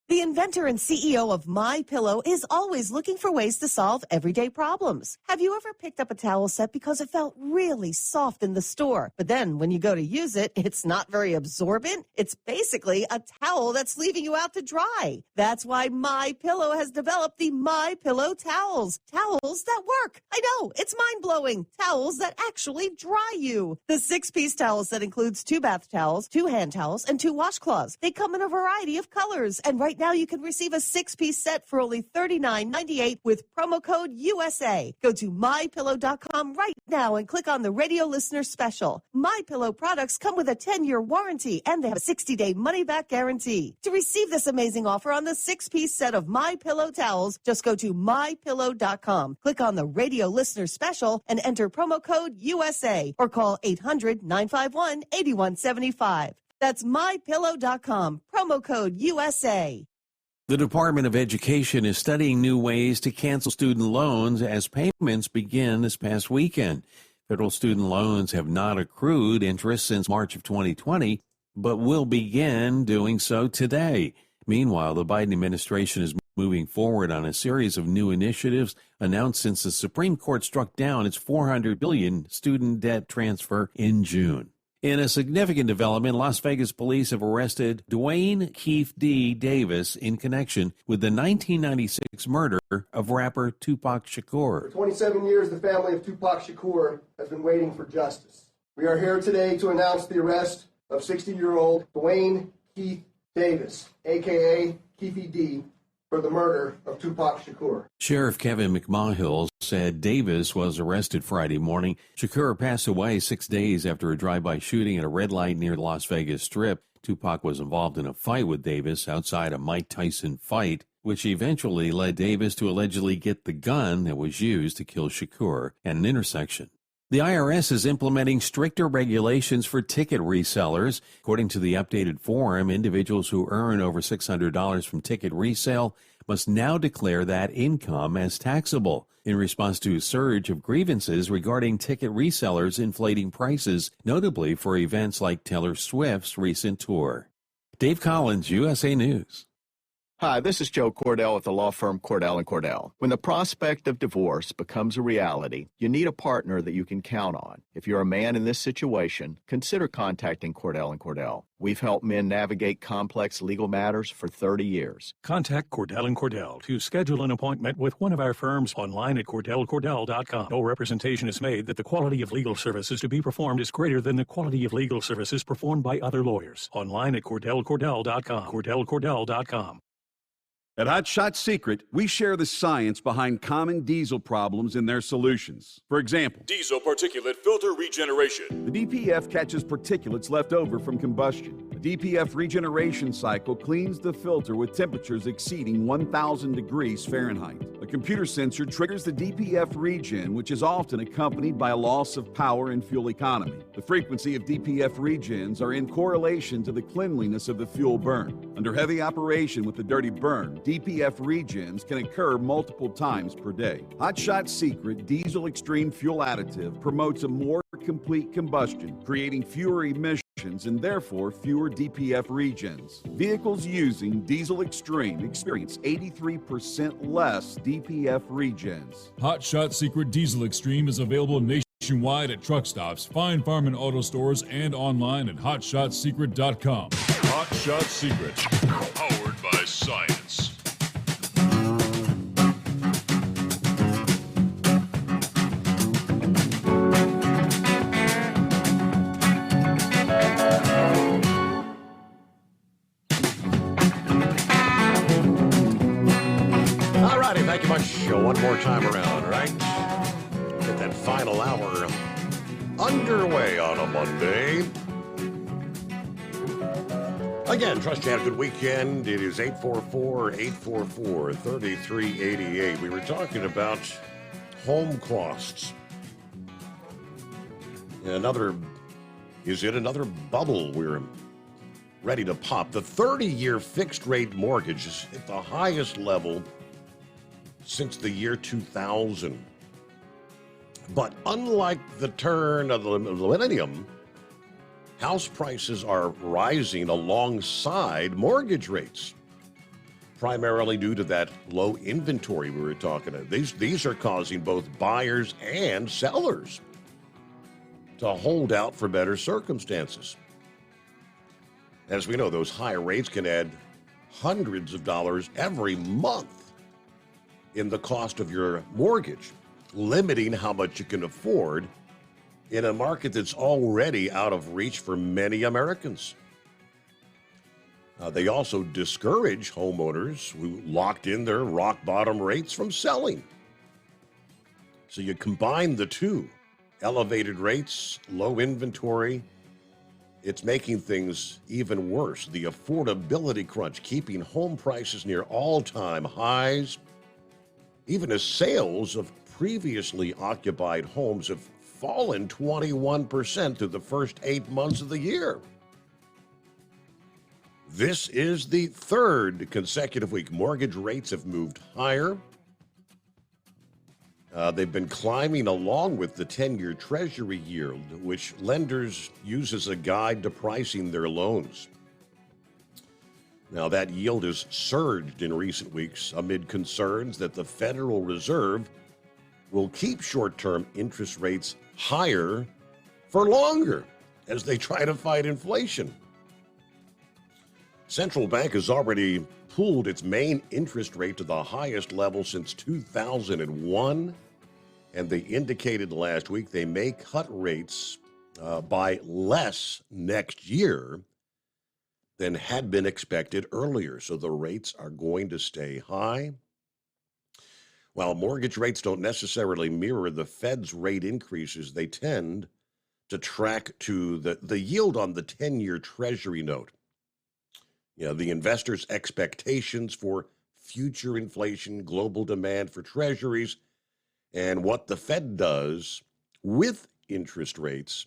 The inventor and CEO of MyPillow is always looking for ways to solve everyday problems. Have you ever picked up a towel set because it felt really soft in the store, but then when you go to use it, it's not very absorbent? It's basically a towel that's leaving you out to dry. That's why MyPillow has developed the MyPillow towels. Towels that work. I know, it's mind-blowing. Towels that actually dry you. The 6-piece towel set includes 2 bath towels, 2 hand towels, and 2 washcloths. They come in a variety of colors, and right now you can receive a 6-piece set for only $39.98 with promo code USA. Go to MyPillow.com right now and click on the radio listener special. MyPillow products come with a 10-year warranty and they have a 60-day money-back guarantee. To receive this amazing offer on the 6-piece set of MyPillow towels, just go to MyPillow.com. Click on the radio listener special and enter promo code USA or call 800-951-8175. That's MyPillow.com, promo code USA. The Department of Education is studying new ways to cancel student loans as payments begin this past weekend. Federal student loans have not accrued interest since March of 2020, but will begin doing so today. Meanwhile, the Biden administration is moving forward on a series of new initiatives announced since the Supreme Court struck down its $400 billion student debt transfer in June. In a significant development, Las Vegas police have arrested Dwayne Keith D. Davis in connection with the 1996 murder of rapper Tupac Shakur. For 27 years, the family of Tupac Shakur has been waiting for justice. We are here today to announce the arrest of 60-year-old Dwayne Keith Davis, a.k.a. Keefy D., for the murder of Tupac Shakur. Sheriff Kevin McMahill said Davis was arrested Friday morning. Shakur passed away 6 days after a drive-by shooting at a red light near the Las Vegas Strip. Tupac was involved in a fight with Davis outside a Mike Tyson fight, which eventually led Davis to allegedly get the gun that was used to kill Shakur at an intersection. The IRS is implementing stricter regulations for ticket resellers. According to the updated form, individuals who earn over $600 from ticket resale must now declare that income as taxable in response to a surge of grievances regarding ticket resellers inflating prices, notably for events like Taylor Swift's recent tour. Dave Collins, USA News. Hi, this is Joe Cordell with the law firm Cordell & Cordell. When the prospect of divorce becomes a reality, you need a partner that you can count on. If you're a man in this situation, consider contacting Cordell & Cordell. We've helped men navigate complex legal matters for 30 years. Contact Cordell & Cordell to schedule an appointment with one of our firms online at CordellCordell.com. No representation is made that the quality of legal services to be performed is greater than the quality of legal services performed by other lawyers. Online at CordellCordell.com. CordellCordell.com. At Hot Shot Secret, we share the science behind common diesel problems and their solutions. For example, Diesel particulate filter regeneration. the DPF catches particulates left over from combustion. The DPF regeneration cycle cleans the filter with temperatures exceeding 1,000 degrees Fahrenheit. A computer sensor triggers the DPF regen, which is often accompanied by a loss of power and fuel economy. The frequency of DPF regens are in correlation to the cleanliness of the fuel burn. Under heavy operation with the dirty burn, DPF regens can occur multiple times per day. Hot Shot Secret Diesel Extreme Fuel Additive promotes a more complete combustion, creating fewer emissions and therefore fewer DPF regens. Vehicles using Diesel Extreme experience 83% less DPF regens. Hot Shot Secret Diesel Extreme is available nationwide at truck stops, fine farm and auto stores, and online at hotshotsecret.com. Hot Shot Secret, powered by science. All righty, thank you much. One more time around, right? Get that final hour underway on a Monday. Again, trust you had a good weekend. It is 844-844-3388. We were talking about home costs. Is it another bubble we're ready to pop? The 30-year fixed rate mortgage is at the highest level since the year 2000. But unlike the turn of the millennium, house prices are rising alongside mortgage rates, primarily due to that low inventory we were talking about. These are causing both buyers and sellers to hold out for better circumstances. As we know, those higher rates can add hundreds of dollars every month in the cost of your mortgage, limiting how much you can afford in a market that's already out of reach for many Americans. They also discourage homeowners who locked in their rock bottom rates from selling. So you combine the two, elevated rates, low inventory, it's making things even worse. The affordability crunch, keeping home prices near all-time highs, even as sales of previously occupied homes have fallen 21% through the first 8 months of the year. This is the third consecutive week. Mortgage rates have moved higher. They've been climbing along with the 10-year Treasury yield, which lenders use as a guide to pricing their loans. Now, that yield has surged in recent weeks amid concerns that the Federal Reserve will keep short-term interest rates higher for longer as they try to fight inflation. Central Bank has already pulled its main interest rate to the highest level since 2001, and they indicated last week they may cut rates by less next year than had been expected earlier. So the rates are going to stay high. While mortgage rates don't necessarily mirror the Fed's rate increases, they tend to track to the yield on the 10-year Treasury note. The investors' expectations for future inflation, global demand for treasuries, and what the Fed does with interest rates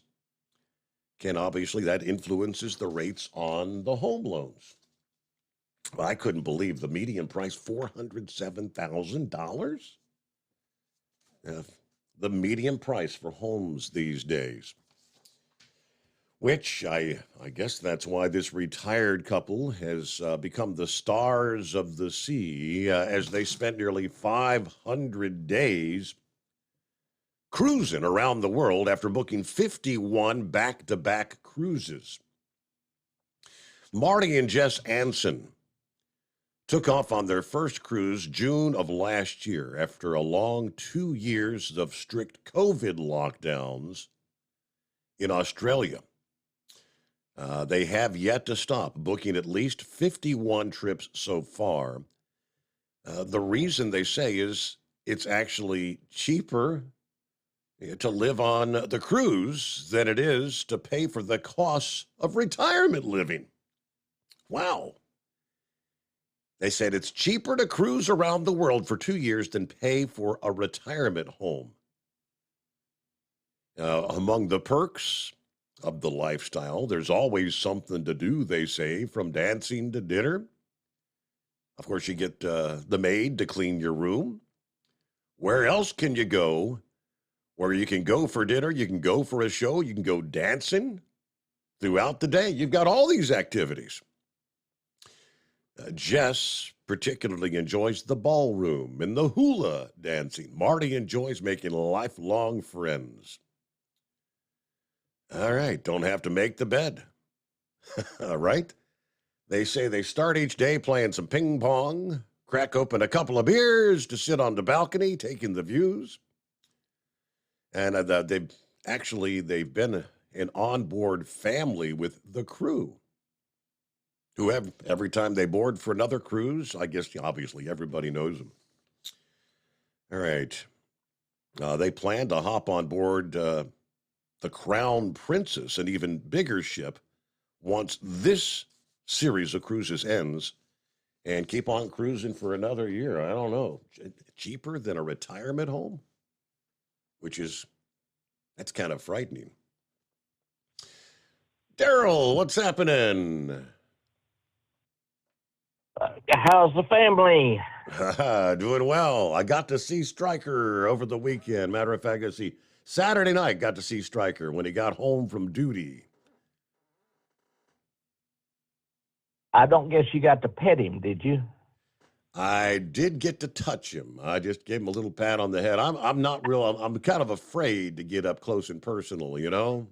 that influences the rates on the home loans. Well, I couldn't believe the median price, $407,000. The median price for homes these days. Which I guess that's why this retired couple has become the stars of the sea as they spent nearly 500 days cruising around the world after booking 51 back-to-back cruises. Marty and Jess Anson took off on their first cruise June of last year after a long 2 years of strict COVID lockdowns in Australia. They have yet to stop, booking at least 51 trips so far. The reason they say is it's actually cheaper to live on the cruise than it is to pay for the costs of retirement living. Wow. They said it's cheaper to cruise around the world for 2 years than pay for a retirement home. Among the perks of the lifestyle, there's always something to do, they say, from dancing to dinner. Of course, you get the maid to clean your room. Where else can you go? Where you can go for dinner, you can go for a show, you can go dancing throughout the day. You've got all these activities. Jess particularly enjoys the ballroom and the hula dancing. Marty enjoys making lifelong friends. All right, don't have to make the bed. All right. They say they start each day playing some ping pong, crack open a couple of beers to sit on the balcony, taking the views. And they've been an onboard family with the crew, who have, every time they board for another cruise, I guess obviously everybody knows them. All right. They plan to hop on board the Crown Princess, an even bigger ship, once this series of cruises ends, and keep on cruising for another year. I don't know. Cheaper than a retirement home? That's kind of frightening. Daryl, what's happening? How's the family? Doing well. I got to see Stryker over the weekend. Matter of fact, Saturday night, got to see Stryker when he got home from duty. I don't guess you got to pet him, did you? I did get to touch him. I just gave him a little pat on the head. I'm kind of afraid to get up close and personal, you know?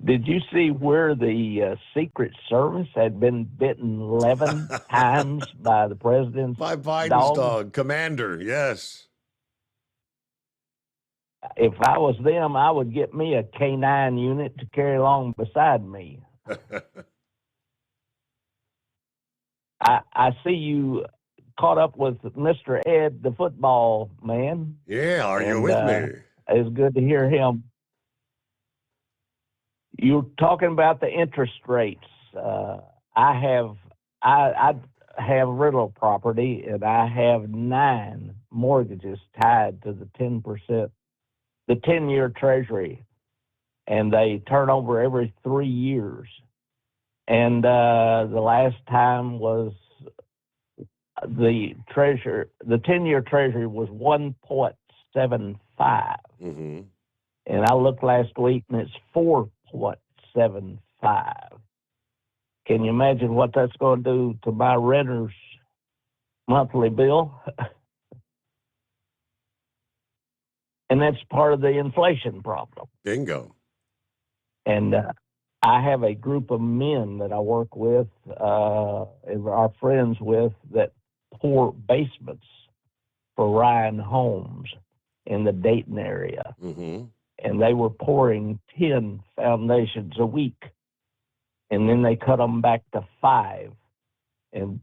Did you see where the Secret Service had been bitten 11 times by the president's by Biden's dog, Commander, yes. If I was them, I would get me a K9 unit to carry along beside me. I see you caught up with Mr. Ed, the football man. Yeah, are you with me? It's good to hear him. You're talking about the interest rates. I have rental property, and I have 9 mortgages tied to the 10%, the 10-year Treasury, and they turn over every 3 years. And the last time was the 10-year Treasury was 1.75. Mm-hmm. And I looked last week, and it's 4.75. Can you imagine what that's going to do to my renter's monthly bill? And that's part of the inflation problem. Bingo. And I have a group of men that I work with, and are friends with, that pour basements for Ryan Homes in the Dayton area. Mm-hmm. And they were pouring 10 foundations a week. And then they cut them back to 5. And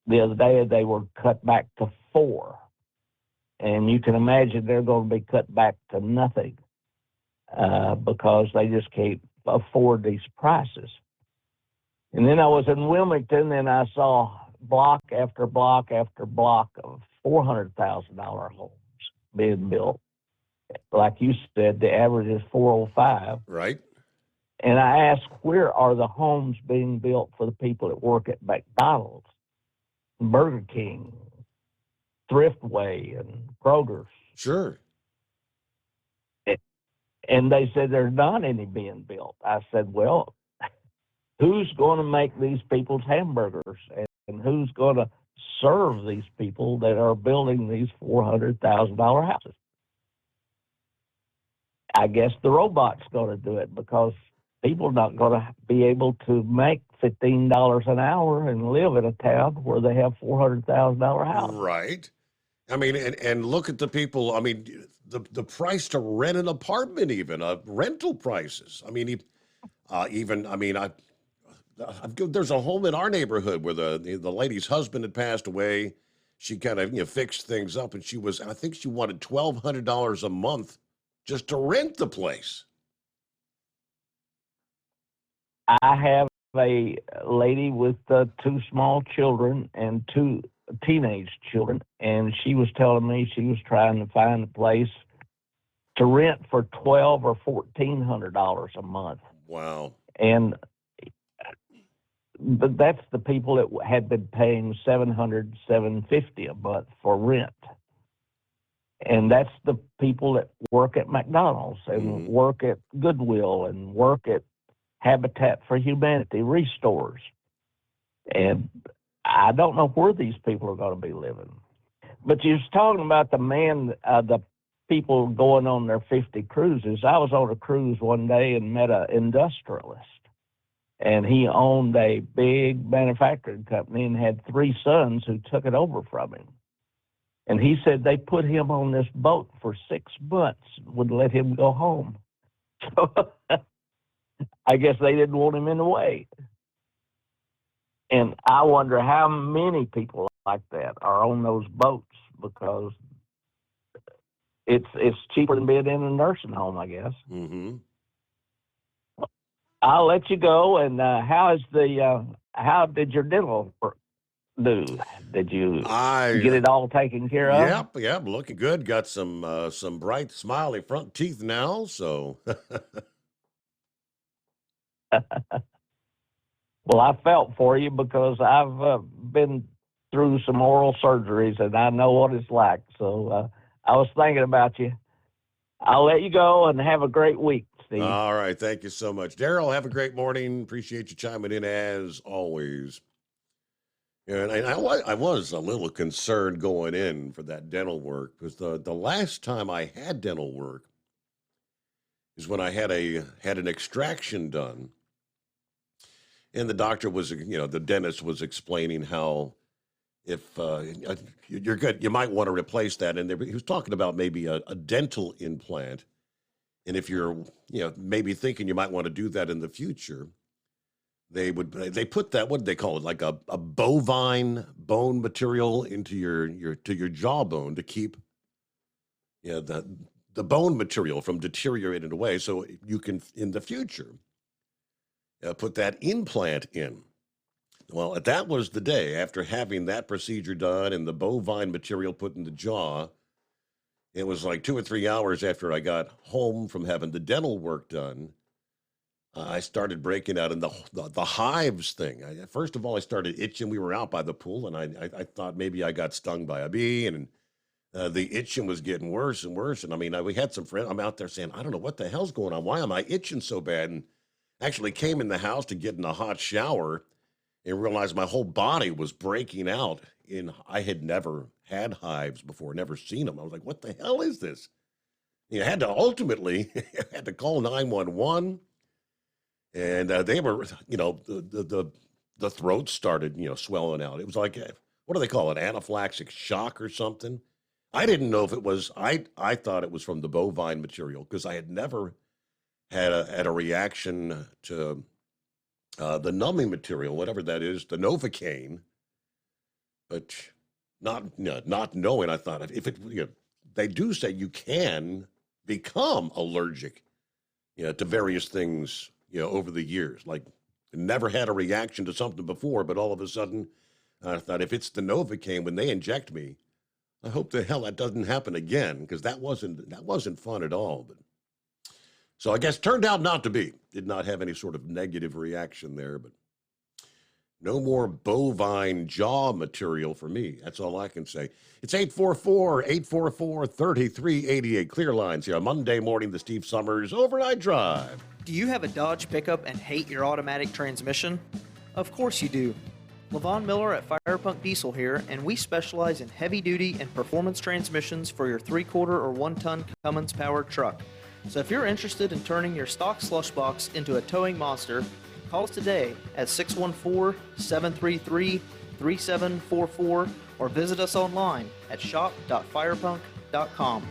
the other day they were cut back to 4. And you can imagine they're going to be cut back to nothing because they just can't afford these prices. And then I was in Wilmington, and I saw block after block after block of $400,000 homes being built. Like you said, the average is 405. Right. And I asked, where are the homes being built for the people that work at McDonald's, Burger King, Thriftway, and Kroger's? Sure. And they said there's not any being built. I said, well, who's going to make these people's hamburgers? And who's going to serve these people that are building these $400,000 houses? I guess the robot's going to do it because people are not going to be able to make $15 an hour and live in a town where they have $400,000 houses. Right. I mean, and look at the people. I mean, the price to rent an apartment, even rental prices. I mean, there's a home in our neighborhood where the lady's husband had passed away. She kind of fixed things up, and I think she wanted $1,200 a month just to rent the place. I have a lady with 2 small children and 2 teenage children, and she was telling me she was trying to find a place to rent for $1,200 or $1,400 a month. Wow. But that's the people that had been paying $700, $750 a month for rent. And that's the people that work at McDonald's and work at Goodwill and work at Habitat for Humanity restores. And I don't know where these people are going to be living. But you was talking about the people going on their 50 cruises. I was on a cruise one day and met an industrialist. And he owned a big manufacturing company and had 3 sons who took it over from him. And he said they put him on this boat for 6 months, would let him go home. So I guess they didn't want him in the way. And I wonder how many people like that are on those boats, because it's cheaper than being in a nursing home, I guess. Mm-hmm. I'll let you go. And how did your dental do? Did you get it all taken care of? Yep, looking good. Got some bright, smiley front teeth now. So, well, I felt for you because I've been through some oral surgeries and I know what it's like. So I was thinking about you. I'll let you go and have a great week, Steve. All right. Thank you so much. Daryl, have a great morning. Appreciate you chiming in as always. And I was a little concerned going in for that dental work because the last time I had dental work is when I had an extraction done. And the doctor was, the dentist was explaining how if you're good, you might want to replace that. And he was talking about maybe a dental implant. And if you're, maybe thinking you might want to do that in the future, they put that, what do they call it? Like a bovine bone material into your jawbone to keep the bone material from deteriorating away. So you can, in the future, put that implant in. Well, that was the day after having that procedure done and the bovine material put in the jaw. It was like 2 or 3 hours after I got home from having the dental work done. I started breaking out in the hives thing. First of all, I started itching. We were out by the pool, and I thought maybe I got stung by a bee, and the itching was getting worse and worse. And I mean, we had some friends. I'm out there saying, I don't know what the hell's going on. Why am I itching so bad? And actually came in the house to get in a hot shower and realized my whole body was breaking out. I had never had hives before, never seen them. I was like, what the hell is this? I had to ultimately call 911. And they were, the throat started, swelling out. It was like, what do they call it? Anaphylactic shock or something. I didn't know if it was, I thought it was from the bovine material because I had never had a reaction to the numbing material, whatever that is, the Novocaine. But not knowing, I thought if it, they do say you can become allergic, to various things, over the years. Like, never had a reaction to something before, but all of a sudden, I thought if it's the Novocaine when they inject me, I hope the hell that doesn't happen again because that wasn't fun at all. But so I guess turned out not to be. Did not have any sort of negative reaction there, but no more bovine jaw material for me. That's all I can say. It's 844-844-3388. Clear lines here on Monday morning, the Steve Summers Overnight Drive. Do you have a Dodge pickup and hate your automatic transmission? Of course you do. LaVon Miller at Firepunk Diesel here, and we specialize in heavy-duty and performance transmissions for your 3/4 or 1-ton Cummins-powered truck. So if you're interested in turning your stock slush box into a towing monster, call us today at 614-733-3744 or visit us online at shop.firepunk.com.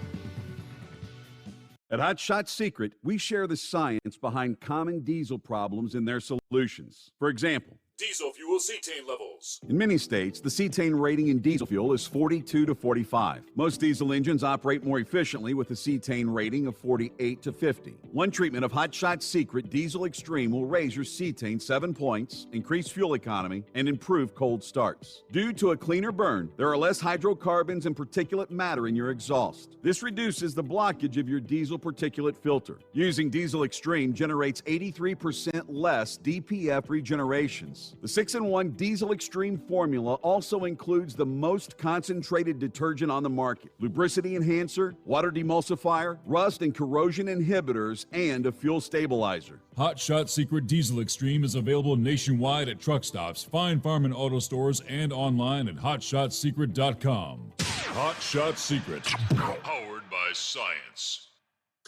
At Hot Shot Secret, we share the science behind common diesel problems and their solutions. For example, Diesel fuel cetane levels. in many states, the cetane rating in diesel fuel is 42 to 45. Most diesel engines operate more efficiently with a cetane rating of 48 to 50. One treatment of Hot Shot Secret Diesel Extreme will raise your cetane 7 points, increase fuel economy, and improve cold starts. Due to a cleaner burn, there are less hydrocarbons and particulate matter in your exhaust. This reduces the blockage of your diesel particulate filter. Using Diesel Extreme generates 83% less DPF regenerations. The 6-in-1 Diesel Extreme formula also includes the most concentrated detergent on the market, lubricity enhancer, water demulsifier, rust and corrosion inhibitors, and a fuel stabilizer. Hot Shot Secret Diesel Extreme is available nationwide at truck stops, Fine Farm and auto stores, and online at hotshotsecret.com. Hot Shot Secret, powered by science.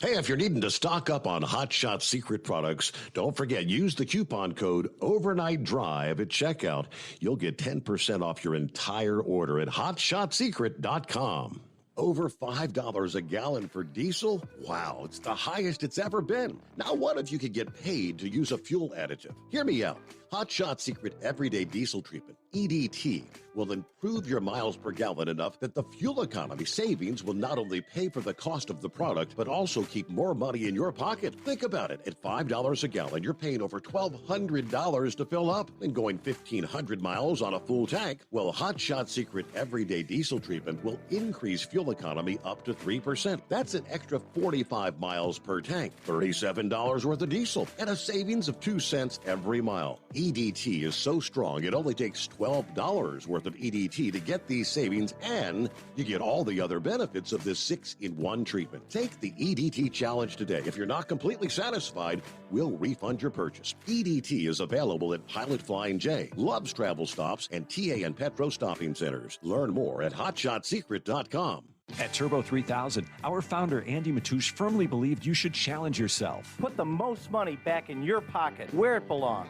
Hey, if you're needing to stock up on Hot Shot Secret products, don't forget, use the coupon code Overnight Drive at checkout. You'll get 10% off your entire order at hotshotsecret.com. Over $5 a gallon for diesel? Wow, it's the highest it's ever been. Now, what if you could get paid to use a fuel additive? Hear me out. Hot Shot Secret Everyday Diesel Treatment, EDT, will improve your miles per gallon enough that the fuel economy savings will not only pay for the cost of the product, but also keep more money in your pocket. Think about it. At $5 a gallon, you're paying over $1,200 to fill up and going 1,500 miles on a full tank. Well, Hot Shot Secret Everyday Diesel Treatment will increase fuel economy up to 3%. That's an extra 45 miles per tank, $37 worth of diesel, and a savings of 2 cents every mile. EDT is so strong, it only takes $12 worth of EDT to get these savings, and you get all the other benefits of this 6-in-1 treatment. Take the EDT challenge today. If you're not completely satisfied, we'll refund your purchase. EDT is available at Pilot Flying J, Love's Travel Stops, and TA and Petro Stopping Centers. Learn more at hotshotsecret.com. At Turbo 3000, our founder Andy Matouche firmly believed you should challenge yourself. Put the most money back in your pocket, where it belongs.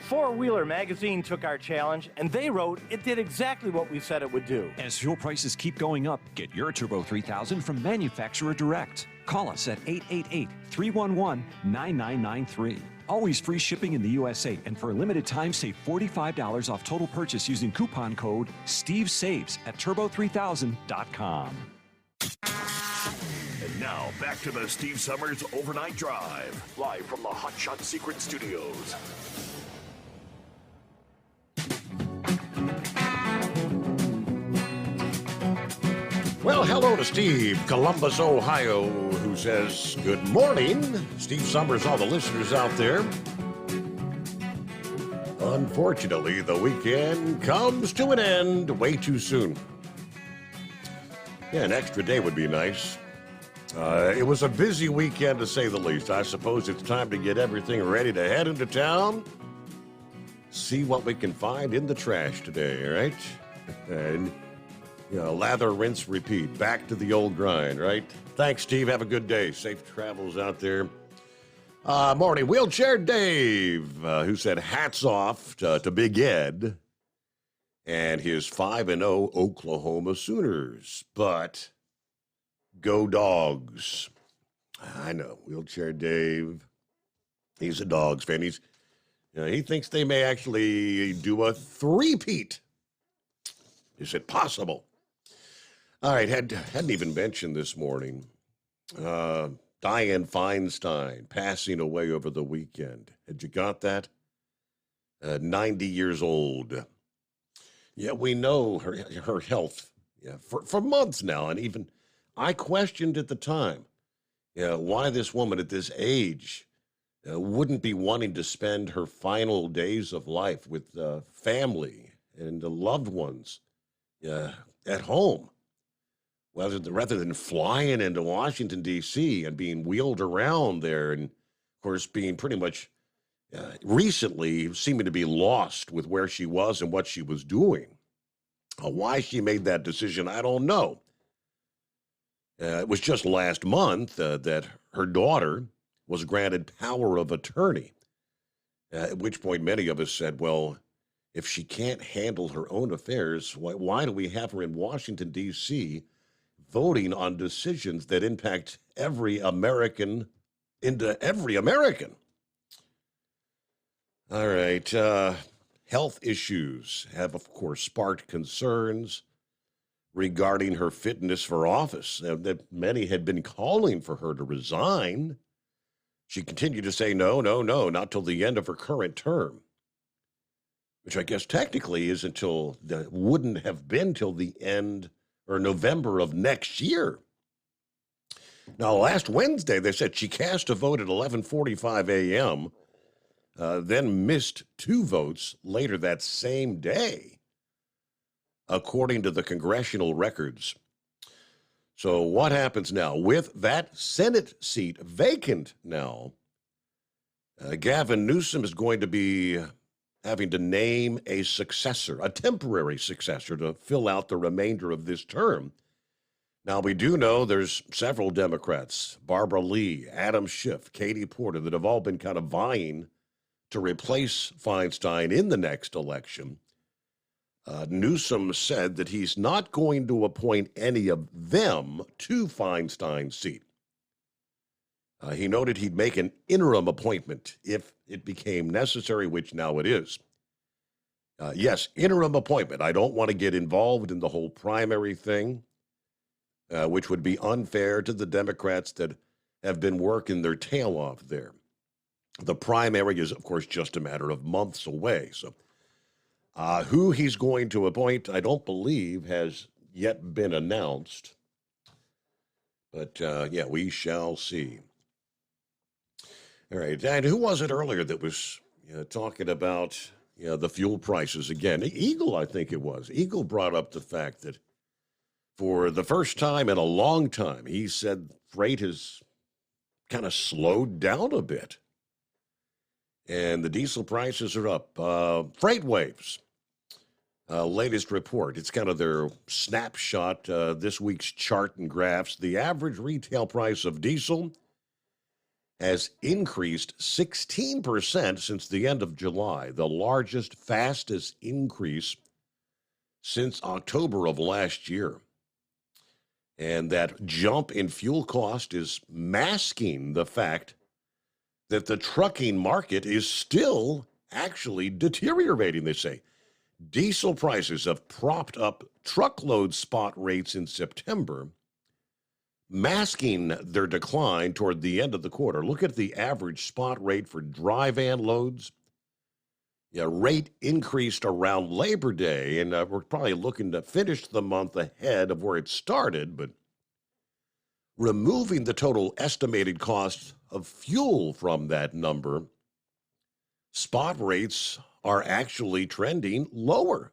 Four Wheeler magazine took our challenge, and they wrote it did exactly what we said it would do. As fuel prices keep going up, get your Turbo 3000 from manufacturer direct. Call us at 888-311-9993. Always free shipping in the USA, and for a limited time, save $45 off total purchase using coupon code STEVESAVES at turbo3000.com. And now, back to the Steve Summers Overnight Drive, live from the Hot Shot Secret Studios. Well, hello to Steve, Columbus, Ohio, who says, good morning. Steve Summers, all the listeners out there. Unfortunately, the weekend comes to an end way too soon. Yeah, an extra day would be nice. It was a busy weekend, to say the least. I suppose it's time to get everything ready to head into town. See what we can find in the trash today, right? And, lather, rinse, repeat. Back to the old grind, right? Thanks, Steve. Have a good day. Safe travels out there. Morning, Wheelchair Dave, who said hats off to Big Ed and his 5-0 Oklahoma Sooners. But go Dogs. I know, Wheelchair Dave. He's a Dogs fan. He thinks they may actually do a three-peat. Is it possible? All right, hadn't even mentioned this morning. Dianne Feinstein passing away over the weekend. Had you got that? 90 years old. Yeah, we know her health for months now, and even I questioned at the time why this woman at this age wouldn't be wanting to spend her final days of life with family and the loved ones at home, rather than flying into Washington, D.C. and being wheeled around there, and, of course, being pretty much recently seeming to be lost with where she was and what she was doing. Why she made that decision, I don't know. It was just last month that her daughter was granted power of attorney, at which point many of us said, well, if she can't handle her own affairs, why do we have her in Washington, D.C., voting on decisions that impact every American into every American. All right. Health issues have, of course, sparked concerns regarding her fitness for office. That many had been calling for her to resign. She continued to say, no, not till the end of her current term, which I guess technically is wouldn't have been till the end or November of next year. Now, last Wednesday, they said she cast a vote at 11:45 a.m., then missed 2 votes later that same day, according to the congressional records. So what happens now? With that Senate seat vacant now, Gavin Newsom is going to be having to name a successor, a temporary successor, to fill out the remainder of this term. Now, we do know there's several Democrats, Barbara Lee, Adam Schiff, Katie Porter, that have all been kind of vying to replace Feinstein in the next election. Newsom said that he's not going to appoint any of them to Feinstein's seat. He noted he'd make an interim appointment if it became necessary, which now it is. Yes, interim appointment. I don't want to get involved in the whole primary thing, which would be unfair to the Democrats that have been working their tail off there. The primary is, of course, just a matter of months away. So who he's going to appoint, I don't believe has yet been announced. But, yeah, we shall see. All right, and who was it earlier that was talking about the fuel prices again? Eagle, I think it was. Eagle brought up the fact that for the first time in a long time, he said freight has kind of slowed down a bit. And the diesel prices are up. FreightWaves, latest report. It's kind of their snapshot, this week's chart and graphs. The average retail price of diesel has increased 16% since the end of July, the largest, fastest increase since October of last year. And that jump in fuel cost is masking the fact that the trucking market is still actually deteriorating, they say. Diesel prices have propped up truckload spot rates in September, masking their decline toward the end of the quarter. Look at the average spot rate for dry van loads. Rate increased around Labor Day, and we're probably looking to finish the month ahead of where it started, but removing the total estimated cost of fuel from that number, spot rates are actually trending lower,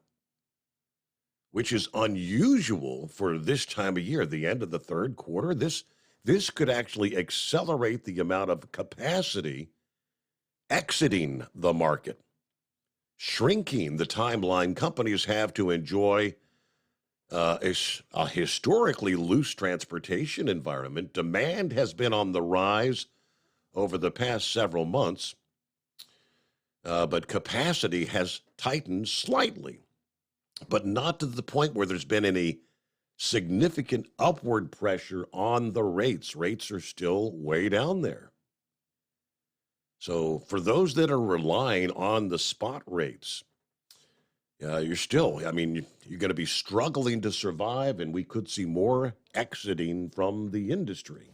which is unusual for this time of year, the end of the third quarter. This could actually accelerate the amount of capacity exiting the market, shrinking the timeline companies have to enjoy a historically loose transportation environment. Demand has been on the rise over the past several months, but capacity has tightened slightly, but not to the point where there's been any significant upward pressure on the rates. Rates are still way down there. So for those that are relying on the spot rates, you're going to be struggling to survive, and we could see more exiting from the industry.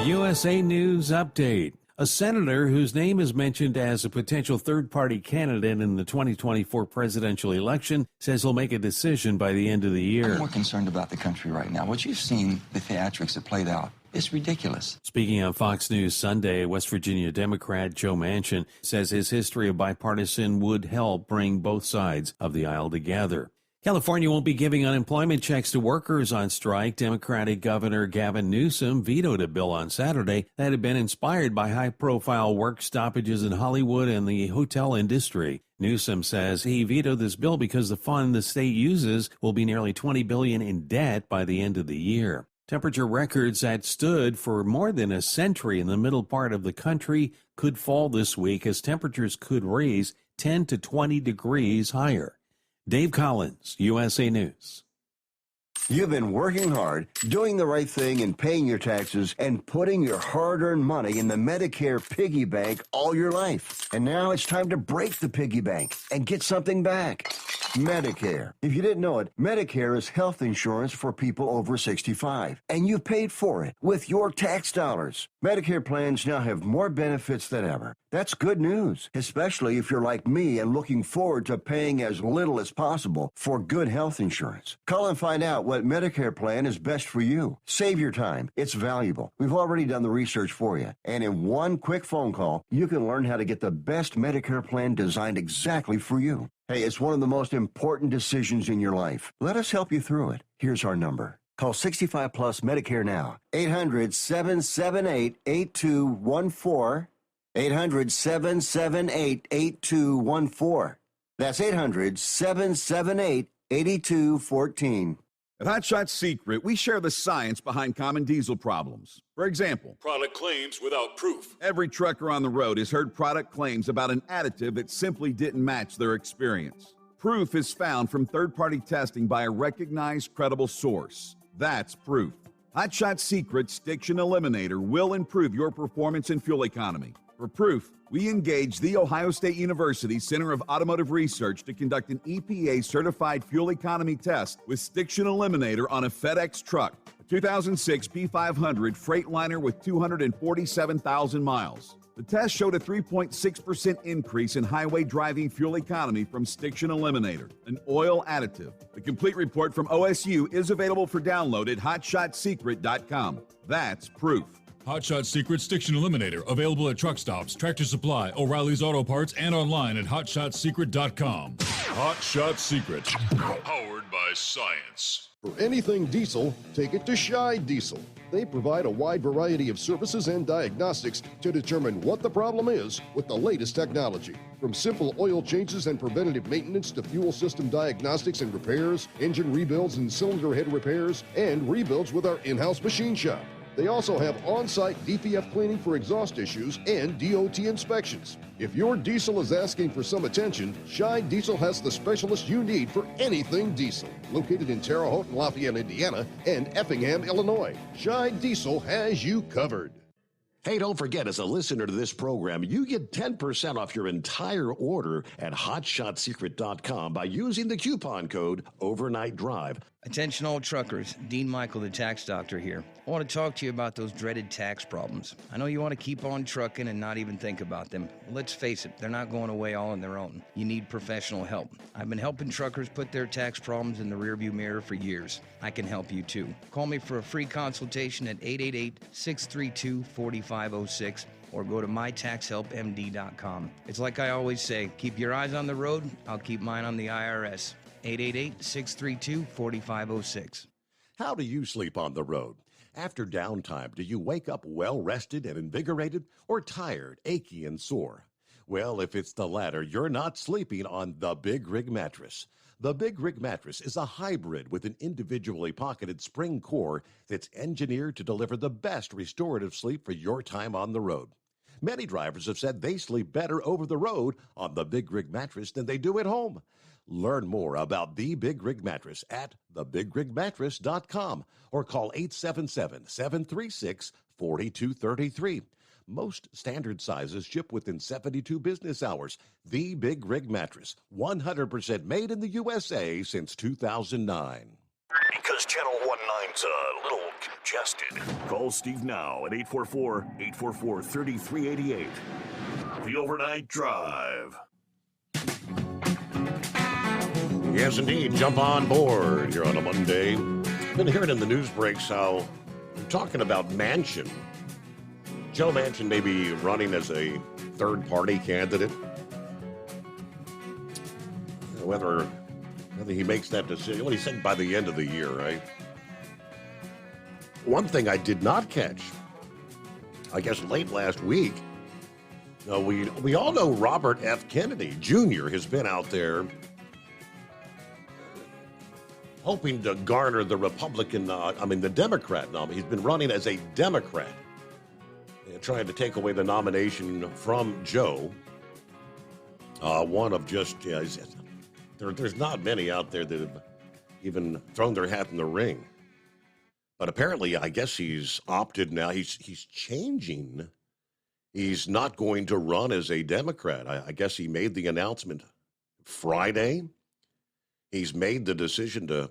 USA News Update. A senator whose name is mentioned as a potential third-party candidate in the 2024 presidential election says he'll make a decision by the end of the year. I'm more concerned about the country right now. What you've seen, the theatrics that played out, it's ridiculous. Speaking on Fox News Sunday, West Virginia Democrat Joe Manchin says his history of bipartisan would help bring both sides of the aisle together. California won't be giving unemployment checks to workers on strike. Democratic Governor Gavin Newsom vetoed a bill on Saturday that had been inspired by high-profile work stoppages in Hollywood and the hotel industry. Newsom says he vetoed this bill because the fund the state uses will be nearly $20 billion in debt by the end of the year. Temperature records that stood for more than a century in the middle part of the country could fall this week as temperatures could raise 10 to 20 degrees higher. Dave Collins, USA News. You've been working hard, doing the right thing, and paying your taxes, and putting your hard-earned money in the Medicare piggy bank all your life. And now it's time to break the piggy bank and get something back. Medicare. If you didn't know it, Medicare is health insurance for people over 65, and you've paid for it with your tax dollars. Medicare plans now have more benefits than ever. That's good news, especially if you're like me and looking forward to paying as little as possible for good health insurance. Call and find out what Medicare plan is best for you. Save your time. It's valuable. We've already done the research for you. And in one quick phone call, you can learn how to get the best Medicare plan designed exactly for you. Hey, it's one of the most important decisions in your life. Let us help you through it. Here's our number. Call 65 Plus Medicare now. 800-778-8214. 800-778-8214. That's 800-778-8214. At Hot Shot Secret, we share the science behind common diesel problems. For example, product claims without proof. Every trucker on the road has heard product claims about an additive that simply didn't match their experience. Proof is found from third-party testing by a recognized, credible source. That's proof. Hot Shot Secret's Stiction Eliminator will improve your performance and fuel economy. For proof, we engaged the Ohio State University Center of Automotive Research to conduct an EPA-certified fuel economy test with Stiction Eliminator on a FedEx truck, a 2006 P500 Freightliner with 247,000 miles. The test showed a 3.6% increase in highway driving fuel economy from Stiction Eliminator, an oil additive. The complete report from OSU is available for download at hotshotsecret.com. That's proof. Hot Shot Secret Stiction Eliminator, available at truck stops, Tractor Supply, O'Reilly's Auto Parts, and online at hotshotsecret.com. Hot Shot Secret, powered by science. For anything diesel, take it to Scheid Diesel. They provide a wide variety of services and diagnostics to determine what the problem is with the latest technology. From simple oil changes and preventative maintenance to fuel system diagnostics and repairs, engine rebuilds and cylinder head repairs, and rebuilds with our in-house machine shop. They also have on-site DPF cleaning for exhaust issues and DOT inspections. If your diesel is asking for some attention, Scheid Diesel has the specialist you need for anything diesel. Located in Terre Haute and Lafayette, Indiana, and Effingham, Illinois, Scheid Diesel has you covered. Hey, don't forget, as a listener to this program, you get 10% off your entire order at hotshotsecret.com by using the coupon code Overnight Drive. Attention all truckers, Dean Michael, the tax doctor here. I want to talk to you about those dreaded tax problems. I know you want to keep on trucking and not even think about them. Well, let's face it, they're not going away all on their own. You need professional help. I've been helping truckers put their tax problems in the rearview mirror for years. I can help you too. Call me for a free consultation at 888-632-4506 or go to mytaxhelpmd.com. It's like I always say, keep your eyes on the road, I'll keep mine on the IRS. 888-632-4506. How do you sleep on the road? After downtime, do you wake up well-rested and invigorated or tired, achy, and sore? Well, if it's the latter, you're not sleeping on the Big Rig Mattress. The Big Rig Mattress is a hybrid with an individually pocketed spring core that's engineered to deliver the best restorative sleep for your time on the road. Many drivers have said they sleep better over the road on the Big Rig Mattress than they do at home. Learn more about the Big Rig Mattress at thebigrigmattress.com or call 877-736-4233. Most standard sizes ship within 72 business hours. The Big Rig Mattress, 100% made in the USA since 2009. Because Channel 19's a little congested. Call Steve now at 844-844-3388. The Overnight Drive. Yes, indeed. Jump on board here on a Monday. Been hearing in the news breaks how I'm talking about Manchin. Joe Manchin may be running as a third-party candidate. Whether he makes that decision, well, he said by the end of the year, right? One thing I did not catch, I guess late last week, we all know Robert F. Kennedy Jr. has been out there hoping to garner the the Democrat nominee. He's been running as a Democrat, trying to take away the nomination from Joe. One of just, There's not many out there that have even thrown their hat in the ring. But apparently, I guess he's opted now. He's changing. He's not going to run as a Democrat. I guess he made the announcement Friday. He's made the decision to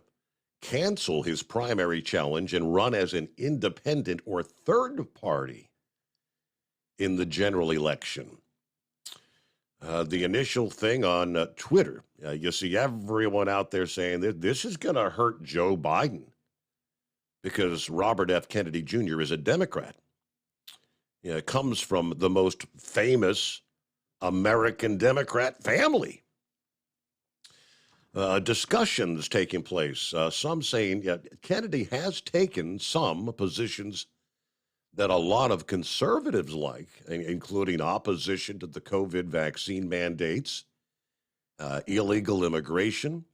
cancel his primary challenge and run as an independent or third party in the general election. The initial thing on Twitter, you see everyone out there saying that this is going to hurt Joe Biden because Robert F. Kennedy Jr. is a Democrat. Comes from the most famous American Democrat family. Discussions taking place, some saying Kennedy has taken some positions that a lot of conservatives like, including opposition to the COVID vaccine mandates, illegal immigration.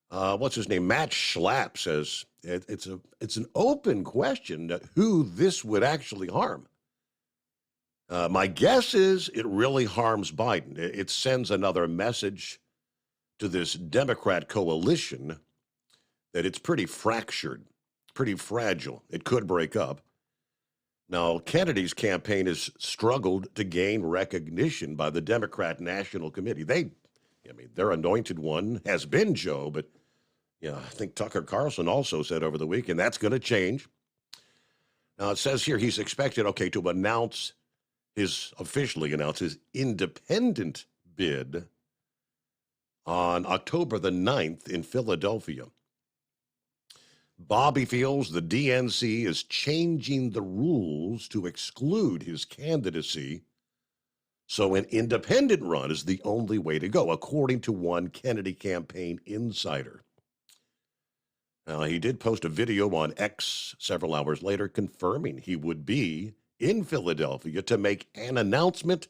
What's his name? Matt Schlapp says it's an open question who this would actually harm. My guess is it really harms Biden. It sends another message to this Democrat coalition that it's pretty fractured, pretty fragile. It could break up. Now, Kennedy's campaign has struggled to gain recognition by the Democrat National Committee. Their anointed one has been Joe, but I think Tucker Carlson also said over the weekend that's going to change. Now, it says here he's expected, to officially announce his independent bid on October the 9th in Philadelphia. Bobby feels the DNC is changing the rules to exclude his candidacy, so an independent run is the only way to go, according to one Kennedy campaign insider. Now, he did post a video on X several hours later confirming he would be in Philadelphia to make an announcement,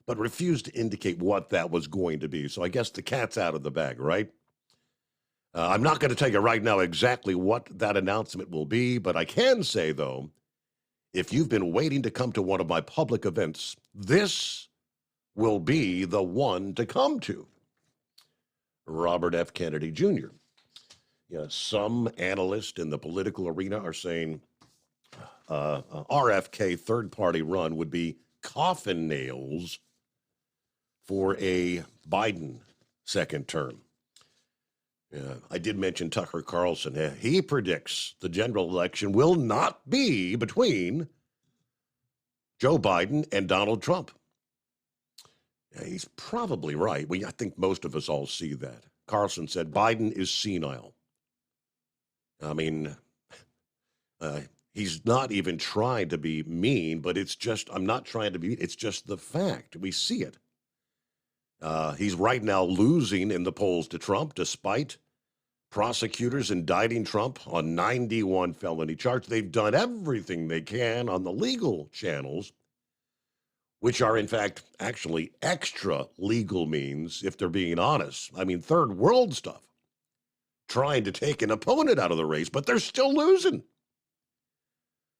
but refused to indicate what that was going to be. So I guess the cat's out of the bag, right? I'm not going to tell you right now exactly what that announcement will be, but I can say, though, if you've been waiting to come to one of my public events, this will be the one to come to. Robert F. Kennedy Jr. Some analysts in the political arena are saying RFK third-party run would be coffin nails for a Biden second term. I did mention Tucker Carlson. He predicts the general election will not be between Joe Biden and Donald Trump. He's probably right. I think most of us all see that. Carlson said Biden is senile. He's not even trying to be mean, but I'm not trying to be, it's just the fact. We see it. He's right now losing in the polls to Trump, despite prosecutors indicting Trump on 91 felony charges. They've done everything they can on the legal channels, which are, in fact, actually extra legal means, if they're being honest. Third world stuff. Trying to take an opponent out of the race, but they're still losing.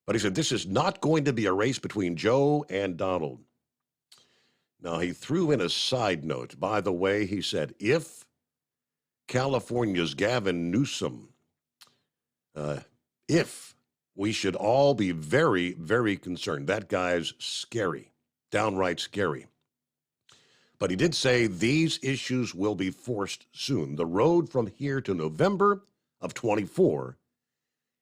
But he said this is not going to be a race between Joe and Donald. Now, he threw in a side note. By the way, he said, if California's Gavin Newsom, if we should all be very, very concerned. That guy's scary, downright scary. But he did say these issues will be forced soon. The road from here to November of 24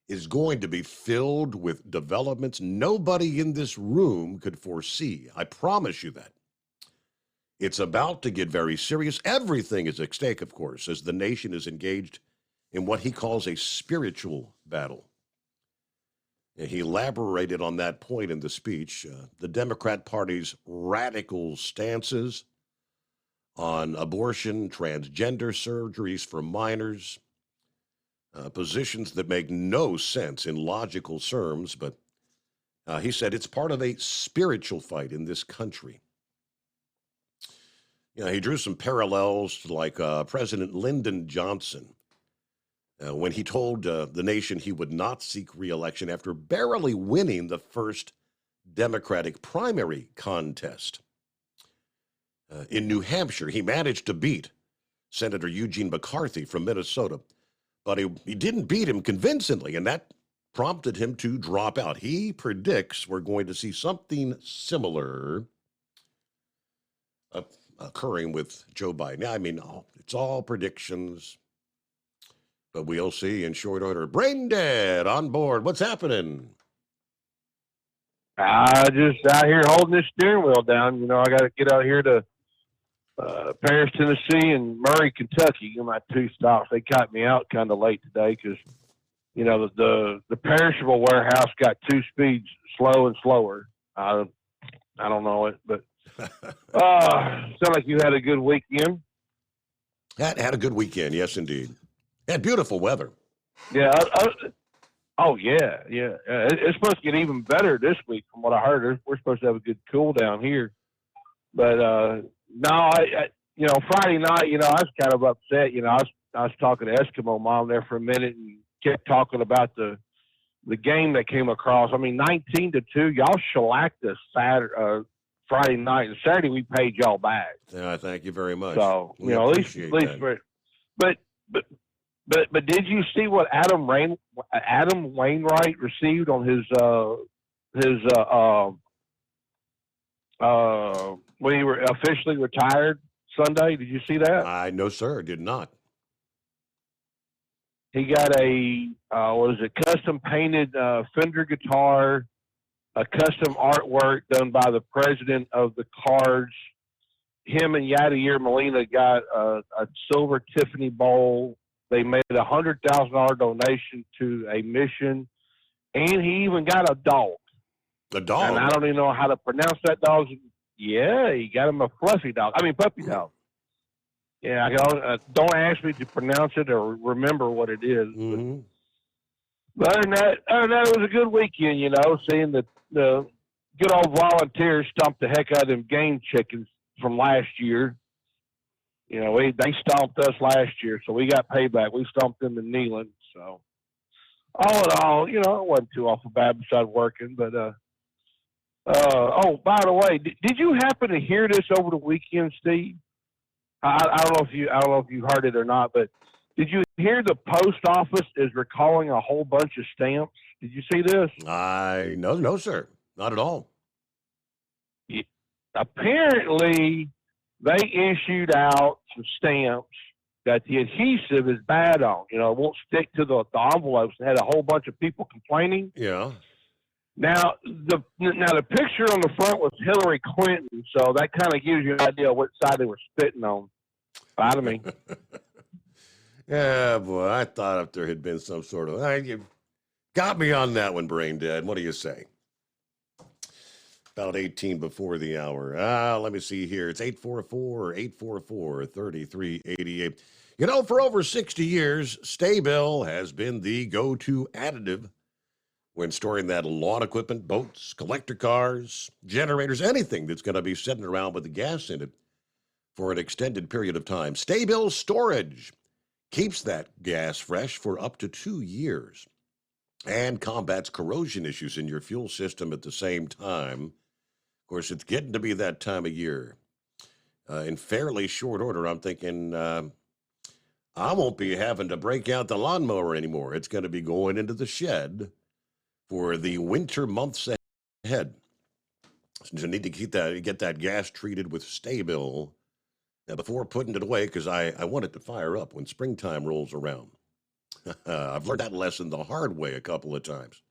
is going to be filled with developments nobody in this room could foresee. I promise you that. It's about to get very serious. Everything is at stake, of course, as the nation is engaged in what he calls a spiritual battle. He elaborated on that point in the speech. The Democrat Party's radical stances on abortion, transgender surgeries for minors, positions that make no sense in logical terms, but he said it's part of a spiritual fight in this country. He drew some parallels to like President Lyndon Johnson when he told the nation he would not seek re-election after barely winning the first Democratic primary contest. In New Hampshire, he managed to beat Senator Eugene McCarthy from Minnesota. But he didn't beat him convincingly, and that prompted him to drop out. He predicts we're going to see something similar occurring with Joe Biden. I mean, it's all predictions, but we'll see in short order. Brain Dead on board. What's happening? I just out here holding this steering wheel down. You know, I got to get out here to Paris, Tennessee, and Murray, Kentucky. My two stops. They caught me out kind of late today because, you know, the perishable warehouse got 2 speeds, slow and slower. I don't know it, but sound like you had a good weekend. Had a good weekend, yes, indeed. Had beautiful weather. Yeah. Oh, yeah. It's supposed to get even better this week from what I heard. We're supposed to have a good cool down here. But, no, I you know, Friday night, you know, I was kind of upset. You know, I was talking to Eskimo Mom there for a minute and kept talking about the game that came across. I mean, 19-2, y'all shellacked us Friday night. And Saturday we paid y'all back. Yeah, thank you very much. So, you know, at least but did you see what Adam Wainwright received on his when he were officially retired Sunday? Did you see that? No, sir, did not. He got a custom painted Fender guitar, a custom artwork done by the president of the Cards. Him and Yadier Molina got a silver Tiffany bowl. They made a $100,000 donation to a mission, and he even got a dog. A dog? And I don't even know how to pronounce that dog. Yeah, he got him a puppy dog. Yeah, don't ask me to pronounce it or remember what it is. Mm-hmm. But other than that, it was a good weekend, you know, seeing the good old Volunteers stomp the heck out of them game chickens from last year. You know, they stomped us last year, so we got payback. We stomped them in Neyland. So, all in all, you know, it wasn't too awful bad besides working. But, by the way, did you happen to hear this over the weekend, Steve? I don't know if you heard it or not, but did you hear the post office is recalling a whole bunch of stamps? Did you see this? No, sir, not at all. Yeah. Apparently, they issued out some stamps that the adhesive is bad on. You know, it won't stick to the envelopes. And had a whole bunch of people complaining. Yeah. Now the picture on the front was Hillary Clinton, so that kind of gives you an idea of what side they were spitting on. Out me. Yeah, boy, I thought if there had been some sort of... you got me on that one, Brain Dead. What do you say? About 18 before the hour. Let me see here. It's 844-3388. You know, for over 60 years, Sta-Bil has been the go-to additive when storing that lawn equipment, boats, collector cars, generators, anything that's going to be sitting around with the gas in it for an extended period of time. Sta-Bil Storage keeps that gas fresh for up to 2 years and combats corrosion issues in your fuel system at the same time. Of course, it's getting to be that time of year. In fairly short order, I'm thinking I won't be having to break out the lawnmower anymore. It's going to be going into the shed for the winter months ahead. So you need to get that gas treated with Sta-Bil before putting it away, because I want it to fire up when springtime rolls around. I've learned that lesson the hard way a couple of times.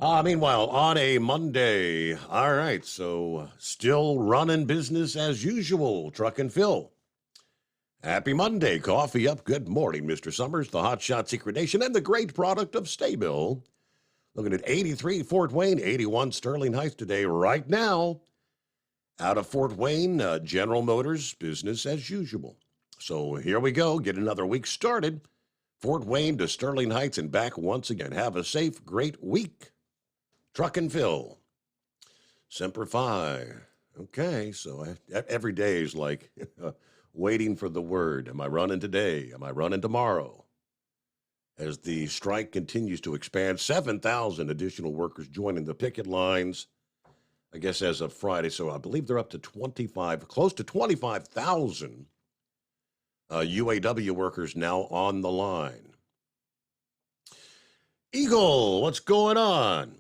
Meanwhile, on a Monday, all right, so still running business as usual, Truck and Phil. Happy Monday, coffee up. Good morning, Mr. Summers, the Hot Shot Secret Nation, and the great product of Sta-Bil. Looking at 83 Fort Wayne, 81 Sterling Heights today, right now. Out of Fort Wayne, General Motors, business as usual. So here we go, get another week started. Fort Wayne to Sterling Heights and back once again. Have a safe, great week. Truck and Phil. Semper Fi. Okay, so every day is like waiting for the word. Am I running today? Am I running tomorrow? As the strike continues to expand, 7,000 additional workers joining the picket lines, I guess, as of Friday. So I believe they're up to close to 25,000 UAW workers now on the line. Eagle, what's going on?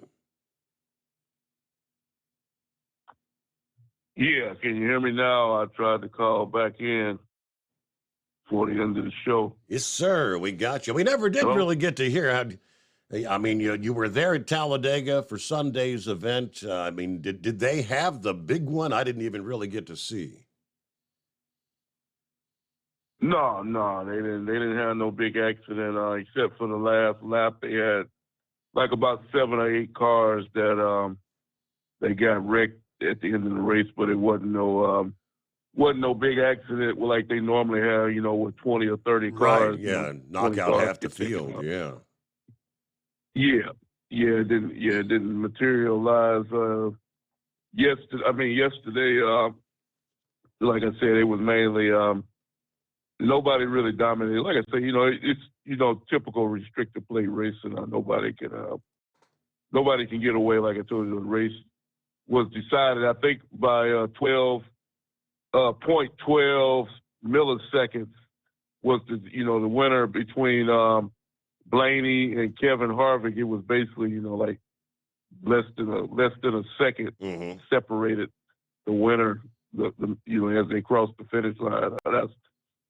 Yeah, can you hear me now? I tried to call back in before the end of the show. Yes, sir. We got you. We never did really get to hear how. I mean, you were there at Talladega for Sunday's event. I mean, did they have the big one? I didn't even really get to see. No, they didn't. They didn't have no big accident except for the last lap. They had like about 7 or 8 cars that they got wrecked at the end of the race, but it wasn't no big accident like they normally have, with 20 or 30 cars. Right, yeah, knock out half the field, yeah. It didn't materialize yesterday, like I said, it was mainly nobody really dominated. Like I say, it's typical restricted plate racing. Nobody can get away. Like I told you, the race was decided, I think, by 0.12 milliseconds was the winner between Blaney and Kevin Harvick. It was basically like less than a second separated the winner. As they crossed the finish line.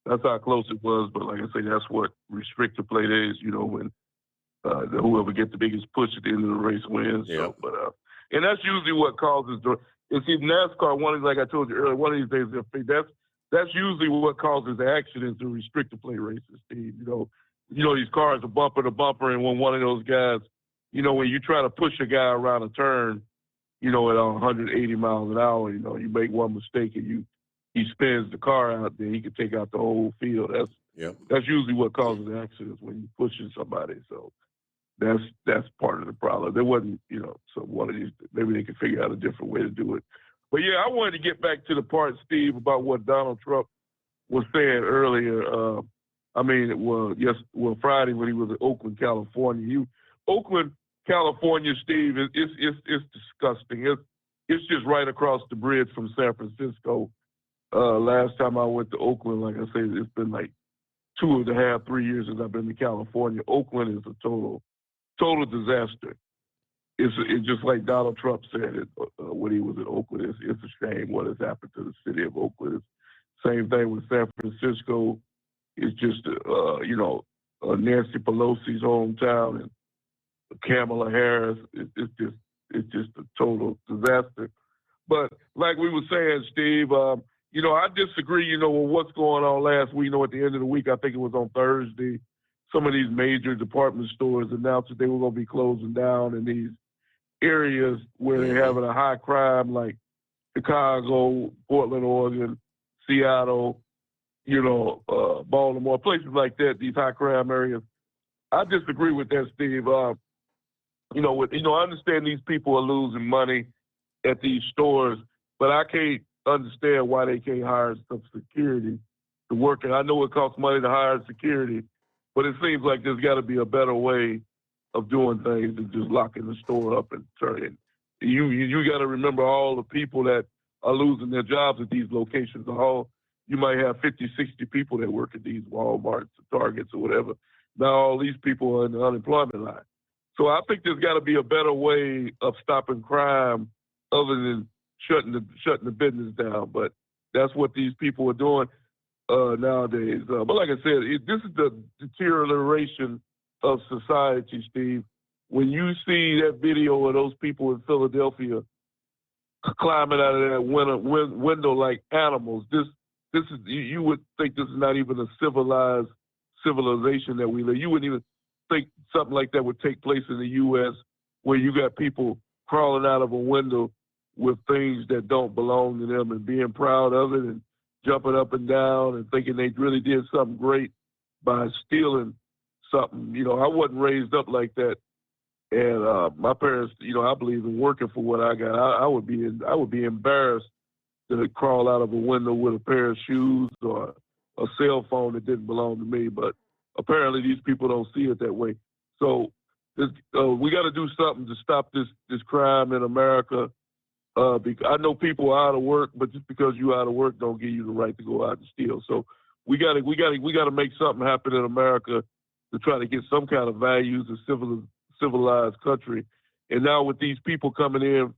That's how close it was. But like I say, that's what restricted plate is. When whoever gets the biggest push at the end of the race wins. Yeah. So, and that's usually what causes see, NASCAR, like I told you earlier, one of these days, that's usually what causes the accidents in restricted plate races, Steve. These cars are bumper to bumper, and when one of those guys, when you try to push a guy around a turn, at 180 miles an hour, you make one mistake and he spins the car out, then he can take out the whole field. That's usually what causes the accidents when you're pushing somebody. So that's part of the problem. There wasn't, so one of these, maybe they could figure out a different way to do it. But yeah, I wanted to get back to the part, Steve, about what Donald Trump was saying earlier. Friday when he was in Oakland, California. Oakland, California, Steve, it's disgusting. It's just right across the bridge from San Francisco. Last time I went to Oakland, like I said, it's been like 2.5, 3 years since I've been to California. Oakland is a total disaster. It's just like Donald Trump said it when he was in Oakland. It's a shame what has happened to the city of Oakland. Same thing with San Francisco. It's just Nancy Pelosi's hometown and Kamala Harris. It's just a total disaster. But like we were saying, Steve, I disagree. With what's going on last week. At the end of the week, I think it was on Thursday, some of these major department stores announced that they were going to be closing down in these areas where they're having a high crime, like Chicago, Portland, Oregon, Seattle, Baltimore, places like that, these high crime areas. I disagree with that, Steve. I understand these people are losing money at these stores, but I can't understand why they can't hire some security to work. And I know it costs money to hire security, but it seems like there's got to be a better way of doing things than just locking the store up and turning. You got to remember all the people that are losing their jobs at these locations. You might have 50, 60 people that work at these Walmarts, Targets, or whatever. Now all these people are in the unemployment line. So I think there's got to be a better way of stopping crime other than shutting the business down. But that's what these people are doing nowadays. But like I said, this is the deterioration of society, Steve. When you see that video of those people in Philadelphia climbing out of that window like animals, this is, you would think this is not even a civilization that we live. You wouldn't even think something like that would take place in the U.S., where you got people crawling out of a window with things that don't belong to them and being proud of it and jumping up and down and thinking they really did something great by stealing something. I wasn't raised up like that. And my parents, I believe in working for what I got. I would be embarrassed to crawl out of a window with a pair of shoes or a cell phone that didn't belong to me. But apparently these people don't see it that way. So we got to do something to stop this crime in America. Because I know people are out of work, but just because you're out of work don't give you the right to go out and steal. So we got to make something happen in America to try to get some kind of values of civilized country. And now with these people coming in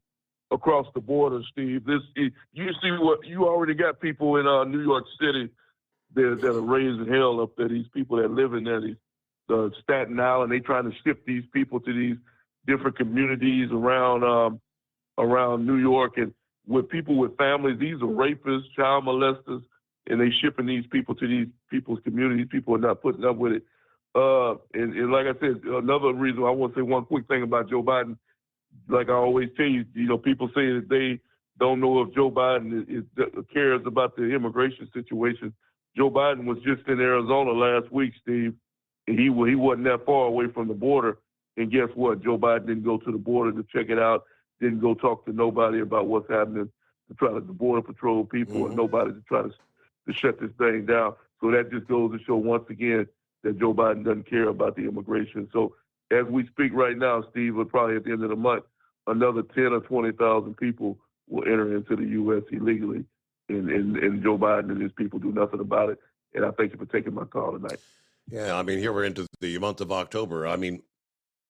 across the border, Steve, you see what you already got people in New York City that are raising hell up there. These people that live in there, these Staten Island, they trying to ship these people to these different communities around New York, and with people with families. These are rapists, child molesters, and they shipping these people to these people's communities. People are not putting up with it. And like I said, another reason I want to say one quick thing about Joe Biden. Like I always tell you, people say that they don't know if Joe Biden cares about the immigration situation. Joe Biden was just in Arizona last week, Steve, and he wasn't that far away from the border. And guess what? Joe Biden didn't go to the border to check it out, didn't go talk to nobody about what's happening to try to border patrol people or nobody to try to shut this thing down. So that just goes to show once again that Joe Biden doesn't care about the immigration. So as we speak right now, Steve, probably at the end of the month, another 10 or 20,000 people will enter into the U.S. illegally, and Joe Biden and his people do nothing about it. And I thank you for taking my call tonight. Yeah, I mean, here we're into the month of October. I mean,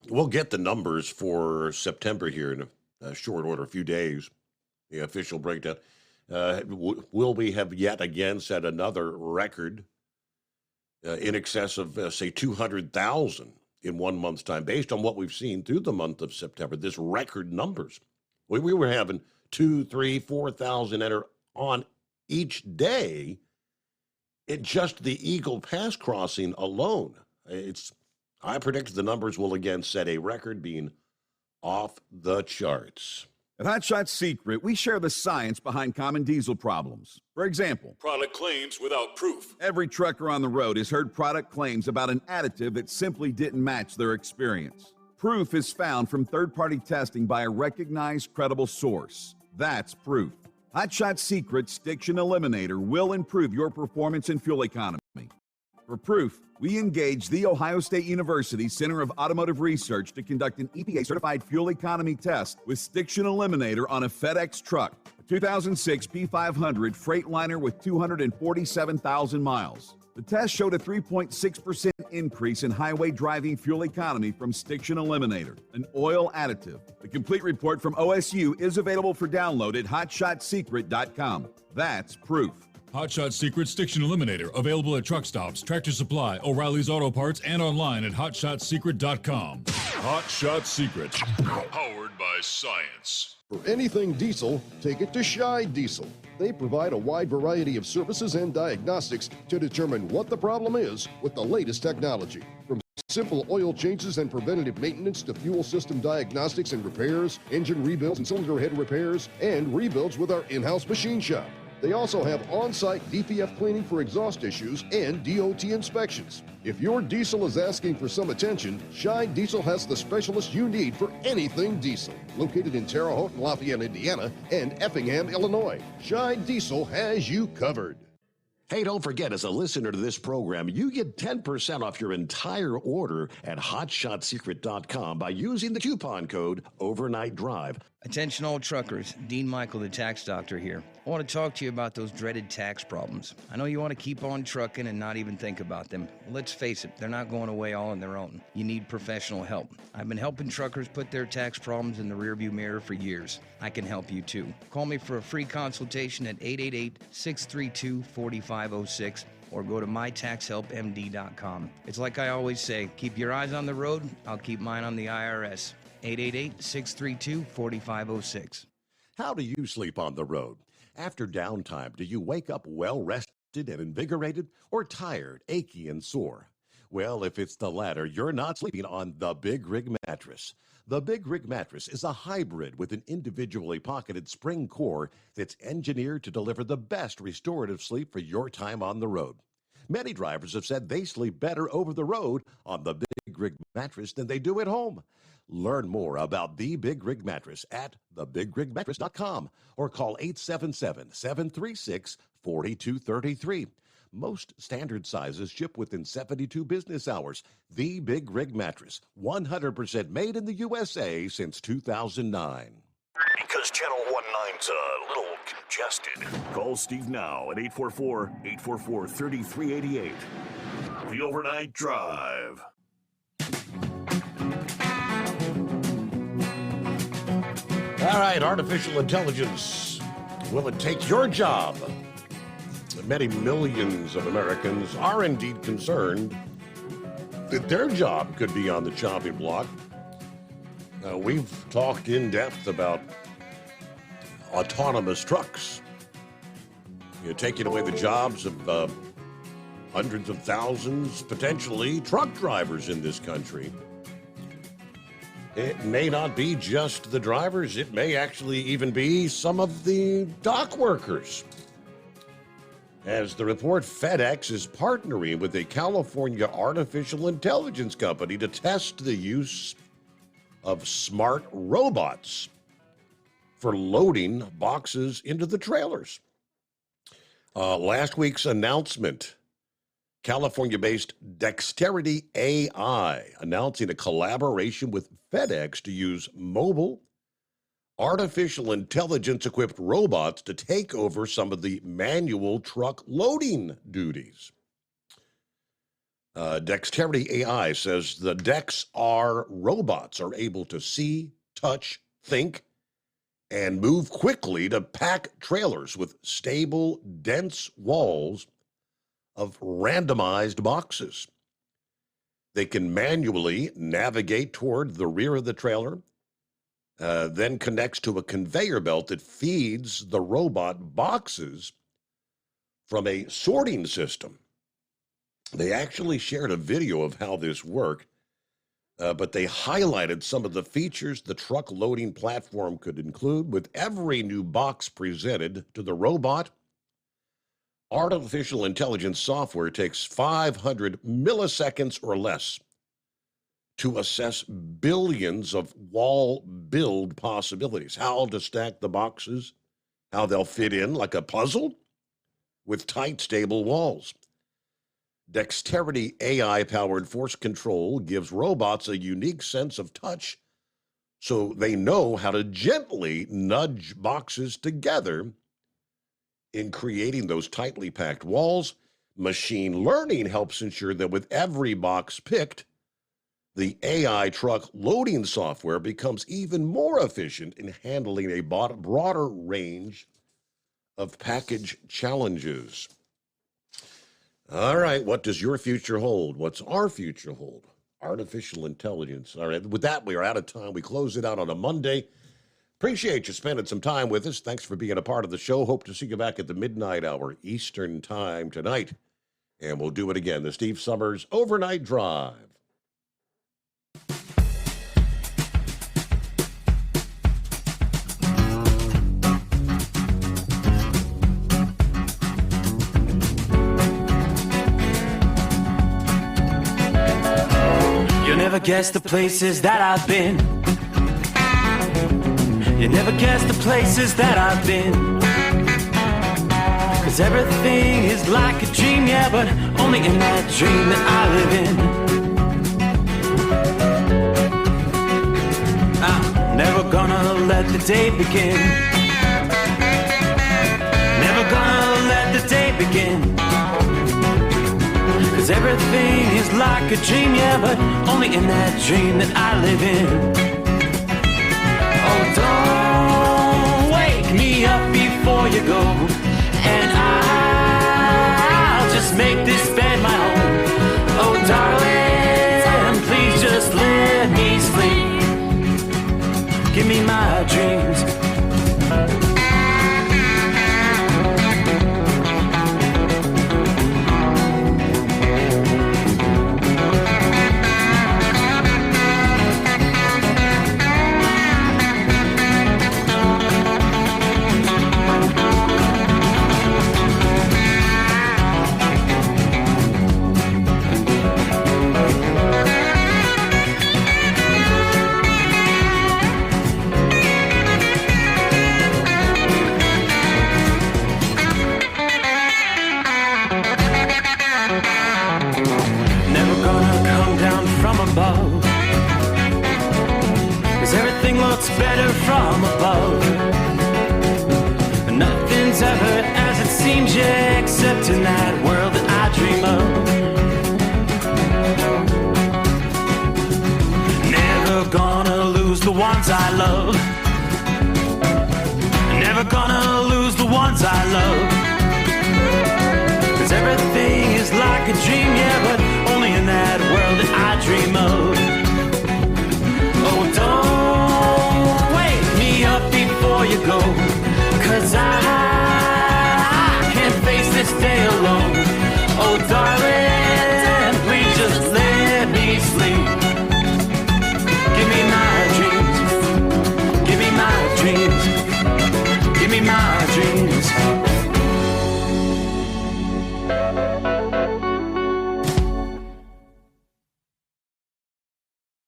we'll get the numbers for September here in a short order, a few days, the official breakdown. Will we have yet again set another record in excess of, say, 200,000 in 1 month's time, based on what we've seen through the month of September, this record numbers? We were having 2,000, 3,000, 4,000 enter on each day in just the Eagle Pass crossing alone. I predict the numbers will again set a record, being off the charts. At Hot Shot Secret, we share the science behind common diesel problems. For example, product claims without proof. Every trucker on the road has heard product claims about an additive that simply didn't match their experience. Proof is found from third-party testing by a recognized, credible source. That's proof. Hot Shot Secret's Stiction Eliminator will improve your performance and fuel economy. For proof, we engaged the Ohio State University Center of Automotive Research to conduct an EPA-certified fuel economy test with Stiction Eliminator on a FedEx truck, a 2006 P500 Freightliner with 247,000 miles. The test showed a 3.6% increase in highway driving fuel economy from Stiction Eliminator, an oil additive. The complete report from OSU is available for download at hotshotsecret.com. That's proof. Hot Shot Secret Stiction Eliminator, available at truck stops, Tractor Supply, O'Reilly's Auto Parts, and online at hotshotsecret.com. Hot Shot Secret, powered by science. For anything diesel, take it to Scheid Diesel. They provide a wide variety of services and diagnostics to determine what the problem is with the latest technology. From simple oil changes and preventative maintenance to fuel system diagnostics and repairs, engine rebuilds and cylinder head repairs, and rebuilds with our in-house machine shop. They also have on-site DPF cleaning for exhaust issues and DOT inspections. If your diesel is asking for some attention, Scheid Diesel has the specialist you need for anything diesel. Located in Terre Haute and Lafayette, Indiana, and Effingham, Illinois, Scheid Diesel has you covered. Hey, don't forget, as a listener to this program, you get 10% off your entire order at hotshotsecret.com by using the coupon code Overnight Drive. Attention all truckers, Dean Michael, the tax doctor here. I want to talk to you about those dreaded tax problems. I know you want to keep on trucking and not even think about them. Let's face it, they're not going away all on their own. You need professional help. I've been helping truckers put their tax problems in the rearview mirror for years. I can help you too. Call me for a free consultation at 888-632-4506 or go to mytaxhelpmd.com. It's like I always say, keep your eyes on the road, I'll keep mine on the IRS. 888-632-4506. How do you sleep on the road? After downtime, do you wake up well-rested and invigorated, or tired, achy, and sore? Well, if it's the latter, you're not sleeping on the Big Rig Mattress. The Big Rig Mattress is a hybrid with an individually pocketed spring core that's engineered to deliver the best restorative sleep for your time on the road. Many drivers have said they sleep better over the road on the Big Rig Mattress than they do at home. Learn more about the Big Rig Mattress at thebigrigmattress.com or call 877-736-4233. Most standard sizes ship within 72 business hours. The Big Rig Mattress, 100% made in the USA since 2009. Because Channel 19's a little adjusted. Call Steve now at 844-844-3388. The Overnight Drive. All right, artificial intelligence. Will it take your job? Many millions of Americans are indeed concerned that their job could be on the chopping block. We've talked in depth about autonomous trucks. Taking away the jobs of hundreds of thousands, potentially, truck drivers in this country. It may not be just the drivers. It may actually even be some of the dock workers. As the report, FedEx is partnering with a California artificial intelligence company to test the use of smart robots for loading boxes into the trailers. Last week's announcement, California-based Dexterity AI announcing a collaboration with FedEx to use mobile, artificial intelligence-equipped robots to take over some of the manual truck loading duties. Dexterity AI says the DexR robots are able to see, touch, think, and move quickly to pack trailers with stable, dense walls of randomized boxes. They can manually navigate toward the rear of the trailer, then connects to a conveyor belt that feeds the robot boxes from a sorting system. They actually shared a video of how this worked, but they highlighted some of the features the truck loading platform could include. With every new box presented to the robot, artificial intelligence software takes 500 milliseconds or less to assess billions of wall build possibilities. How to stack the boxes, how they'll fit in like a puzzle with tight, stable walls. Dexterity AI-powered force control gives robots a unique sense of touch so they know how to gently nudge boxes together in creating those tightly packed walls. Machine learning helps ensure that with every box picked, the AI truck loading software becomes even more efficient in handling a broader range of package challenges. All right, what does your future hold? What's our future hold? Artificial intelligence. All right, with that, we are out of time. We close it out on a Monday. Appreciate you spending some time with us. Thanks for being a part of the show. Hope to see you back at the midnight hour Eastern time tonight. And we'll do it again. The Steve Summers Overnight Drive. You'll never guess the places that I've been. You never guess the places that I've been. 'Cause everything is like a dream, yeah, but only in that dream that I live in. I'm never gonna let the day begin. Never gonna let the day begin. 'Cause everything is like a dream, yeah, but only in that dream that I live in. Oh, don't wake me up before you go, and I'll just make this bed my home. Oh, darling, please just let me sleep. Give me my dreams. Better from above. Nothing's nothing's ever as it seems, yeah, except in that world that I dream of. Never gonna lose the ones I love. Never gonna lose the ones I love. 'Cause everything is like a dream, yeah, but